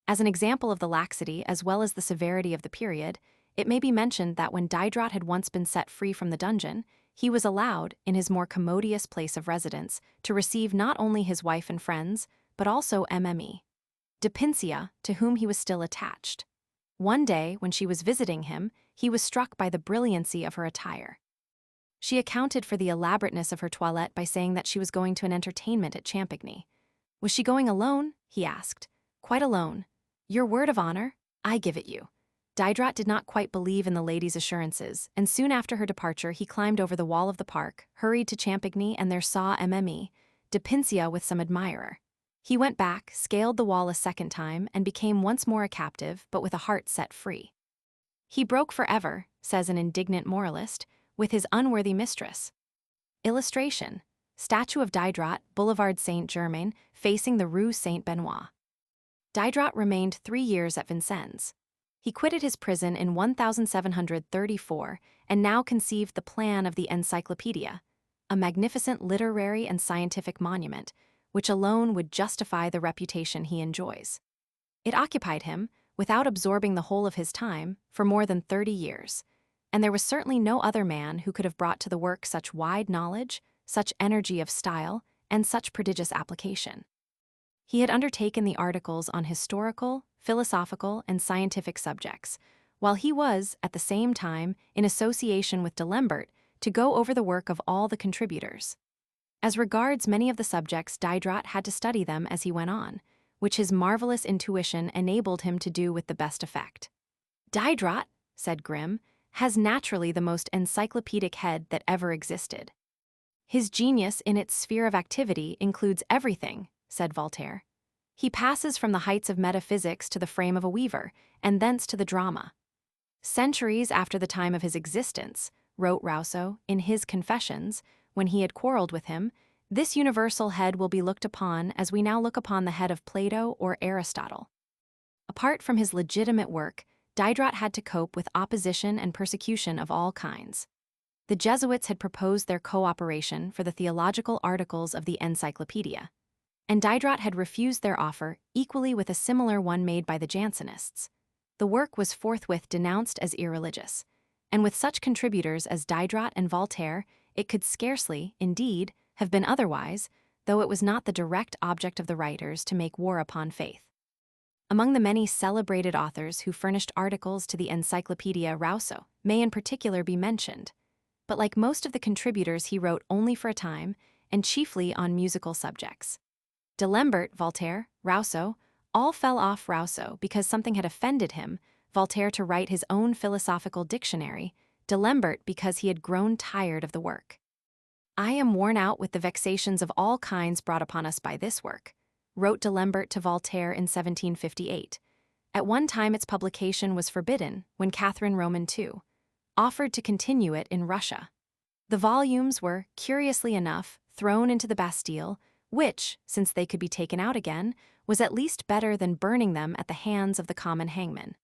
As an example of the laxity as well as the severity of the period, it may be mentioned that when Diderot had once been set free from the dungeon, he was allowed, in his more commodious place of residence, to receive not only his wife and friends, but also MME. Depincia, to whom he was still attached. One day, when she was visiting him, he was struck by the brilliancy of her attire. She accounted for the elaborateness of her toilette by saying that she was going to an entertainment at Champigny. Was she going alone? He asked. Quite alone. Your word of honor? I give it you. Diderot did not quite believe in the lady's assurances, and soon after her departure he climbed over the wall of the park, hurried to Champigny, and there saw MME, Depincia with some admirer. He went back, scaled the wall a second time, and became once more a captive, but with a heart set free. He broke forever, says an indignant moralist, with his unworthy mistress. Illustration: statue of Diderot, Boulevard Saint-Germain, facing the Rue Saint-Benoît. Diderot remained 3 years at Vincennes. He quitted his prison in 1734 and now conceived the plan of the Encyclopedia, a magnificent literary and scientific monument, which alone would justify the reputation he enjoys. It occupied him, without absorbing the whole of his time, for more than 30 years. And there was certainly no other man who could have brought to the work such wide knowledge, such energy of style, and such prodigious application. He had undertaken the articles on historical, philosophical, and scientific subjects, while he was, at the same time, in association with D'Alembert to go over the work of all the contributors. As regards many of the subjects, Diderot had to study them as he went on, which his marvelous intuition enabled him to do with the best effect. "Diderot," said Grimm, "has naturally the most encyclopedic head that ever existed." "His genius in its sphere of activity includes everything," said Voltaire. "He passes from the heights of metaphysics to the frame of a weaver, and thence to the drama." "Centuries after the time of his existence," wrote Rousseau in his Confessions, when he had quarreled with him, "this universal head will be looked upon as we now look upon the head of Plato or Aristotle." Apart from his legitimate work, Diderot had to cope with opposition and persecution of all kinds. The Jesuits had proposed their cooperation for the theological articles of the Encyclopedia, and Diderot had refused their offer, equally with a similar one made by the Jansenists. The work was forthwith denounced as irreligious, and with such contributors as Diderot and Voltaire, it could scarcely, indeed, have been otherwise, though it was not the direct object of the writers to make war upon faith. Among the many celebrated authors who furnished articles to the Encyclopedia, Rousseau may in particular be mentioned, but like most of the contributors, he wrote only for a time, and chiefly on musical subjects. D'Alembert, Voltaire, Rousseau, all fell off Rousseau because something had offended him, Voltaire to write his own philosophical dictionary, D'Alembert because he had grown tired of the work. "I am worn out with the vexations of all kinds brought upon us by this work," wrote D'Alembert to Voltaire in 1758. At one time its publication was forbidden when Catherine Roman II offered to continue it in Russia. The volumes were, curiously enough, thrown into the Bastille, which, since they could be taken out again, was at least better than burning them at the hands of the common hangman.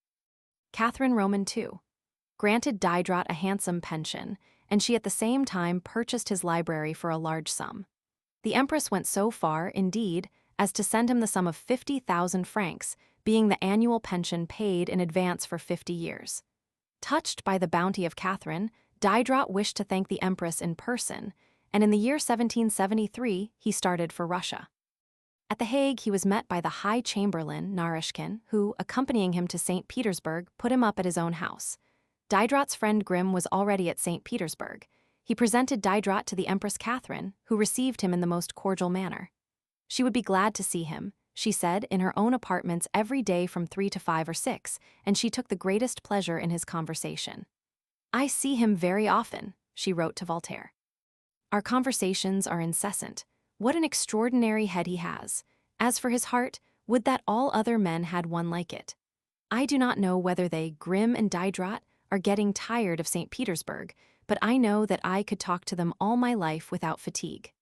Catherine Roman II granted Diderot a handsome pension, and she at the same time purchased his library for a large sum. The Empress went so far, indeed, as to send him the sum of 50,000 francs, being the annual pension paid in advance for 50 years. Touched by the bounty of Catherine, Diderot wished to thank the Empress in person, and in the year 1773 he started for Russia. At The Hague he was met by the High Chamberlain, Narishkin, who, accompanying him to St. Petersburg, put him up at his own house. Diderot's friend Grimm was already at St. Petersburg. He presented Diderot to the Empress Catherine, who received him in the most cordial manner. She would be glad to see him, she said, in her own apartments every day from 3 to 5 or 6, and she took the greatest pleasure in his conversation. "I see him very often," she wrote to Voltaire. "Our conversations are incessant. What an extraordinary head he has! As for his heart, would that all other men had one like it. I do not know whether they, Grimm and Diderot, are getting tired of St. Petersburg, but I know that I could talk to them all my life without fatigue."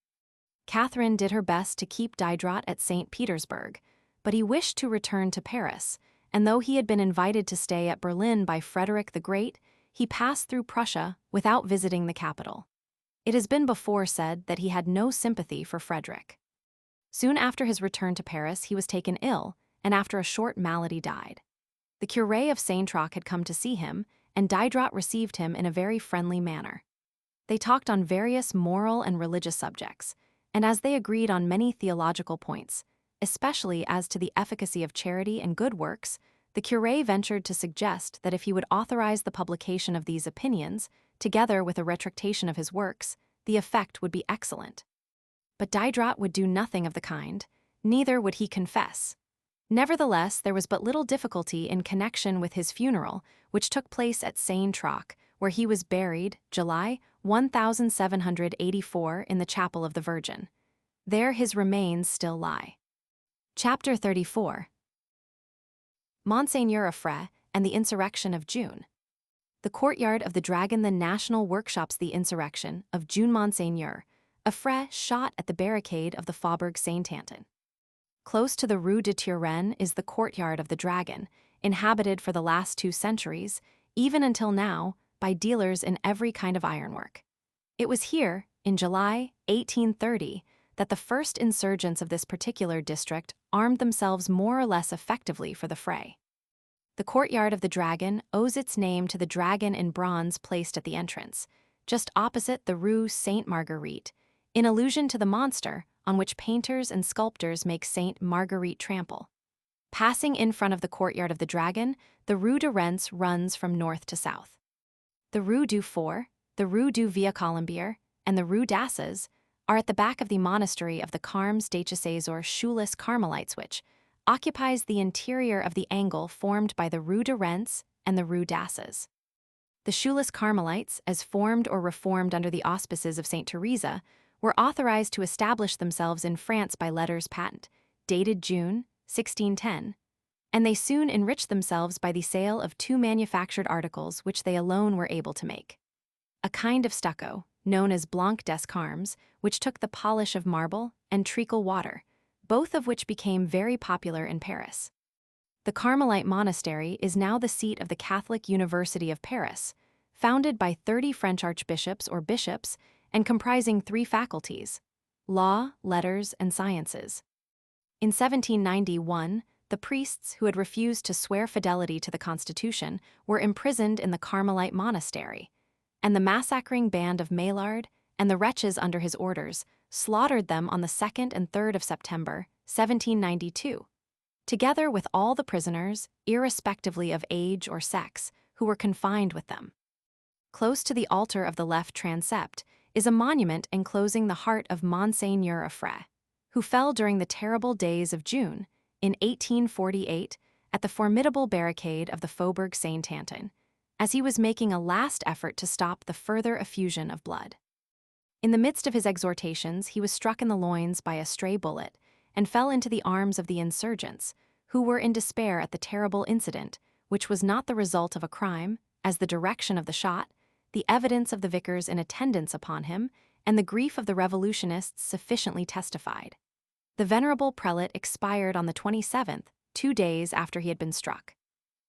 Catherine did her best to keep Diderot at St. Petersburg, but he wished to return to Paris, and though he had been invited to stay at Berlin by Frederick the Great, he passed through Prussia without visiting the capital. It has been before said that he had no sympathy for Frederick. Soon after his return to Paris, he was taken ill, and after a short malady died. The curé of Saint-Roch had come to see him, and Diderot received him in a very friendly manner. They talked on various moral and religious subjects, and as they agreed on many theological points, especially as to the efficacy of charity and good works, the curé ventured to suggest that if he would authorize the publication of these opinions, together with a retractation of his works, the effect would be excellent. But Diderot would do nothing of the kind, neither would he confess. Nevertheless, there was but little difficulty in connection with his funeral, which took place at Saint-Roch, where he was buried, July 1784, in the Chapel of the Virgin. There his remains still lie. Chapter 34. Monseigneur Affray and the Insurrection of June. The courtyard of the Dragon, the National Workshops. The Insurrection of June. Monseigneur Affray shot at the barricade of the Faubourg Saint-Antoine. Close to the Rue de Turenne is the courtyard of the Dragon, inhabited for the last 2 centuries, even until now, by dealers in every kind of ironwork. It was here, in July 1830, that the first insurgents of this particular district armed themselves more or less effectively for the fray. The courtyard of the Dragon owes its name to the dragon in bronze placed at the entrance, just opposite the Rue Sainte-Marguerite, in allusion to the monster on which painters and sculptors make Saint Marguerite trample. Passing in front of the courtyard of the Dragon, the Rue de Rennes runs from north to south. The Rue du Four, the Rue du Vieux Colombier, and the Rue d'Asses are at the back of the monastery of the Carmes d'Échasses or Shoeless Carmelites, which occupies the interior of the angle formed by the Rue de Rennes and the Rue d'Asses. The Shoeless Carmelites, as formed or reformed under the auspices of St. Teresa, were authorized to establish themselves in France by letters patent, dated June 1610, and they soon enriched themselves by the sale of two manufactured articles which they alone were able to make. A kind of stucco, known as Blanc des Carmes, which took the polish of marble, and treacle water, both of which became very popular in Paris. The Carmelite monastery is now the seat of the Catholic University of Paris, founded by 30 French archbishops or bishops and comprising 3 faculties: law, letters, and sciences. In 1791, the priests who had refused to swear fidelity to the Constitution were imprisoned in the Carmelite monastery, and the massacring band of Maillard and the wretches under his orders slaughtered them on the 2nd and 3rd of September, 1792, together with all the prisoners, irrespectively of age or sex, who were confined with them. Close to the altar of the left transept is a monument enclosing the heart of Monseigneur Affray, who fell during the terrible days of June, in 1848, at the formidable barricade of the Faubourg Saint-Antoine, as he was making a last effort to stop the further effusion of blood. In the midst of his exhortations, he was struck in the loins by a stray bullet and fell into the arms of the insurgents, who were in despair at the terrible incident, which was not the result of a crime, as the direction of the shot, the evidence of the vicars in attendance upon him, and the grief of the revolutionists sufficiently testified. The venerable prelate expired on the 27th, 2 days after he had been struck.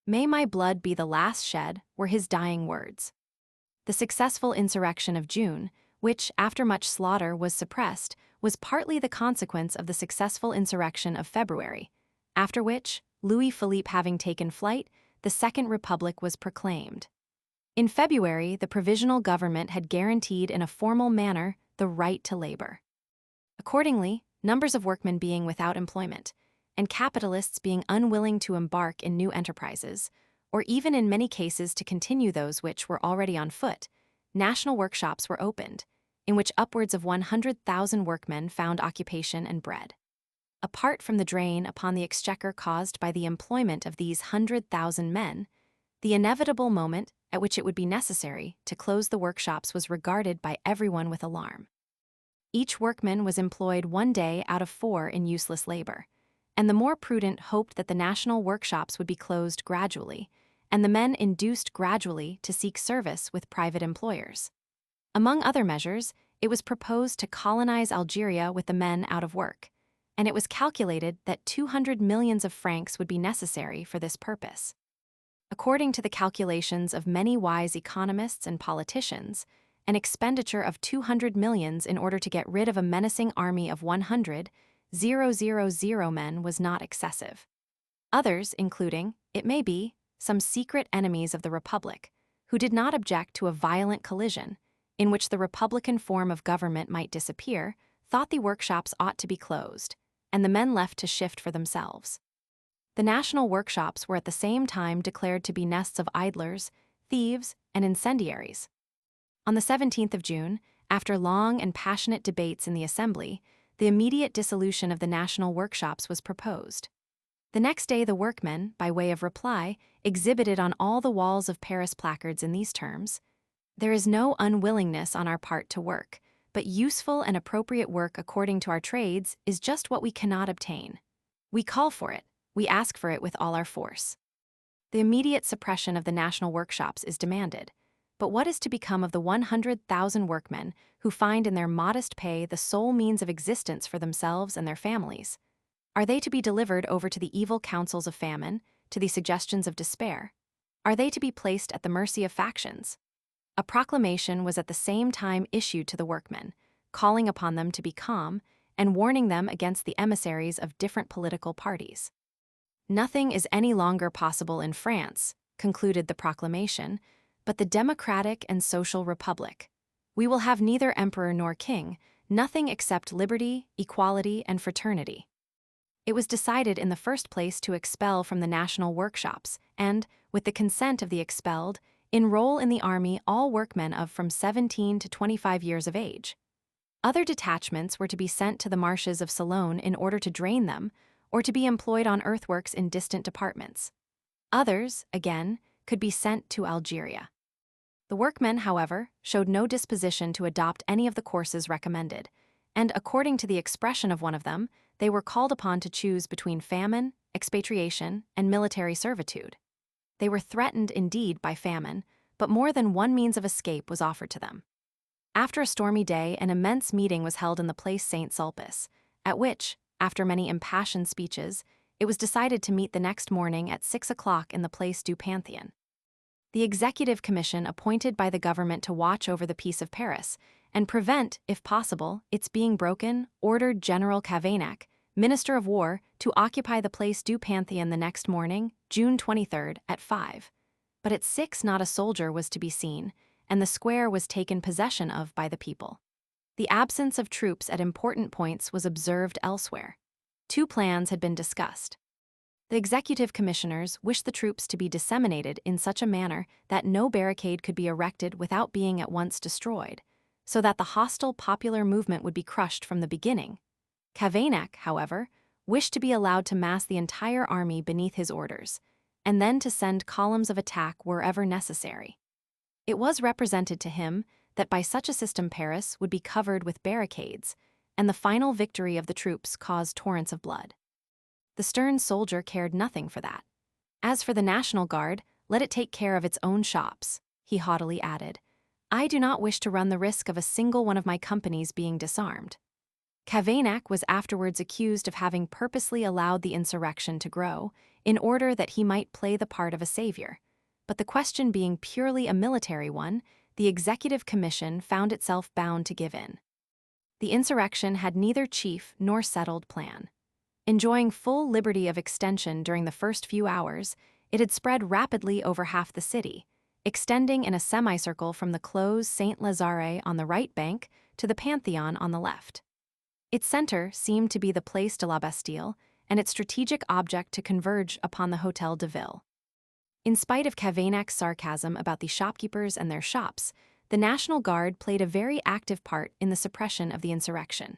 "May my blood be the last shed," were his dying words. The successful insurrection of June, which, after much slaughter, was suppressed, was partly the consequence of the successful insurrection of February, after which, Louis Philippe having taken flight, the Second Republic was proclaimed. In February, the provisional government had guaranteed in a formal manner the right to labor. Accordingly, numbers of workmen being without employment, and capitalists being unwilling to embark in new enterprises, or even in many cases to continue those which were already on foot, national workshops were opened, in which upwards of 100,000 workmen found occupation and bread. Apart from the drain upon the exchequer caused by the employment of these 100,000 men, the inevitable moment at which it would be necessary to close the workshops was regarded by everyone with alarm. Each workman was employed 1 day out of 4 in useless labor, and the more prudent hoped that the national workshops would be closed gradually, and the men induced gradually to seek service with private employers. Among other measures, it was proposed to colonize Algeria with the men out of work, and it was calculated that 200 millions of francs would be necessary for this purpose. According to the calculations of many wise economists and politicians, an expenditure of 200 millions in order to get rid of a menacing army of 100,000 men was not excessive. Others, including, it may be, some secret enemies of the Republic, who did not object to a violent collision, in which the Republican form of government might disappear, thought the workshops ought to be closed, and the men left to shift for themselves. The national workshops were at the same time declared to be nests of idlers, thieves, and incendiaries. On the 17th of June, after long and passionate debates in the Assembly, the immediate dissolution of the national workshops was proposed. The next day the workmen, by way of reply, exhibited on all the walls of Paris placards in these terms: "There is no unwillingness on our part to work, but useful and appropriate work according to our trades is just what we cannot obtain. We call for it, we ask for it with all our force." The immediate suppression of the national workshops is demanded, but what is to become of the 100,000 workmen who find in their modest pay the sole means of existence for themselves and their families? Are they to be delivered over to the evil counsels of famine, to the suggestions of despair? Are they to be placed at the mercy of factions? A proclamation was at the same time issued to the workmen, calling upon them to be calm and warning them against the emissaries of different political parties. "Nothing is any longer possible in France," concluded the proclamation, "but the democratic and social republic. We will have neither emperor nor king, nothing except liberty, equality, and fraternity. It was decided in the first place to expel from the national workshops and, with the consent of the expelled, enroll in the army all workmen of from 17 to 25 years of age. Other detachments were to be sent to the marshes of Ceylon in order to drain them, or to be employed on earthworks in distant departments. Others, again, could be sent to Algeria. The workmen, however, showed no disposition to adopt any of the courses recommended, and according to the expression of one of them, they were called upon to choose between famine, expatriation, and military servitude. They were threatened indeed by famine, but more than one means of escape was offered to them. After a stormy day, an immense meeting was held in the place St. Sulpice, at which, after many impassioned speeches, it was decided to meet the next morning at 6 o'clock in the place du Panthéon. The Executive Commission appointed by the government to watch over the peace of Paris and prevent, if possible, its being broken, ordered General Cavaignac, Minister of War, to occupy the place du Panthéon the next morning, June 23rd, at 5. But at 6 not a soldier was to be seen, and the square was taken possession of by the people. The absence of troops at important points was observed elsewhere. Two plans had been discussed. The executive commissioners wished the troops to be disseminated in such a manner that no barricade could be erected without being at once destroyed, so that the hostile popular movement would be crushed from the beginning. Cavaignac, however, wished to be allowed to mass the entire army beneath his orders, and then to send columns of attack wherever necessary. It was represented to him that by such a system Paris would be covered with barricades, and the final victory of the troops caused torrents of blood. The stern soldier cared nothing for that. As for the National Guard, let it take care of its own shops, he haughtily added. I do not wish to run the risk of a single one of my companies being disarmed. Cavaignac was afterwards accused of having purposely allowed the insurrection to grow, in order that he might play the part of a savior. But the question being purely a military one, the Executive Commission found itself bound to give in. The insurrection had neither chief nor settled plan. Enjoying full liberty of extension during the first few hours, it had spread rapidly over half the city, extending in a semicircle from the Clos Saint-Lazare on the right bank to the Panthéon on the left. Its center seemed to be the Place de la Bastille, and its strategic object to converge upon the Hôtel de Ville. In spite of Cavaignac's sarcasm about the shopkeepers and their shops, the National Guard played a very active part in the suppression of the insurrection.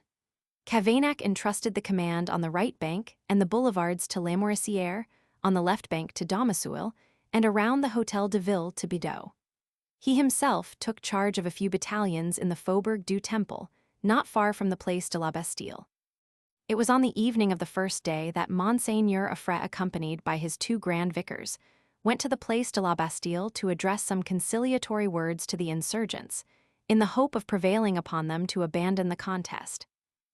Cavaignac entrusted the command on the right bank and the boulevards to Lamoricière, on the left bank to Domassouil, and around the Hôtel de Ville to Bidault. He himself took charge of a few battalions in the Faubourg du Temple, not far from the Place de la Bastille. It was on the evening of the first day that Monseigneur Offret, accompanied by his two grand vicars, went to the Place de la Bastille to address some conciliatory words to the insurgents, in the hope of prevailing upon them to abandon the contest.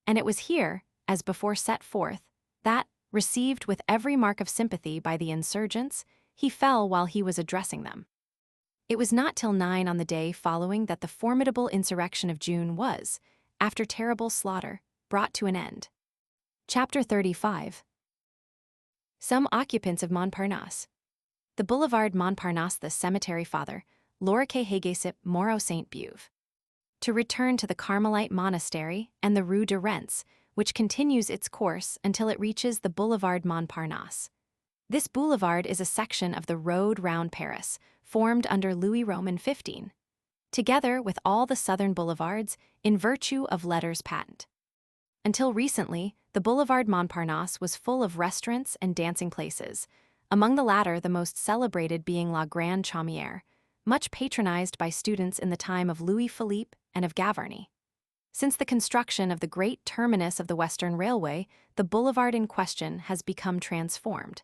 And it was here, as before set forth, that, received with every mark of sympathy by the insurgents, he fell while he was addressing them. It was not till 9 on the day following that the formidable insurrection of June was, after terrible slaughter, brought to an end. Chapter 35. Some occupants of Montparnasse. The Boulevard Montparnasse, the Cemetery Father, Loriquet Hegesip Moreau Saint-Beuve. To return to the Carmelite Monastery and the Rue de Rennes, which continues its course until it reaches the Boulevard Montparnasse. This boulevard is a section of the road round Paris, formed under Louis Roman 15, together with all the southern boulevards, in virtue of letters patent. Until recently, the Boulevard Montparnasse was full of restaurants and dancing places, among the latter the most celebrated being La Grande Chaumière, much patronized by students in the time of Louis Philippe and of Gavarni. Since the construction of the great terminus of the Western Railway, the boulevard in question has become transformed.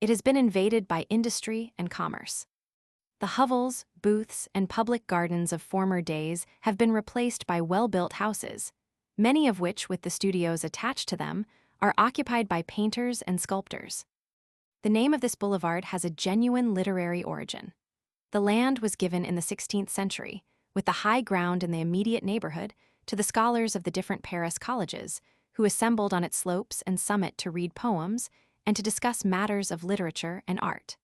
It has been invaded by industry and commerce. The hovels, booths, and public gardens of former days have been replaced by well-built houses, many of which, with the studios attached to them, are occupied by painters and sculptors. The name of this boulevard has a genuine literary origin. The land was given in the 16th century, with the high ground in the immediate neighborhood, to the scholars of the different Paris colleges, who assembled on its slopes and summit to read poems and to discuss matters of literature and art.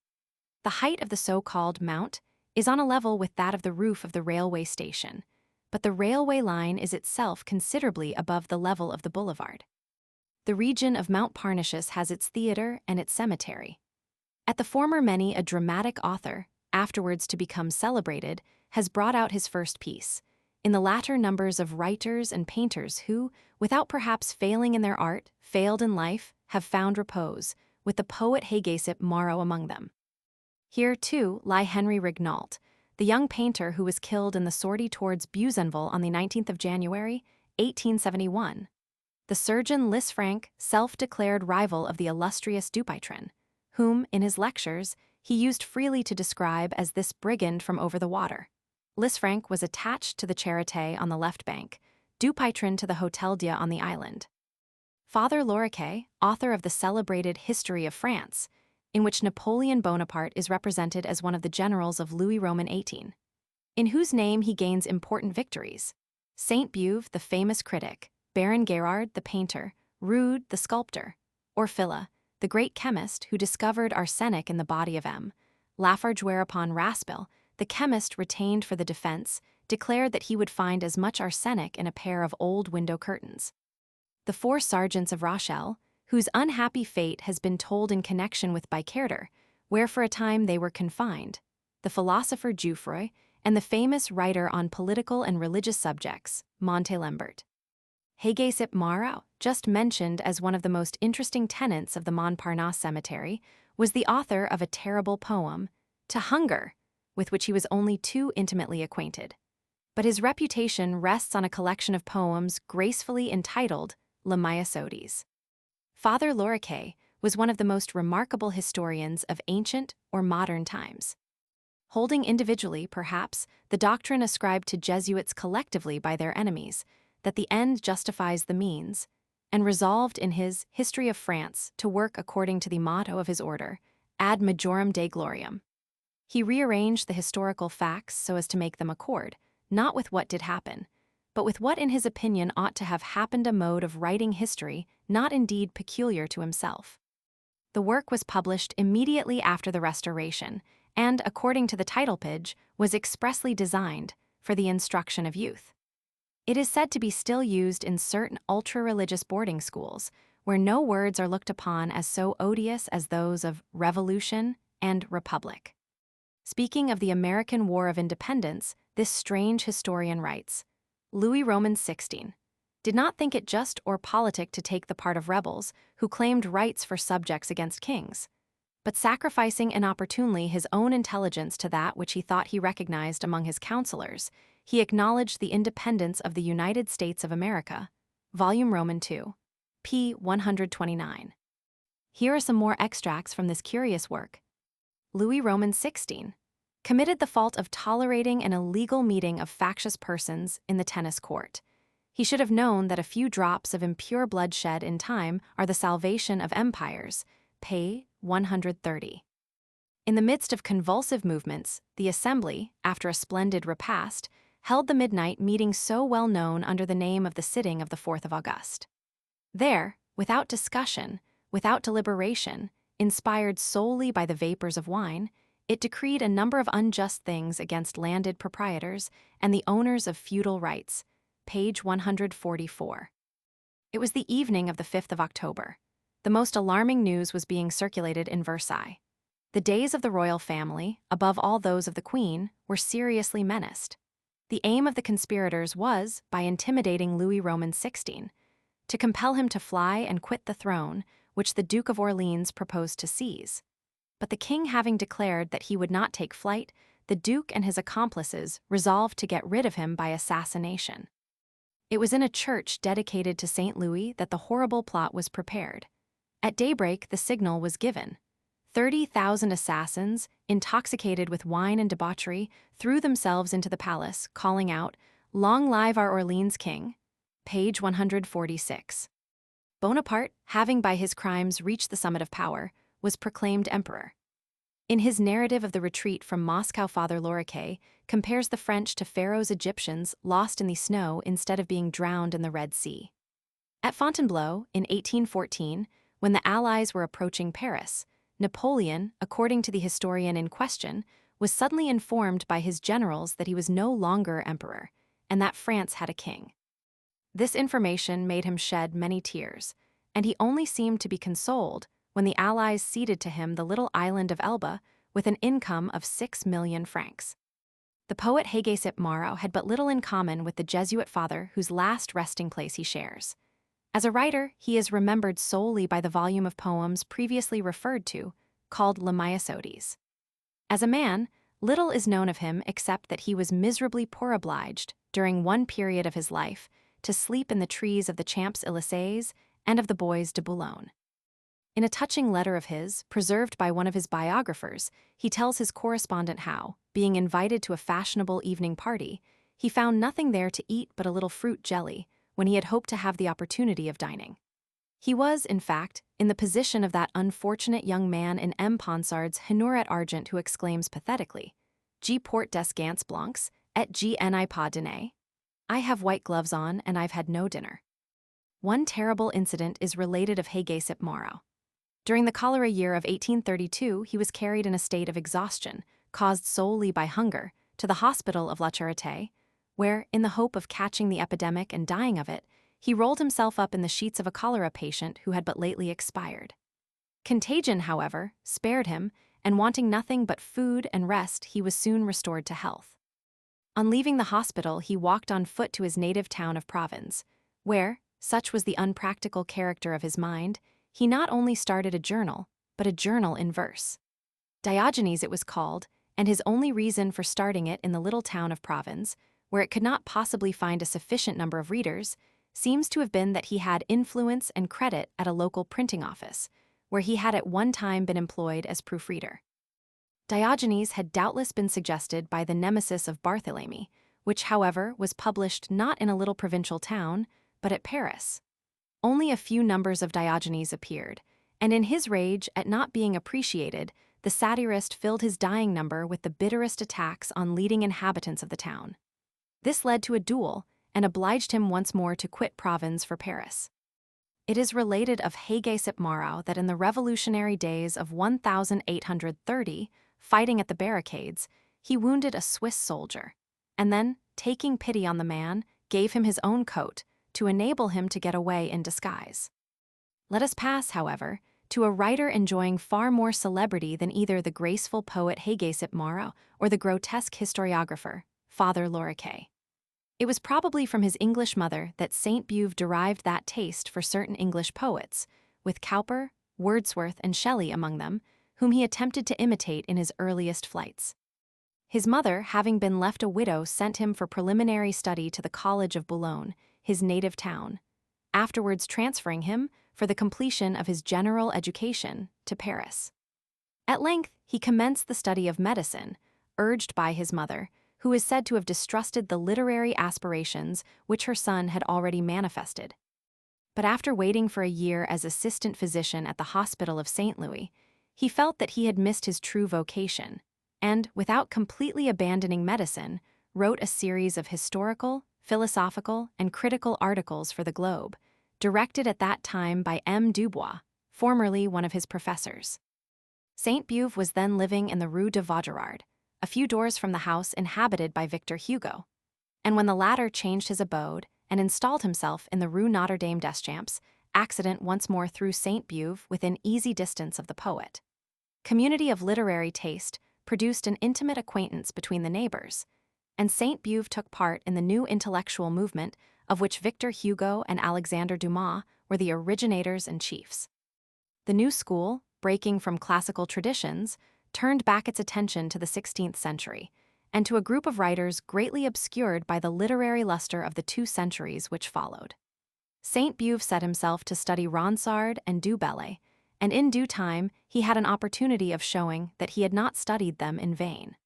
The height of the so-called mount is on a level with that of the roof of the railway station, but the railway line is itself considerably above the level of the boulevard. The region of Mount Parnassus has its theater and its cemetery. At the former many a dramatic author, afterwards to become celebrated, has brought out his first piece. In the latter numbers of writers and painters who, without perhaps failing in their art, failed in life, have found repose, with the poet Hégésippe Marot among them. Here, too, lie Henry Regnault, the young painter who was killed in the sortie towards Buzenval on the 19th of January, 1871. The surgeon Lisfranc, self-declared rival of the illustrious Dupuytren, whom, in his lectures, he used freely to describe as this brigand from over the water. Lisfranc was attached to the Charité on the left bank, Dupuytren to the Hôtel Dieu on the island. Father Loriquet, author of the celebrated History of France, in which Napoleon Bonaparte is represented as one of the generals of Louis Roman XVIII, in whose name he gains important victories. Sainte-Beuve, the famous critic, Baron Gérard, the painter, Rude, the sculptor, Orfila, the great chemist who discovered arsenic in the body of M. Lafargue upon Raspel, the chemist retained for the defense, declared that he would find as much arsenic in a pair of old window curtains. The 4 sergeants of Rochelle, whose unhappy fate has been told in connection with Bicaire, where for a time they were confined, the philosopher Jouffroy, and the famous writer on political and religious subjects, Montalembert. Hégésippe Marot, just mentioned as one of the most interesting tenants of the Montparnasse Cemetery, was the author of a terrible poem, To Hunger, with which he was only too intimately acquainted. But his reputation rests on a collection of poems gracefully entitled Les Myosotis. Father Loriquet was one of the most remarkable historians of ancient or modern times. Holding individually, perhaps, the doctrine ascribed to Jesuits collectively by their enemies, that the end justifies the means, and resolved in his History of France to work according to the motto of his order, ad majorem Dei gloriam. He rearranged the historical facts so as to make them accord, not with what did happen, but with what in his opinion ought to have happened, a mode of writing history not indeed peculiar to himself. The work was published immediately after the Restoration, and, according to the title page, was expressly designed for the instruction of youth. It is said to be still used in certain ultra-religious boarding schools, where no words are looked upon as so odious as those of revolution and republic. Speaking of the American War of Independence, this strange historian writes, Louis Roman XVI did not think it just or politic to take the part of rebels who claimed rights for subjects against kings, but sacrificing inopportunely his own intelligence to that which he thought he recognized among his counselors, he acknowledged the independence of the United States of America. Volume Roman II, p. 129. Here are some more extracts from this curious work. Louis Roman XVI committed the fault of tolerating an illegal meeting of factious persons in the tennis court. He should have known that a few drops of impure blood shed in time are the salvation of empires. P. 130. In the midst of convulsive movements, the Assembly, after a splendid repast, held the midnight meeting so well known under the name of the sitting of the 4th of August. There, without discussion, without deliberation, inspired solely by the vapors of wine, it decreed a number of unjust things against landed proprietors and the owners of feudal rights. Page 144. It was the evening of the 5th of October. The most alarming news was being circulated in Versailles. The days of the royal family, above all those of the Queen, were seriously menaced. The aim of the conspirators was, by intimidating Louis Roman XVI, to compel him to fly and quit the throne, which the Duke of Orleans proposed to seize. But the king having declared that he would not take flight, the Duke and his accomplices resolved to get rid of him by assassination. It was in a church dedicated to St. Louis that the horrible plot was prepared. At daybreak, the signal was given. 30,000 assassins, intoxicated with wine and debauchery, threw themselves into the palace, calling out, "Long live our Orleans king!" Page 146. Bonaparte, having by his crimes reached the summit of power, was proclaimed emperor. In his narrative of the retreat from Moscow, Father Loriquet compares the French to Pharaoh's Egyptians lost in the snow instead of being drowned in the Red Sea. At Fontainebleau, in 1814, when the Allies were approaching Paris, Napoleon, according to the historian in question, was suddenly informed by his generals that he was no longer emperor, and that France had a king. This information made him shed many tears, and he only seemed to be consoled when the Allies ceded to him the little island of Elba with an income of 6 million francs. The poet Hégésippe Marot had but little in common with the Jesuit father whose last resting place he shares. As a writer, he is remembered solely by the volume of poems previously referred to, called Les Myosotis. As a man, little is known of him except that he was miserably poor obliged, during one period of his life, to sleep in the trees of the Champs-Élysées and of the Bois de Boulogne. In a touching letter of his, preserved by one of his biographers, he tells his correspondent how, being invited to a fashionable evening party, he found nothing there to eat but a little fruit jelly, when he had hoped to have the opportunity of dining. He was, in fact, in the position of that unfortunate young man in M. Ponsard's Henneur et Argent who exclaims pathetically, "Je porte des gants blancs, et je n'ai pas dîné." I have white gloves on, and I've had no dinner. One terrible incident is related of Hégésippe Marot. During the cholera year of 1832, he was carried in a state of exhaustion, caused solely by hunger, to the hospital of La Charité, where, in the hope of catching the epidemic and dying of it, he rolled himself up in the sheets of a cholera patient who had but lately expired. Contagion, however, spared him, and wanting nothing but food and rest, he was soon restored to health. On leaving the hospital, he walked on foot to his native town of Provins, where, such was the unpractical character of his mind, he not only started a journal, but a journal in verse. Diogenes it was called, and his only reason for starting it in the little town of Provins, where it could not possibly find a sufficient number of readers, seems to have been that he had influence and credit at a local printing office, where he had at one time been employed as proofreader. Diogenes had doubtless been suggested by the Nemesis of Barthélemy, which, however, was published not in a little provincial town, but at Paris. Only a few numbers of Diogenes appeared, and in his rage at not being appreciated, the satirist filled his dying number with the bitterest attacks on leading inhabitants of the town. This led to a duel, and obliged him once more to quit Provins for Paris. It is related of Hégésippe Marot that in the revolutionary days of 1830, fighting at the barricades, he wounded a Swiss soldier, and then, taking pity on the man, gave him his own coat, to enable him to get away in disguise. Let us pass, however, to a writer enjoying far more celebrity than either the graceful poet Hégésippe Marot or the grotesque historiographer, Father Lorquet. It was probably from his English mother that Sainte-Beuve derived that taste for certain English poets, with Cowper, Wordsworth, and Shelley among them, whom he attempted to imitate in his earliest flights. His mother, having been left a widow, sent him for preliminary study to the College of Boulogne, his native town, afterwards transferring him, for the completion of his general education, to Paris. At length, he commenced the study of medicine, urged by his mother, who is said to have distrusted the literary aspirations which her son had already manifested. But after waiting for a year as assistant physician at the Hospital of St. Louis, he felt that he had missed his true vocation, and, without completely abandoning medicine, wrote a series of historical, philosophical, and critical articles for the Globe, directed at that time by M. Dubois, formerly one of his professors. Sainte-Beuve was then living in the Rue de Vaugirard, a few doors from the house inhabited by Victor Hugo, and when the latter changed his abode and installed himself in the Rue Notre-Dame-des-Champs, accident once more threw Sainte-Beuve within easy distance of the poet. Community of literary taste produced an intimate acquaintance between the neighbors, and Sainte-Beuve took part in the new intellectual movement of which Victor Hugo and Alexander Dumas were the originators and chiefs. The new school, breaking from classical traditions, turned back its attention to the 16th century, and to a group of writers greatly obscured by the literary luster of the 2 centuries which followed. Sainte-Beuve set himself to study Ronsard and Du Bellay, and in due time he had an opportunity of showing that he had not studied them in vain.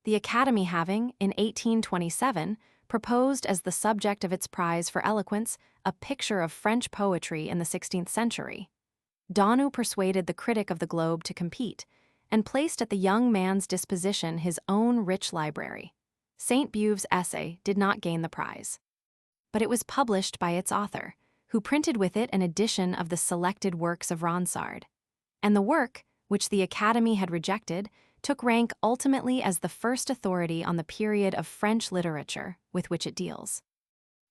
The Academy having, in 1827, proposed as the subject of its prize for eloquence a picture of French poetry in the 16th century, Donnou persuaded the critic of the Globe to compete, and placed at the young man's disposition his own rich library. Sainte-Beuve's essay did not gain the prize, but it was published by its author, who printed with it an edition of the selected works of Ronsard, and the work, which the Academy had rejected, took rank ultimately as the first authority on the period of French literature with which it deals.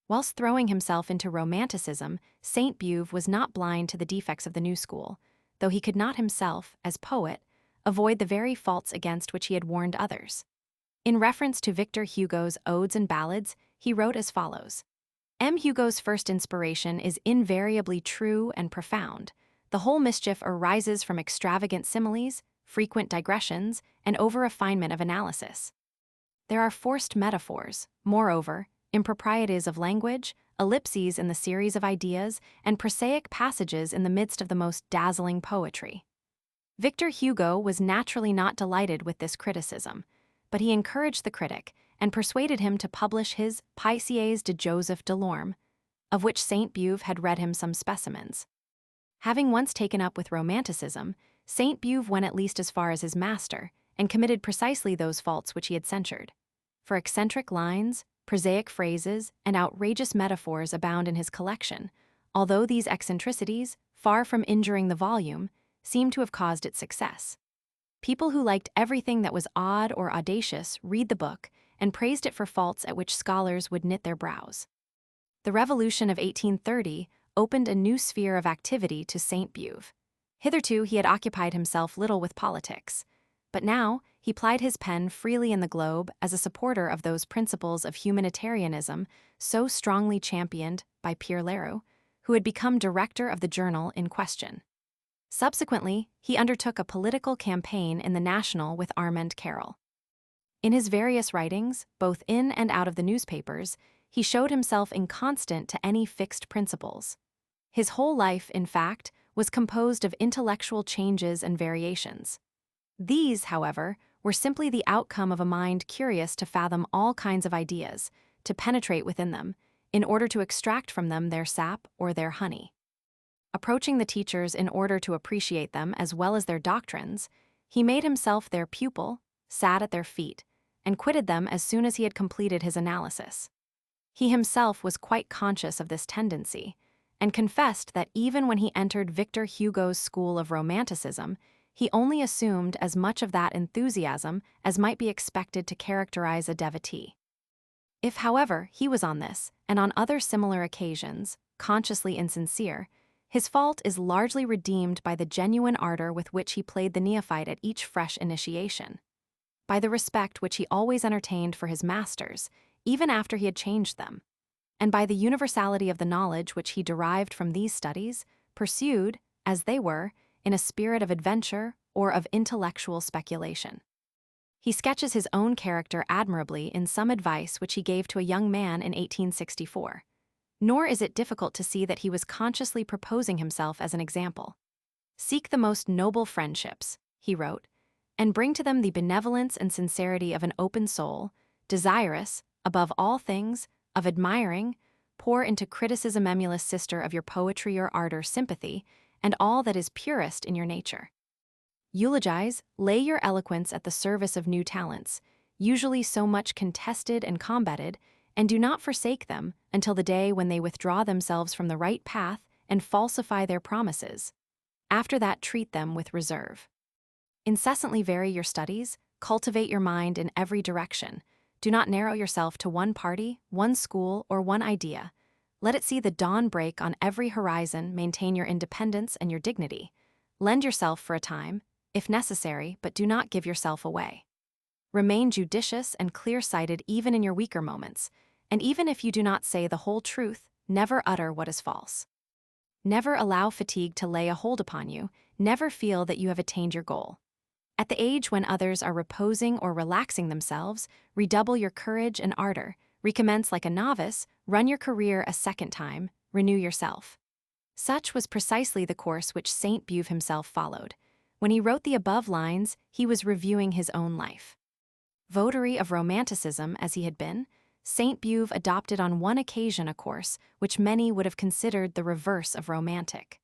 Whilst throwing himself into Romanticism, Sainte-Beuve was not blind to the defects of the new school, though he could not himself, as poet, avoid the very faults against which he had warned others. In reference to Victor Hugo's Odes and Ballads, he wrote as follows: M. Hugo's first inspiration is invariably true and profound. The whole mischief arises from extravagant similes, frequent digressions, and over-refinement of analysis. There are forced metaphors, moreover, improprieties of language, ellipses in the series of ideas, and prosaic passages in the midst of the most dazzling poetry. Victor Hugo was naturally not delighted with this criticism, but he encouraged the critic and persuaded him to publish his Pièces de Joseph Delorme, of which Sainte-Beuve had read him some specimens. Having once taken up with Romanticism, Sainte-Beuve went at least as far as his master, and committed precisely those faults which he had censured. For eccentric lines, prosaic phrases, and outrageous metaphors abound in his collection, although these eccentricities, far from injuring the volume, seem to have caused its success. People who liked everything that was odd or audacious read the book and praised it for faults at which scholars would knit their brows. The Revolution of 1830 opened a new sphere of activity to Sainte-Beuve. Hitherto he had occupied himself little with politics, but now he plied his pen freely in the globe as a supporter of those principles of humanitarianism so strongly championed by Pierre Leroux, who had become director of the journal in question. Subsequently, he undertook a political campaign in the National with Armand Carrel. In his various writings, both in and out of the newspapers, he showed himself inconstant to any fixed principles. His whole life, in fact, was composed of intellectual changes and variations. These, however, were simply the outcome of a mind curious to fathom all kinds of ideas, to penetrate within them, in order to extract from them their sap or their honey. Approaching the teachers in order to appreciate them as well as their doctrines, he made himself their pupil, sat at their feet, and quitted them as soon as he had completed his analysis. He himself was quite conscious of this tendency, and confessed that even when he entered Victor Hugo's school of Romanticism, he only assumed as much of that enthusiasm as might be expected to characterize a devotee. If, however, he was on this, and on other similar occasions, consciously insincere, his fault is largely redeemed by the genuine ardor with which he played the neophyte at each fresh initiation, by the respect which he always entertained for his masters, even after he had changed them, and by the universality of the knowledge which he derived from these studies, pursued, as they were, in a spirit of adventure or of intellectual speculation. He sketches his own character admirably in some advice which he gave to a young man in 1864. Nor is it difficult to see that he was consciously proposing himself as an example. "Seek the most noble friendships," he wrote, "and bring to them the benevolence and sincerity of an open soul, desirous, above all things, of admiring, pour into criticism, emulous sister of your poetry or ardor, sympathy, and all that is purest in your nature. Eulogize, lay your eloquence at the service of new talents, usually so much contested and combated, and do not forsake them until the day when they withdraw themselves from the right path and falsify their promises. After that, treat them with reserve. Incessantly vary your studies, cultivate your mind in every direction. Do not narrow yourself to one party, one school, or one idea. Let it see the dawn break on every horizon, maintain your independence and your dignity. Lend yourself for a time, if necessary, but do not give yourself away. Remain judicious and clear-sighted even in your weaker moments, and even if you do not say the whole truth, never utter what is false. Never allow fatigue to lay a hold upon you, never feel that you have attained your goal. At the age when others are reposing or relaxing themselves, redouble your courage and ardor, recommence like a novice, run your career a second time, renew yourself." Such was precisely the course which Sainte-Beuve himself followed. When he wrote the above lines, he was reviewing his own life. Votary of Romanticism as he had been, Sainte-Beuve adopted on one occasion a course which many would have considered the reverse of romantic.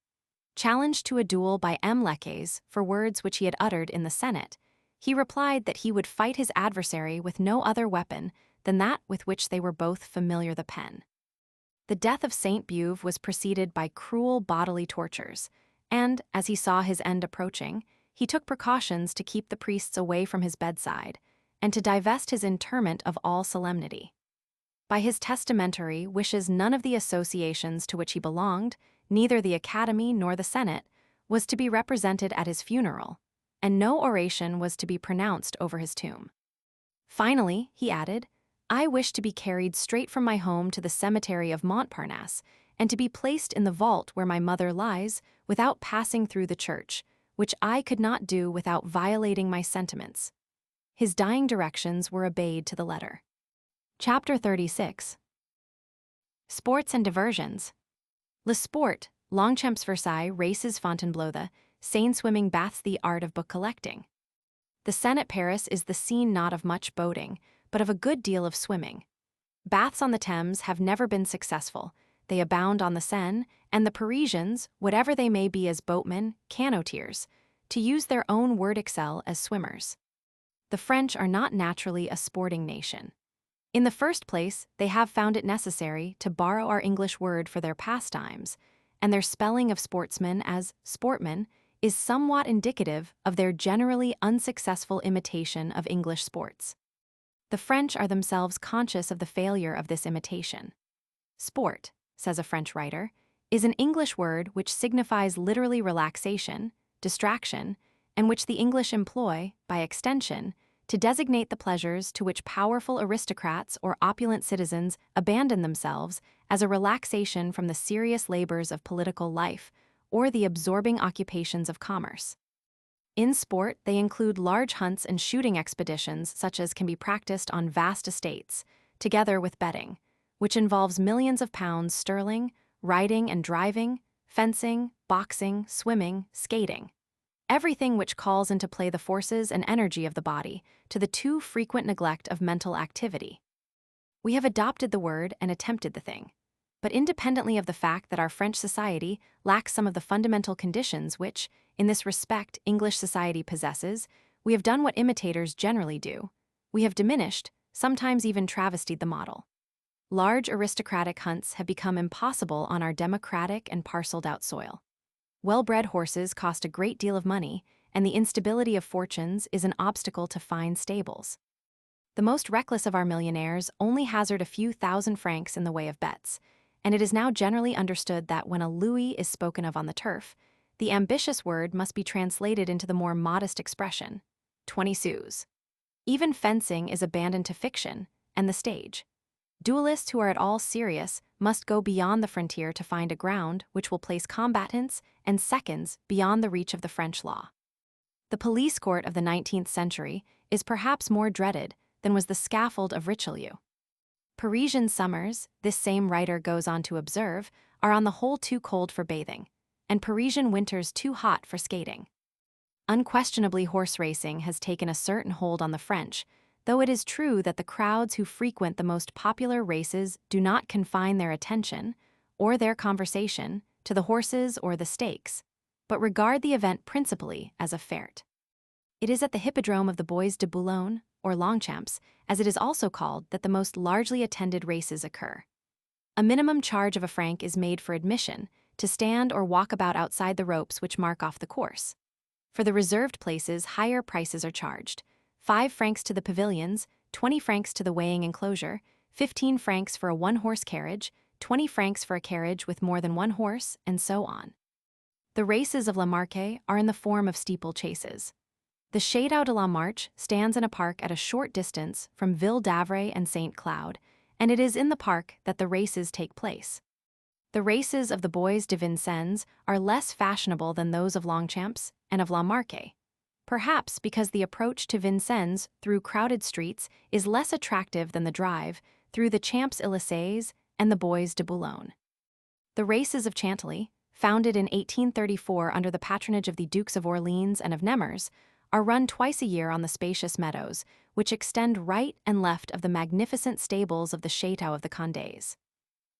Challenged to a duel by M. Leques for words which he had uttered in the Senate, he replied that he would fight his adversary with no other weapon than that with which they were both familiar, the pen. The death of Sainte-Beuve was preceded by cruel bodily tortures, and, as he saw his end approaching, he took precautions to keep the priests away from his bedside and to divest his interment of all solemnity. By his testamentary wishes, none of the associations to which he belonged, neither the Academy nor the Senate, was to be represented at his funeral, and no oration was to be pronounced over his tomb. Finally, he added, "I wish to be carried straight from my home to the cemetery of Montparnasse, and to be placed in the vault where my mother lies, without passing through the church, which I could not do without violating my sentiments." His dying directions were obeyed to the letter. Chapter 36. Sports and Diversions. Le Sport, Longchamps, Versailles, Races, Fontainebleau, Seine, Swimming, Baths, the art of book collecting. The Seine at Paris is the scene not of much boating, but of a good deal of swimming. Baths on the Thames have never been successful. They abound on the Seine, and the Parisians, whatever they may be as boatmen, canotiers, to use their own word, excel as swimmers. The French are not naturally a sporting nation. In the first place, they have found it necessary to borrow our English word for their pastimes, and their spelling of sportsman as sportman is somewhat indicative of their generally unsuccessful imitation of English sports. The French are themselves conscious of the failure of this imitation. Sport, says a French writer, is an English word which signifies literally relaxation, distraction, and which the English employ, by extension, to designate the pleasures to which powerful aristocrats or opulent citizens abandon themselves as a relaxation from the serious labors of political life or the absorbing occupations of commerce. In sport, they include large hunts and shooting expeditions such as can be practiced on vast estates, together with betting, which involves millions of pounds sterling, riding and driving, fencing, boxing, swimming, skating. Everything which calls into play the forces and energy of the body, to the too frequent neglect of mental activity. We have adopted the word and attempted the thing. But independently of the fact that our French society lacks some of the fundamental conditions which, in this respect, English society possesses, we have done what imitators generally do. We have diminished, sometimes even travestied the model. Large aristocratic hunts have become impossible on our democratic and parceled-out soil. Well-bred horses cost a great deal of money, and the instability of fortunes is an obstacle to fine stables. The most reckless of our millionaires only hazard a few thousand francs in the way of bets, and it is now generally understood that when a louis is spoken of on the turf, the ambitious word must be translated into the more modest expression, 20 sous. Even fencing is abandoned to fiction and the stage. Duelists who are at all serious must go beyond the frontier to find a ground which will place combatants and seconds beyond the reach of the French law. The police court of the 19th century is perhaps more dreaded than was the scaffold of Richelieu. Parisian summers, this same writer goes on to observe, are on the whole too cold for bathing, and Parisian winters too hot for skating. Unquestionably, horse racing has taken a certain hold on the French, though it is true that the crowds who frequent the most popular races do not confine their attention, or their conversation, to the horses or the stakes, but regard the event principally as a fête. It is at the hippodrome of the Bois de Boulogne, or Longchamps, as it is also called, that the most largely attended races occur. A minimum charge of a franc is made for admission, to stand or walk about outside the ropes which mark off the course. For the reserved places, higher prices are charged: 5 francs to the pavilions, 20 francs to the weighing enclosure, 15 francs for a one-horse carriage, 20 francs for a carriage with more than one horse, and so on. The races of La Marque are in the form of steeple chases. The Château de la Marche stands in a park at a short distance from Ville d'Avray and St. Cloud, and it is in the park that the races take place. The races of the Bois de Vincennes are less fashionable than those of Longchamps and of La Marque, perhaps because the approach to Vincennes through crowded streets is less attractive than the drive through the Champs-Élysées and the Bois de Boulogne. The races of Chantilly, founded in 1834 under the patronage of the Dukes of Orleans and of Nemours, are run twice a year on the spacious meadows, which extend right and left of the magnificent stables of the Château of the Condés.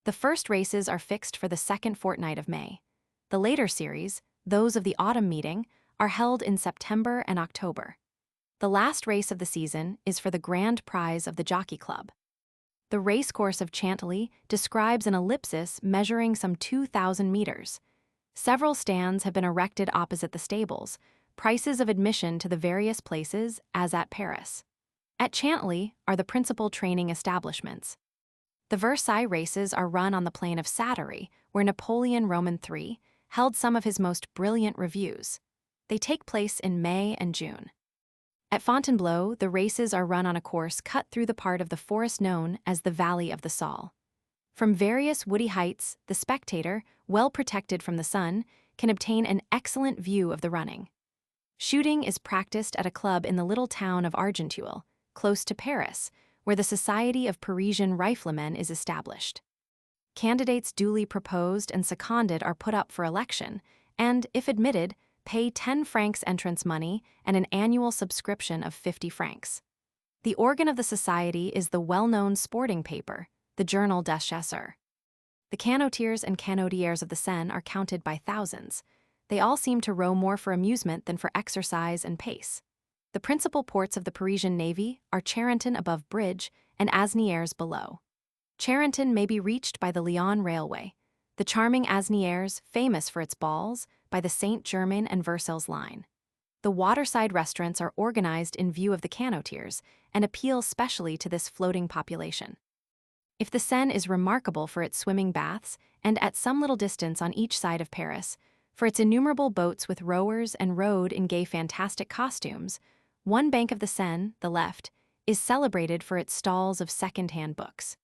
The first races are fixed for the second fortnight of May. The later series, those of the autumn meeting, are held in September and October. The last race of the season is for the grand prize of the Jockey Club. The racecourse of Chantilly describes an ellipsis measuring some 2,000 meters. Several stands have been erected opposite the stables, prices of admission to the various places as at Paris. At Chantilly are the principal training establishments. The Versailles races are run on the plain of Sattery, where Napoleon Roman III held some of his most brilliant reviews. They take place in May and June. At Fontainebleau, the races are run on a course cut through the part of the forest known as the Valley of the Saule. From various woody heights, the spectator, well protected from the sun, can obtain an excellent view of the running. Shooting is practiced at a club in the little town of Argenteuil, close to Paris, where the Society of Parisian Riflemen is established. Candidates duly proposed and seconded are put up for election, and, if admitted, pay 10 francs entrance money and an annual subscription of 50 francs. The organ of the society is the well-known sporting paper, the Journal des Chasseurs. The canotiers and canotières of the Seine are counted by thousands. They all seem to row more for amusement than for exercise and pace. The principal ports of the Parisian Navy are Charenton above Bridge and Asnières below. Charenton may be reached by the Lyon Railway, the charming Asnières, famous for its balls, by the Saint-Germain and Versailles line. The waterside restaurants are organized in view of the canotiers and appeal specially to this floating population. If the Seine is remarkable for its swimming baths and at some little distance on each side of Paris, for its innumerable boats with rowers and rowed in gay fantastic costumes, one bank of the Seine, the left, is celebrated for its stalls of second-hand books.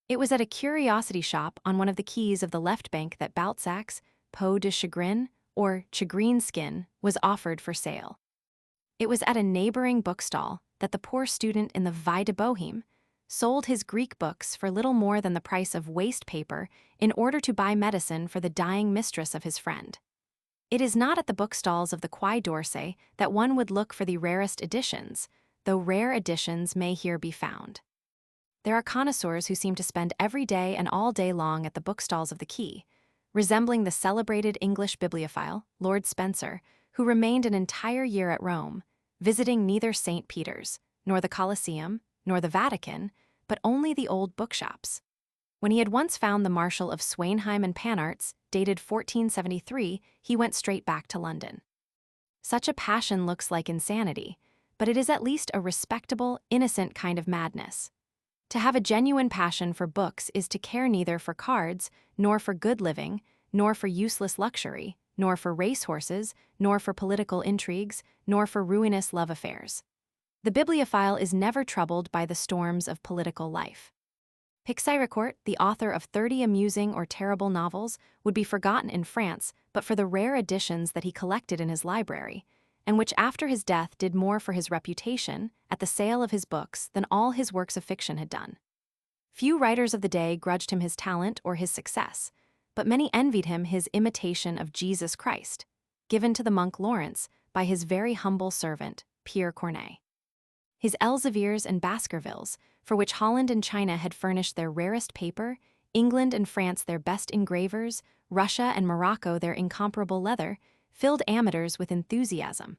It was at a curiosity shop on one of the quays of the left bank that Balzac's Peau de Chagrin, or Chagrin Skin, was offered for sale. It was at a neighboring bookstall that the poor student in the Vie de Bohème sold his Greek books for little more than the price of waste paper in order to buy medicine for the dying mistress of his friend. It is not at the bookstalls of the Quai d'Orsay that one would look for the rarest editions, though rare editions may here be found. There are connoisseurs who seem to spend every day and all day long at the bookstalls of the quay, resembling the celebrated English bibliophile, Lord Spencer, who remained an entire year at Rome, visiting neither St. Peter's, nor the Colosseum, nor the Vatican, but only the old bookshops. When he had once found the Marshal of Swainheim and Panart's, dated 1473, he went straight back to London. Such a passion looks like insanity, but it is at least a respectable, innocent kind of madness. To have a genuine passion for books is to care neither for cards, nor for good living, nor for useless luxury, nor for racehorses, nor for political intrigues, nor for ruinous love affairs. The bibliophile is never troubled by the storms of political life. Pixérécourt, the author of 30 amusing or terrible novels, would be forgotten in France but for the rare editions that he collected in his library, and which after his death did more for his reputation at the sale of his books than all his works of fiction had done. Few writers of the day grudged him his talent or his success, but many envied him his imitation of Jesus Christ, given to the monk Lawrence by his very humble servant, Pierre Corneille. His Elzevirs and Baskervilles, for which Holland and China had furnished their rarest paper, England and France their best engravers, Russia and Morocco their incomparable leather, filled amateurs with enthusiasm.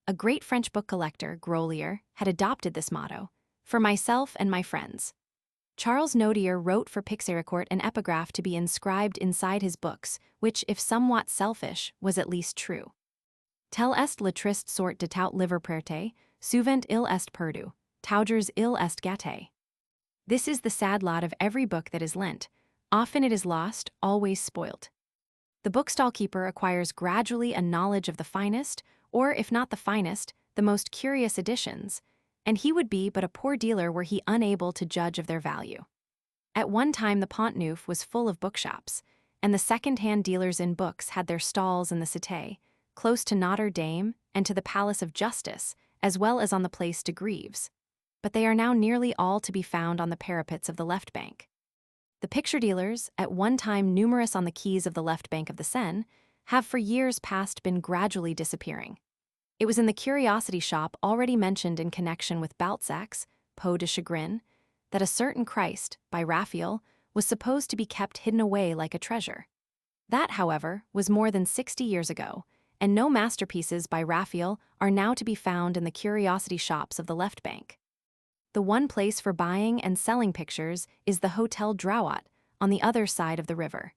A great French book collector, Grolier, had adopted this motto, "For myself and my friends." Charles Nodier wrote for Pixérécourt an epigraph to be inscribed inside his books, which, if somewhat selfish, was at least true. Tel est le triste sort de tout livre prêté, souvent il est perdu, toujours il est gâté. This is the sad lot of every book that is lent. Often it is lost, always spoilt. The bookstall keeper acquires gradually a knowledge of the finest, or if not the finest, the most curious editions, and he would be but a poor dealer were he unable to judge of their value. At one time the Pont Neuf was full of bookshops, and the second-hand dealers in books had their stalls in the Cité, close to Notre Dame and to the Palace of Justice, as well as on the Place de Grève. But they are now nearly all to be found on the parapets of the left bank. The picture dealers, at one time numerous on the quays of the left bank of the Seine, have for years past been gradually disappearing. It was in the curiosity shop already mentioned in connection with Balzac's Peau de Chagrin that a certain Christ, by Raphael, was supposed to be kept hidden away like a treasure. That, however, was more than 60 years ago, and no masterpieces by Raphael are now to be found in the curiosity shops of the left bank. The one place for buying and selling pictures is the Hotel Drouot, on the other side of the river.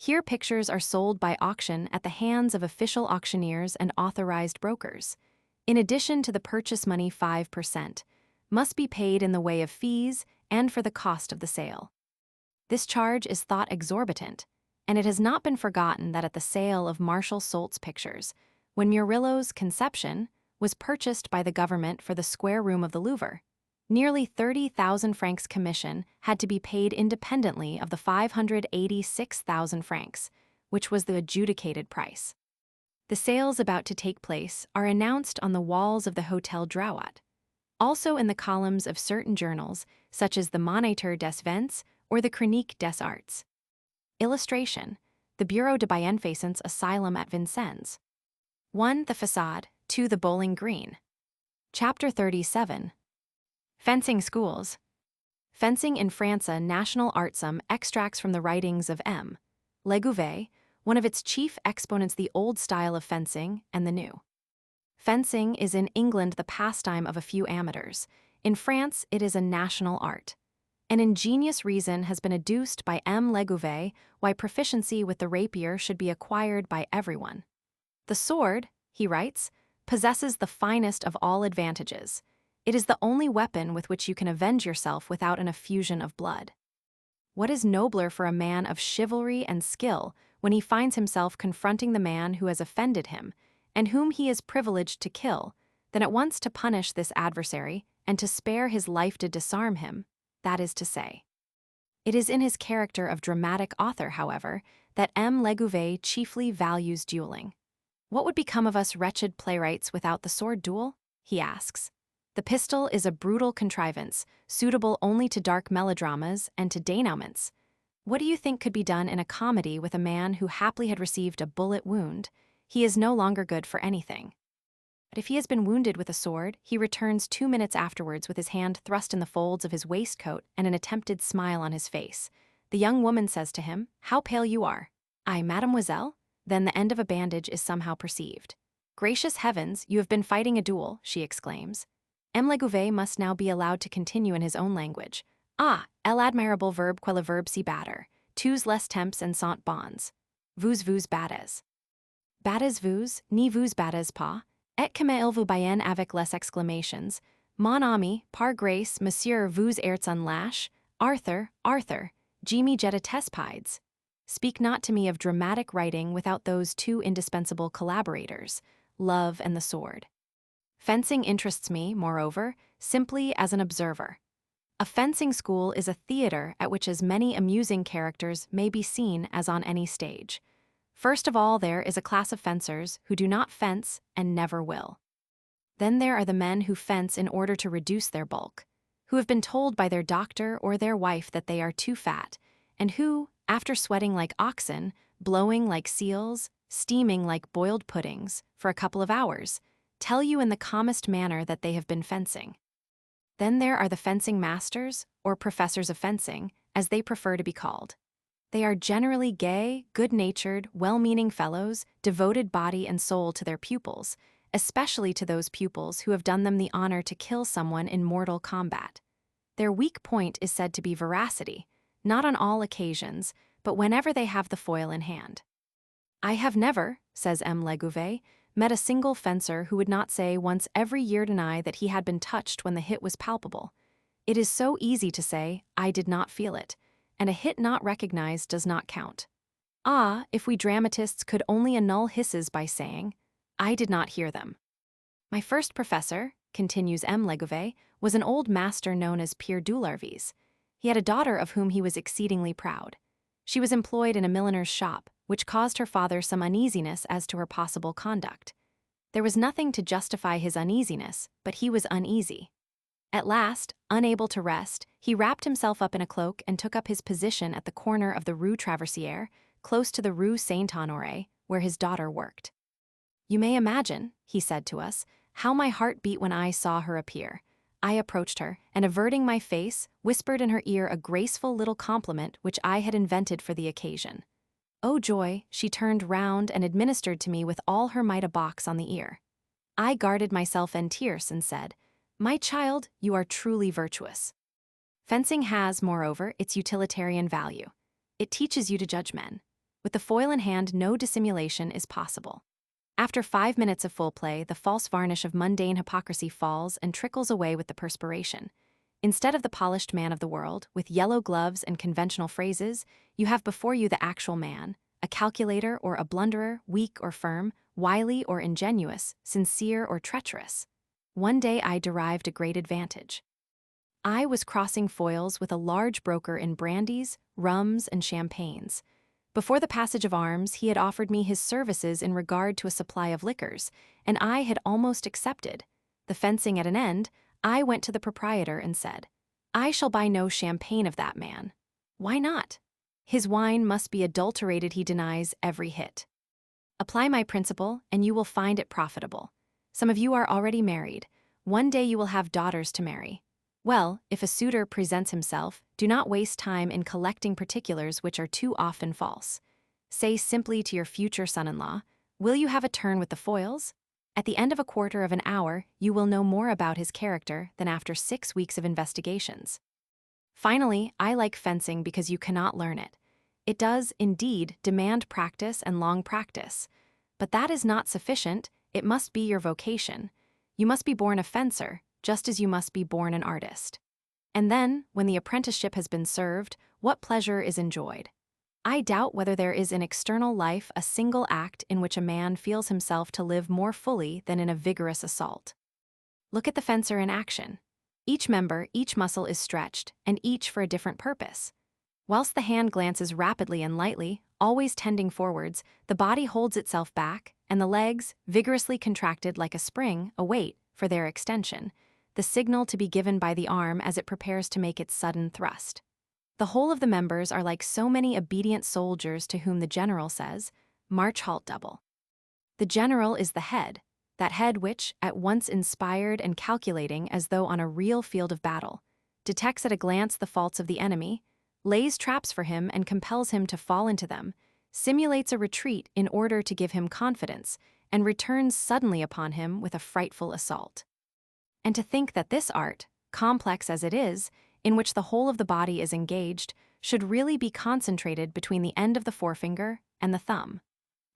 Here pictures are sold by auction at the hands of official auctioneers and authorized brokers. In addition to the purchase money 5%, must be paid in the way of fees and for the cost of the sale. This charge is thought exorbitant, and it has not been forgotten that at the sale of Marshal Solt's pictures, when Murillo's Conception was purchased by the government for the square room of the Louvre, nearly 30,000 francs commission had to be paid independently of the 586,000 francs, which was the adjudicated price. The sales about to take place are announced on the walls of the Hotel Drouot, also in the columns of certain journals, such as the Moniteur des Ventes or the Chronique des Arts. Illustration: the Bureau de Bienfaisance Asylum at Vincennes. 1. The Façade. 2. The Bowling Green. Chapter 37. Fencing Schools. Fencing in France. A national art. Some extracts from the writings of M. Legouvé, one of its chief exponents. The old style of fencing and the new. Fencing is in England the pastime of a few amateurs. In France, it is a national art. An ingenious reason has been adduced by M. Legouvé why proficiency with the rapier should be acquired by everyone. The sword, he writes, possesses the finest of all advantages. It is the only weapon with which you can avenge yourself without an effusion of blood. What is nobler for a man of chivalry and skill when he finds himself confronting the man who has offended him and whom he is privileged to kill, than at once to punish this adversary and to spare his life to disarm him, that is to say. It is in his character of dramatic author, however, that M. Legouvé chiefly values dueling. What would become of us wretched playwrights without the sword duel? He asks. The pistol is a brutal contrivance, suitable only to dark melodramas and to dénouements. What do you think could be done in a comedy with a man who haply had received a bullet wound? He is no longer good for anything. But if he has been wounded with a sword, he returns 2 minutes afterwards with his hand thrust in the folds of his waistcoat and an attempted smile on his face. The young woman says to him, "How pale you are." "I, mademoiselle?" Then the end of a bandage is somehow perceived. "Gracious heavens, you have been fighting a duel," she exclaims. M. Legouvé must now be allowed to continue in his own language. "Ah, el admirable verbe que le verbe si batter, tous les temps and sont bons. Vous battez. Battez-vous, ni vous battez pas, et comme il vous baille avec les exclamations, mon ami, par grâce, monsieur vous êtes un lâche, Arthur, Jimmy jetta tespides. Speak not to me of dramatic writing without those two indispensable collaborators, love and the sword. Fencing interests me, moreover, simply as an observer. A fencing school is a theater at which as many amusing characters may be seen as on any stage. First of all, there is a class of fencers who do not fence and never will. Then there are the men who fence in order to reduce their bulk, who have been told by their doctor or their wife that they are too fat, and who, after sweating like oxen, blowing like seals, steaming like boiled puddings for a couple of hours, tell you in the calmest manner that they have been fencing. Then there are the fencing masters, or professors of fencing, as they prefer to be called. They are generally gay, good-natured, well-meaning fellows, devoted body and soul to their pupils, especially to those pupils who have done them the honor to kill someone in mortal combat. Their weak point is said to be veracity, not on all occasions, but whenever they have the foil in hand. I have never, says M. Legouvé, met a single fencer who would not say once every year deny that he had been touched when the hit was palpable. It is so easy to say, I did not feel it, and a hit not recognized does not count. Ah, if we dramatists could only annul hisses by saying, I did not hear them. My first professor, continues M. Legouvé, was an old master known as Pierre Doularvis. He had a daughter of whom he was exceedingly proud. She was employed in a milliner's shop, which caused her father some uneasiness as to her possible conduct. There was nothing to justify his uneasiness, but he was uneasy. At last, unable to rest, he wrapped himself up in a cloak and took up his position at the corner of the Rue Traversière, close to the Rue Saint-Honoré, where his daughter worked. You may imagine, he said to us, how my heart beat when I saw her appear. I approached her, and averting my face, whispered in her ear a graceful little compliment which I had invented for the occasion. Oh joy, she turned round and administered to me with all her might a box on the ear. I guarded myself en tierce and said, My child, you are truly virtuous. Fencing has, moreover, its utilitarian value. It teaches you to judge men. With the foil in hand, no dissimulation is possible. After 5 minutes of full play, the false varnish of mundane hypocrisy falls and trickles away with the perspiration. Instead of the polished man of the world, with yellow gloves and conventional phrases, you have before you the actual man, a calculator or a blunderer, weak or firm, wily or ingenuous, sincere or treacherous. One day I derived a great advantage. I was crossing foils with a large broker in brandies, rums, and champagnes. Before the passage of arms, he had offered me his services in regard to a supply of liquors, and I had almost accepted. The fencing at an end, I went to the proprietor and said, "I shall buy no champagne of that man." "Why not?" "His wine must be adulterated," he denies every hit. Apply my principle, and you will find it profitable. Some of you are already married. One day you will have daughters to marry. Well, if a suitor presents himself, do not waste time in collecting particulars which are too often false. Say simply to your future son-in-law, "Will you have a turn with the foils?" At the end of a quarter of an hour, you will know more about his character than after 6 weeks of investigations. Finally, I like fencing because you cannot learn it. It does, indeed, demand practice and long practice. But that is not sufficient. It must be your vocation. You must be born a fencer, just as you must be born an artist. And then, when the apprenticeship has been served, what pleasure is enjoyed? I doubt whether there is in external life a single act in which a man feels himself to live more fully than in a vigorous assault. Look at the fencer in action. Each member, each muscle is stretched, and each for a different purpose. Whilst the hand glances rapidly and lightly, always tending forwards, the body holds itself back, and the legs, vigorously contracted like a spring, await, for their extension, the signal to be given by the arm as it prepares to make its sudden thrust. The whole of the members are like so many obedient soldiers to whom the general says, "March, halt, double." The general is the head, that head which, at once inspired and calculating as though on a real field of battle, detects at a glance the faults of the enemy, lays traps for him and compels him to fall into them, simulates a retreat in order to give him confidence, and returns suddenly upon him with a frightful assault. And to think that this art, complex as it is, in which the whole of the body is engaged, should really be concentrated between the end of the forefinger and the thumb.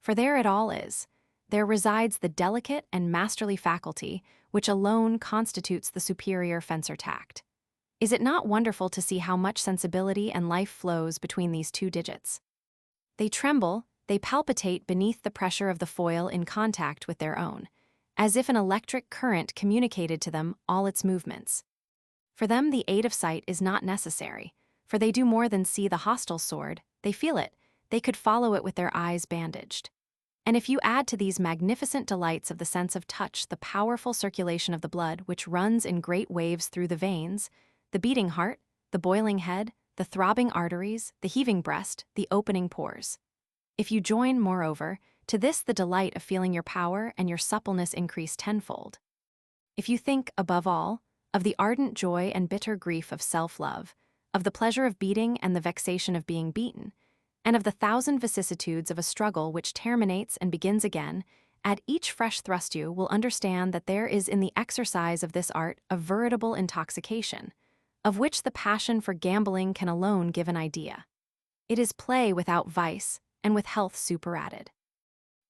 For there it all is. There resides the delicate and masterly faculty which alone constitutes the superior fencer tact. Is it not wonderful to see how much sensibility and life flows between these two digits? They tremble, they palpitate beneath the pressure of the foil in contact with their own, as if an electric current communicated to them all its movements. For them the aid of sight is not necessary, for they do more than see the hostile sword, they feel it, they could follow it with their eyes bandaged. And if you add to these magnificent delights of the sense of touch the powerful circulation of the blood which runs in great waves through the veins, the beating heart, the boiling head, the throbbing arteries, the heaving breast, the opening pores. If you join, moreover, to this the delight of feeling your power and your suppleness increase tenfold. If you think, above all, of the ardent joy and bitter grief of self-love, of the pleasure of beating and the vexation of being beaten, and of the thousand vicissitudes of a struggle which terminates and begins again, at each fresh thrust you will understand that there is in the exercise of this art a veritable intoxication, of which the passion for gambling can alone give an idea. It is play without vice, and with health superadded.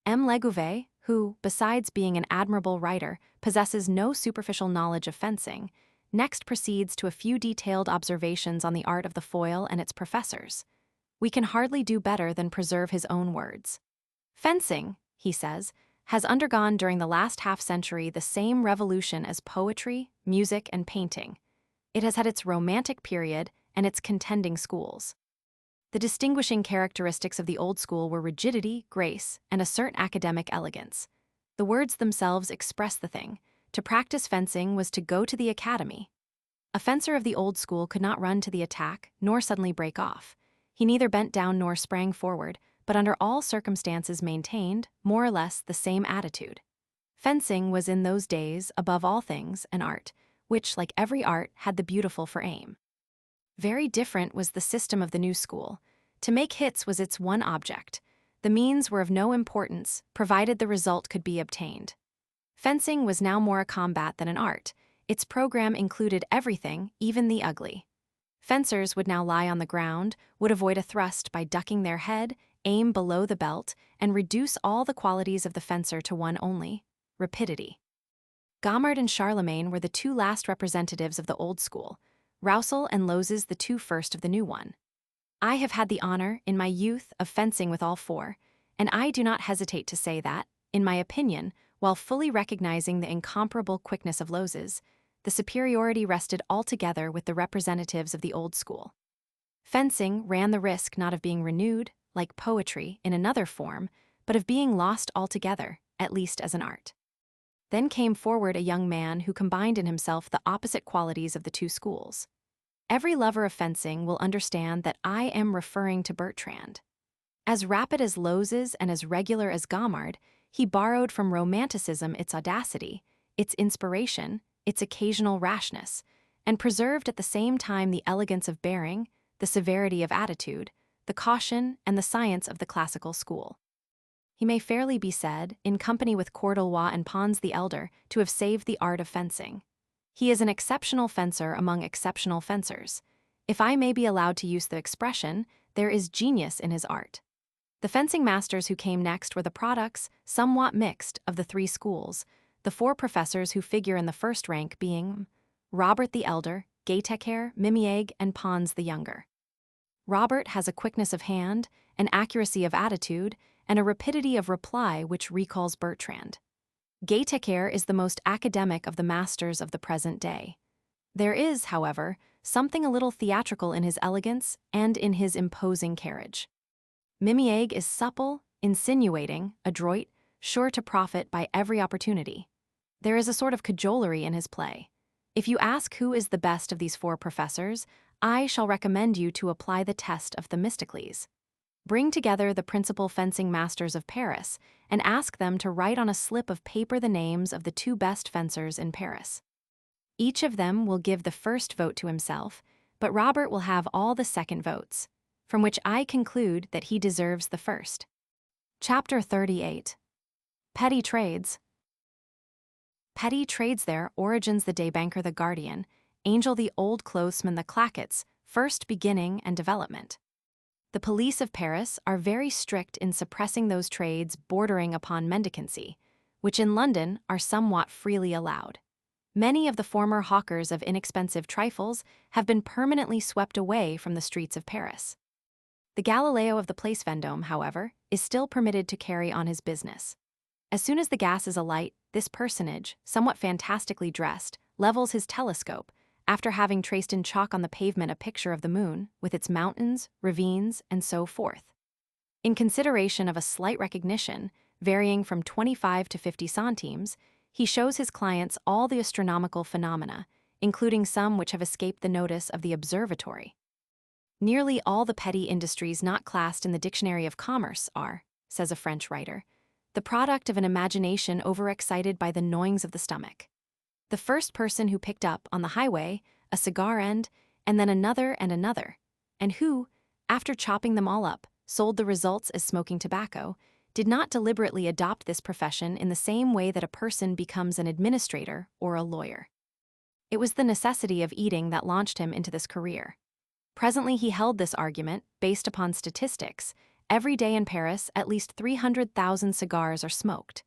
M. Legouvé, who, besides being an admirable writer, possesses no superficial knowledge of fencing, next proceeds to a few detailed observations on the art of the foil and its professors. We can hardly do better than preserve his own words. Fencing, he says, has undergone during the last half-century the same revolution as poetry, music, and painting. It has had its romantic period and its contending schools. The distinguishing characteristics of the old school were rigidity, grace, and a certain academic elegance. The words themselves express the thing. To practice fencing was to go to the academy. A fencer of the old school could not run to the attack, nor suddenly break off. He neither bent down nor sprang forward, but under all circumstances maintained, more or less, the same attitude. Fencing was in those days, above all things, an art, which, like every art, had the beautiful for aim. Very different was the system of the new school. To make hits was its one object. The means were of no importance, provided the result could be obtained. Fencing was now more a combat than an art. Its program included everything, even the ugly. Fencers would now lie on the ground, would avoid a thrust by ducking their head, aim below the belt, and reduce all the qualities of the fencer to one only: rapidity. Gamard and Charlemagne were the two last representatives of the old school, Roussel and Lozes the two first of the new one. I have had the honor, in my youth, of fencing with all four, and I do not hesitate to say that, in my opinion, while fully recognizing the incomparable quickness of Lozes, the superiority rested altogether with the representatives of the old school. Fencing ran the risk not of being renewed, like poetry, in another form, but of being lost altogether, at least as an art. Then came forward a young man who combined in himself the opposite qualities of the two schools. Every lover of fencing will understand that I am referring to Bertrand. As rapid as Lozes and as regular as Gamard, he borrowed from Romanticism its audacity, its inspiration, its occasional rashness, and preserved at the same time the elegance of bearing, the severity of attitude, the caution and the science of the classical school. He may fairly be said, in company with Cordelois and Pons the Elder, to have saved the art of fencing. He is an exceptional fencer among exceptional fencers. If I may be allowed to use the expression, there is genius in his art. The fencing masters who came next were the products, somewhat mixed, of the three schools, the four professors who figure in the first rank being Robert the Elder, Gayteker, Mimieg, and Pons the Younger. Robert has a quickness of hand, an accuracy of attitude, and a rapidity of reply which recalls Bertrand. Gayteker is the most academic of the masters of the present day. There is, however, something a little theatrical in his elegance and in his imposing carriage. Mimieg is supple, insinuating, adroit, sure to profit by every opportunity. There is a sort of cajolery in his play. If you ask who is the best of these four professors, I shall recommend you to apply the test of Themistocles. Bring together the principal fencing masters of Paris and ask them to write on a slip of paper the names of the two best fencers in Paris. Each of them will give the first vote to himself, but Robert will have all the second votes, from which I conclude that he deserves the first. Chapter 38. Petty Trades. Petty trades there origins the daybanker the guardian, Angel the old clothesman the claquettes, first beginning and development. The police of Paris are very strict in suppressing those trades bordering upon mendicancy, which in London are somewhat freely allowed. Many of the former hawkers of inexpensive trifles have been permanently swept away from the streets of Paris. The Galileo of the Place Vendôme, however, is still permitted to carry on his business. As soon as the gas is alight, this personage, somewhat fantastically dressed, levels his telescope, after having traced in chalk on the pavement a picture of the moon, with its mountains, ravines, and so forth. In consideration of a slight recognition, varying from 25 to 50 centimes, he shows his clients all the astronomical phenomena, including some which have escaped the notice of the observatory. Nearly all the petty industries not classed in the Dictionary of Commerce are, says a French writer, the product of an imagination overexcited by the gnawings of the stomach. The first person who picked up, on the highway, a cigar end, and then another and another, and who, after chopping them all up, sold the results as smoking tobacco, did not deliberately adopt this profession in the same way that a person becomes an administrator or a lawyer. It was the necessity of eating that launched him into this career. Presently he held this argument, based upon statistics. Every day in Paris, at least 300,000 cigars are smoked.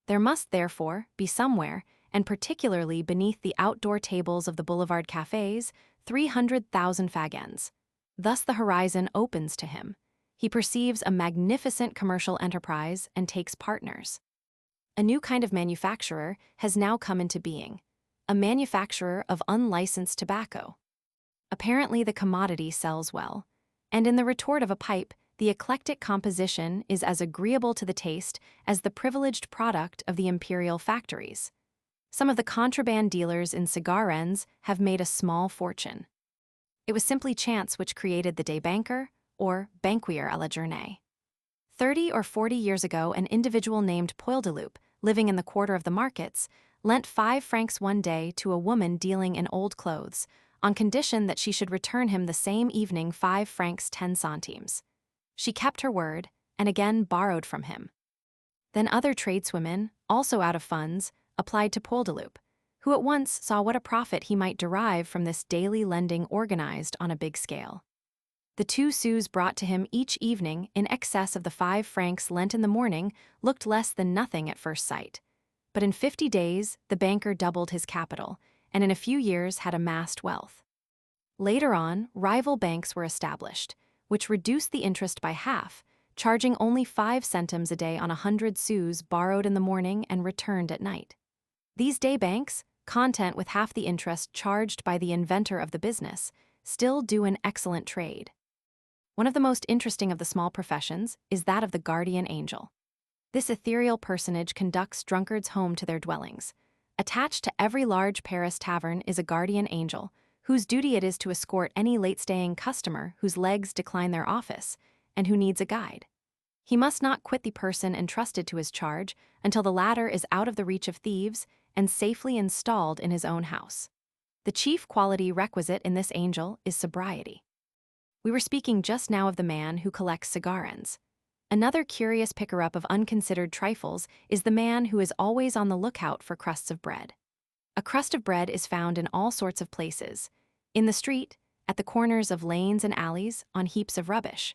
There must, therefore, be somewhere, and particularly beneath the outdoor tables of the boulevard cafés, 300,000 fag ends. Thus the horizon opens to him. He perceives a magnificent commercial enterprise and takes partners. A new kind of manufacturer has now come into being, a manufacturer of unlicensed tobacco. Apparently the commodity sells well, and in the retort of a pipe, the eclectic composition is as agreeable to the taste as the privileged product of the imperial factories. Some of the contraband dealers in cigar ends have made a small fortune. It was simply chance which created the daybanker, or banquier à la journée. 30 or 40 years ago, an individual named Poildeloup, living in the quarter of the markets, lent 5 francs one day to a woman dealing in old clothes, on condition that she should return him the same evening 5 francs 10 centimes. She kept her word, and again borrowed from him. Then other tradeswomen, also out of funds, applied to Poildeloup, who at once saw what a profit he might derive from this daily lending organized on a big scale. The 2 sous brought to him each evening in excess of the 5 francs lent in the morning looked less than nothing at first sight. But in 50 days, the banker doubled his capital, and in a few years had amassed wealth. Later on, rival banks were established, which reduced the interest by half, charging only 5 centimes a day on 100 sous borrowed in the morning and returned at night. These day banks, content with half the interest charged by the inventor of the business, still do an excellent trade. One of the most interesting of the small professions is that of the guardian angel. This ethereal personage conducts drunkards home to their dwellings. Attached to every large Paris tavern is a guardian angel, whose duty it is to escort any late-staying customer whose legs decline their office and who needs a guide. He must not quit the person entrusted to his charge until the latter is out of the reach of thieves and safely installed in his own house. The chief quality requisite in this angel is sobriety. We were speaking just now of the man who collects cigar ends. Another curious picker-up of unconsidered trifles is the man who is always on the lookout for crusts of bread. A crust of bread is found in all sorts of places: in the street, at the corners of lanes and alleys, on heaps of rubbish.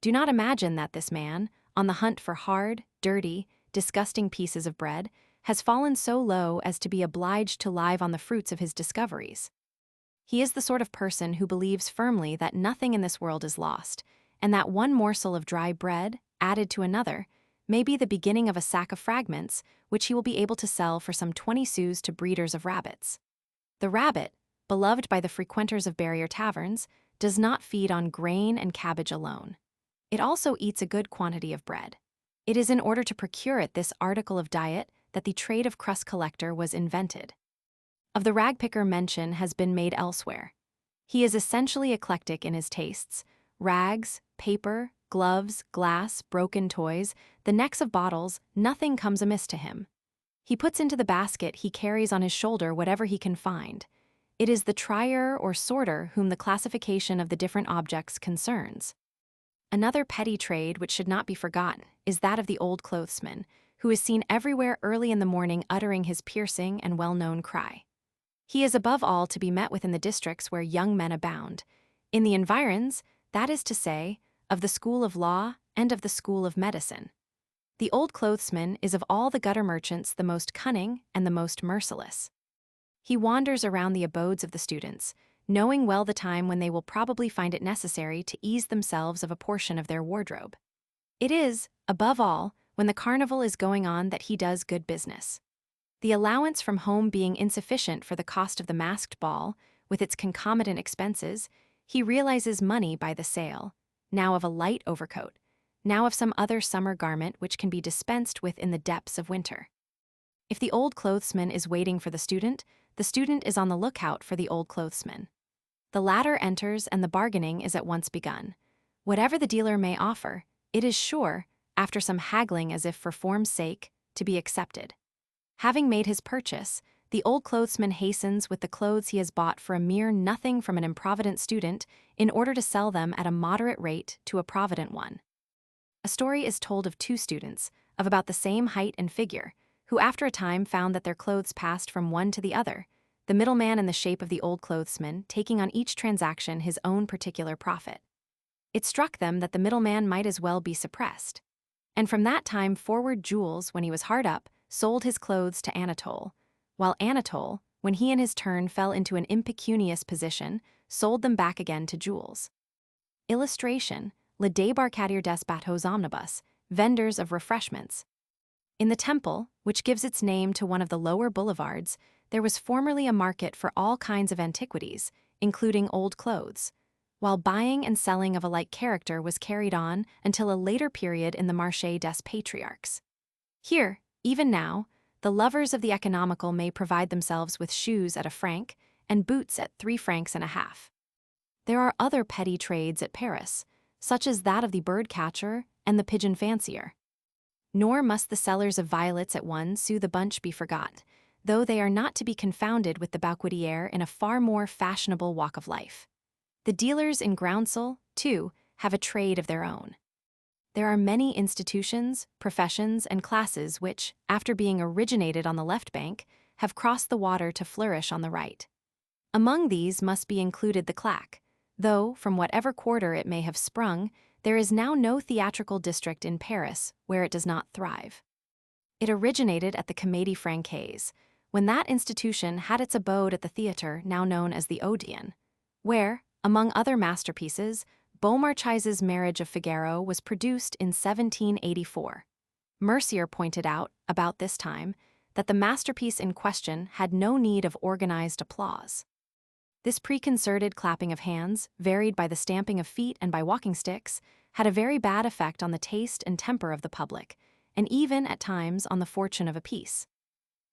Do not imagine that this man, on the hunt for hard, dirty, disgusting pieces of bread, has fallen so low as to be obliged to live on the fruits of his discoveries. He is the sort of person who believes firmly that nothing in this world is lost, and that one morsel of dry bread, added to another, may be the beginning of a sack of fragments which he will be able to sell for some 20 sous to breeders of rabbits. The rabbit, beloved by the frequenters of barrier taverns, does not feed on grain and cabbage alone. It also eats a good quantity of bread. It is in order to procure it this article of diet that the trade of crust collector was invented. Of the ragpicker mention has been made elsewhere. He is essentially eclectic in his tastes: rags, paper, gloves, glass, broken toys, the necks of bottles, nothing comes amiss to him. He puts into the basket he carries on his shoulder whatever he can find. It is the trier or sorter whom the classification of the different objects concerns. Another petty trade which should not be forgotten is that of the old clothesman, who is seen everywhere early in the morning uttering his piercing and well-known cry. He is above all to be met with in the districts where young men abound, in the environs, that is to say, of the school of law and of the school of medicine. The old clothesman is of all the gutter merchants the most cunning and the most merciless. He wanders around the abodes of the students, knowing well the time when they will probably find it necessary to ease themselves of a portion of their wardrobe. It is, above all, when the carnival is going on that he does good business. The allowance from home being insufficient for the cost of the masked ball, with its concomitant expenses, he realizes money by the sale, now of a light overcoat, now of some other summer garment which can be dispensed with in the depths of winter. If the old clothesman is waiting for the student is on the lookout for the old clothesman. The latter enters and the bargaining is at once begun. Whatever the dealer may offer, it is sure, after some haggling as if for form's sake, to be accepted. Having made his purchase, the old clothesman hastens with the clothes he has bought for a mere nothing from an improvident student in order to sell them at a moderate rate to a provident one. A story is told of 2 students, of about the same height and figure, who after a time found that their clothes passed from one to the other, the middleman in the shape of the old clothesman taking on each transaction his own particular profit. It struck them that the middleman might as well be suppressed. And from that time forward Jules, when he was hard up, sold his clothes to Anatole, while Anatole, when he in his turn fell into an impecunious position, sold them back again to Jules. Illustration: Le débarcadère des bateaux omnibus, vendors of refreshments. In the Temple, which gives its name to one of the lower boulevards, there was formerly a market for all kinds of antiquities, including old clothes, while buying and selling of a like character was carried on until a later period in the Marché des Patriarches. Here, even now, the lovers of the economical may provide themselves with shoes at 1 franc and boots at 3 francs and a half. There are other petty trades at Paris, such as that of the bird catcher and the pigeon fancier. Nor must the sellers of violets at 1 sou the bunch be forgot, though they are not to be confounded with the bouquetière in a far more fashionable walk of life. The dealers in groundsel, too, have a trade of their own. There are many institutions, professions, and classes which, after being originated on the left bank, have crossed the water to flourish on the right. Among these must be included the claque, Though, from whatever quarter it may have sprung, there is now no theatrical district in Paris where it does not thrive. It originated at the Comédie Française, when that institution had its abode at the theatre now known as the Odeon, where, among other masterpieces, Beaumarchais's Marriage of Figaro was produced in 1784. Mercier pointed out, about this time, that the masterpiece in question had no need of organized applause. This preconcerted clapping of hands, varied by the stamping of feet and by walking sticks, had a very bad effect on the taste and temper of the public, and even, at times, on the fortune of a piece.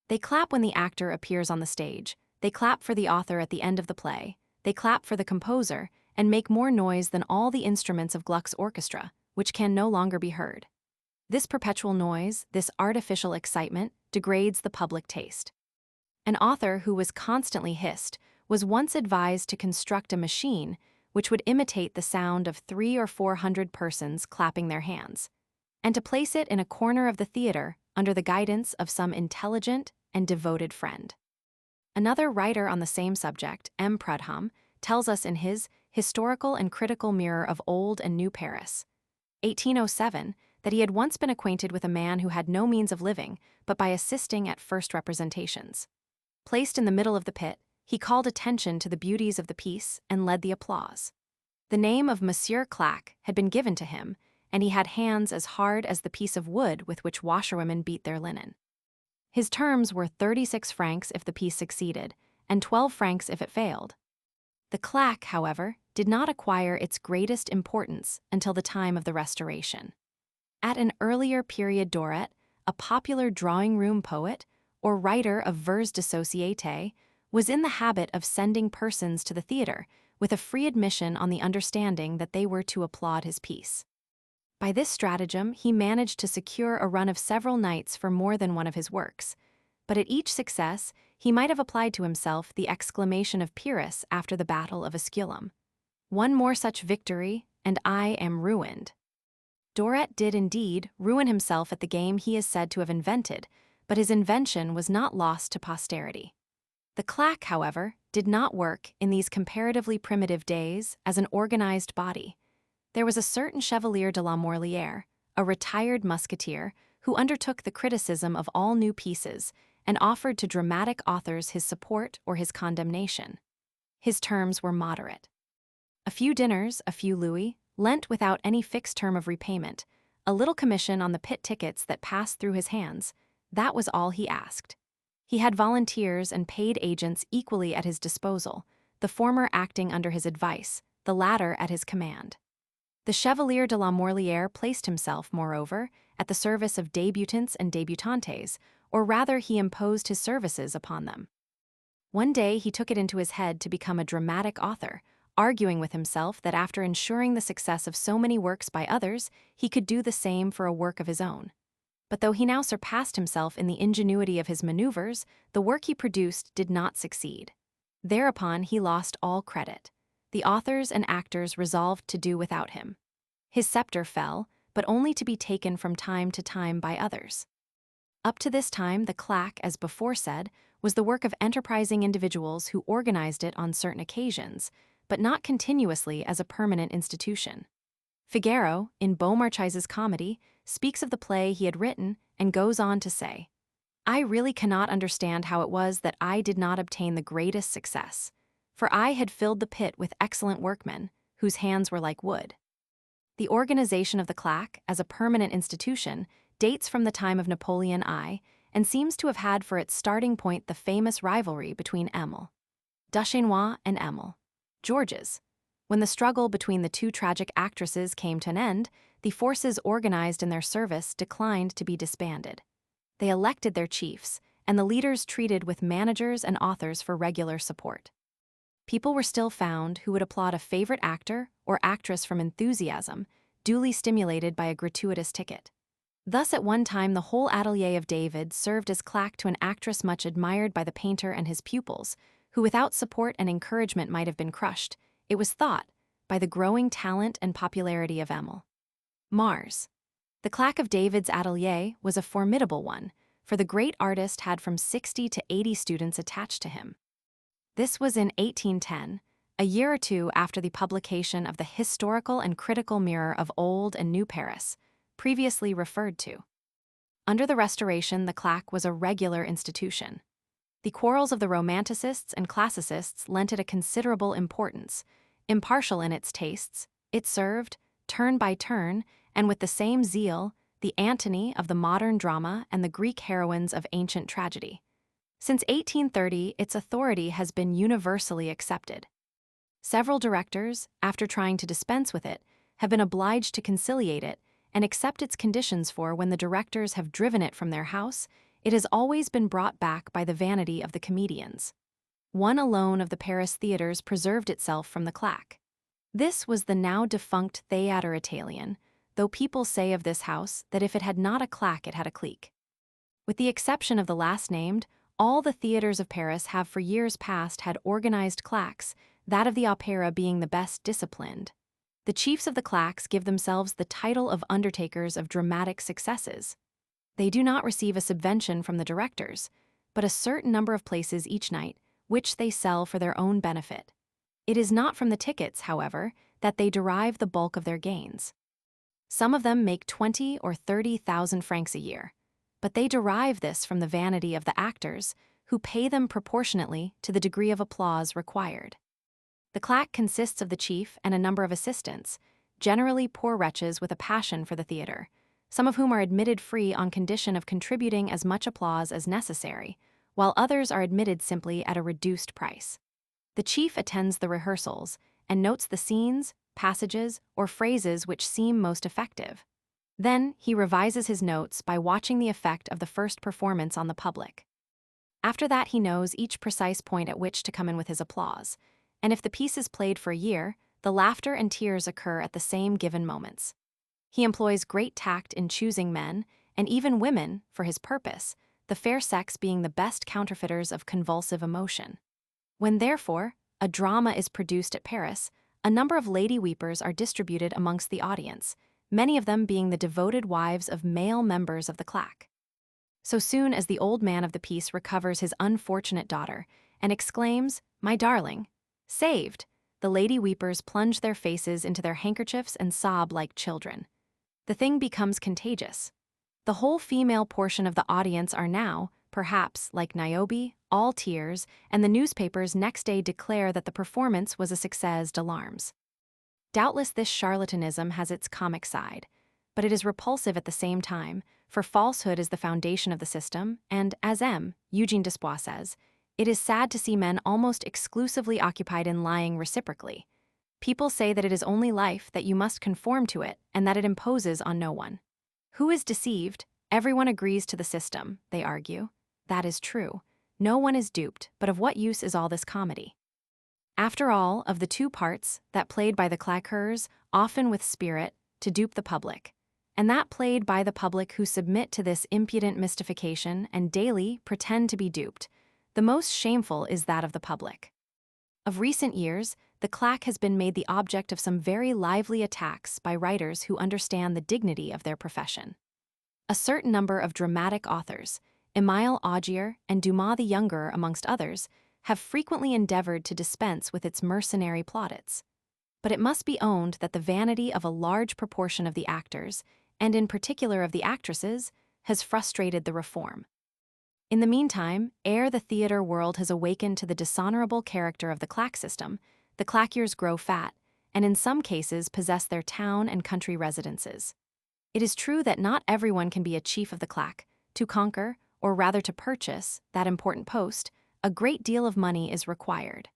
They clap when the actor appears on the stage, they clap for the author at the end of the play, they clap for the composer, and make more noise than all the instruments of Gluck's orchestra, which can no longer be heard. This perpetual noise, this artificial excitement, degrades the public taste. An author who was constantly hissed was once advised to construct a machine which would imitate the sound of 300 or 400 persons clapping their hands, and to place it in a corner of the theater under the guidance of some intelligent and devoted friend. Another writer on the same subject, M. Prudhomme, tells us in his Historical and Critical Mirror of Old and New Paris, 1807, that he had once been acquainted with a man who had no means of living but by assisting at first representations. Placed in the middle of the pit, he called attention to the beauties of the piece and led the applause. The name of Monsieur Claque had been given to him, and he had hands as hard as the piece of wood with which washerwomen beat their linen. His terms were 36 francs if the piece succeeded, and 12 francs if it failed. The claque, however, did not acquire its greatest importance until the time of the Restoration. At an earlier period, Doré, a popular drawing-room poet, or writer of vers de société, was in the habit of sending persons to the theater with a free admission on the understanding that they were to applaud his piece. By this stratagem, he managed to secure a run of several nights for more than one of his works, but at each success he might have applied to himself the exclamation of Pyrrhus after the Battle of Esculum: "One more such victory, and I am ruined." Doré did indeed ruin himself at the game he is said to have invented, but his invention was not lost to posterity. The claque, however, did not work in these comparatively primitive days as an organized body. There was a certain Chevalier de la Morlière, a retired musketeer, who undertook the criticism of all new pieces and offered to dramatic authors his support or his condemnation. His terms were moderate. A few dinners, a few louis, lent without any fixed term of repayment, a little commission on the pit tickets that passed through his hands, that was all he asked. He had volunteers and paid agents equally at his disposal, the former acting under his advice, the latter at his command. The Chevalier de la Morlière placed himself, moreover, at the service of debutants and debutantes, or rather he imposed his services upon them. One day he took it into his head to become a dramatic author, arguing with himself that after ensuring the success of so many works by others, he could do the same for a work of his own. But though he now surpassed himself in the ingenuity of his maneuvers, the work he produced did not succeed. Thereupon he lost all credit. The authors and actors resolved to do without him. His scepter fell, but only to be taken from time to time by others. Up to this time, the claque, as before said, was the work of enterprising individuals who organized it on certain occasions, but not continuously as a permanent institution. Figaro, in Beaumarchais's comedy, speaks of the play he had written and goes on to say, "I really cannot understand how it was that I did not obtain the greatest success, for I had filled the pit with excellent workmen, whose hands were like wood." The organization of the claque, as a permanent institution, dates from the time of Napoleon I, and seems to have had for its starting point the famous rivalry between Emile Duchesnois and Emile Georges. When the struggle between the two tragic actresses came to an end, the forces organized in their service declined to be disbanded. They elected their chiefs, and the leaders treated with managers and authors for regular support. People were still found who would applaud a favorite actor or actress from enthusiasm, duly stimulated by a gratuitous ticket. Thus at one time the whole atelier of David served as claque to an actress much admired by the painter and his pupils, who without support and encouragement might have been crushed, it was thought, by the growing talent and popularity of Emile. Mars. The claque of David's atelier was a formidable one, for the great artist had from 60 to 80 students attached to him. This was in 1810, a year or two after the publication of the Historical and Critical Mirror of Old and New Paris, previously referred to. Under the Restoration, the claque was a regular institution. The quarrels of the Romanticists and Classicists lent it a considerable importance. Impartial in its tastes, it served, turn by turn, and with the same zeal, the Antony of the modern drama and the Greek heroines of ancient tragedy. Since 1830, its authority has been universally accepted. Several directors, after trying to dispense with it, have been obliged to conciliate it and accept its conditions, for when the directors have driven it from their house, it has always been brought back by the vanity of the comedians. One alone of the Paris theatres preserved itself from the claque. This was the now defunct Théâtre Italien, though people say of this house that if it had not a claque it had a clique. With the exception of the last named, all the theatres of Paris have for years past had organized claques, that of the opera being the best disciplined. The chiefs of the claques give themselves the title of undertakers of dramatic successes. They do not receive a subvention from the directors, but a certain number of places each night, which they sell for their own benefit. It is not from the tickets, however, that they derive the bulk of their gains. Some of them make 20 or 30,000 francs a year, but they derive this from the vanity of the actors, who pay them proportionately to the degree of applause required. The claque consists of the chief and a number of assistants, generally poor wretches with a passion for the theatre, some of whom are admitted free on condition of contributing as much applause as necessary, while others are admitted simply at a reduced price. The chief attends the rehearsals and notes the scenes, passages, or phrases which seem most effective. Then he revises his notes by watching the effect of the first performance on the public. After that, he knows each precise point at which to come in with his applause, and if the piece is played for a year, the laughter and tears occur at the same given moments. He employs great tact in choosing men, and even women, for his purpose, the fair sex being the best counterfeiters of convulsive emotion. When, therefore, a drama is produced at Paris, a number of lady weepers are distributed amongst the audience, many of them being the devoted wives of male members of the claque. So soon as the old man of the piece recovers his unfortunate daughter and exclaims, "My darling," saved, the lady weepers plunge their faces into their handkerchiefs and sob like children. The thing becomes contagious. The whole female portion of the audience are now, perhaps, like Niobe, all tears, and the newspapers next day declare that the performance was a succès d'alarmes. Doubtless this charlatanism has its comic side, but it is repulsive at the same time, for falsehood is the foundation of the system, and, as Eugene Despois says, it is sad to see men almost exclusively occupied in lying reciprocally. People say that it is only life, that you must conform to it, and that it imposes on no one. Who is deceived? Everyone agrees to the system, they argue. That is true. No one is duped, but of what use is all this comedy? After all, of the two parts, that played by the claqueurs, often with spirit, to dupe the public, and that played by the public who submit to this impudent mystification and daily pretend to be duped, the most shameful is that of the public. Of recent years, the claque has been made the object of some very lively attacks by writers who understand the dignity of their profession. A certain number of dramatic authors, Émile Augier and Dumas the Younger amongst others, have frequently endeavored to dispense with its mercenary plaudits. But it must be owned that the vanity of a large proportion of the actors, and in particular of the actresses, has frustrated the reform. In the meantime, ere the theatre world has awakened to the dishonorable character of the claque system, the claqueurs grow fat, and in some cases possess their town and country residences. It is true that not everyone can be a chief of the claque. To conquer, or rather to purchase, that important post, a great deal of money is required.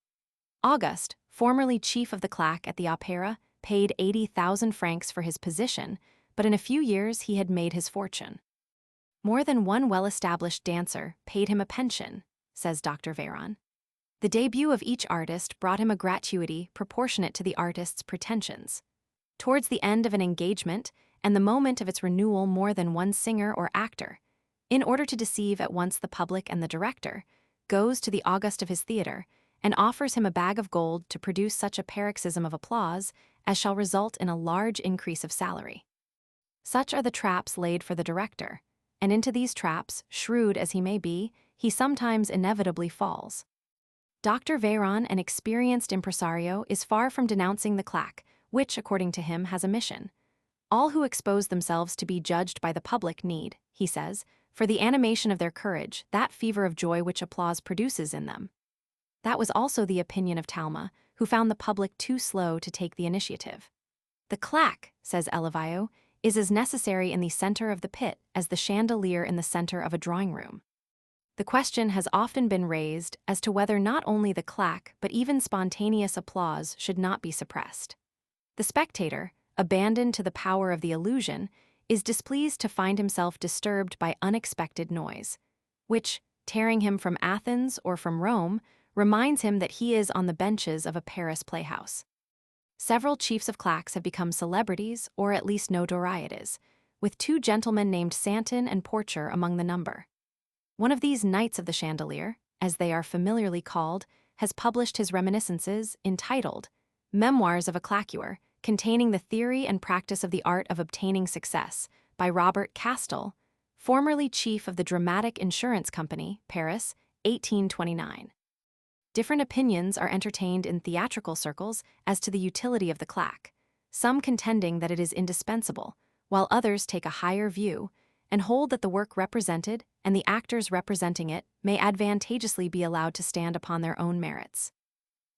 Auguste, formerly chief of the claque at the Opera, paid 80,000 francs for his position, but in a few years he had made his fortune. More than one well-established dancer paid him a pension, says Dr. Véron. The debut of each artist brought him a gratuity proportionate to the artist's pretensions. Towards the end of an engagement, and the moment of its renewal, more than one singer or actor, in order to deceive at once the public and the director, goes to the Auguste of his theatre, and offers him a bag of gold to produce such a paroxysm of applause as shall result in a large increase of salary. Such are the traps laid for the director, and into these traps, shrewd as he may be, he sometimes inevitably falls. Dr. Veyron, an experienced impresario, is far from denouncing the claque, which, according to him, has a mission. All who expose themselves to be judged by the public need, he says, for the animation of their courage, that fever of joy which applause produces in them. That was also the opinion of Talma, who found the public too slow to take the initiative. The claque, says Elevio, is as necessary in the center of the pit as the chandelier in the center of a drawing room. The question has often been raised as to whether not only the claque but even spontaneous applause should not be suppressed. The spectator, abandoned to the power of the illusion, is displeased to find himself disturbed by unexpected noise, which, tearing him from Athens or from Rome, reminds him that he is on the benches of a Paris playhouse. Several chiefs of claques have become celebrities, or at least notorieties, with two gentlemen named Santon and Porcher among the number. One of these Knights of the Chandelier, as they are familiarly called, has published his reminiscences entitled Memoirs of a Claqueur, containing the theory and practice of the art of obtaining success, by Robert Castel, formerly chief of the Dramatic Insurance Company, Paris, 1829. Different opinions are entertained in theatrical circles as to the utility of the claque, some contending that it is indispensable, while others take a higher view and hold that the work represented and the actors representing it may advantageously be allowed to stand upon their own merits.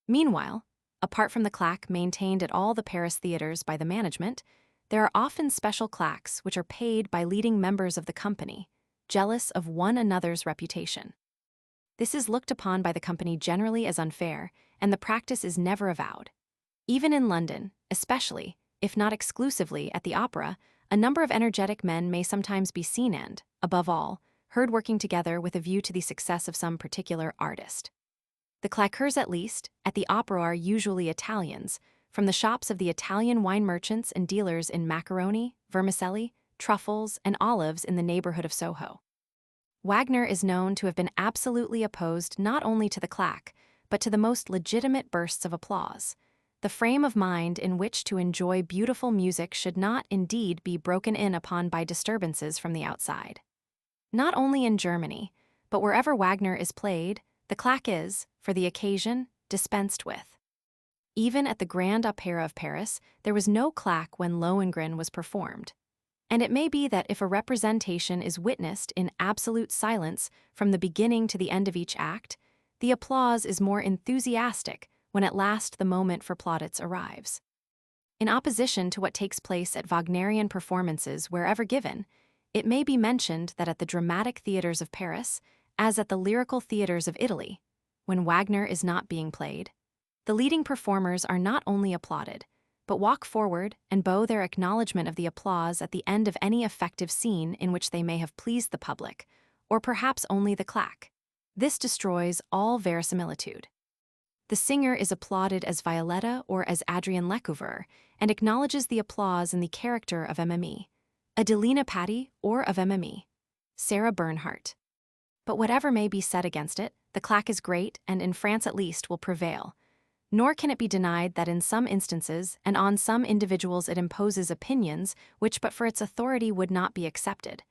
Meanwhile, apart from the claque maintained at all the Paris theaters by the management, there are often special claques which are paid by leading members of the company, jealous of one another's reputation. This is looked upon by the company generally as unfair, and the practice is never avowed. Even in London, especially, if not exclusively at the opera, a number of energetic men may sometimes be seen and, above all, heard working together with a view to the success of some particular artist. The claqueurs, at least, at the opera are usually Italians, from the shops of the Italian wine merchants and dealers in macaroni, vermicelli, truffles, and olives in the neighborhood of Soho. Wagner is known to have been absolutely opposed not only to the claque, but to the most legitimate bursts of applause. The frame of mind in which to enjoy beautiful music should not, indeed, be broken in upon by disturbances from the outside. Not only in Germany, but wherever Wagner is played, the claque is, for the occasion, dispensed with. Even at the Grand Opera of Paris, there was no claque when Lohengrin was performed. And it may be that if a representation is witnessed in absolute silence from the beginning to the end of each act, the applause is more enthusiastic when at last the moment for plaudits arrives. In opposition to what takes place at Wagnerian performances wherever given, it may be mentioned that at the dramatic theaters of Paris, as at the lyrical theaters of Italy, when Wagner is not being played, the leading performers are not only applauded, but walk forward and bow their acknowledgment of the applause at the end of any effective scene in which they may have pleased the public, or perhaps only the claque. This destroys all verisimilitude. The singer is applauded as Violetta or as Adrienne Lecouvreur, and acknowledges the applause in the character of Mme. Adelina Patti or of Mme. Sarah Bernhardt. But whatever may be said against it, the claque is great and in France at least will prevail. Nor can it be denied that in some instances and on some individuals it imposes opinions which but for its authority would not be accepted.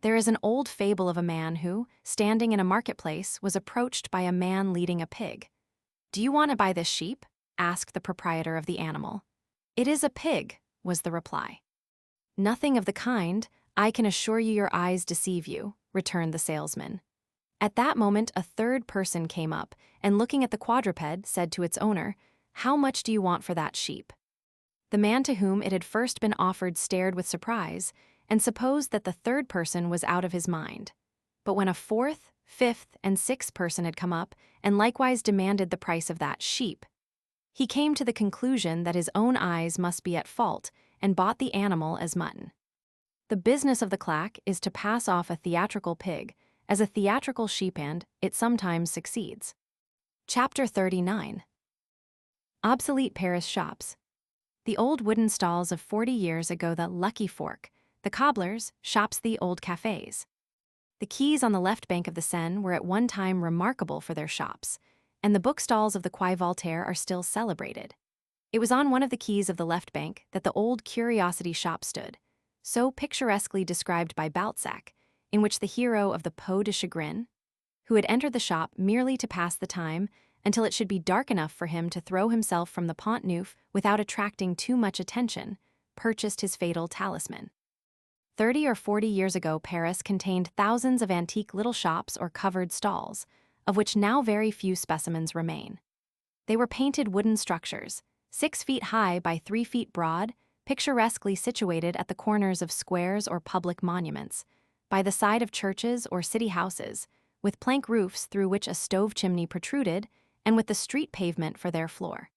There is an old fable of a man who, standing in a marketplace, was approached by a man leading a pig. "Do you want to buy this sheep?" asked the proprietor of the animal. "It is a pig," was the reply. "Nothing of the kind. I can assure you your eyes deceive you," returned the salesman. At that moment a third person came up, and looking at the quadruped, said to its owner, "How much do you want for that sheep?" The man to whom it had first been offered stared with surprise, and supposed that the third person was out of his mind. But when a fourth, fifth, and sixth person had come up, and likewise demanded the price of that sheep, he came to the conclusion that his own eyes must be at fault, and bought the animal as mutton. The business of the claque is to pass off a theatrical pig as a theatrical sheep, and it sometimes succeeds. Chapter 39. Obsolete Paris shops. The old wooden stalls of 40 years ago, the Lucky Fork, the cobblers, shops, the old cafes. The quays on the left bank of the Seine were at one time remarkable for their shops, and the bookstalls of the Quai Voltaire are still celebrated. It was on one of the quays of the left bank that the old curiosity shop stood, so picturesquely described by Balzac, in which the hero of the Peau de Chagrin, who had entered the shop merely to pass the time, until it should be dark enough for him to throw himself from the Pont Neuf without attracting too much attention, purchased his fatal talisman. 30 or 40 years ago, Paris contained thousands of antique little shops or covered stalls, of which now very few specimens remain. They were painted wooden structures, 6 feet high by 3 feet broad, picturesquely situated at the corners of squares or public monuments, by the side of churches or city houses, with plank roofs through which a stove chimney protruded, and with the street pavement for their floor.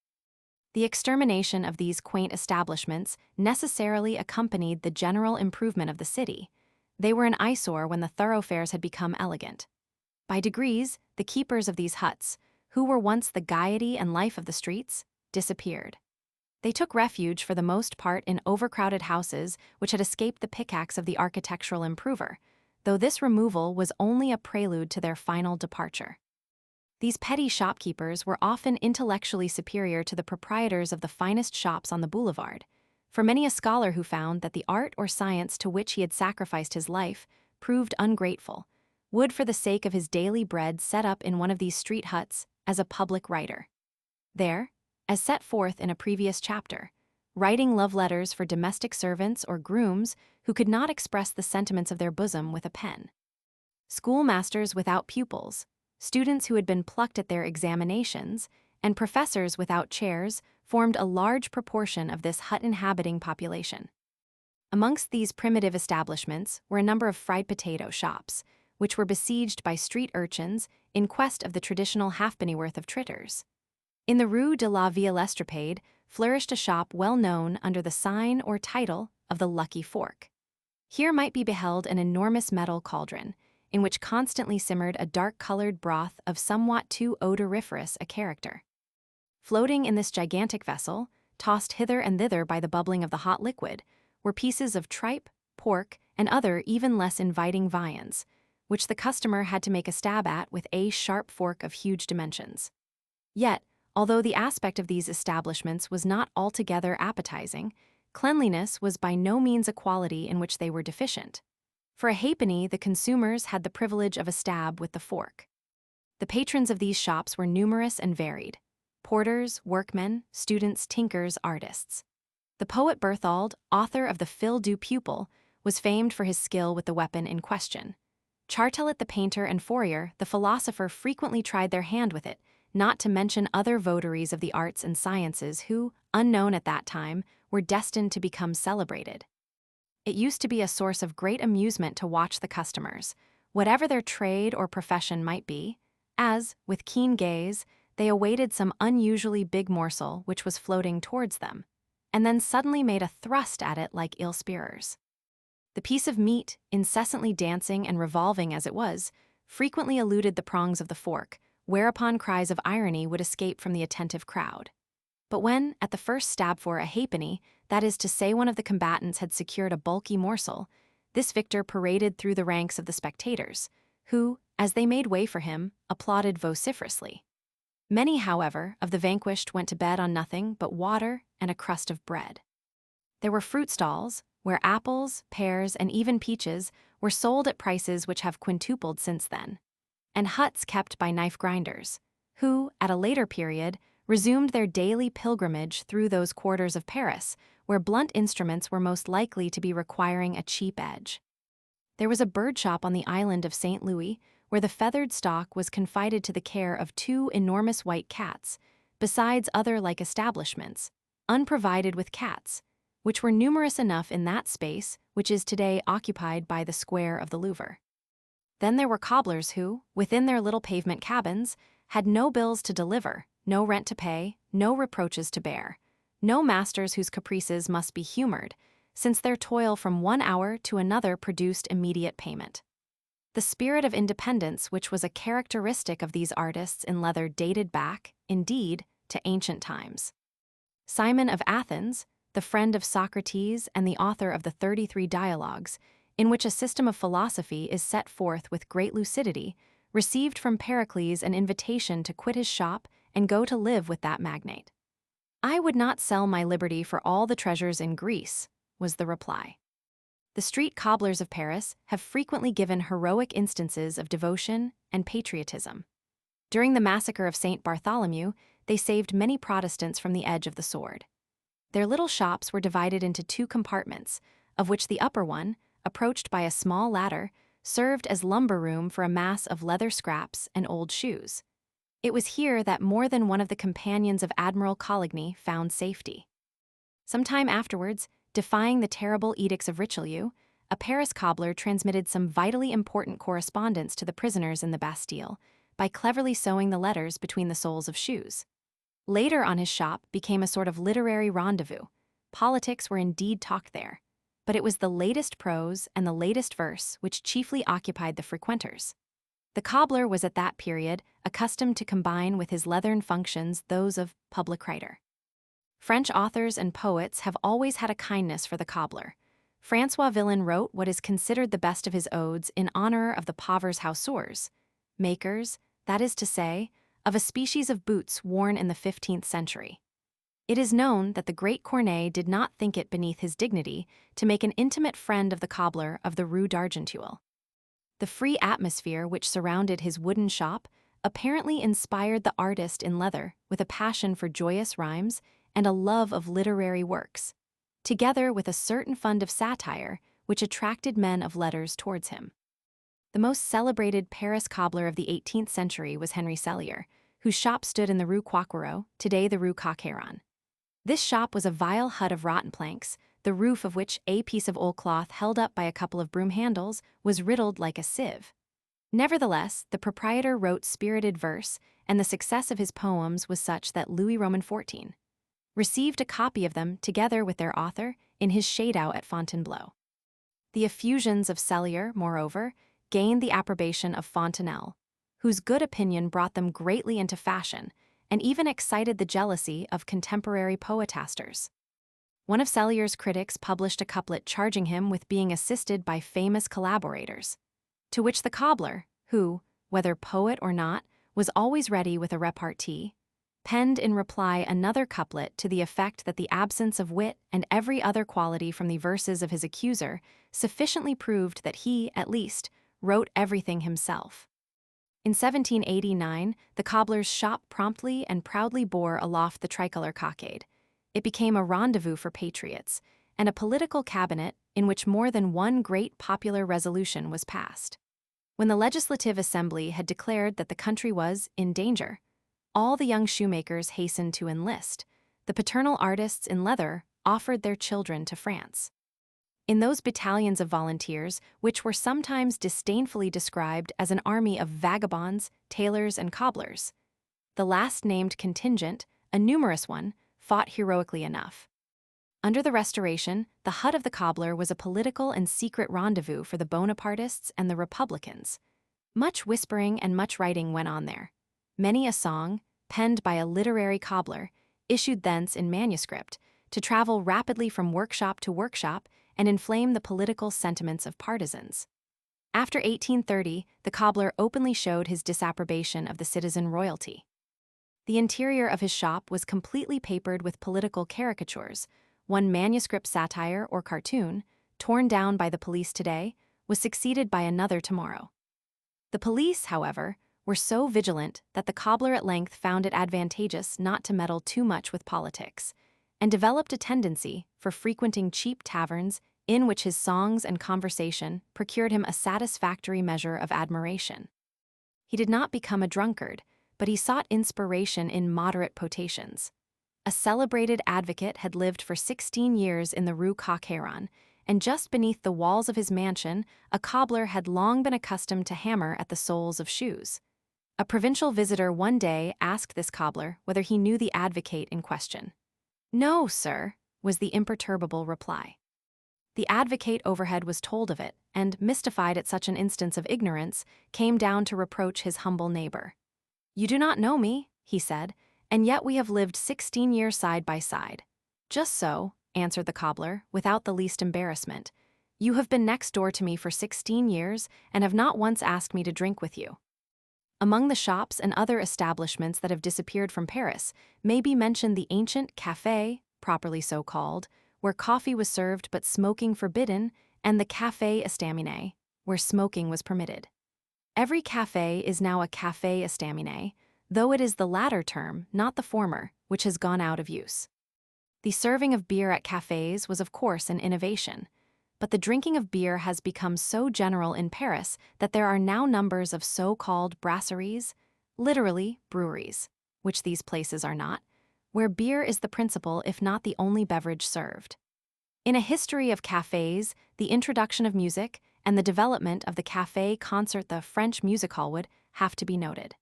The extermination of these quaint establishments necessarily accompanied the general improvement of the city. They were an eyesore when the thoroughfares had become elegant. By degrees, the keepers of these huts, who were once the gaiety and life of the streets, disappeared. They took refuge for the most part in overcrowded houses which had escaped the pickaxe of the architectural improver, though this removal was only a prelude to their final departure. These petty shopkeepers were often intellectually superior to the proprietors of the finest shops on the boulevard, for many a scholar who found that the art or science to which he had sacrificed his life proved ungrateful, would for the sake of his daily bread set up in one of these street huts as a public writer. There, as set forth in a previous chapter, writing love letters for domestic servants or grooms who could not express the sentiments of their bosom with a pen. Schoolmasters without pupils, students who had been plucked at their examinations, and professors without chairs formed a large proportion of this hut-inhabiting population. Amongst these primitive establishments were a number of fried potato shops, which were besieged by street urchins in quest of the traditional halfpennyworth of tritters. In the Rue de la Ville Estrapade flourished a shop well known under the sign or title of the Lucky Fork. Here might be beheld an enormous metal cauldron, in which constantly simmered a dark-colored broth of somewhat too odoriferous a character. Floating in this gigantic vessel, tossed hither and thither by the bubbling of the hot liquid, were pieces of tripe, pork, and other even less inviting viands, which the customer had to make a stab at with a sharp fork of huge dimensions. Yet, although the aspect of these establishments was not altogether appetizing, cleanliness was by no means a quality in which they were deficient. For a halfpenny, the consumers had the privilege of a stab with the fork. The patrons of these shops were numerous and varied: porters, workmen, students, tinkers, artists. The poet Berthold, author of the Fil du Pupil, was famed for his skill with the weapon in question. Chartelet the painter and Fourier, the philosopher, frequently tried their hand with it, not to mention other votaries of the arts and sciences who, unknown at that time, were destined to become celebrated. It used to be a source of great amusement to watch the customers, whatever their trade or profession might be, as, with keen gaze, they awaited some unusually big morsel which was floating towards them, and then suddenly made a thrust at it like ill-spearers. The piece of meat, incessantly dancing and revolving as it was, frequently eluded the prongs of the fork, whereupon cries of irony would escape from the attentive crowd. But when, at the first stab for a halfpenny, that is to say one of the combatants had secured a bulky morsel, this victor paraded through the ranks of the spectators, who, as they made way for him, applauded vociferously. Many, however, of the vanquished went to bed on nothing but water and a crust of bread. There were fruit stalls, where apples, pears, and even peaches were sold at prices which have quintupled since then, and huts kept by knife grinders, who, at a later period, resumed their daily pilgrimage through those quarters of Paris where blunt instruments were most likely to be requiring a cheap edge. There was a bird shop on the island of St. Louis where the feathered stock was confided to the care of 2 enormous white cats, besides other like establishments, unprovided with cats, which were numerous enough in that space which is today occupied by the square of the Louvre. Then there were cobblers who, within their little pavement cabins, had no bills to deliver, no rent to pay, no reproaches to bear, no masters whose caprices must be humored, since their toil from one hour to another produced immediate payment. The spirit of independence which was a characteristic of these artists in leather dated back, indeed, to ancient times. Simon of Athens, the friend of Socrates and the author of the 33 Dialogues, in which a system of philosophy is set forth with great lucidity, received from Pericles an invitation to quit his shop and go to live with that magnate. "I would not sell my liberty for all the treasures in Greece," was the reply. The street cobblers of Paris have frequently given heroic instances of devotion and patriotism. During the massacre of St. Bartholomew, they saved many Protestants from the edge of the sword. Their little shops were divided into two compartments, of which the upper one, approached by a small ladder, served as lumber room for a mass of leather scraps and old shoes. It was here that more than one of the companions of Admiral Coligny found safety. Some time afterwards, defying the terrible edicts of Richelieu, a Paris cobbler transmitted some vitally important correspondence to the prisoners in the Bastille by cleverly sewing the letters between the soles of shoes. Later on, his shop became a sort of literary rendezvous. Politics were indeed talked there, but it was the latest prose and the latest verse which chiefly occupied the frequenters. The cobbler was at that period accustomed to combine with his leathern functions those of public writer. French authors and poets have always had a kindness for the cobbler. François Villon wrote what is considered the best of his odes in honor of the pauvres hausseurs, makers, that is to say, of a species of boots worn in the 15th century. It is known that the great Corneille did not think it beneath his dignity to make an intimate friend of the cobbler of the Rue d'Argenteuil. The free atmosphere which surrounded his wooden shop apparently inspired the artist in leather with a passion for joyous rhymes and a love of literary works, together with a certain fund of satire which attracted men of letters towards him. The most celebrated Paris cobbler of the 18th century was Henry Sellier, whose shop stood in the Rue Coquereau, today the Rue Cocher. This shop was a vile hut of rotten planks, the roof of which, a piece of old cloth held up by a couple of broom handles, was riddled like a sieve. Nevertheless, the proprietor wrote spirited verse, and the success of his poems was such that Louis Roman XIV received a copy of them together with their author in his shade-out at Fontainebleau. The effusions of Sellier, moreover, gained the approbation of Fontenelle, whose good opinion brought them greatly into fashion and even excited the jealousy of contemporary poetasters. One of Sellier's critics published a couplet charging him with being assisted by famous collaborators, to which the cobbler, who, whether poet or not, was always ready with a repartee, penned in reply another couplet to the effect that the absence of wit and every other quality from the verses of his accuser sufficiently proved that he, at least, wrote everything himself. In 1789, the cobbler's shop promptly and proudly bore aloft the tricolor cockade. It became a rendezvous for patriots, and a political cabinet in which more than one great popular resolution was passed. When the Legislative Assembly had declared that the country was in danger, all the young shoemakers hastened to enlist. The paternal artists in leather offered their children to France. In those battalions of volunteers, which were sometimes disdainfully described as an army of vagabonds, tailors, and cobblers, the last-named contingent, a numerous one, fought heroically enough. Under the Restoration, the hut of the cobbler was a political and secret rendezvous for the Bonapartists and the Republicans. Much whispering and much writing went on there. Many a song, penned by a literary cobbler, issued thence in manuscript, to travel rapidly from workshop to workshop and inflame the political sentiments of partisans. After 1830, the cobbler openly showed his disapprobation of the citizen royalty. The interior of his shop was completely papered with political caricatures. One manuscript satire or cartoon, torn down by the police today, was succeeded by another tomorrow. The police, however, were so vigilant that the cobbler at length found it advantageous not to meddle too much with politics, and developed a tendency for frequenting cheap taverns in which his songs and conversation procured him a satisfactory measure of admiration. He did not become a drunkard, but he sought inspiration in moderate potations. A celebrated advocate had lived for 16 years in the Rue Cocher, and just beneath the walls of his mansion, a cobbler had long been accustomed to hammer at the soles of shoes. A provincial visitor one day asked this cobbler whether he knew the advocate in question. "No, sir," was the imperturbable reply. The advocate overhead was told of it, and, mystified at such an instance of ignorance, came down to reproach his humble neighbor. "You do not know me," he said, "and yet we have lived 16 years side by side." "Just so," answered the cobbler, without the least embarrassment. "You have been next door to me for 16 years, and have not once asked me to drink with you." Among the shops and other establishments that have disappeared from Paris may be mentioned the ancient café, properly so called, where coffee was served but smoking forbidden, and the café estaminet, where smoking was permitted. Every café is now a café estaminet, though it is the latter term, not the former, which has gone out of use. The serving of beer at cafes was of course an innovation, but the drinking of beer has become so general in Paris that there are now numbers of so-called brasseries, literally breweries, which these places are not, where beer is the principal if not the only beverage served. In a history of cafes, the introduction of music and the development of the café concert, the French music hall, would have to be noted.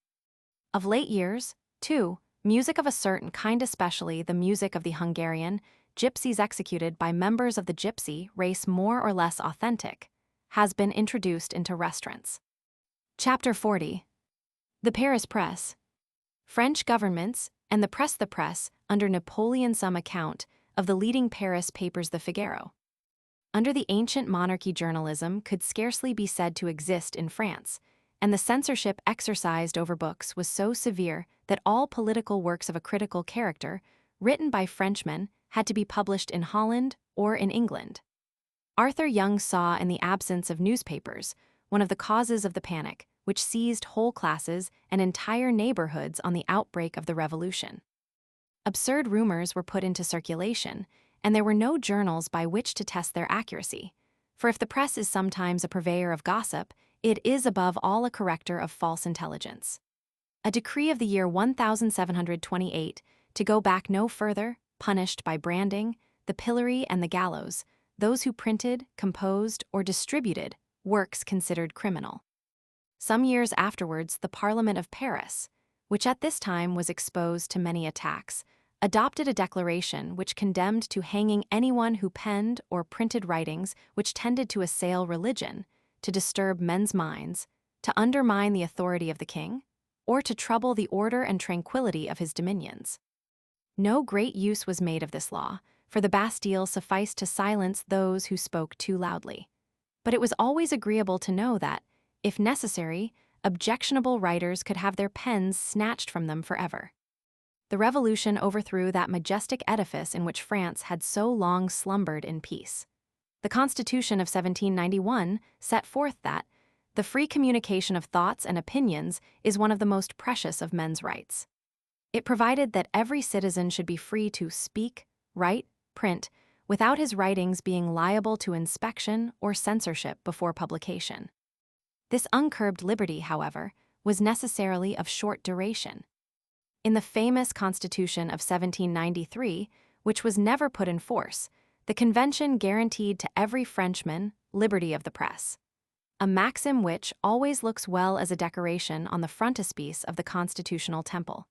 Of late years, too, music of a certain kind, especially the music of the Hungarian gypsies executed by members of the gypsy race more or less authentic, has been introduced into restaurants. Chapter 40. The Paris Press. French governments and the press under Napoleon. Some account of the leading Paris papers, the Figaro. Under the ancient monarchy, journalism could scarcely be said to exist in France, and the censorship exercised over books was so severe that all political works of a critical character, written by Frenchmen, had to be published in Holland or in England. Arthur Young saw in the absence of newspapers one of the causes of the panic, which seized whole classes and entire neighborhoods on the outbreak of the Revolution. Absurd rumors were put into circulation, and there were no journals by which to test their accuracy, for if the press is sometimes a purveyor of gossip, it is above all a corrector of false intelligence. A decree of the year 1728, to go back no further, punished by branding, the pillory and the gallows those who printed, composed, or distributed works considered criminal. Some years afterwards, the Parliament of Paris, which at this time was exposed to many attacks, adopted a declaration which condemned to hanging anyone who penned or printed writings which tended to assail religion, to disturb men's minds, to undermine the authority of the king, or to trouble the order and tranquility of his dominions. No great use was made of this law, for the Bastille sufficed to silence those who spoke too loudly. But it was always agreeable to know that, if necessary, objectionable writers could have their pens snatched from them forever. The Revolution overthrew that majestic edifice in which France had so long slumbered in peace. The Constitution of 1791 set forth that the free communication of thoughts and opinions is one of the most precious of men's rights. It provided that every citizen should be free to speak, write, print, without his writings being liable to inspection or censorship before publication. This uncurbed liberty, however, was necessarily of short duration. In the famous Constitution of 1793, which was never put in force, the Convention guaranteed to every Frenchman liberty of the press, a maxim which always looks well as a decoration on the frontispiece of the constitutional temple.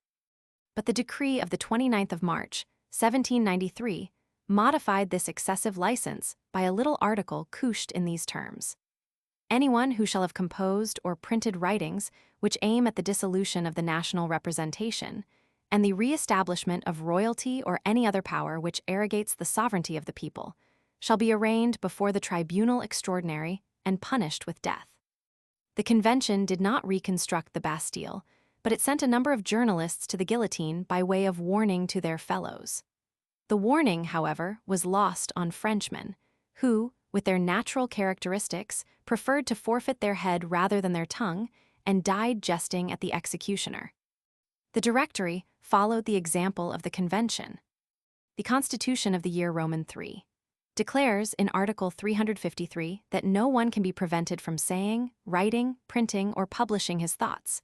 But the decree of the 29th of March, 1793, modified this excessive license by a little article couched in these terms. Anyone who shall have composed or printed writings which aim at the dissolution of the national representation, and the re-establishment of royalty or any other power which arrogates the sovereignty of the people, shall be arraigned before the tribunal extraordinary and punished with death. The Convention did not reconstruct the Bastille, but it sent a number of journalists to the guillotine by way of warning to their fellows. The warning, however, was lost on Frenchmen, who, with their natural characteristics, preferred to forfeit their head rather than their tongue, and died jesting at the executioner. The Directory followed the example of the Convention. The Constitution of the year Roman III declares in Article 353 that no one can be prevented from saying, writing, printing, or publishing his thoughts.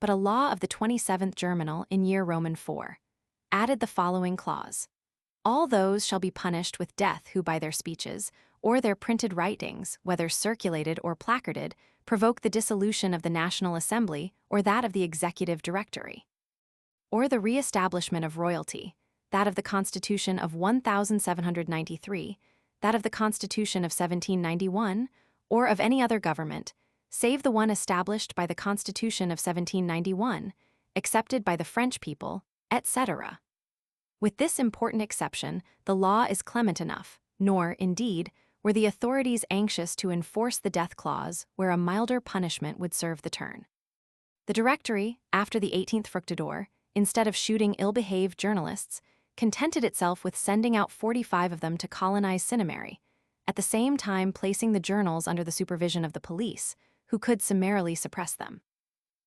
But a law of the 27th Germinal in year Roman IV added the following clause: all those shall be punished with death who by their speeches, or their printed writings, whether circulated or placarded, provoke the dissolution of the National Assembly or that of the Executive Directory, or the re-establishment of royalty, that of the Constitution of 1793, that of the Constitution of 1791, or of any other government, save the one established by the Constitution of 1791, accepted by the French people, etc. With this important exception, the law is clement enough, nor, indeed, were the authorities anxious to enforce the death clause where a milder punishment would serve the turn. The Directory, after the 18th Fructidor, instead of shooting ill-behaved journalists, contented itself with sending out 45 of them to colonize Sinnamary, at the same time placing the journals under the supervision of the police, who could summarily suppress them.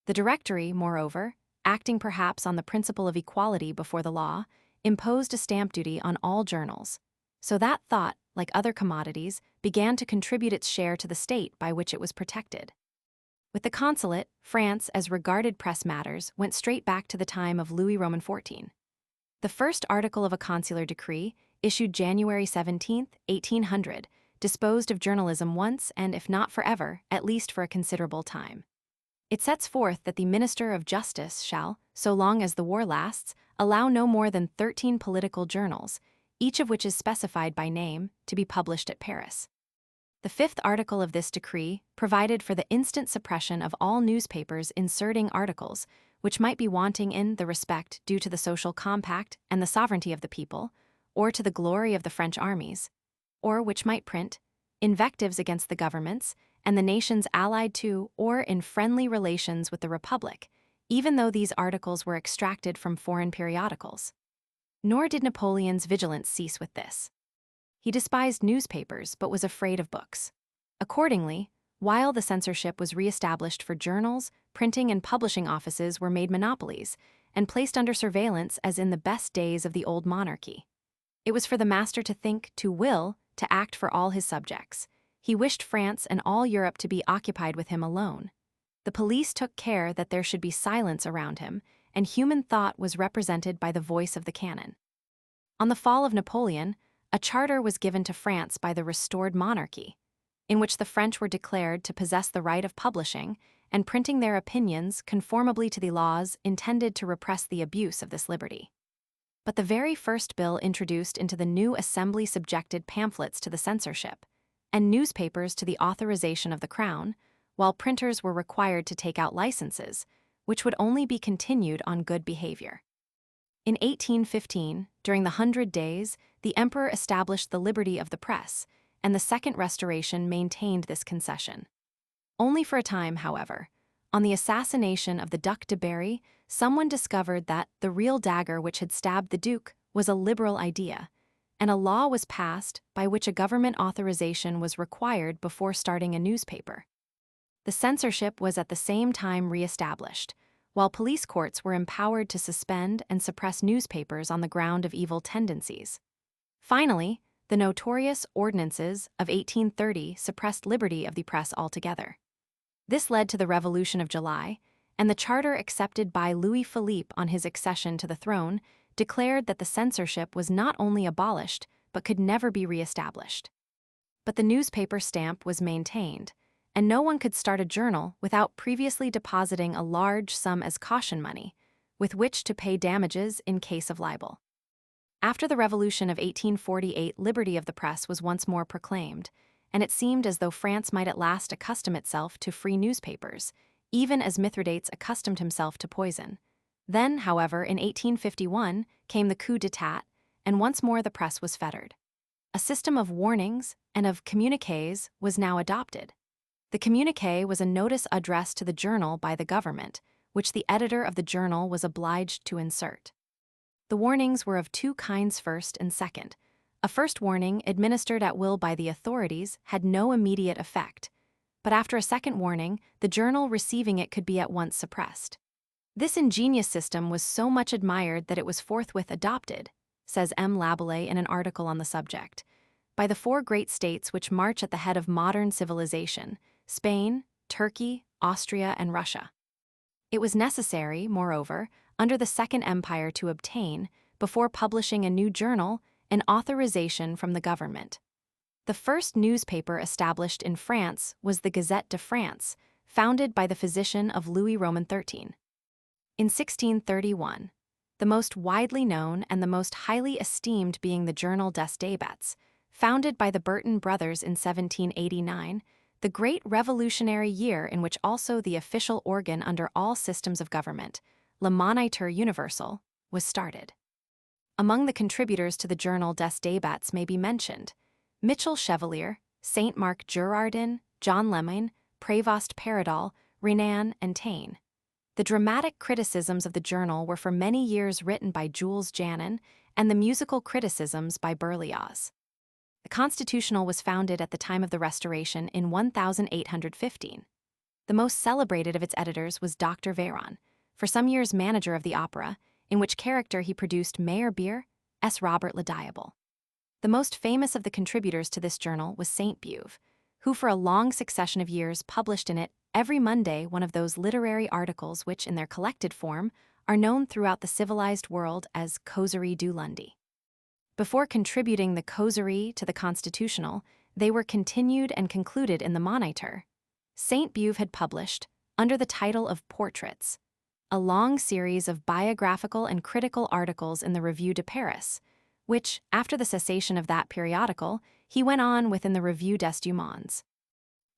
The Directory, moreover, acting perhaps on the principle of equality before the law, imposed a stamp duty on all journals. So that thought, like other commodities, began to contribute its share to the state by which it was protected. With the consulate, France, as regarded press matters, went straight back to the time of Louis Roman XIV. The first article of a consular decree, issued January 17, 1800, disposed of journalism once and, if not forever, at least for a considerable time. It sets forth that the Minister of Justice shall, so long as the war lasts, allow no more than 13 political journals, each of which is specified by name, to be published at Paris. The fifth article of this decree provided for the instant suppression of all newspapers inserting articles which might be wanting in the respect due to the social compact and the sovereignty of the people, or to the glory of the French armies, or which might print invectives against the governments and the nations allied to or in friendly relations with the Republic, even though these articles were extracted from foreign periodicals. Nor did Napoleon's vigilance cease with this. He despised newspapers but was afraid of books. Accordingly, while the censorship was re-established for journals, printing and publishing offices were made monopolies and placed under surveillance as in the best days of the old monarchy. It was for the master to think, to will, to act for all his subjects. He wished France and all Europe to be occupied with him alone. The police took care that there should be silence around him, and human thought was represented by the voice of the cannon. On the fall of Napoleon, a charter was given to France by the restored monarchy, in which the French were declared to possess the right of publishing and printing their opinions conformably to the laws intended to repress the abuse of this liberty. But the very first bill introduced into the new assembly subjected pamphlets to the censorship, and newspapers to the authorization of the Crown, while printers were required to take out licenses, which would only be continued on good behavior. In 1815, during the 100 Days, the Emperor established the liberty of the press, and the Second Restoration maintained this concession. Only for a time, however. On the assassination of the Duc de Berry, someone discovered that the real dagger which had stabbed the Duke was a liberal idea, and a law was passed by which a government authorization was required before starting a newspaper. The censorship was at the same time re-established, while police courts were empowered to suspend and suppress newspapers on the ground of evil tendencies. Finally, the notorious Ordinances of 1830 suppressed liberty of the press altogether. This led to the Revolution of July, and the charter accepted by Louis Philippe on his accession to the throne declared that the censorship was not only abolished but could never be re-established. But the newspaper stamp was maintained, and no one could start a journal without previously depositing a large sum as caution money, with which to pay damages in case of libel. After the Revolution of 1848, liberty of the press was once more proclaimed, and it seemed as though France might at last accustom itself to free newspapers, even as Mithridates accustomed himself to poison. Then, however, in 1851 came the coup d'etat, and once more the press was fettered. A system of warnings and of communiques was now adopted. The communique was a notice addressed to the journal by the government, which the editor of the journal was obliged to insert. The warnings were of two kinds, first and second. A first warning, administered at will by the authorities, had no immediate effect, but after a second warning, the journal receiving it could be at once suppressed. This ingenious system was so much admired that it was forthwith adopted, says M. Laboulaye in an article on the subject, by the four great states which march at the head of modern civilization: Spain, Turkey, Austria, and Russia. It was necessary, moreover, under the Second Empire to obtain, before publishing a new journal, an authorization from the government. The first newspaper established in France was the Gazette de France, founded by the physician of Louis Roman XIII. In 1631, the most widely known and the most highly esteemed being the Journal des Débats, founded by the Burton brothers in 1789, the great revolutionary year in which also the official organ under all systems of government, Le Moniteur Universal, was started. Among the contributors to the Journal des Débats may be mentioned Michel Chevalier, Saint Marc Girardin, John Lemming, Prévost Paradol, Renan, and Taine. The dramatic criticisms of the journal were for many years written by Jules Janin, and the musical criticisms by Berlioz. The Constitutional was founded at the time of the Restoration in 1815. The most celebrated of its editors was Dr. Véron, for some years manager of the opera, in which character he produced Meyerbeer, S. Robert le Diable. The most famous of the contributors to this journal was Sainte Beuve, who for a long succession of years published in it every Monday one of those literary articles which, in their collected form, are known throughout the civilized world as causeries du lundi. Before contributing the causeries to the Constitutional, they were continued and concluded in the Moniteur. Sainte Beuve had published, under the title of Portraits, a long series of biographical and critical articles in the Revue de Paris, which, after the cessation of that periodical, he went on within the Revue des Deux Mondes.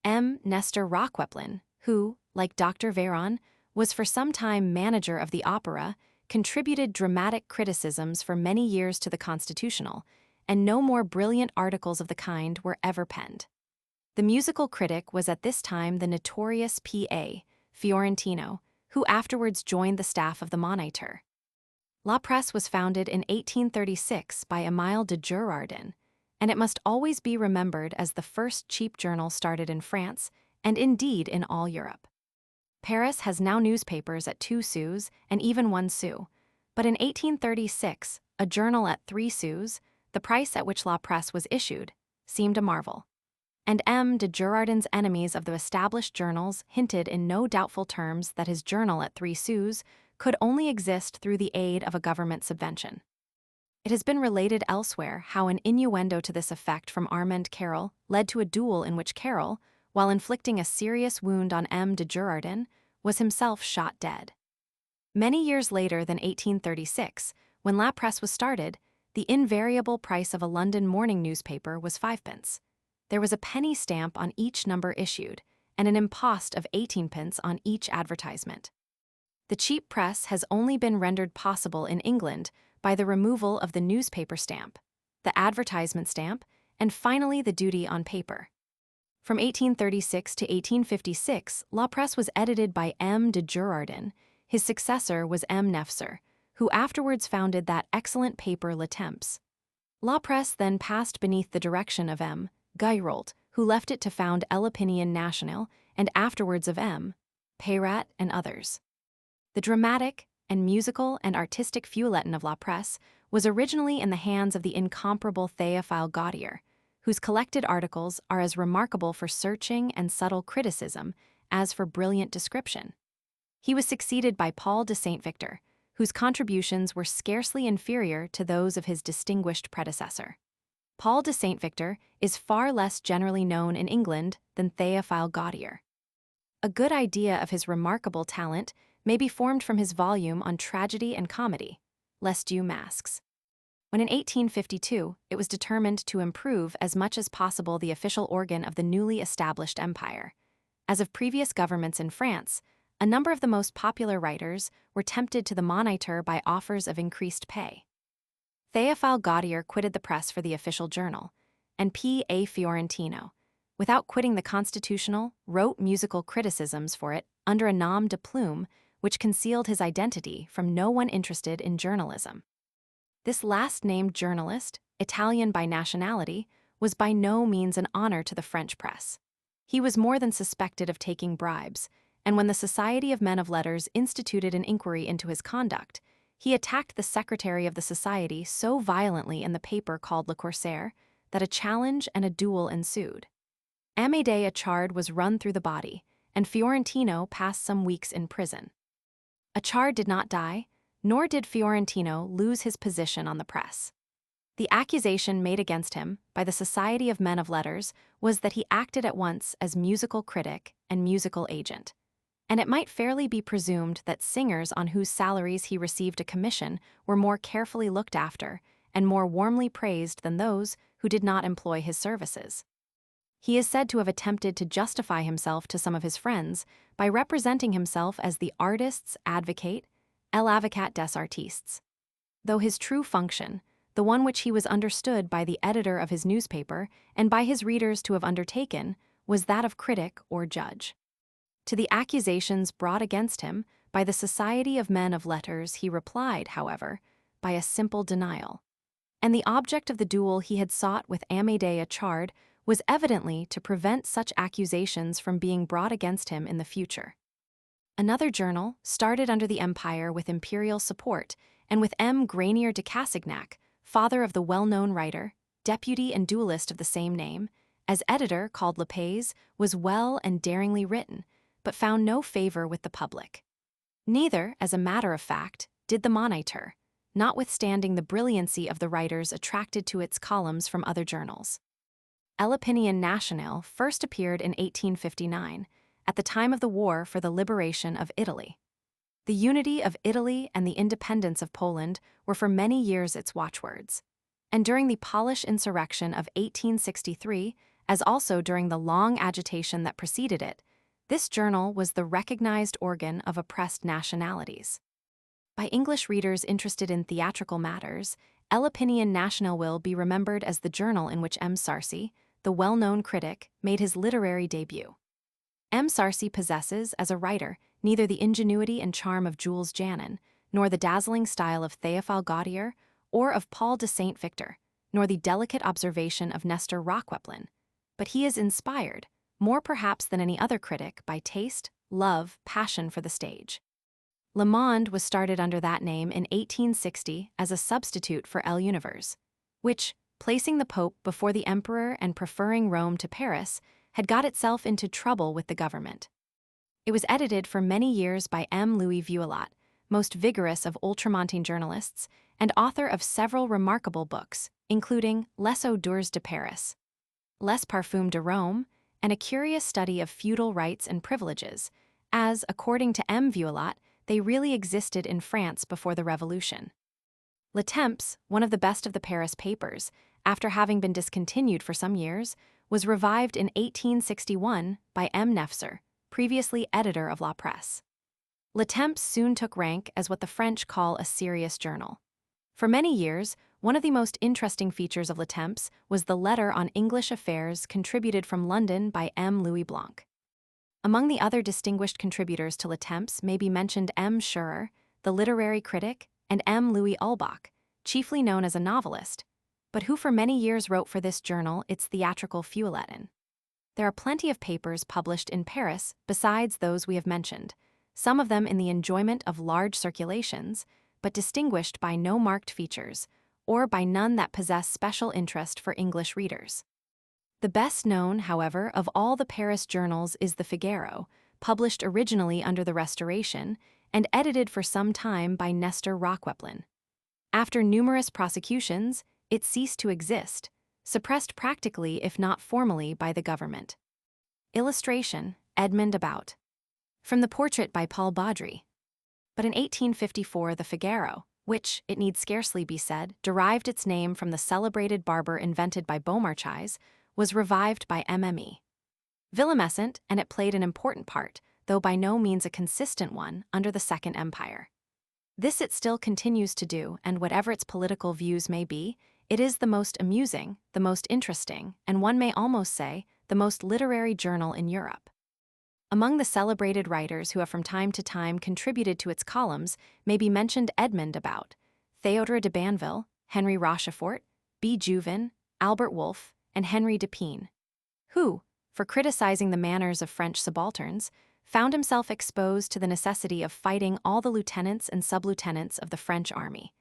M. Nestor Roqueplin, who, like Dr. Véron, was for some time manager of the opera, contributed dramatic criticisms for many years to the Constitutional, and no more brilliant articles of the kind were ever penned. The musical critic was at this time the notorious P.A. Fiorentino, who afterwards joined the staff of the Moniteur. La Presse was founded in 1836 by Émile de Girardin, and it must always be remembered as the first cheap journal started in France, and indeed in all Europe. Paris has now newspapers at 2 sous and even 1 sou, but in 1836, a journal at 3 sous, the price at which La Presse was issued, seemed a marvel. And M. de Girardin's enemies of the established journals hinted in no doubtful terms that his journal at 3 sous could only exist through the aid of a government subvention. It has been related elsewhere how an innuendo to this effect from Armand Carrel led to a duel in which Carrel, while inflicting a serious wound on M. de Girardin, was himself shot dead. Many years later than 1836, when La Presse was started, the invariable price of a London morning newspaper was 5d. There was a penny stamp on each number issued, and an impost of 18d on each advertisement. The cheap press has only been rendered possible in England by the removal of the newspaper stamp, the advertisement stamp, and finally the duty on paper. From 1836 to 1856, La Presse was edited by M. de Girardin. His successor was M. Neefser, who afterwards founded that excellent paper Le Temps. La Presse then passed beneath the direction of M. Guyrault, who left it to found L'Opinion Nationale, and afterwards of M. Peyrat and others. The dramatic and musical and artistic feuilleton of La Presse was originally in the hands of the incomparable Théophile Gautier, whose collected articles are as remarkable for searching and subtle criticism as for brilliant description. He was succeeded by Paul de Saint-Victor, whose contributions were scarcely inferior to those of his distinguished predecessor. Paul de Saint-Victor is far less generally known in England than Théophile Gautier. A good idea of his remarkable talent may be formed from his volume on tragedy and comedy, Les Deux Masques. When in 1852 it was determined to improve as much as possible the official organ of the newly established empire, as of previous governments in France, a number of the most popular writers were tempted to the Moniteur by offers of increased pay. Théophile Gautier quitted the press for the official journal, and P.A. Fiorentino, without quitting the Constitutional, wrote musical criticisms for it under a nom de plume which concealed his identity from no one interested in journalism. This last-named journalist, Italian by nationality, was by no means an honor to the French press. He was more than suspected of taking bribes, and when the Society of Men of Letters instituted an inquiry into his conduct, he attacked the secretary of the society so violently in the paper called Le Corsaire that a challenge and a duel ensued. Amédée Achard was run through the body, and Fiorentino passed some weeks in prison. Achard did not die, nor did Fiorentino lose his position on the press. The accusation made against him by the Society of Men of Letters was that he acted at once as musical critic and musical agent, and it might fairly be presumed that singers on whose salaries he received a commission were more carefully looked after and more warmly praised than those who did not employ his services. He is said to have attempted to justify himself to some of his friends by representing himself as the artist's advocate, l'avocat des artistes. Though his true function, the one which he was understood by the editor of his newspaper and by his readers to have undertaken, was that of critic or judge. To the accusations brought against him by the Society of Men of Letters he replied, however, by a simple denial. And the object of the duel he had sought with Amédée Achard was evidently to prevent such accusations from being brought against him in the future. Another journal, started under the Empire with imperial support, and with M. Granier de Cassagnac, father of the well-known writer, deputy and duelist of the same name, as editor called Le Pays, was well and daringly written, but found no favor with the public. Neither, as a matter of fact, did the Moniteur, notwithstanding the brilliancy of the writers attracted to its columns from other journals. L'Opinion Nationale first appeared in 1859, at the time of the war for the liberation of Italy. The unity of Italy and the independence of Poland were for many years its watchwords. And during the Polish insurrection of 1863, as also during the long agitation that preceded it, this journal was the recognized organ of oppressed nationalities. By English readers interested in theatrical matters, L'Opinion Nationale will be remembered as the journal in which M. Sarcey, the well-known critic, made his literary debut. M. Sarcey possesses, as a writer, neither the ingenuity and charm of Jules Janin, nor the dazzling style of Théophile Gautier, or of Paul de Saint-Victor, nor the delicate observation of Nestor Roqueplin, but he is inspired, more perhaps than any other critic, by taste, love, passion for the stage. Le Monde was started under that name in 1860 as a substitute for L'Univers, which, placing the Pope before the Emperor and preferring Rome to Paris, had got itself into trouble with the government. It was edited for many years by M. Louis Vuillet, most vigorous of ultramontane journalists, and author of several remarkable books, including Les Odeurs de Paris, Les Parfums de Rome, and a curious study of feudal rights and privileges, as, according to M. Vuillet, they really existed in France before the Revolution. Le Temps, one of the best of the Paris papers, after having been discontinued for some years, was revived in 1861 by M. Nefzer, previously editor of La Presse. Le Temps soon took rank as what the French call a serious journal. For many years, one of the most interesting features of Le Temps was the letter on English affairs contributed from London by M. Louis Blanc. Among the other distinguished contributors to Le Temps may be mentioned M. Scherer, the literary critic, and M. Louis Ulbach, chiefly known as a novelist, but who for many years wrote for this journal its theatrical feuilleton. There are plenty of papers published in Paris besides those we have mentioned, some of them in the enjoyment of large circulations, but distinguished by no marked features, or by none that possess special interest for English readers. The best known, however, of all the Paris journals is the Figaro, published originally under the Restoration and edited for some time by Nestor Roqueplin. After numerous prosecutions, it ceased to exist, suppressed practically if not formally by the government. Illustration, Edmond About. From the portrait by Paul Baudry. But in 1854 the Figaro, which, it need scarcely be said, derived its name from the celebrated barber invented by Beaumarchais, was revived by MME. Villemessant, and it played an important part, though by no means a consistent one, under the Second Empire. This it still continues to do, and whatever its political views may be, it is the most amusing, the most interesting, and one may almost say, the most literary journal in Europe. Among the celebrated writers who have from time to time contributed to its columns may be mentioned Edmond About, Théodore de Banville, Henry Rochefort, B. Juvin, Albert Wolff, and Henry Depine, who, for criticizing the manners of French subalterns, found himself exposed to the necessity of fighting all the lieutenants and sub-lieutenants of the French army,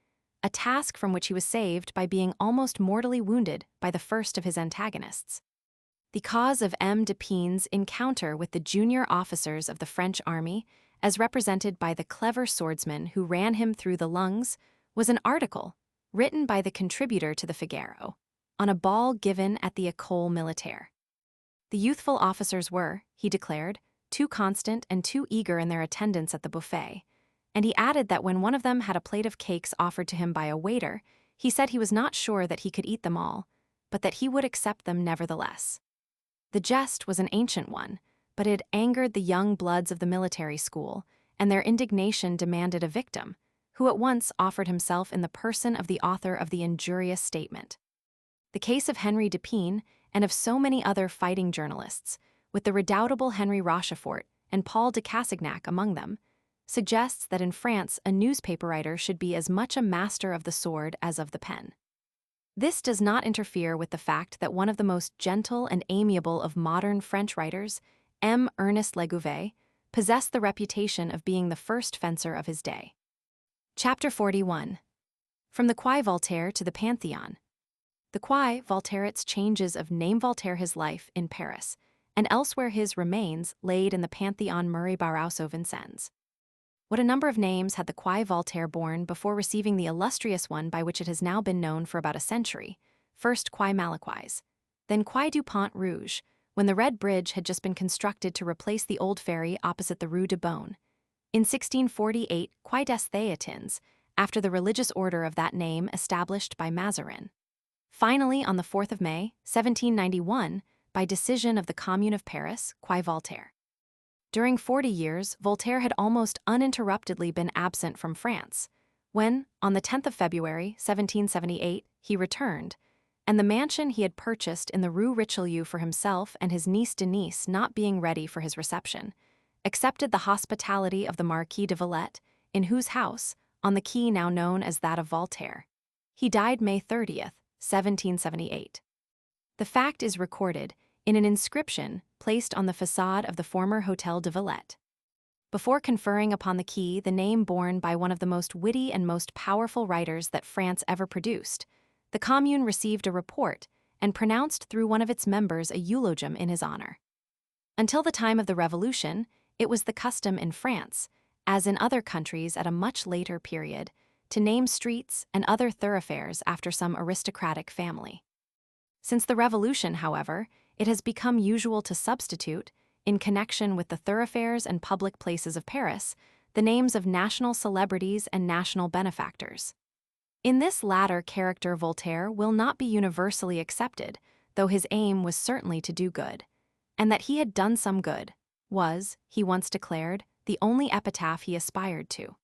a task from which he was saved by being almost mortally wounded by the first of his antagonists. The cause of M. Depine's encounter with the junior officers of the French army, as represented by the clever swordsman who ran him through the lungs, was an article written by the contributor to the Figaro, on a ball given at the École Militaire. The youthful officers were, he declared, too constant and too eager in their attendance at the buffet, and he added that when one of them had a plate of cakes offered to him by a waiter, he said he was not sure that he could eat them all, but that he would accept them nevertheless. The jest was an ancient one, but it angered the young bloods of the military school, and their indignation demanded a victim, who at once offered himself in the person of the author of the injurious statement. The case of Henry Depine, and of so many other fighting journalists, with the redoubtable Henry Rochefort and Paul de Cassagnac among them, suggests that in France a newspaper writer should be as much a master of the sword as of the pen. This does not interfere with the fact that one of the most gentle and amiable of modern French writers, M. Ernest Legouvé, possessed the reputation of being the first fencer of his day. Chapter 41. From the Quai Voltaire to the Pantheon. The Quai Voltaire's changes of name Voltaire his life in Paris, and elsewhere his remains laid in the Pantheon Murray Barroso Vincennes. What a number of names had the Quai Voltaire borne before receiving the illustrious one by which it has now been known for about a century, first Quai Malaquais, then Quai du Pont Rouge, when the Red Bridge had just been constructed to replace the old ferry opposite the Rue de Beaune. In 1648, Quai des Theatins, after the religious order of that name established by Mazarin. Finally, on the 4th of May, 1791, by decision of the Commune of Paris, Quai Voltaire. During 40 years, Voltaire had almost uninterruptedly been absent from France, when, on the 10th of February, 1778, he returned, and the mansion he had purchased in the Rue Richelieu for himself and his niece Denise not being ready for his reception, accepted the hospitality of the Marquis de Villette, in whose house, on the quay now known as that of Voltaire. He died May 30th, 1778. The fact is recorded in an inscription placed on the façade of the former Hôtel de Villette. Before conferring upon the quay the name borne by one of the most witty and most powerful writers that France ever produced, the Commune received a report and pronounced through one of its members a eulogium in his honor. Until the time of the Revolution, it was the custom in France, as in other countries at a much later period, to name streets and other thoroughfares after some aristocratic family. Since the Revolution, however, it has become usual to substitute, in connection with the thoroughfares and public places of Paris, the names of national celebrities and national benefactors. In this latter character Voltaire will not be universally accepted, though his aim was certainly to do good. And that he had done some good was, he once declared, the only epitaph he aspired to.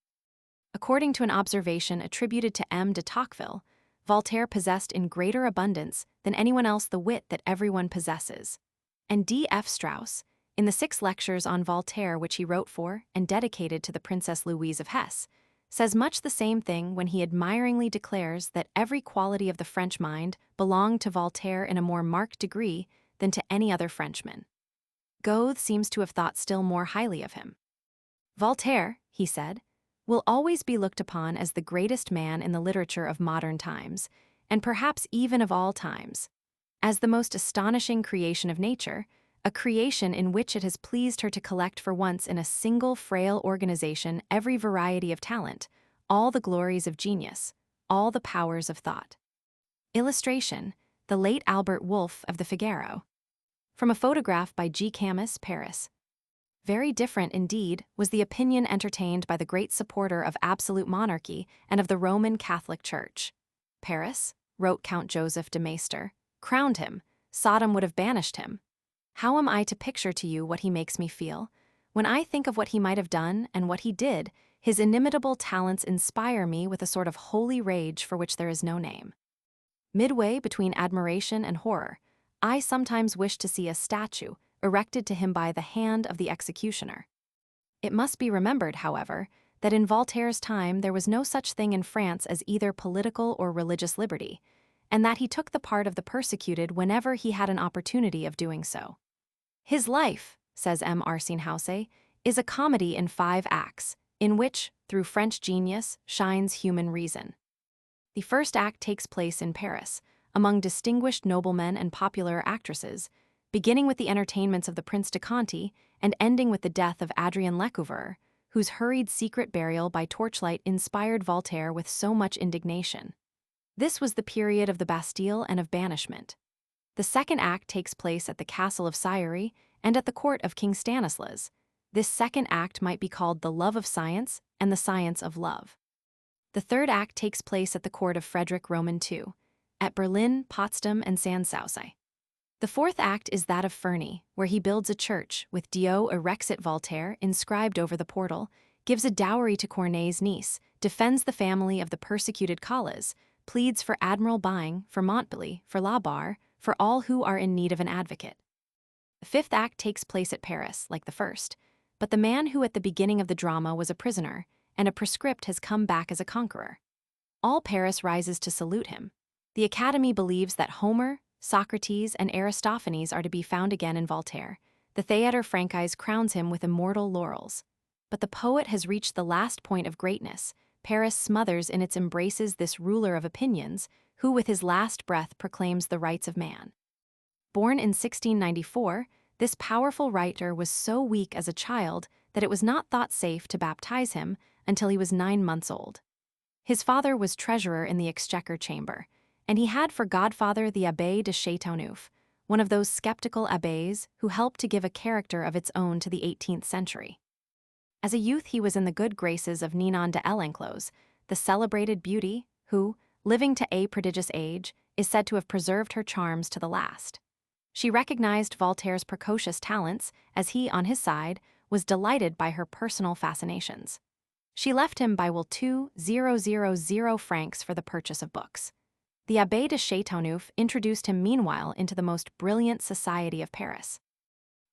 According to an observation attributed to M. de Tocqueville, Voltaire possessed in greater abundance than anyone else the wit that everyone possesses. And D.F. Strauss, in the 6 lectures on Voltaire which he wrote for and dedicated to the Princess Louise of Hesse, says much the same thing when he admiringly declares that every quality of the French mind belonged to Voltaire in a more marked degree than to any other Frenchman. Goethe seems to have thought still more highly of him. Voltaire, he said, will always be looked upon as the greatest man in the literature of modern times, and perhaps even of all times, as the most astonishing creation of nature, a creation in which it has pleased her to collect for once in a single frail organization every variety of talent, all the glories of genius, all the powers of thought. Illustration: the late Albert Wolff of the Figaro. From a photograph by G. Camus, Paris. Very different, indeed, was the opinion entertained by the great supporter of absolute monarchy and of the Roman Catholic Church. Paris, wrote Count Joseph de Maistre, crowned him, Sodom would have banished him. How am I to picture to you what he makes me feel? When I think of what he might have done and what he did, his inimitable talents inspire me with a sort of holy rage for which there is no name. Midway between admiration and horror, I sometimes wish to see a statue erected to him by the hand of the executioner. It must be remembered, however, that in Voltaire's time there was no such thing in France as either political or religious liberty, and that he took the part of the persecuted whenever he had an opportunity of doing so. His life, says M. Arsène Houssaye, is a comedy in 5 acts, in which, through French genius, shines human reason. The first act takes place in Paris, among distinguished noblemen and popular actresses, beginning with the entertainments of the Prince de Conti and ending with the death of Adrien Lecouvreur, whose hurried secret burial by torchlight inspired Voltaire with so much indignation. This was the period of the Bastille and of banishment. The second act takes place at the castle of Sillery and at the court of King Stanislas. This second act might be called the love of science and the science of love. The third act takes place at the court of Frederick Roman II, at Berlin, Potsdam, and Sanssouci. The fourth act is that of Ferney, where he builds a church with Dio Erexit Voltaire inscribed over the portal, gives a dowry to Corneille's niece, defends the family of the persecuted Callas, pleads for Admiral Byng, for Montpellier, for La Barre, for all who are in need of an advocate. The fifth act takes place at Paris, like the first, but the man who at the beginning of the drama was a prisoner and a proscript has come back as a conqueror. All Paris rises to salute him. The Academy believes that Homer, Socrates, and Aristophanes are to be found again in Voltaire, The Theater Francais crowns him with immortal laurels. But the poet has reached the last point of greatness. Paris smothers in its embraces this ruler of opinions, who with his last breath proclaims the rights of man. Born in 1694, this powerful writer was so weak as a child that it was not thought safe to baptize him until he was 9 months old. His father was treasurer in the Exchequer Chamber, and he had for godfather the Abbé de Chateauneuf, one of those skeptical abbés who helped to give a character of its own to the 18th century. As a youth he was in the good graces of Ninon de l'Enclos, the celebrated beauty who, living to a prodigious age, is said to have preserved her charms to the last. She recognized Voltaire's precocious talents, as he, on his side, was delighted by her personal fascinations. She left him by will 2,000 francs for the purchase of books. The Abbé de Chateauneuf introduced him meanwhile into the most brilliant society of Paris.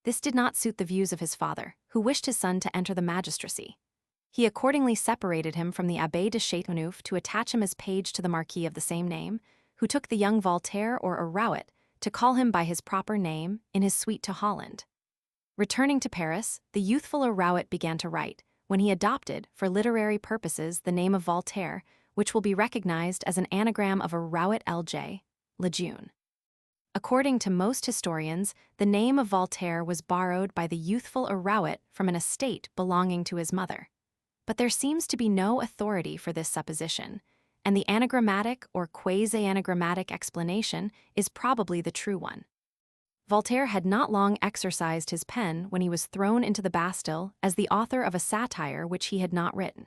This did not suit the views of his father, who wished his son to enter the magistracy. He accordingly separated him from the Abbé de Chateauneuf to attach him as page to the Marquis of the same name, who took the young Voltaire or Arouet to call him by his proper name in his suite to Holland. Returning to Paris, the youthful Arouet began to write, when he adopted, for literary purposes, the name of Voltaire, which will be recognized as an anagram of Arouet L.J. Lejeune. According to most historians, the name of Voltaire was borrowed by the youthful Arouet from an estate belonging to his mother. But there seems to be no authority for this supposition, and the anagrammatic or quasi-anagrammatic explanation is probably the true one. Voltaire had not long exercised his pen when he was thrown into the Bastille as the author of a satire which he had not written.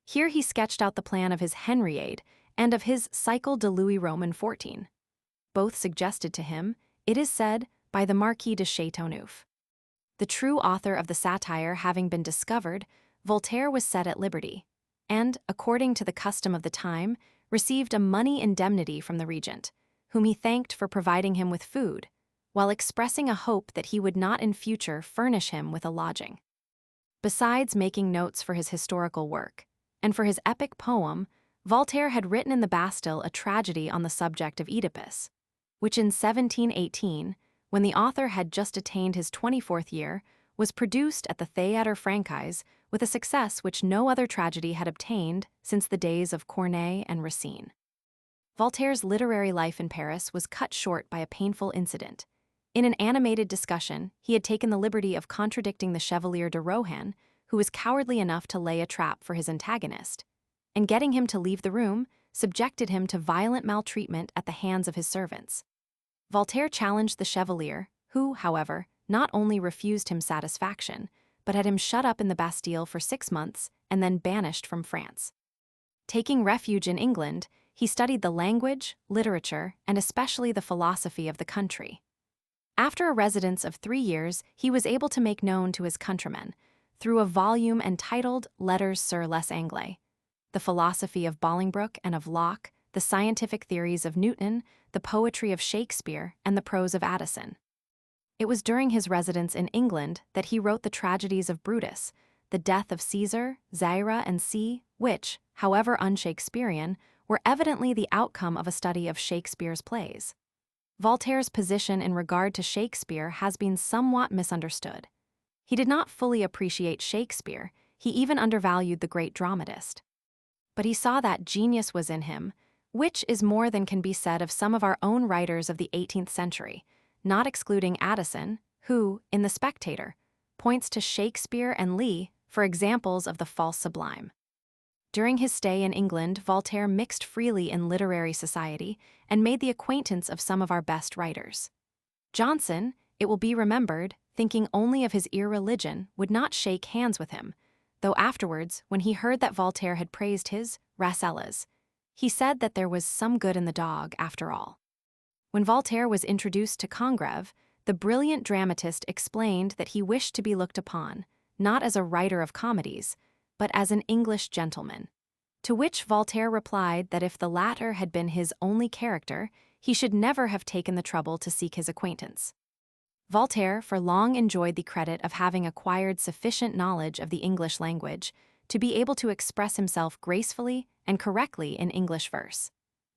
Here he sketched out the plan of his Henriade and of his Cycle de Louis Roman XIV. Both suggested to him, it is said, by the Marquis de Chateauneuf. The true author of the satire having been discovered, Voltaire was set at liberty, and, according to the custom of the time, received a money indemnity from the regent, whom he thanked for providing him with food, while expressing a hope that he would not in future furnish him with a lodging. Besides making notes for his historical work, and for his epic poem, Voltaire had written in the Bastille a tragedy on the subject of Oedipus, which in 1718, when the author had just attained his 24th year, was produced at the Théâtre Francais with a success which no other tragedy had obtained since the days of Corneille and Racine. Voltaire's literary life in Paris was cut short by a painful incident. In an animated discussion, he had taken the liberty of contradicting the Chevalier de Rohan, who was cowardly enough to lay a trap for his antagonist, and getting him to leave the room, subjected him to violent maltreatment at the hands of his servants. Voltaire challenged the Chevalier, who, however, not only refused him satisfaction, but had him shut up in the Bastille for 6 months and then banished from France. Taking refuge in England, he studied the language, literature, and especially the philosophy of the country. After a residence of 3 years, he was able to make known to his countrymen, through a volume entitled Letters sur les Anglais, the philosophy of Bolingbroke and of Locke, the scientific theories of Newton, the poetry of Shakespeare, and the prose of Addison. It was during his residence in England that he wrote the tragedies of Brutus, the death of Caesar, Zyra, and C, which, however un-Shakespearean, were evidently the outcome of a study of Shakespeare's plays. Voltaire's position in regard to Shakespeare has been somewhat misunderstood. He did not fully appreciate Shakespeare, he even undervalued the great dramatist. But he saw that genius was in him, which is more than can be said of some of our own writers of the 18th century, not excluding Addison, who, in The Spectator, points to Shakespeare and Lee for examples of the false sublime. During his stay in England, Voltaire mixed freely in literary society and made the acquaintance of some of our best writers. Johnson, it will be remembered, thinking only of his irreligion, would not shake hands with him, though afterwards, when he heard that Voltaire had praised his Rasselas, he said that there was some good in the dog after all. When Voltaire was introduced to Congreve, the brilliant dramatist explained that he wished to be looked upon, not as a writer of comedies, but as an English gentleman, to which Voltaire replied that if the latter had been his only character, he should never have taken the trouble to seek his acquaintance. Voltaire for long enjoyed the credit of having acquired sufficient knowledge of the English language to be able to express himself gracefully and correctly in English verse.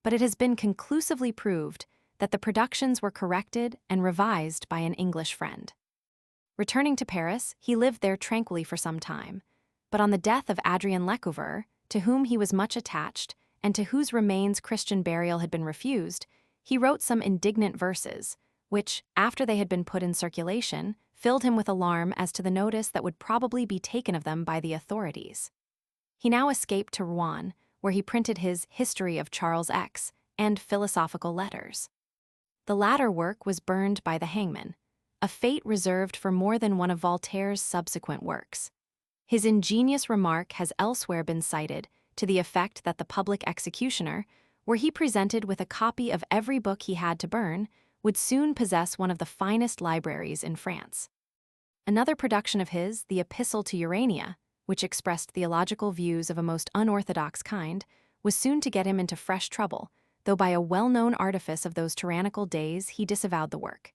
But it has been conclusively proved that the productions were corrected and revised by an English friend. Returning to Paris, he lived there tranquilly for some time. But on the death of Adrien Lecouvreur, to whom he was much attached, and to whose remains Christian burial had been refused, he wrote some indignant verses, which, after they had been put in circulation, filled him with alarm as to the notice that would probably be taken of them by the authorities. He now escaped to Rouen, where he printed his History of Charles X and Philosophical Letters. The latter work was burned by the hangman, a fate reserved for more than one of Voltaire's subsequent works. His ingenious remark has elsewhere been cited to the effect that the public executioner, were he presented with a copy of every book he had to burn, would soon possess one of the finest libraries in France. Another production of his, the Epistle to Urania, which expressed theological views of a most unorthodox kind, was soon to get him into fresh trouble, though by a well-known artifice of those tyrannical days he disavowed the work.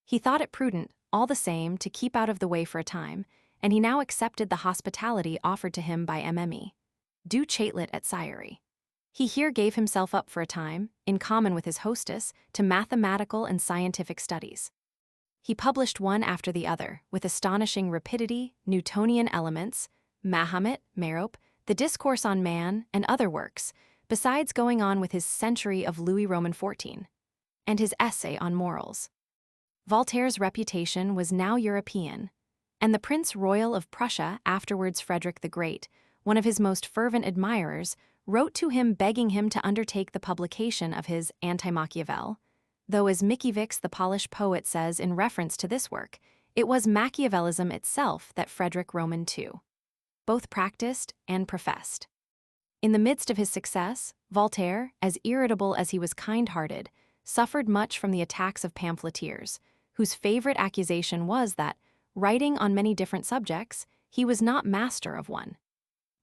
He thought it prudent, all the same, to keep out of the way for a time, and he now accepted the hospitality offered to him by Mme. du Châtelet at Sillery. He here gave himself up for a time, in common with his hostess, to mathematical and scientific studies. He published one after the other, with astonishing rapidity, Newtonian elements, Mahomet, Merope, the Discourse on Man, and other works, besides going on with his Century of Louis Roman XIV, and his Essay on Morals. Voltaire's reputation was now European, and the Prince Royal of Prussia, afterwards Frederick the Great, one of his most fervent admirers, wrote to him begging him to undertake the publication of his Anti-Machiavel, though as Mickiewicz the Polish poet says in reference to this work, it was Machiavellism itself that Frederick Roman II both practiced and professed. In the midst of his success, Voltaire, as irritable as he was kind-hearted, suffered much from the attacks of pamphleteers, whose favorite accusation was that, writing on many different subjects, he was not master of one.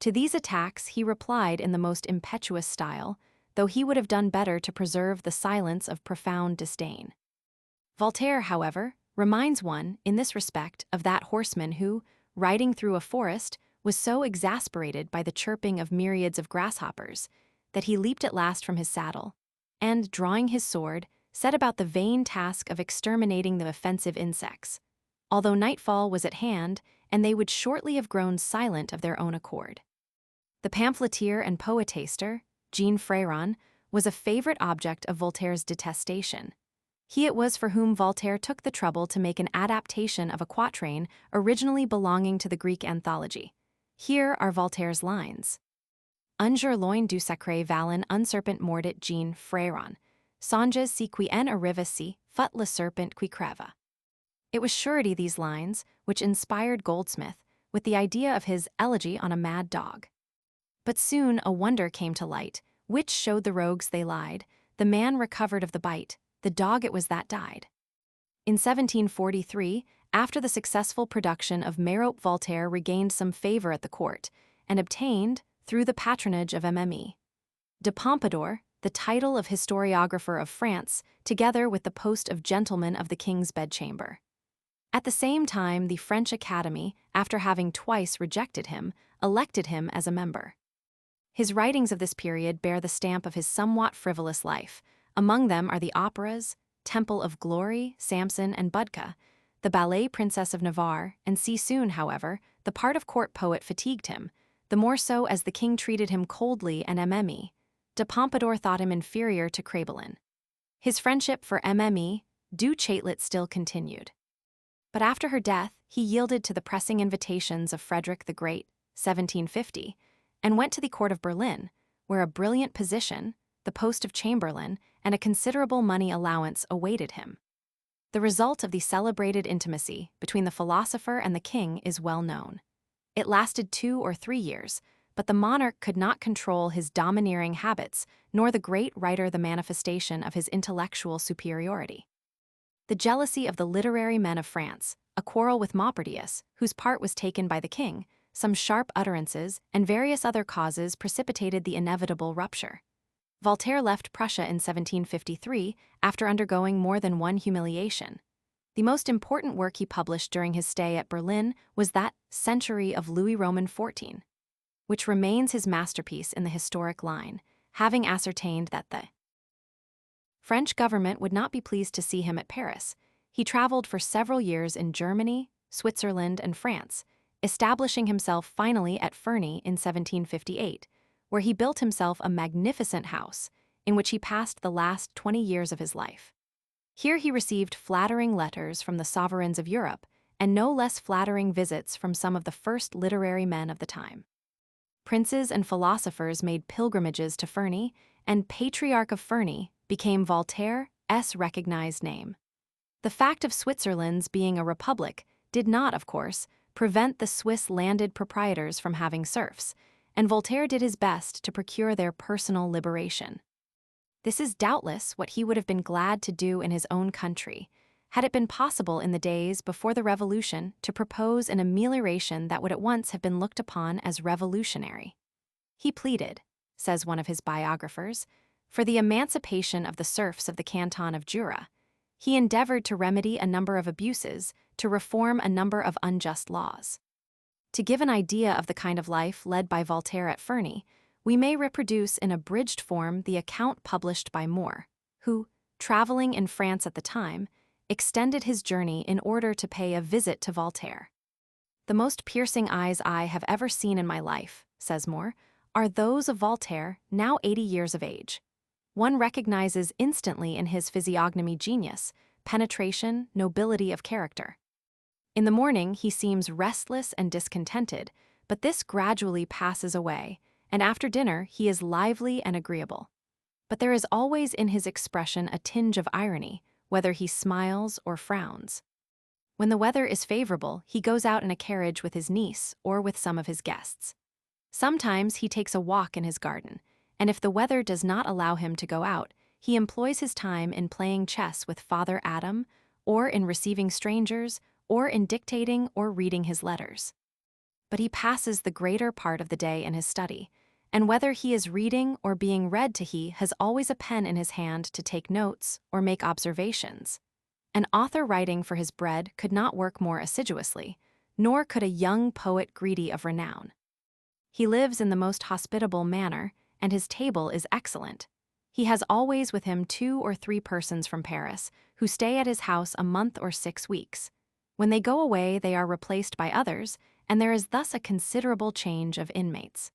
To these attacks he replied in the most impetuous style, though he would have done better to preserve the silence of profound disdain. Voltaire, however, reminds one, in this respect, of that horseman who, riding through a forest, was so exasperated by the chirping of myriads of grasshoppers that he leaped at last from his saddle, and, drawing his sword, set about the vain task of exterminating the offensive insects, although nightfall was at hand and they would shortly have grown silent of their own accord. The pamphleteer and poetaster, Jean Fréron, was a favorite object of Voltaire's detestation. He it was for whom Voltaire took the trouble to make an adaptation of a quatrain originally belonging to the Greek anthology. Here are Voltaire's lines. Un jour loin du sacré Valin un serpent mordit Jean Fréron, songes si qui en arriva si, fut le serpent qui creva. It was surety these lines which inspired Goldsmith with the idea of his Elegy on a Mad Dog. But soon a wonder came to light, which showed the rogues they lied, the man recovered of the bite, the dog it was that died. In 1743, after the successful production of Merope, Voltaire regained some favor at the court, and obtained, through the patronage of Mme. de Pompadour, the title of historiographer of France, together with the post of gentleman of the king's bedchamber. At the same time, the French Academy, after having twice rejected him, elected him as a member. His writings of this period bear the stamp of his somewhat frivolous life. Among them are the operas, Temple of Glory, Samson, and Budka, the ballet Princess of Navarre, and soon, however, the part of court poet fatigued him, the more so as the king treated him coldly, and Mme. de Pompadour thought him inferior to Crébelin. His friendship for Mme. du Châtelet still continued. But after her death, he yielded to the pressing invitations of Frederick the Great, 1750, and went to the court of Berlin, where a brilliant position, the post of chamberlain, and a considerable money allowance awaited him. The result of the celebrated intimacy between the philosopher and the king is well known. It lasted 2 or 3 years, but the monarch could not control his domineering habits, nor the great writer the manifestation of his intellectual superiority. The jealousy of the literary men of France, a quarrel with Maupertuis, whose part was taken by the king, some sharp utterances, and various other causes precipitated the inevitable rupture. Voltaire left Prussia in 1753 after undergoing more than one humiliation. The most important work he published during his stay at Berlin was that Century of Louis Roman XIV, which remains his masterpiece in the historic line, having ascertained that the French government would not be pleased to see him at Paris. He traveled for several years in Germany, Switzerland, and France, establishing himself finally at Ferney in 1758, where he built himself a magnificent house in which he passed the last 20 years of his life. Here he received flattering letters from the sovereigns of Europe and no less flattering visits from some of the first literary men of the time. Princes and philosophers made pilgrimages to Ferney, and Patriarch of Ferney became Voltaire's recognized name. The fact of Switzerland's being a republic did not, of course, prevent the Swiss landed proprietors from having serfs, and Voltaire did his best to procure their personal liberation. This is doubtless what he would have been glad to do in his own country, had it been possible in the days before the Revolution to propose an amelioration that would at once have been looked upon as revolutionary. He pleaded, says one of his biographers, for the emancipation of the serfs of the canton of Jura. He endeavored to remedy a number of abuses, to reform a number of unjust laws. To give an idea of the kind of life led by Voltaire at Ferney, we may reproduce in abridged form the account published by Moore, who, traveling in France at the time, extended his journey in order to pay a visit to Voltaire. "The most piercing eyes I have ever seen in my life," says Moore, "are those of Voltaire, now 80 years of age. One recognizes instantly in his physiognomy genius, penetration, nobility of character. In the morning he seems restless and discontented, but this gradually passes away, and after dinner he is lively and agreeable. But there is always in his expression a tinge of irony, whether he smiles or frowns. When the weather is favorable, he goes out in a carriage with his niece or with some of his guests. Sometimes he takes a walk in his garden, and if the weather does not allow him to go out, he employs his time in playing chess with Father Adam, or in receiving strangers, or in dictating or reading his letters. But he passes the greater part of the day in his study, and whether he is reading or being read to he has always a pen in his hand to take notes or make observations. An author writing for his bread could not work more assiduously, nor could a young poet greedy of renown. He lives in the most hospitable manner, and his table is excellent. He has always with him 2 or 3 persons from Paris, who stay at his house a month or 6 weeks. When they go away, they are replaced by others, and there is thus a considerable change of inmates.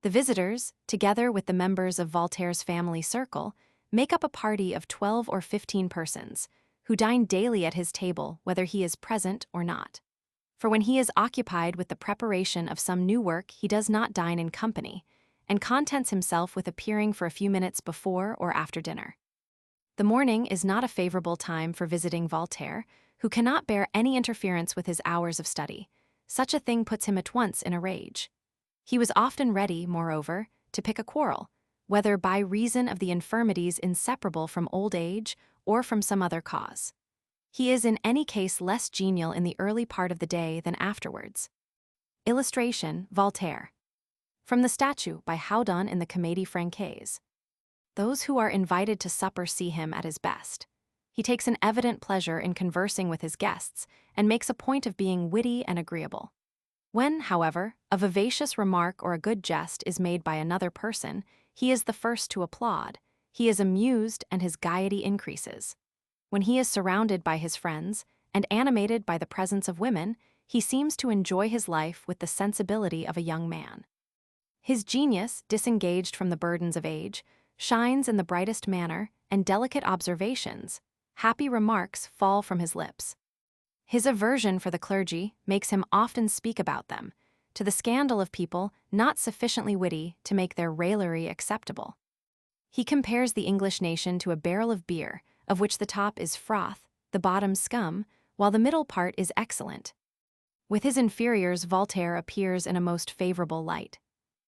The visitors, together with the members of Voltaire's family circle, make up a party of 12 or 15 persons, who dine daily at his table whether he is present or not. For when he is occupied with the preparation of some new work, he does not dine in company, and contents himself with appearing for a few minutes before or after dinner. The morning is not a favorable time for visiting Voltaire, who cannot bear any interference with his hours of study. Such a thing puts him at once in a rage. He was often ready, moreover, to pick a quarrel, whether by reason of the infirmities inseparable from old age or from some other cause. He is in any case less genial in the early part of the day than afterwards. Illustration: Voltaire. From the statue by Houdon in the Comédie Française. Those who are invited to supper see him at his best. He takes an evident pleasure in conversing with his guests, and makes a point of being witty and agreeable. When, however, a vivacious remark or a good jest is made by another person, he is the first to applaud. He is amused, and his gaiety increases. When he is surrounded by his friends, and animated by the presence of women, he seems to enjoy his life with the sensibility of a young man. His genius, disengaged from the burdens of age, shines in the brightest manner, and delicate observations, happy remarks fall from his lips. His aversion for the clergy makes him often speak about them, to the scandal of people not sufficiently witty to make their raillery acceptable. He compares the English nation to a barrel of beer, of which the top is froth, the bottom scum, while the middle part is excellent. With his inferiors, Voltaire appears in a most favorable light.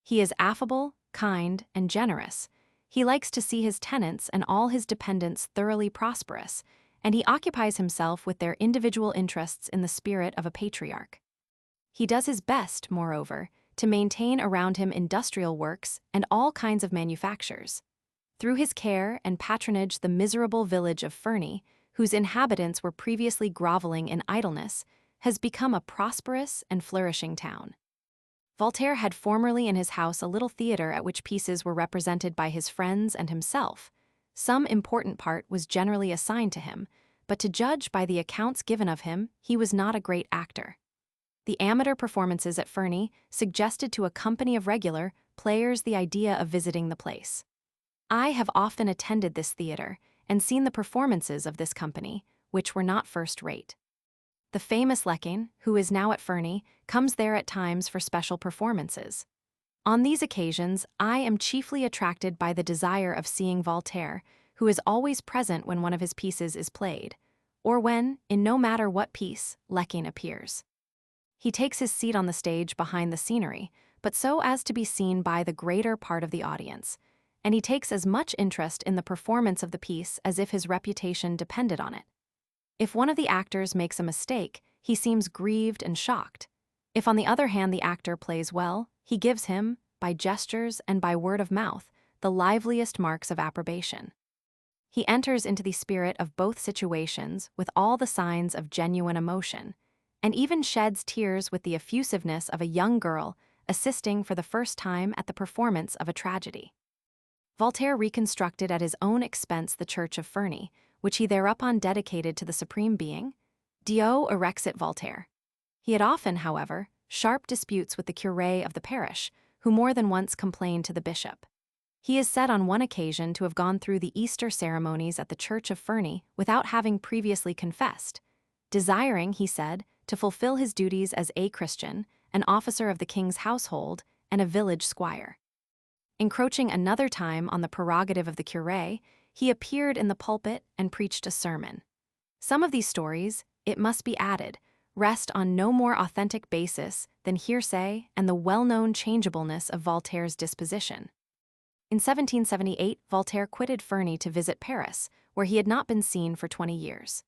He is affable, kind, and generous. He likes to see his tenants and all his dependents thoroughly prosperous, and he occupies himself with their individual interests in the spirit of a patriarch. He does his best, moreover, to maintain around him industrial works and all kinds of manufactures. Through his care and patronage, the miserable village of Ferney, whose inhabitants were previously groveling in idleness, has become a prosperous and flourishing town. Voltaire had formerly in his house a little theatre at which pieces were represented by his friends and himself. Some important part was generally assigned to him, but to judge by the accounts given of him, he was not a great actor. The amateur performances at Ferney suggested to a company of regular players the idea of visiting the place. I have often attended this theater and seen the performances of this company, which were not first-rate. The famous Lecain, who is now at Ferney, comes there at times for special performances. On these occasions, I am chiefly attracted by the desire of seeing Voltaire, who is always present when one of his pieces is played, or when, in no matter what piece, Lecain appears. He takes his seat on the stage behind the scenery, but so as to be seen by the greater part of the audience, and he takes as much interest in the performance of the piece as if his reputation depended on it. If one of the actors makes a mistake, he seems grieved and shocked. If on the other hand the actor plays well, he gives him, by gestures and by word of mouth, the liveliest marks of approbation. He enters into the spirit of both situations with all the signs of genuine emotion, and even sheds tears with the effusiveness of a young girl assisting for the first time at the performance of a tragedy. Voltaire reconstructed at his own expense the church of Ferney, which he thereupon dedicated to the Supreme Being. Dieu erexit Voltaire. He had often, however, sharp disputes with the curé of the parish, who more than once complained to the bishop. He is said on one occasion to have gone through the Easter ceremonies at the church of Ferney without having previously confessed, desiring, he said, to fulfill his duties as a Christian, an officer of the king's household, and a village squire. Encroaching another time on the prerogative of the curé, he appeared in the pulpit and preached a sermon. Some of these stories, it must be added, rest on no more authentic basis than hearsay and the well-known changeableness of Voltaire's disposition. In 1778, Voltaire quitted Ferney to visit Paris, where he had not been seen for 20 years.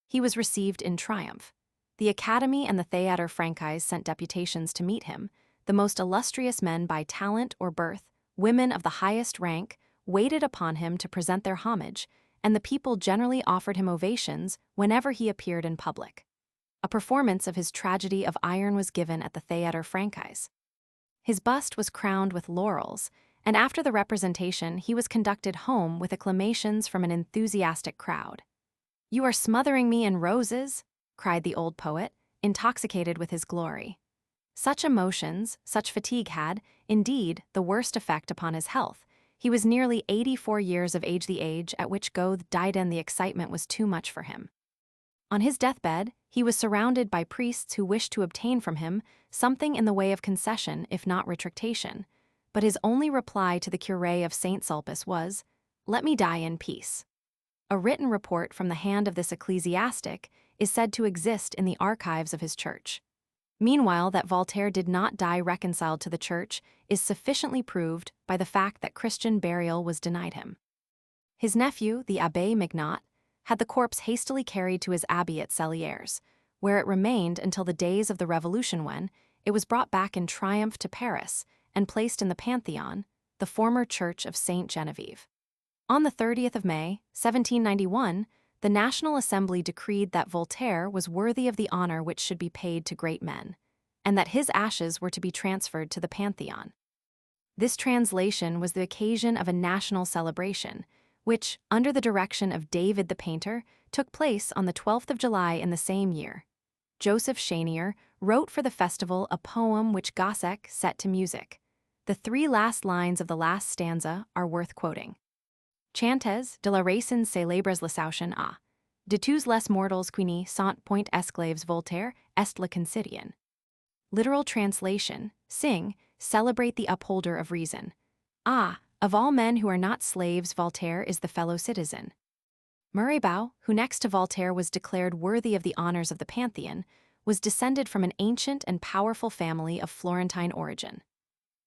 He was received in triumph. The Academy and the Théâtre Français sent deputations to meet him. The most illustrious men by talent or birth, women of the highest rank, waited upon him to present their homage, and the people generally offered him ovations whenever he appeared in public. A performance of his tragedy of Iron was given at the Théâtre Français. His bust was crowned with laurels, and after the representation he was conducted home with acclamations from an enthusiastic crowd. "You are smothering me in roses," cried the old poet, intoxicated with his glory. Such emotions, such fatigue had, indeed, the worst effect upon his health. He was nearly 84 years of age, the age at which Goethe died, and the excitement was too much for him. On his deathbed, he was surrounded by priests who wished to obtain from him something in the way of concession, if not retractation, but his only reply to the curé of Saint Sulpice was, "Let me die in peace." A written report from the hand of this ecclesiastic is said to exist in the archives of his church. Meanwhile, that Voltaire did not die reconciled to the church is sufficiently proved by the fact that Christian burial was denied him. His nephew, the Abbé Mignot, had the corpse hastily carried to his abbey at Celières, where it remained until the days of the Revolution, when it was brought back in triumph to Paris and placed in the Pantheon, the former church of Saint Genevieve. On the 30th of May, 1791, the National Assembly decreed that Voltaire was worthy of the honor which should be paid to great men, and that his ashes were to be transferred to the Pantheon. This translation was the occasion of a national celebration, which, under the direction of David the painter, took place on the 12th of July in the same year. Joseph Chenier wrote for the festival a poem which Gossec set to music. The 3 last lines of the last stanza are worth quoting. Chantes de la racine célèbres l'assaution a. De tous les mortals qui ne sont point esclaves Voltaire est le concitoyen. Literal translation, sing, celebrate the upholder of reason. Ah, of all men who are not slaves, Voltaire is the fellow citizen. Mirabeau, who next to Voltaire was declared worthy of the honors of the Pantheon, was descended from an ancient and powerful family of Florentine origin.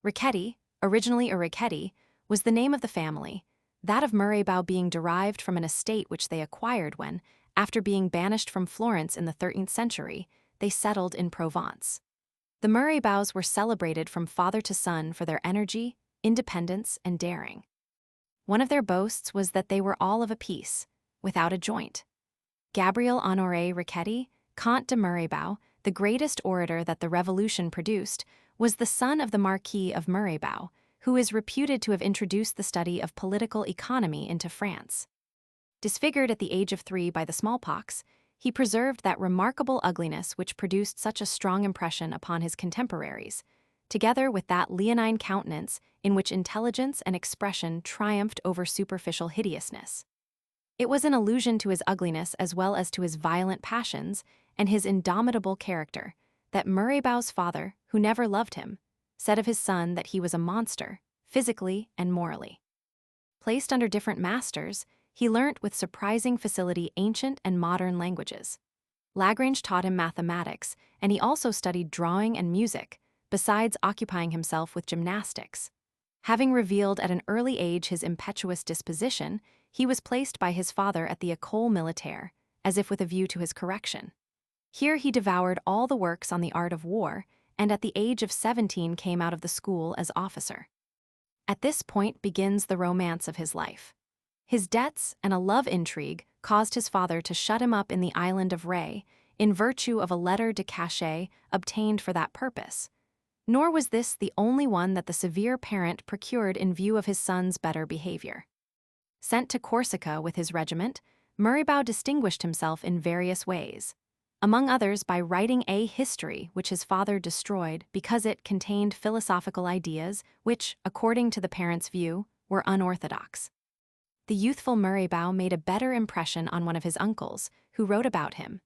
Riquetti, originally a Riquetti, was the name of the family, that of Mirabeau being derived from an estate which they acquired when, after being banished from Florence in the 13th century, they settled in Provence. The Mirabeaus were celebrated from father to son for their energy, independence, and daring. One of their boasts was that they were all of a piece, without a joint. Gabriel Honoré Riquetti, Comte de Mirabeau, the greatest orator that the Revolution produced, was the son of the Marquis of Mirabeau, who is reputed to have introduced the study of political economy into France. Disfigured at the age of 3 by the smallpox, he preserved that remarkable ugliness which produced such a strong impression upon his contemporaries, together with that leonine countenance in which intelligence and expression triumphed over superficial hideousness. It was an allusion to his ugliness as well as to his violent passions and his indomitable character that Murray-Bow's father, who never loved him, said of his son that he was a monster, physically and morally. Placed under different masters, he learnt with surprising facility ancient and modern languages. Lagrange taught him mathematics, and he also studied drawing and music, besides occupying himself with gymnastics. Having revealed at an early age his impetuous disposition, he was placed by his father at the École Militaire, as if with a view to his correction. Here he devoured all the works on the art of war, and at the age of 17 came out of the school as officer. At this point begins the romance of his life. His debts and a love intrigue caused his father to shut him up in the island of Ré, in virtue of a lettre de cachet obtained for that purpose. Nor was this the only one that the severe parent procured in view of his son's better behavior. Sent to Corsica with his regiment, Murray-Bow distinguished himself in various ways, among others by writing a history which his father destroyed because it contained philosophical ideas which, according to the parent's view, were unorthodox. The youthful Murray-Bow made a better impression on one of his uncles, who wrote about him.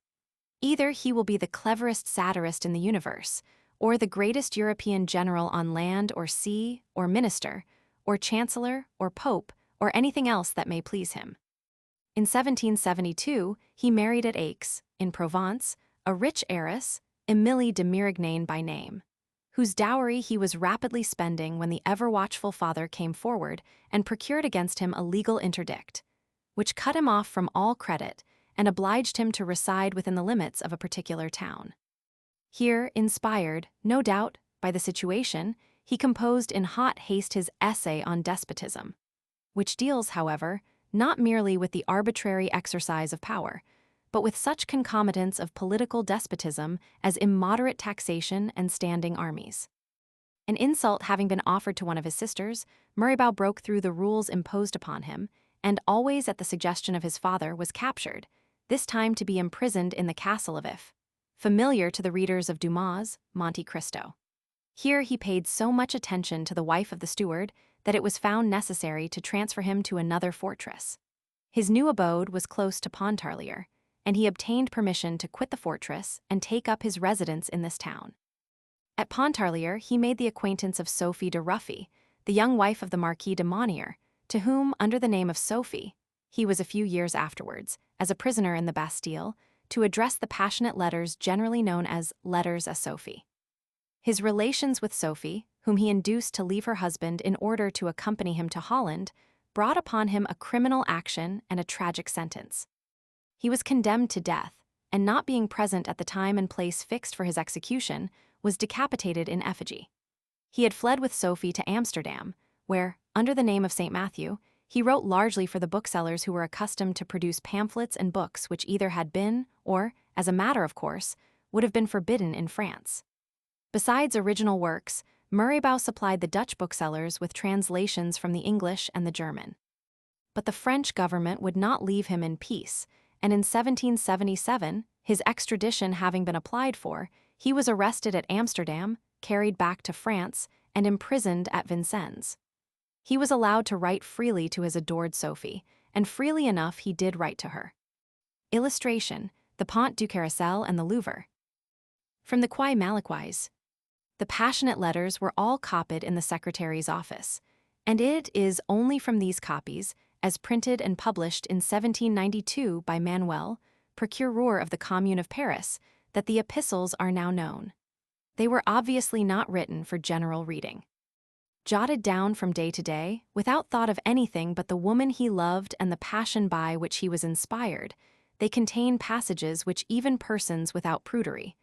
Either he will be the cleverest satirist in the universe, or the greatest European general on land or sea, or minister, or chancellor, or pope, or anything else that may please him. In 1772, he married at Aix, in Provence, a rich heiress, Emilie de Mérignac by name, whose dowry he was rapidly spending when the ever-watchful father came forward and procured against him a legal interdict, which cut him off from all credit and obliged him to reside within the limits of a particular town. Here, inspired, no doubt, by the situation, he composed in hot haste his essay on despotism, which deals, however, not merely with the arbitrary exercise of power, but with such concomitants of political despotism as immoderate taxation and standing armies. An insult having been offered to one of his sisters, Murray-Bow broke through the rules imposed upon him, and always at the suggestion of his father was captured, this time to be imprisoned in the castle of If, familiar to the readers of Dumas' Monte Cristo. Here he paid so much attention to the wife of the steward that it was found necessary to transfer him to another fortress. His new abode was close to Pontarlier, and he obtained permission to quit the fortress and take up his residence in this town. At Pontarlier, he made the acquaintance of Sophie de Ruffy, the young wife of the Marquis de Monnier, to whom, under the name of Sophie, he was a few years afterwards, as a prisoner in the Bastille, to address the passionate letters generally known as Letters à Sophie. His relations with Sophie, whom he induced to leave her husband in order to accompany him to Holland, brought upon him a criminal action and a tragic sentence. He was condemned to death, and not being present at the time and place fixed for his execution, was decapitated in effigy. He had fled with Sophie to Amsterdam, where, under the name of St. Matthew, he wrote largely for the booksellers who were accustomed to produce pamphlets and books which either had been, or, as a matter of course, would have been forbidden in France. Besides original works, Murray-Bow supplied the Dutch booksellers with translations from the English and the German. But the French government would not leave him in peace, and in 1777, his extradition having been applied for, he was arrested at Amsterdam, carried back to France, and imprisoned at Vincennes. He was allowed to write freely to his adored Sophie, and freely enough he did write to her. Illustration: the Pont du Carrousel and the Louvre. From the Quai Malaquais. The passionate letters were all copied in the secretary's office, and it is only from these copies, as printed and published in 1792 by Manuel, procureur of the Commune of Paris, that the epistles are now known. They were obviously not written for general reading. Jotted down from day to day, without thought of anything but the woman he loved and the passion by which he was inspired, they contain passages which even persons without prudery,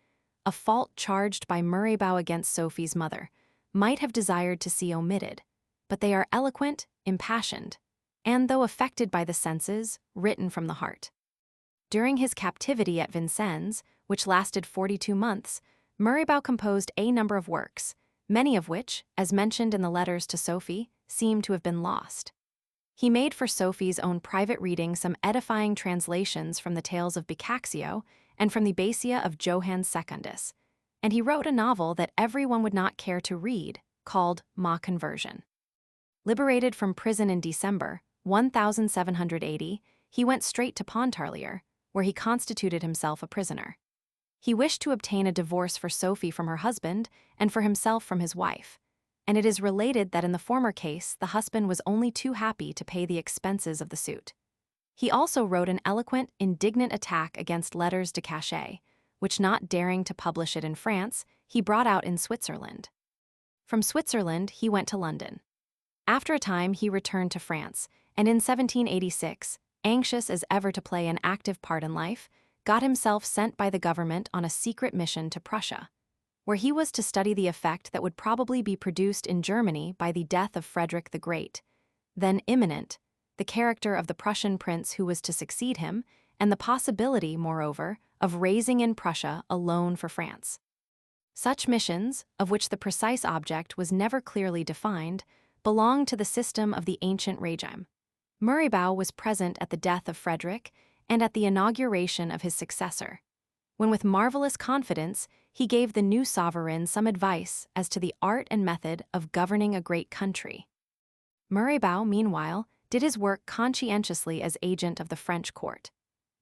a fault charged by Murray-Bow against Sophie's mother, might have desired to see omitted, but they are eloquent, impassioned, and, though affected by the senses, written from the heart. During his captivity at Vincennes, which lasted 42 months, Murray-Bow composed a number of works, many of which, as mentioned in the letters to Sophie, seem to have been lost. He made for Sophie's own private reading some edifying translations from the tales of Boccaccio and from the Basia of Johannes Secundus, and he wrote a novel that everyone would not care to read, called Ma Conversion. Liberated from prison in December 1780, he went straight to Pontarlier, where he constituted himself a prisoner. He wished to obtain a divorce for Sophie from her husband and for himself from his wife, and it is related that in the former case the husband was only too happy to pay the expenses of the suit. He also wrote an eloquent, indignant attack against letters de cachet, which, not daring to publish it in France, he brought out in Switzerland. From Switzerland he went to London. After a time he returned to France, and in 1786, anxious as ever to play an active part in life, got himself sent by the government on a secret mission to Prussia, where he was to study the effect that would probably be produced in Germany by the death of Frederick the Great, then imminent, the character of the Prussian prince who was to succeed him, and the possibility, moreover, of raising in Prussia a loan for France. Such missions, of which the precise object was never clearly defined, belonged to the system of the ancient regime. Murraybau was present at the death of Frederick and at the inauguration of his successor, when with marvelous confidence he gave the new sovereign some advice as to the art and method of governing a great country. Murraybau, meanwhile, did his work conscientiously as agent of the French court,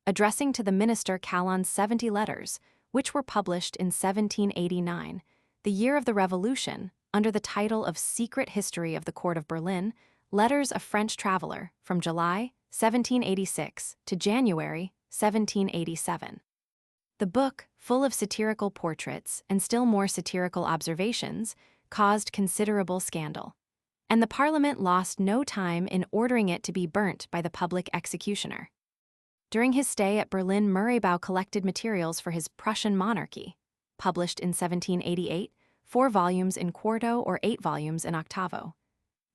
addressing to the minister Calonne 70 letters, which were published in 1789, the year of the Revolution, under the title of Secret History of the Court of Berlin, Letters of French Traveler, from July 1786 to January 1787. The book, full of satirical portraits and still more satirical observations, caused considerable scandal, and the Parliament lost no time in ordering it to be burnt by the public executioner. During his stay at Berlin, Murraybau collected materials for his Prussian Monarchy, published in 1788, 4 volumes in quarto or 8 volumes in octavo.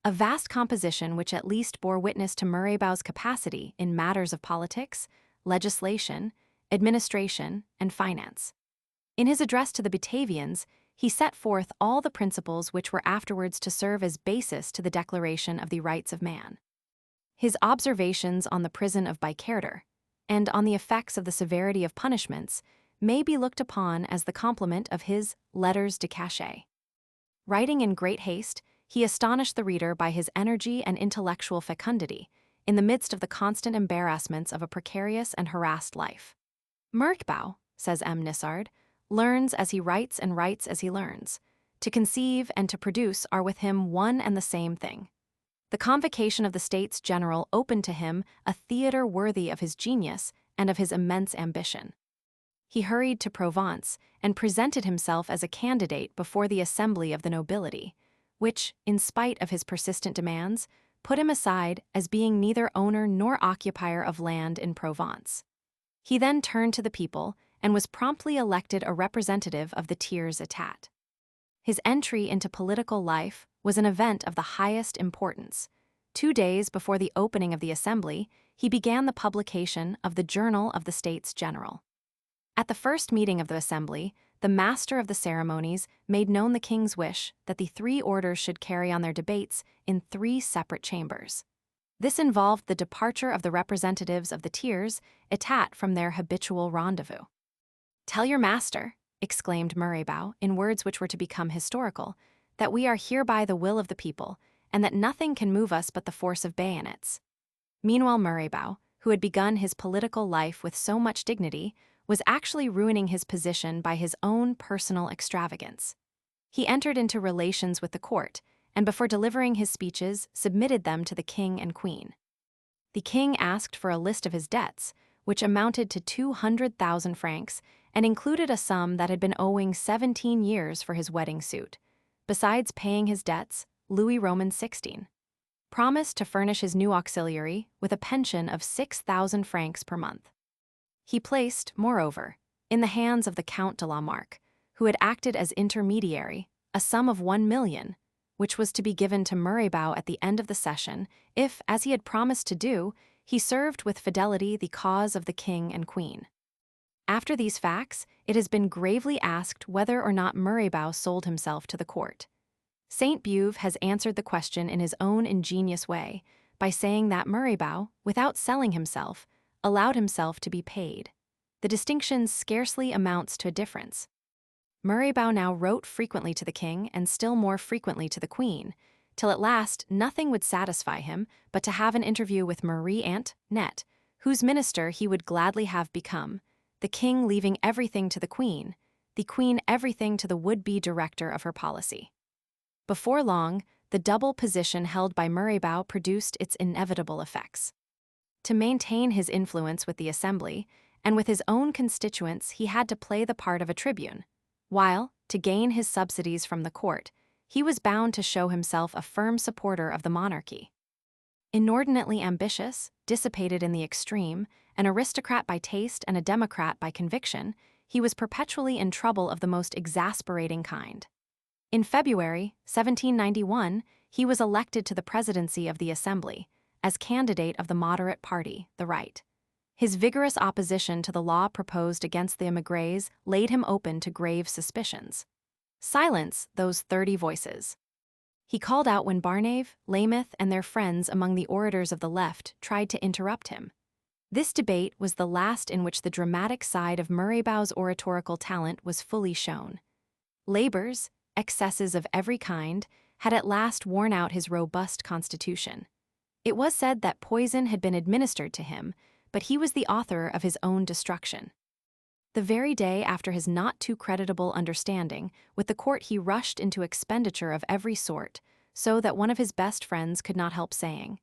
A vast composition which at least bore witness to Murraybau's capacity in matters of politics, legislation, administration, and finance. In his address to the Batavians, he set forth all the principles which were afterwards to serve as basis to the Declaration of the Rights of Man. His observations on the prison of Beikerter, and on the effects of the severity of punishments, may be looked upon as the complement of his Letters de Cachet. Writing in great haste, he astonished the reader by his energy and intellectual fecundity, in the midst of the constant embarrassments of a precarious and harassed life. Murraybau, says M. Nissard, learns as he writes and writes as he learns. To conceive and to produce are with him one and the same thing. The convocation of the States General opened to him a theater worthy of his genius and of his immense ambition. He hurried to Provence and presented himself as a candidate before the assembly of the nobility, which, in spite of his persistent demands, put him aside as being neither owner nor occupier of land in Provence. He then turned to the people and was promptly elected a representative of the tiers état. His entry into political life was an event of the highest importance. 2 days before the opening of the assembly, he began the publication of the Journal of the States General. At the first meeting of the assembly, the master of the ceremonies made known the king's wish that the 3 orders should carry on their debates in 3 separate chambers. This involved the departure of the representatives of the tiers état from their habitual rendezvous. "Tell your master," exclaimed Murraybau, in words which were to become historical, "that we are hereby the will of the people, and that nothing can move us but the force of bayonets." Meanwhile, Murraybau, who had begun his political life with so much dignity, was actually ruining his position by his own personal extravagance. He entered into relations with the court, and before delivering his speeches, submitted them to the king and queen. The king asked for a list of his debts, which amounted to 200,000 francs, and included a sum that had been owing 17 years for his wedding suit. Besides paying his debts, Louis Roman XVI promised to furnish his new auxiliary with a pension of 6,000 francs per month. He placed, moreover, in the hands of the Count de la Marque, who had acted as intermediary, a sum of 1 million, which was to be given to Murraybau at the end of the session if, as he had promised to do, he served with fidelity the cause of the king and queen. After these facts, it has been gravely asked whether or not Murraybau sold himself to the court. Saint-Beuve has answered the question in his own ingenious way, by saying that Murraybao, without selling himself, allowed himself to be paid. The distinction scarcely amounts to a difference. Murraybao now wrote frequently to the king and still more frequently to the queen, till at last nothing would satisfy him but to have an interview with Marie Antoinette, whose minister he would gladly have become, the king leaving everything to the queen everything to the would-be director of her policy. Before long, the double position held by Murraybao produced its inevitable effects. To maintain his influence with the assembly, and with his own constituents, he had to play the part of a tribune, while, to gain his subsidies from the court, he was bound to show himself a firm supporter of the monarchy. Inordinately ambitious, dissipated in the extreme, an aristocrat by taste and a democrat by conviction, he was perpetually in trouble of the most exasperating kind. In February 1791, he was elected to the presidency of the Assembly, as candidate of the moderate party, the Right. His vigorous opposition to the law proposed against the émigrés laid him open to grave suspicions. Silence those 30 voices. He called out when Barnave, Weymouth, and their friends among the orators of the left tried to interrupt him. This debate was the last in which the dramatic side of Murraybao's oratorical talent was fully shown. Labors, excesses of every kind, had at last worn out his robust constitution. It was said that poison had been administered to him, but he was the author of his own destruction. The very day after his not too creditable understanding with the court, he rushed into expenditure of every sort, so that one of his best friends could not help saying,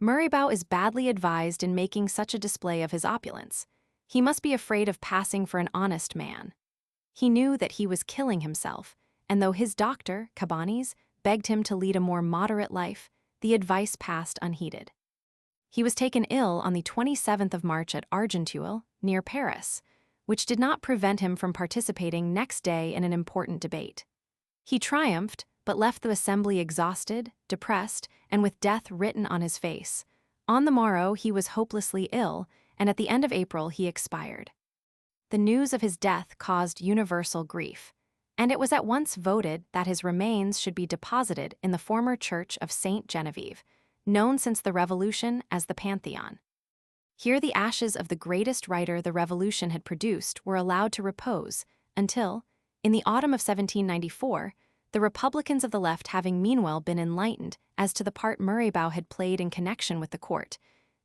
"Murraybao is badly advised in making such a display of his opulence. He must be afraid of passing for an honest man." He knew that he was killing himself, and though his doctor, Cabanis, begged him to lead a more moderate life, the advice passed unheeded. He was taken ill on the 27th of March at Argenteuil, near Paris, which did not prevent him from participating next day in an important debate. He triumphed, but left the assembly exhausted, depressed, and with death written on his face. On the morrow he was hopelessly ill, and at the end of April he expired. The news of his death caused universal grief, and it was at once voted that his remains should be deposited in the former church of Saint Genevieve, known since the Revolution as the Pantheon. Here the ashes of the greatest writer the Revolution had produced were allowed to repose until, in the autumn of 1794, the Republicans of the left having meanwhile been enlightened as to the part Murraybao had played in connection with the court,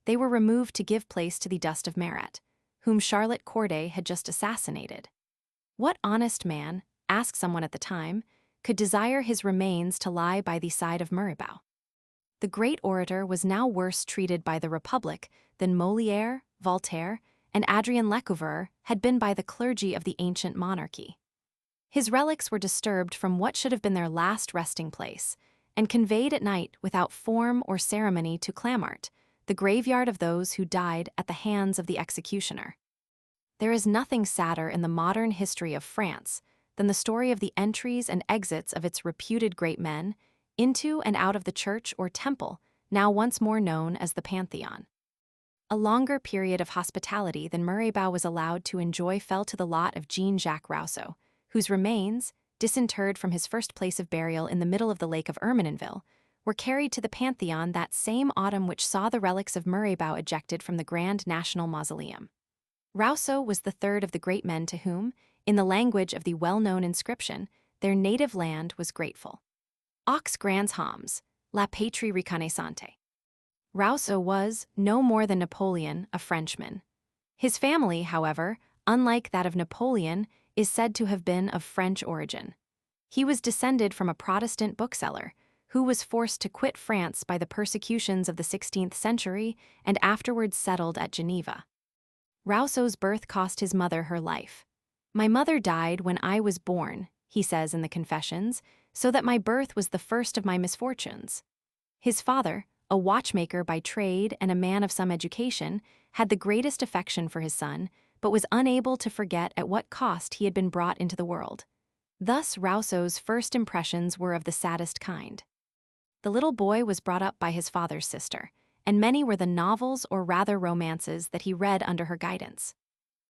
they were removed to give place to the dust of Marat, whom Charlotte Corday had just assassinated. What honest man, asked someone at the time, could desire his remains to lie by the side of Murraybao? The great orator was now worse treated by the Republic than Molière, Voltaire, and Adrien Lecouvreur had been by the clergy of the ancient monarchy. His relics were disturbed from what should have been their last resting place, and conveyed at night without form or ceremony to Clamart, the graveyard of those who died at the hands of the executioner. There is nothing sadder in the modern history of France than the story of the entries and exits of its reputed great men into and out of the church or temple, now once more known as the Pantheon. A longer period of hospitality than Murraybao was allowed to enjoy fell to the lot of Jean-Jacques Rousseau, whose remains, disinterred from his first place of burial in the middle of the lake of Ermenonville, were carried to the Pantheon that same autumn which saw the relics of Murraybao ejected from the Grand National Mausoleum. Rousseau was the third of the great men to whom, in the language of the well-known inscription, their native land was grateful. Aux grands hommes, la patrie reconnaissante. Rousseau was, no more than Napoleon, a Frenchman. His family, however, unlike that of Napoleon, is said to have been of French origin. He was descended from a Protestant bookseller, who was forced to quit France by the persecutions of the 16th century and afterwards settled at Geneva. Rousseau's birth cost his mother her life. "My mother died when I was born," he says in the Confessions, "so that my birth was the first of my misfortunes." His father, a watchmaker by trade and a man of some education, had the greatest affection for his son, but was unable to forget at what cost he had been brought into the world. Thus Rousseau's first impressions were of the saddest kind. The little boy was brought up by his father's sister, and many were the novels or rather romances that he read under her guidance.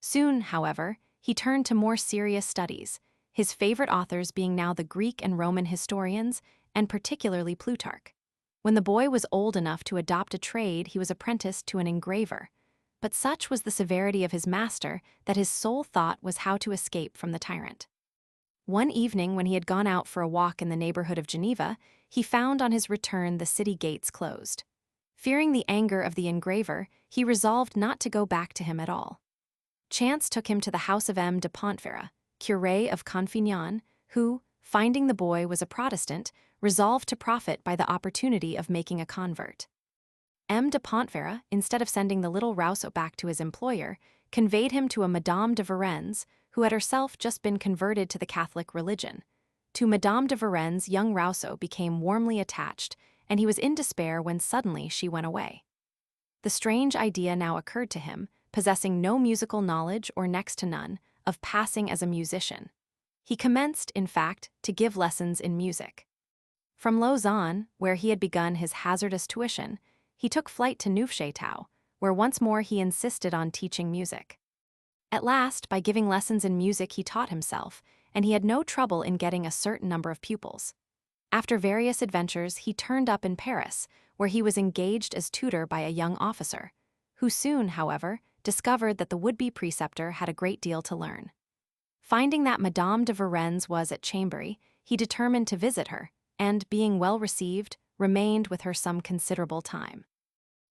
Soon, however, he turned to more serious studies, his favorite authors being now the Greek and Roman historians, and particularly Plutarch. When the boy was old enough to adopt a trade, he was apprenticed to an engraver. But such was the severity of his master that his sole thought was how to escape from the tyrant. One evening, when he had gone out for a walk in the neighborhood of Geneva, he found on his return the city gates closed. Fearing the anger of the engraver, he resolved not to go back to him at all. Chance took him to the house of M. de Pontverra, curé of Confignon, who, finding the boy was a Protestant, resolved to profit by the opportunity of making a convert. M. de Pontverra, instead of sending the little Rousseau back to his employer, conveyed him to a Madame de Varennes, who had herself just been converted to the Catholic religion. To Madame de Varennes, young Rousseau became warmly attached, and he was in despair when suddenly she went away. The strange idea now occurred to him, possessing no musical knowledge or next to none, of passing as a musician. He commenced, in fact, to give lessons in music. From Lausanne, where he had begun his hazardous tuition, he took flight to Neufchâteau, where once more he insisted on teaching music. At last, by giving lessons in music, he taught himself, and he had no trouble in getting a certain number of pupils. After various adventures, he turned up in Paris, where he was engaged as tutor by a young officer, who soon, however, discovered that the would-be preceptor had a great deal to learn. Finding that Madame de Varennes was at Chambéry, he determined to visit her, and, being well received, remained with her some considerable time.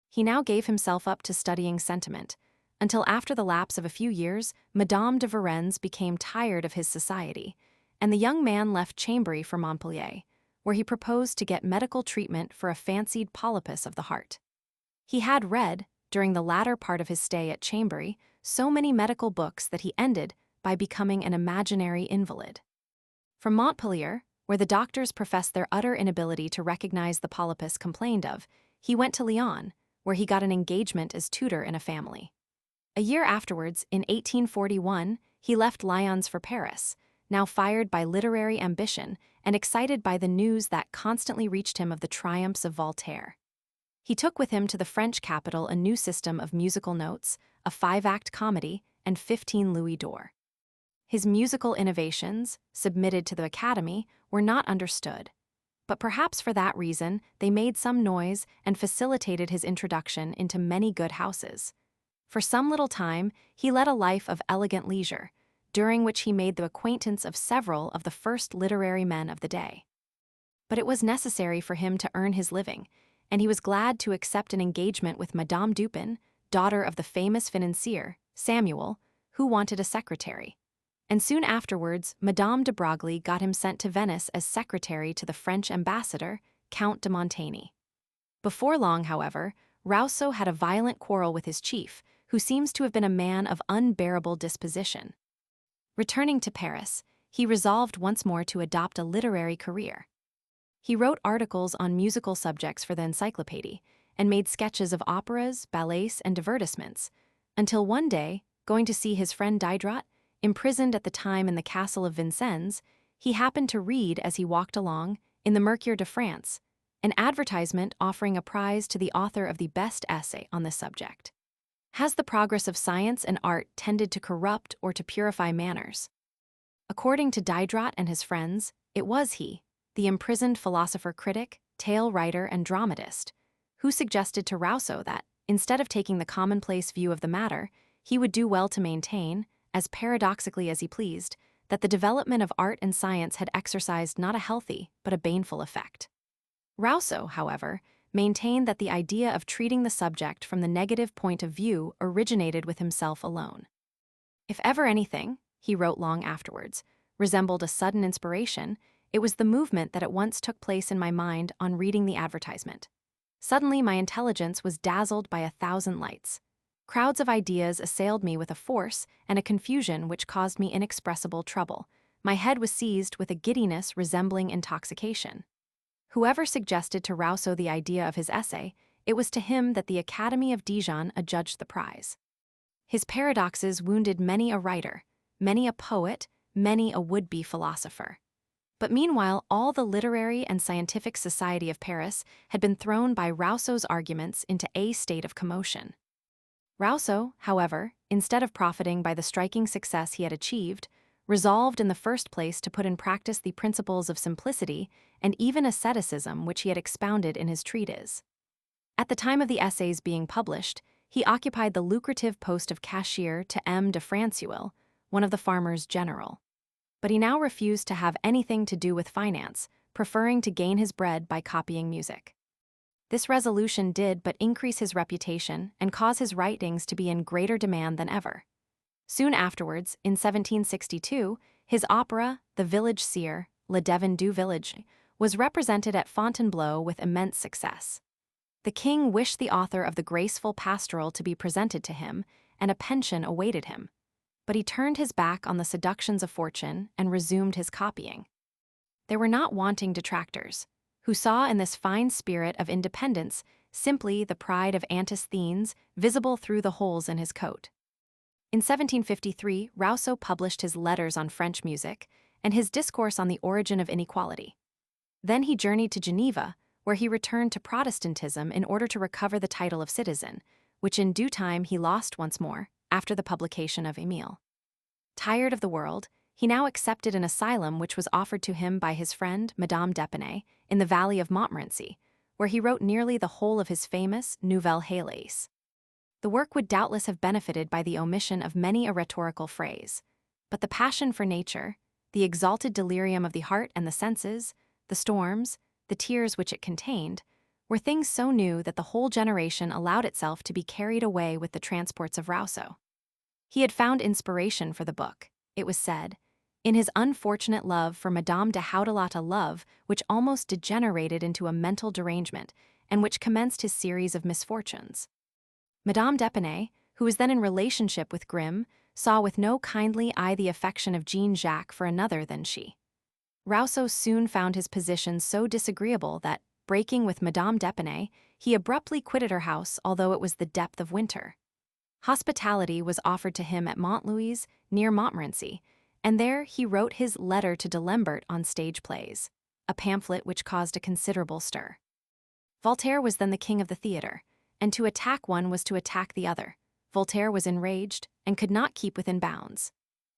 He now gave himself up to studying sentiment, until after the lapse of a few years, Madame de Varennes became tired of his society, and the young man left Chambéry for Montpellier, where he proposed to get medical treatment for a fancied polypus of the heart. He had read, during the latter part of his stay at Chambéry, so many medical books that he ended by becoming an imaginary invalid. From Montpellier, where the doctors professed their utter inability to recognize the polypus complained of, he went to Lyon, where he got an engagement as tutor in a family. A year afterwards, in 1841, he left Lyons for Paris, now fired by literary ambition and excited by the news that constantly reached him of the triumphs of Voltaire. He took with him to the French capital a new system of musical notes, a 5-act comedy, and 15 louis d'or. His musical innovations, submitted to the Academy, were not understood, but perhaps for that reason they made some noise and facilitated his introduction into many good houses. For some little time, he led a life of elegant leisure, during which he made the acquaintance of several of the first literary men of the day. But it was necessary for him to earn his living, and he was glad to accept an engagement with Madame Dupin, daughter of the famous financier, Samuel, who wanted a secretary. And soon afterwards, Madame de Broglie got him sent to Venice as secretary to the French ambassador, Count de Montaigne. Before long, however, Rousseau had a violent quarrel with his chief, who seems to have been a man of unbearable disposition. Returning to Paris, he resolved once more to adopt a literary career. He wrote articles on musical subjects for the Encyclopédie, and made sketches of operas, ballets, and divertissements, until one day, going to see his friend Diderot, imprisoned at the time in the castle of Vincennes, he happened to read as he walked along, in the Mercure de France, an advertisement offering a prize to the author of the best essay on this subject. Has the progress of science and art tended to corrupt or to purify manners? According to Diderot and his friends, it was he, the imprisoned philosopher-critic, tale writer, and dramatist, who suggested to Rousseau that, instead of taking the commonplace view of the matter, he would do well to maintain, as paradoxically as he pleased, that the development of art and science had exercised not a healthy but a baneful effect. Rousseau, however, maintained that the idea of treating the subject from the negative point of view originated with himself alone. If ever anything, he wrote long afterwards, resembled a sudden inspiration, it was the movement that at once took place in my mind on reading the advertisement. Suddenly my intelligence was dazzled by 1,000 lights. Crowds of ideas assailed me with a force and a confusion which caused me inexpressible trouble. My head was seized with a giddiness resembling intoxication. Whoever suggested to Rousseau the idea of his essay, it was to him that the Academy of Dijon adjudged the prize. His paradoxes wounded many a writer, many a poet, many a would-be philosopher. But meanwhile, all the literary and scientific society of Paris had been thrown by Rousseau's arguments into a state of commotion. Rousseau, however, instead of profiting by the striking success he had achieved, resolved in the first place to put in practice the principles of simplicity and even asceticism which he had expounded in his treatise. At the time of the essays being published, he occupied the lucrative post of cashier to M. de Francuil, one of the farmers general. But he now refused to have anything to do with finance, preferring to gain his bread by copying music. This resolution did but increase his reputation and cause his writings to be in greater demand than ever. Soon afterwards, in 1762, his opera, The Village Seer, Le Devin du Village, was represented at Fontainebleau with immense success. The king wished the author of the graceful pastoral to be presented to him, and a pension awaited him. But he turned his back on the seductions of fortune and resumed his copying. There were not wanting detractors, who saw in this fine spirit of independence simply the pride of Antisthenes visible through the holes in his coat. In 1753, Rousseau published his Letters on French Music and his Discourse on the Origin of Inequality. Then he journeyed to Geneva, where he returned to Protestantism in order to recover the title of citizen, which in due time he lost once more, after the publication of Emile. Tired of the world, he now accepted an asylum which was offered to him by his friend Madame d'Épinay in the valley of Montmorency, where he wrote nearly the whole of his famous Nouvelles Héloïses. The work would doubtless have benefited by the omission of many a rhetorical phrase, but the passion for nature, the exalted delirium of the heart and the senses, the storms, the tears which it contained, were things so new that the whole generation allowed itself to be carried away with the transports of Rousseau. He had found inspiration for the book, it was said, in his unfortunate love for Madame de Hautelat, a love which almost degenerated into a mental derangement and which commenced his series of misfortunes. Madame d'Épinay, who was then in relationship with Grimm, saw with no kindly eye the affection of Jean-Jacques for another than she. Rousseau soon found his position so disagreeable that, breaking with Madame d'Épinay, he abruptly quitted her house although it was the depth of winter. Hospitality was offered to him at Montlouis, near Montmorency, and there he wrote his Letter to D'Alembert on stage plays, a pamphlet which caused a considerable stir. Voltaire was then the king of the theatre, and to attack one was to attack the other. Voltaire was enraged and could not keep within bounds.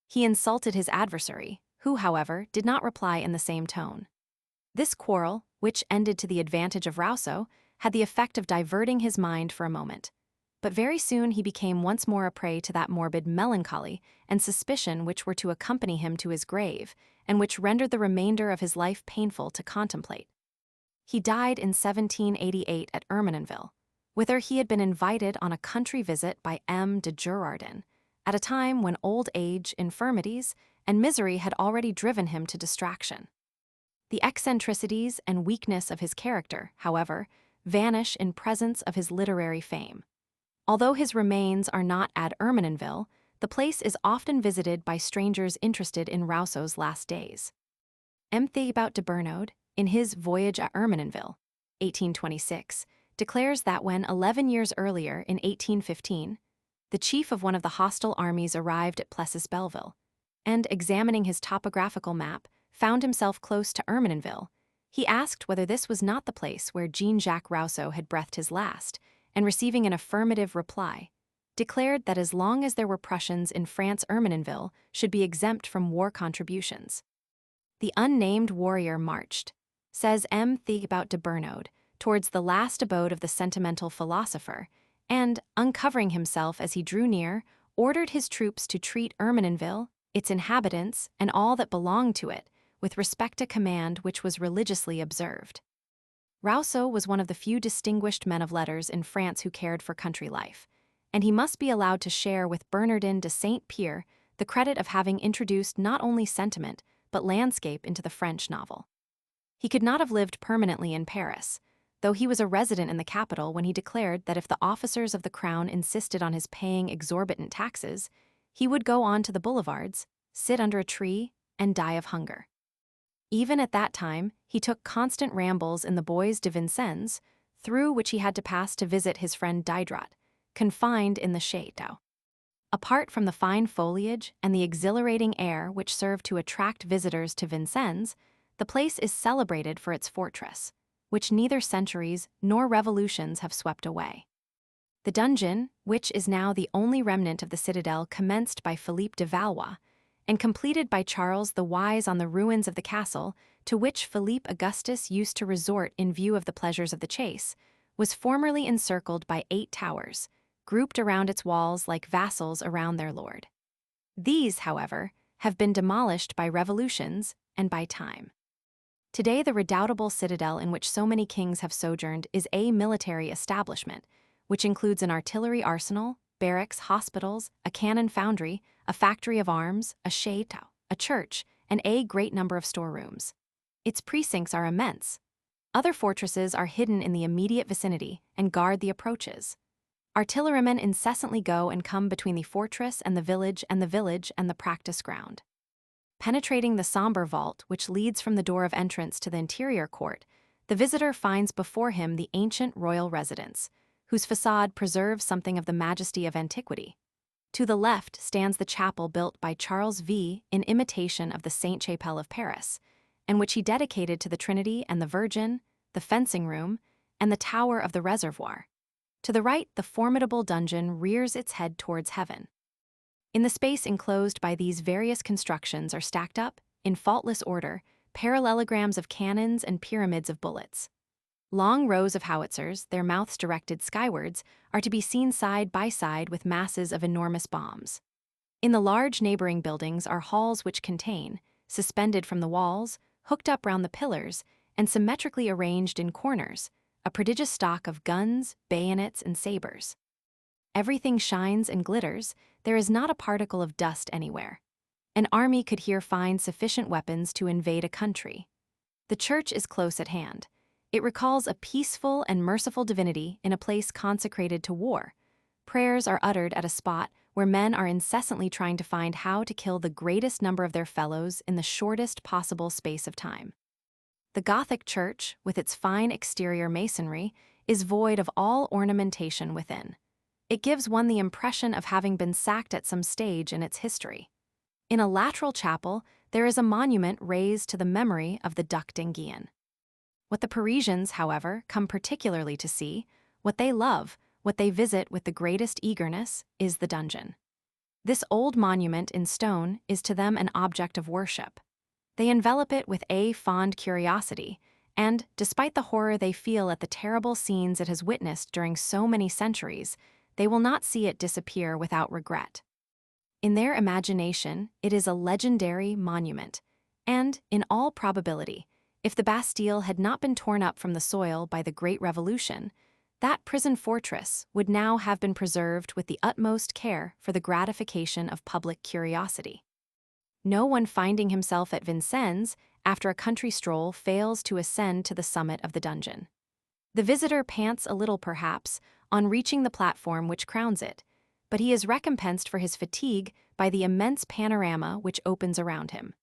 He insulted his adversary, who, however, did not reply in the same tone. This quarrel, which ended to the advantage of Rousseau, had the effect of diverting his mind for a moment. But very soon he became once more a prey to that morbid melancholy and suspicion which were to accompany him to his grave, and which rendered the remainder of his life painful to contemplate. He died in 1788 at Ermenonville, whither he had been invited on a country visit by M. de Girardin, at a time when old age, infirmities, and misery had already driven him to distraction. The eccentricities and weakness of his character, however, vanish in presence of his literary fame. Although his remains are not at Ermenonville, the place is often visited by strangers interested in Rousseau's last days. M. Thibaut de Bernode, in his Voyage at Ermenonville, 1826, declares that when 11 years earlier, in 1815, the chief of one of the hostile armies arrived at Plessis Belleville, and, examining his topographical map, found himself close to Ermenonville, he asked whether this was not the place where Jean-Jacques Rousseau had breathed his last, and receiving an affirmative reply, declared that as long as there were Prussians in France, Ermenonville should be exempt from war contributions. The unnamed warrior marched, says M. Thibaut de Bernode, towards the last abode of the sentimental philosopher, and, uncovering himself as he drew near, ordered his troops to treat Ermenonville, its inhabitants, and all that belonged to it, with respect to command which was religiously observed. Rousseau was one of the few distinguished men of letters in France who cared for country life, and he must be allowed to share with Bernardin de Saint-Pierre the credit of having introduced not only sentiment, but landscape into the French novel. He could not have lived permanently in Paris, though he was a resident in the capital when he declared that if the officers of the crown insisted on his paying exorbitant taxes, he would go on to the boulevards, sit under a tree, and die of hunger. Even at that time, he took constant rambles in the Bois de Vincennes, through which he had to pass to visit his friend Diderot, confined in the château. Apart from the fine foliage and the exhilarating air which served to attract visitors to Vincennes, the place is celebrated for its fortress, which neither centuries nor revolutions have swept away. The dungeon, which is now the only remnant of the citadel commenced by Philippe de Valois, and completed by Charles the Wise on the ruins of the castle, to which Philippe Augustus used to resort in view of the pleasures of the chase, was formerly encircled by 8 towers, grouped around its walls like vassals around their lord. These, however, have been demolished by revolutions and by time. Today, the redoubtable citadel in which so many kings have sojourned is a military establishment, which includes an artillery arsenal, barracks, hospitals, a cannon foundry, a factory of arms, a château, a church, and a great number of storerooms. Its precincts are immense. Other fortresses are hidden in the immediate vicinity and guard the approaches. Artillerymen incessantly go and come between the fortress and the village and the practice ground. Penetrating the somber vault which leads from the door of entrance to the interior court, the visitor finds before him the ancient royal residence, whose facade preserves something of the majesty of antiquity. To the left stands the chapel built by Charles V in imitation of the Sainte-Chapelle of Paris, and which he dedicated to the Trinity and the Virgin, the fencing room, and the tower of the reservoir. To the right, the formidable dungeon rears its head towards heaven. In the space enclosed by these various constructions are stacked up, in faultless order, parallelograms of cannons and pyramids of bullets. Long rows of howitzers, their mouths directed skywards, are to be seen side by side with masses of enormous bombs. In the large neighboring buildings are halls which contain, suspended from the walls, hooked up round the pillars, and symmetrically arranged in corners, a prodigious stock of guns, bayonets, and sabers. Everything shines and glitters, there is not a particle of dust anywhere. An army could here find sufficient weapons to invade a country. The church is close at hand. It recalls a peaceful and merciful divinity in a place consecrated to war. Prayers are uttered at a spot where men are incessantly trying to find how to kill the greatest number of their fellows in the shortest possible space of time. The Gothic church, with its fine exterior masonry, is void of all ornamentation within. It gives one the impression of having been sacked at some stage in its history. In a lateral chapel, there is a monument raised to the memory of the Duc d'Enghien. What the Parisians, however, come particularly to see, what they love, what they visit with the greatest eagerness, is the dungeon. This old monument in stone is to them an object of worship. They envelop it with a fond curiosity, and, despite the horror they feel at the terrible scenes it has witnessed during so many centuries, they will not see it disappear without regret. In their imagination, it is a legendary monument, and, in all probability, if the Bastille had not been torn up from the soil by the Great Revolution, that prison fortress would now have been preserved with the utmost care for the gratification of public curiosity. No one finding himself at Vincennes after a country stroll fails to ascend to the summit of the dungeon. The visitor pants a little, perhaps, on reaching the platform which crowns it, but he is recompensed for his fatigue by the immense panorama which opens around him.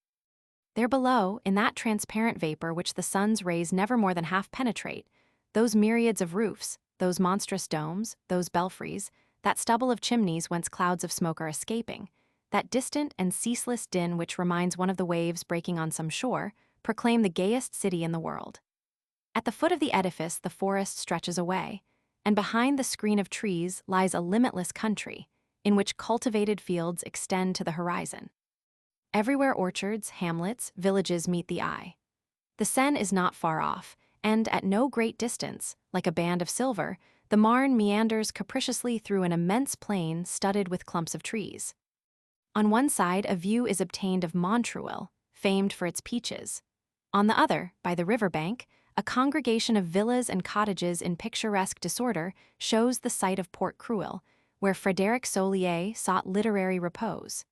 There below, in that transparent vapor which the sun's rays never more than half penetrate, those myriads of roofs, those monstrous domes, those belfries, that stubble of chimneys whence clouds of smoke are escaping, that distant and ceaseless din which reminds one of the waves breaking on some shore, proclaim the gayest city in the world. At the foot of the edifice the forest stretches away, and behind the screen of trees lies a limitless country, in which cultivated fields extend to the horizon. Everywhere orchards, hamlets, villages meet the eye. The Seine is not far off, and at no great distance, like a band of silver, the Marne meanders capriciously through an immense plain studded with clumps of trees. On one side, a view is obtained of Montreuil, famed for its peaches. On the other, by the river bank, a congregation of villas and cottages in picturesque disorder shows the site of Port Cruel, where Frédéric Solier sought literary repose.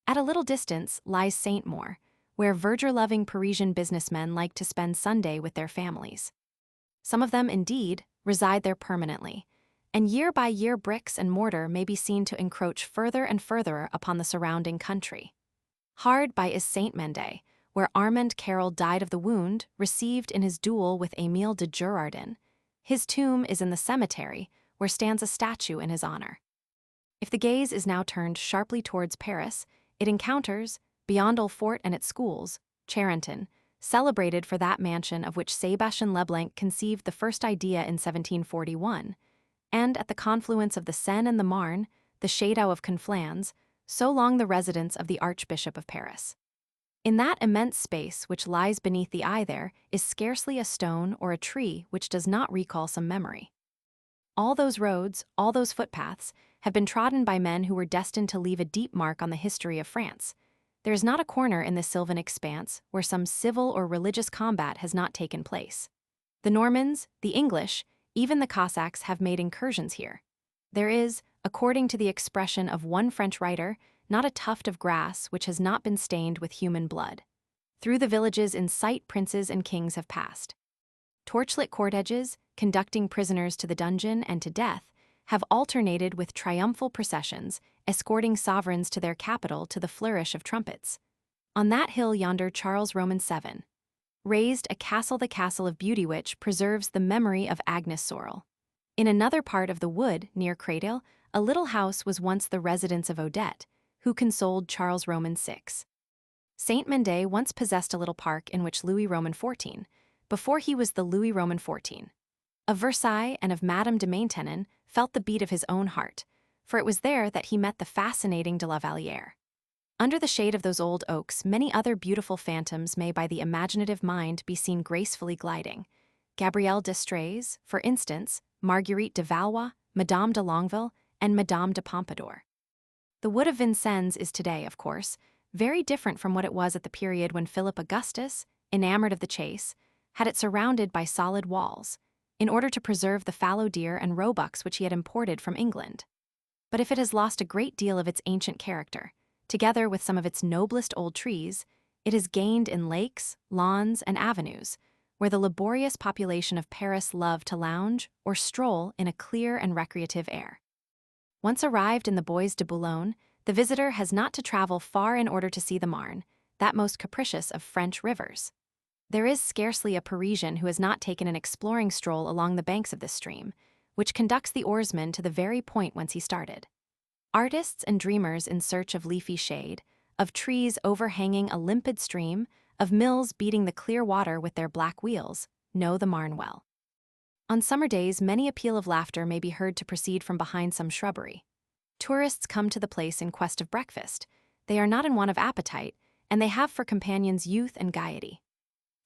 At a little distance lies Saint-Maur, where verdure-loving Parisian businessmen like to spend Sunday with their families. Some of them, indeed, reside there permanently, and year by year bricks and mortar may be seen to encroach further and further upon the surrounding country. Hard by is Saint-Mende, where Armand Carrel died of the wound received in his duel with Émile de Girardin. His tomb is in the cemetery, where stands a statue in his honor. If the gaze is now turned sharply towards Paris, it encounters, beyond Old Fort and its schools, Charenton, celebrated for that mansion of which Sébastien Leblanc conceived the first idea in 1741, and at the confluence of the Seine and the Marne, the Château of Conflans, so long the residence of the Archbishop of Paris. In that immense space which lies beneath the eye there is scarcely a stone or a tree which does not recall some memory. All those roads, all those footpaths, have been trodden by men who were destined to leave a deep mark on the history of France. There is not a corner in this sylvan expanse where some civil or religious combat has not taken place. The Normans, the English, even the Cossacks have made incursions here. There is, according to the expression of one French writer, not a tuft of grass which has not been stained with human blood. Through the villages in sight princes and kings have passed. Torchlit corteges, conducting prisoners to the dungeon and to death, have alternated with triumphal processions, escorting sovereigns to their capital to the flourish of trumpets. On that hill yonder Charles Roman VII raised a castle, the Castle of Beauty, which preserves the memory of Agnes Sorel. In another part of the wood, near Cradle, a little house was once the residence of Odette, who consoled Charles Roman VI. Saint Mandé once possessed a little park in which Louis Roman XIV, before he was the Louis Roman XIV, of Versailles and of Madame de Maintenon, felt the beat of his own heart, for it was there that he met the fascinating de la Vallière. Under the shade of those old oaks, many other beautiful phantoms may by the imaginative mind be seen gracefully gliding. Gabrielle d'Estrées, for instance, Marguerite de Valois, Madame de Longueville, and Madame de Pompadour. The wood of Vincennes is today, of course, very different from what it was at the period when Philip Augustus, enamored of the chase, had it surrounded by solid walls, in order to preserve the fallow deer and roebucks which he had imported from England. But if it has lost a great deal of its ancient character, together with some of its noblest old trees, it has gained in lakes, lawns, and avenues, where the laborious population of Paris love to lounge or stroll in a clear and recreative air. Once arrived in the Bois de Boulogne, the visitor has not to travel far in order to see the Marne, that most capricious of French rivers. There is scarcely a Parisian who has not taken an exploring stroll along the banks of this stream, which conducts the oarsman to the very point whence he started. Artists and dreamers in search of leafy shade, of trees overhanging a limpid stream, of mills beating the clear water with their black wheels, know the Marne well. On summer days, many a peal of laughter may be heard to proceed from behind some shrubbery. Tourists come to the place in quest of breakfast. They are not in want of appetite, and they have for companions youth and gaiety.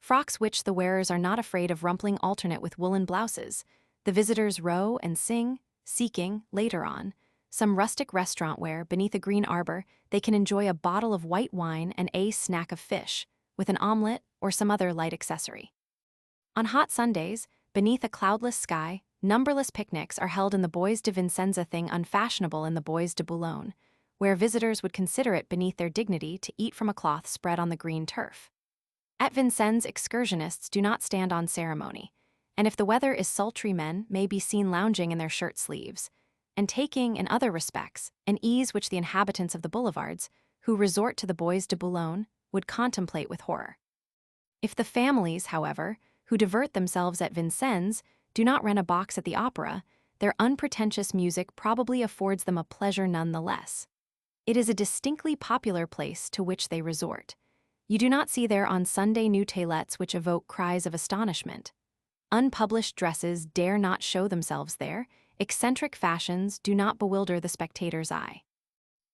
Frocks which the wearers are not afraid of rumpling alternate with woolen blouses, the visitors row and sing, seeking, later on, some rustic restaurant where, beneath a green arbor, they can enjoy a bottle of white wine and a snack of fish, with an omelette or some other light accessory. On hot Sundays, beneath a cloudless sky, numberless picnics are held in the Bois de Vincennes, a thing unfashionable in the Bois de Boulogne, where visitors would consider it beneath their dignity to eat from a cloth spread on the green turf. At Vincennes, excursionists do not stand on ceremony, and if the weather is sultry, men may be seen lounging in their shirt sleeves, and taking, in other respects, an ease which the inhabitants of the boulevards, who resort to the Bois de Boulogne, would contemplate with horror. If the families, however, who divert themselves at Vincennes do not rent a box at the opera, their unpretentious music probably affords them a pleasure none the less. It is a distinctly popular place to which they resort. You do not see there on Sunday new toilettes which evoke cries of astonishment. Unpublished dresses dare not show themselves there. Eccentric fashions do not bewilder the spectator's eye.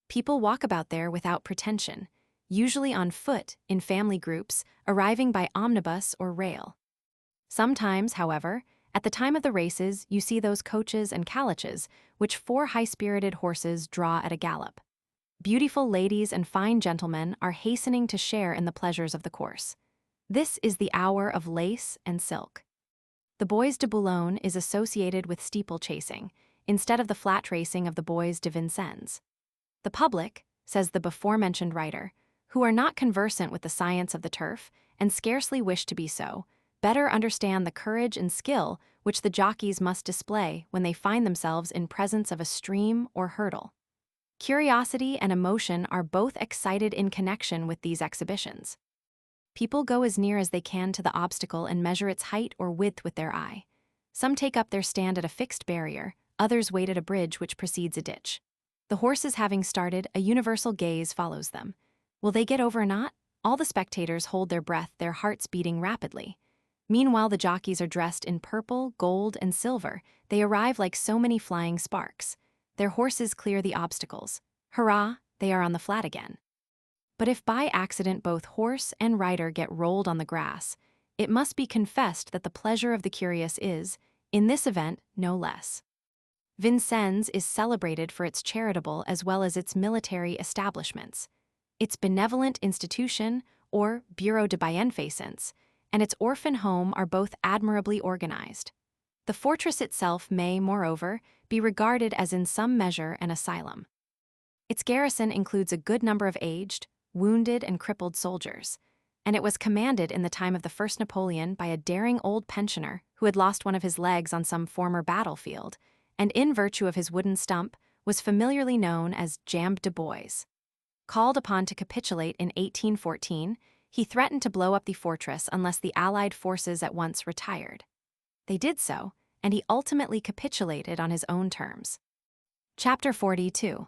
People walk about there without pretension, usually on foot, in family groups, arriving by omnibus or rail. Sometimes, however, at the time of the races, you see those coaches and caloches which 4 high-spirited horses draw at a gallop. Beautiful ladies and fine gentlemen are hastening to share in the pleasures of the course. This is the hour of lace and silk. The Bois de Boulogne is associated with steeplechasing, instead of the flat racing of the Bois de Vincennes. The public, says the before-mentioned writer, who are not conversant with the science of the turf, and scarcely wish to be so, better understand the courage and skill which the jockeys must display when they find themselves in presence of a stream or hurdle. Curiosity and emotion are both excited in connection with these exhibitions. People go as near as they can to the obstacle and measure its height or width with their eye. Some take up their stand at a fixed barrier, others wait at a bridge which precedes a ditch. The horses having started, a universal gaze follows them. Will they get over or not? All the spectators hold their breath, their hearts beating rapidly. Meanwhile, the jockeys are dressed in purple, gold, and silver. They arrive like so many flying sparks. Their horses clear the obstacles. Hurrah! they are on the flat again. But if by accident both horse and rider get rolled on the grass, it must be confessed that the pleasure of the curious is, in this event, no less. Vincennes is celebrated for its charitable as well as its military establishments, its benevolent institution, or Bureau de Bienfaisance, and its orphan home are both admirably organized. The fortress itself may, moreover, be regarded as in some measure an asylum. Its garrison includes a good number of aged, wounded, and crippled soldiers, and it was commanded in the time of the first Napoleon by a daring old pensioner who had lost one of his legs on some former battlefield, and in virtue of his wooden stump was familiarly known as Jambe de Bois. Called upon to capitulate in 1814, he threatened to blow up the fortress unless the Allied forces at once retired. They did so, and he ultimately capitulated on his own terms. Chapter 42.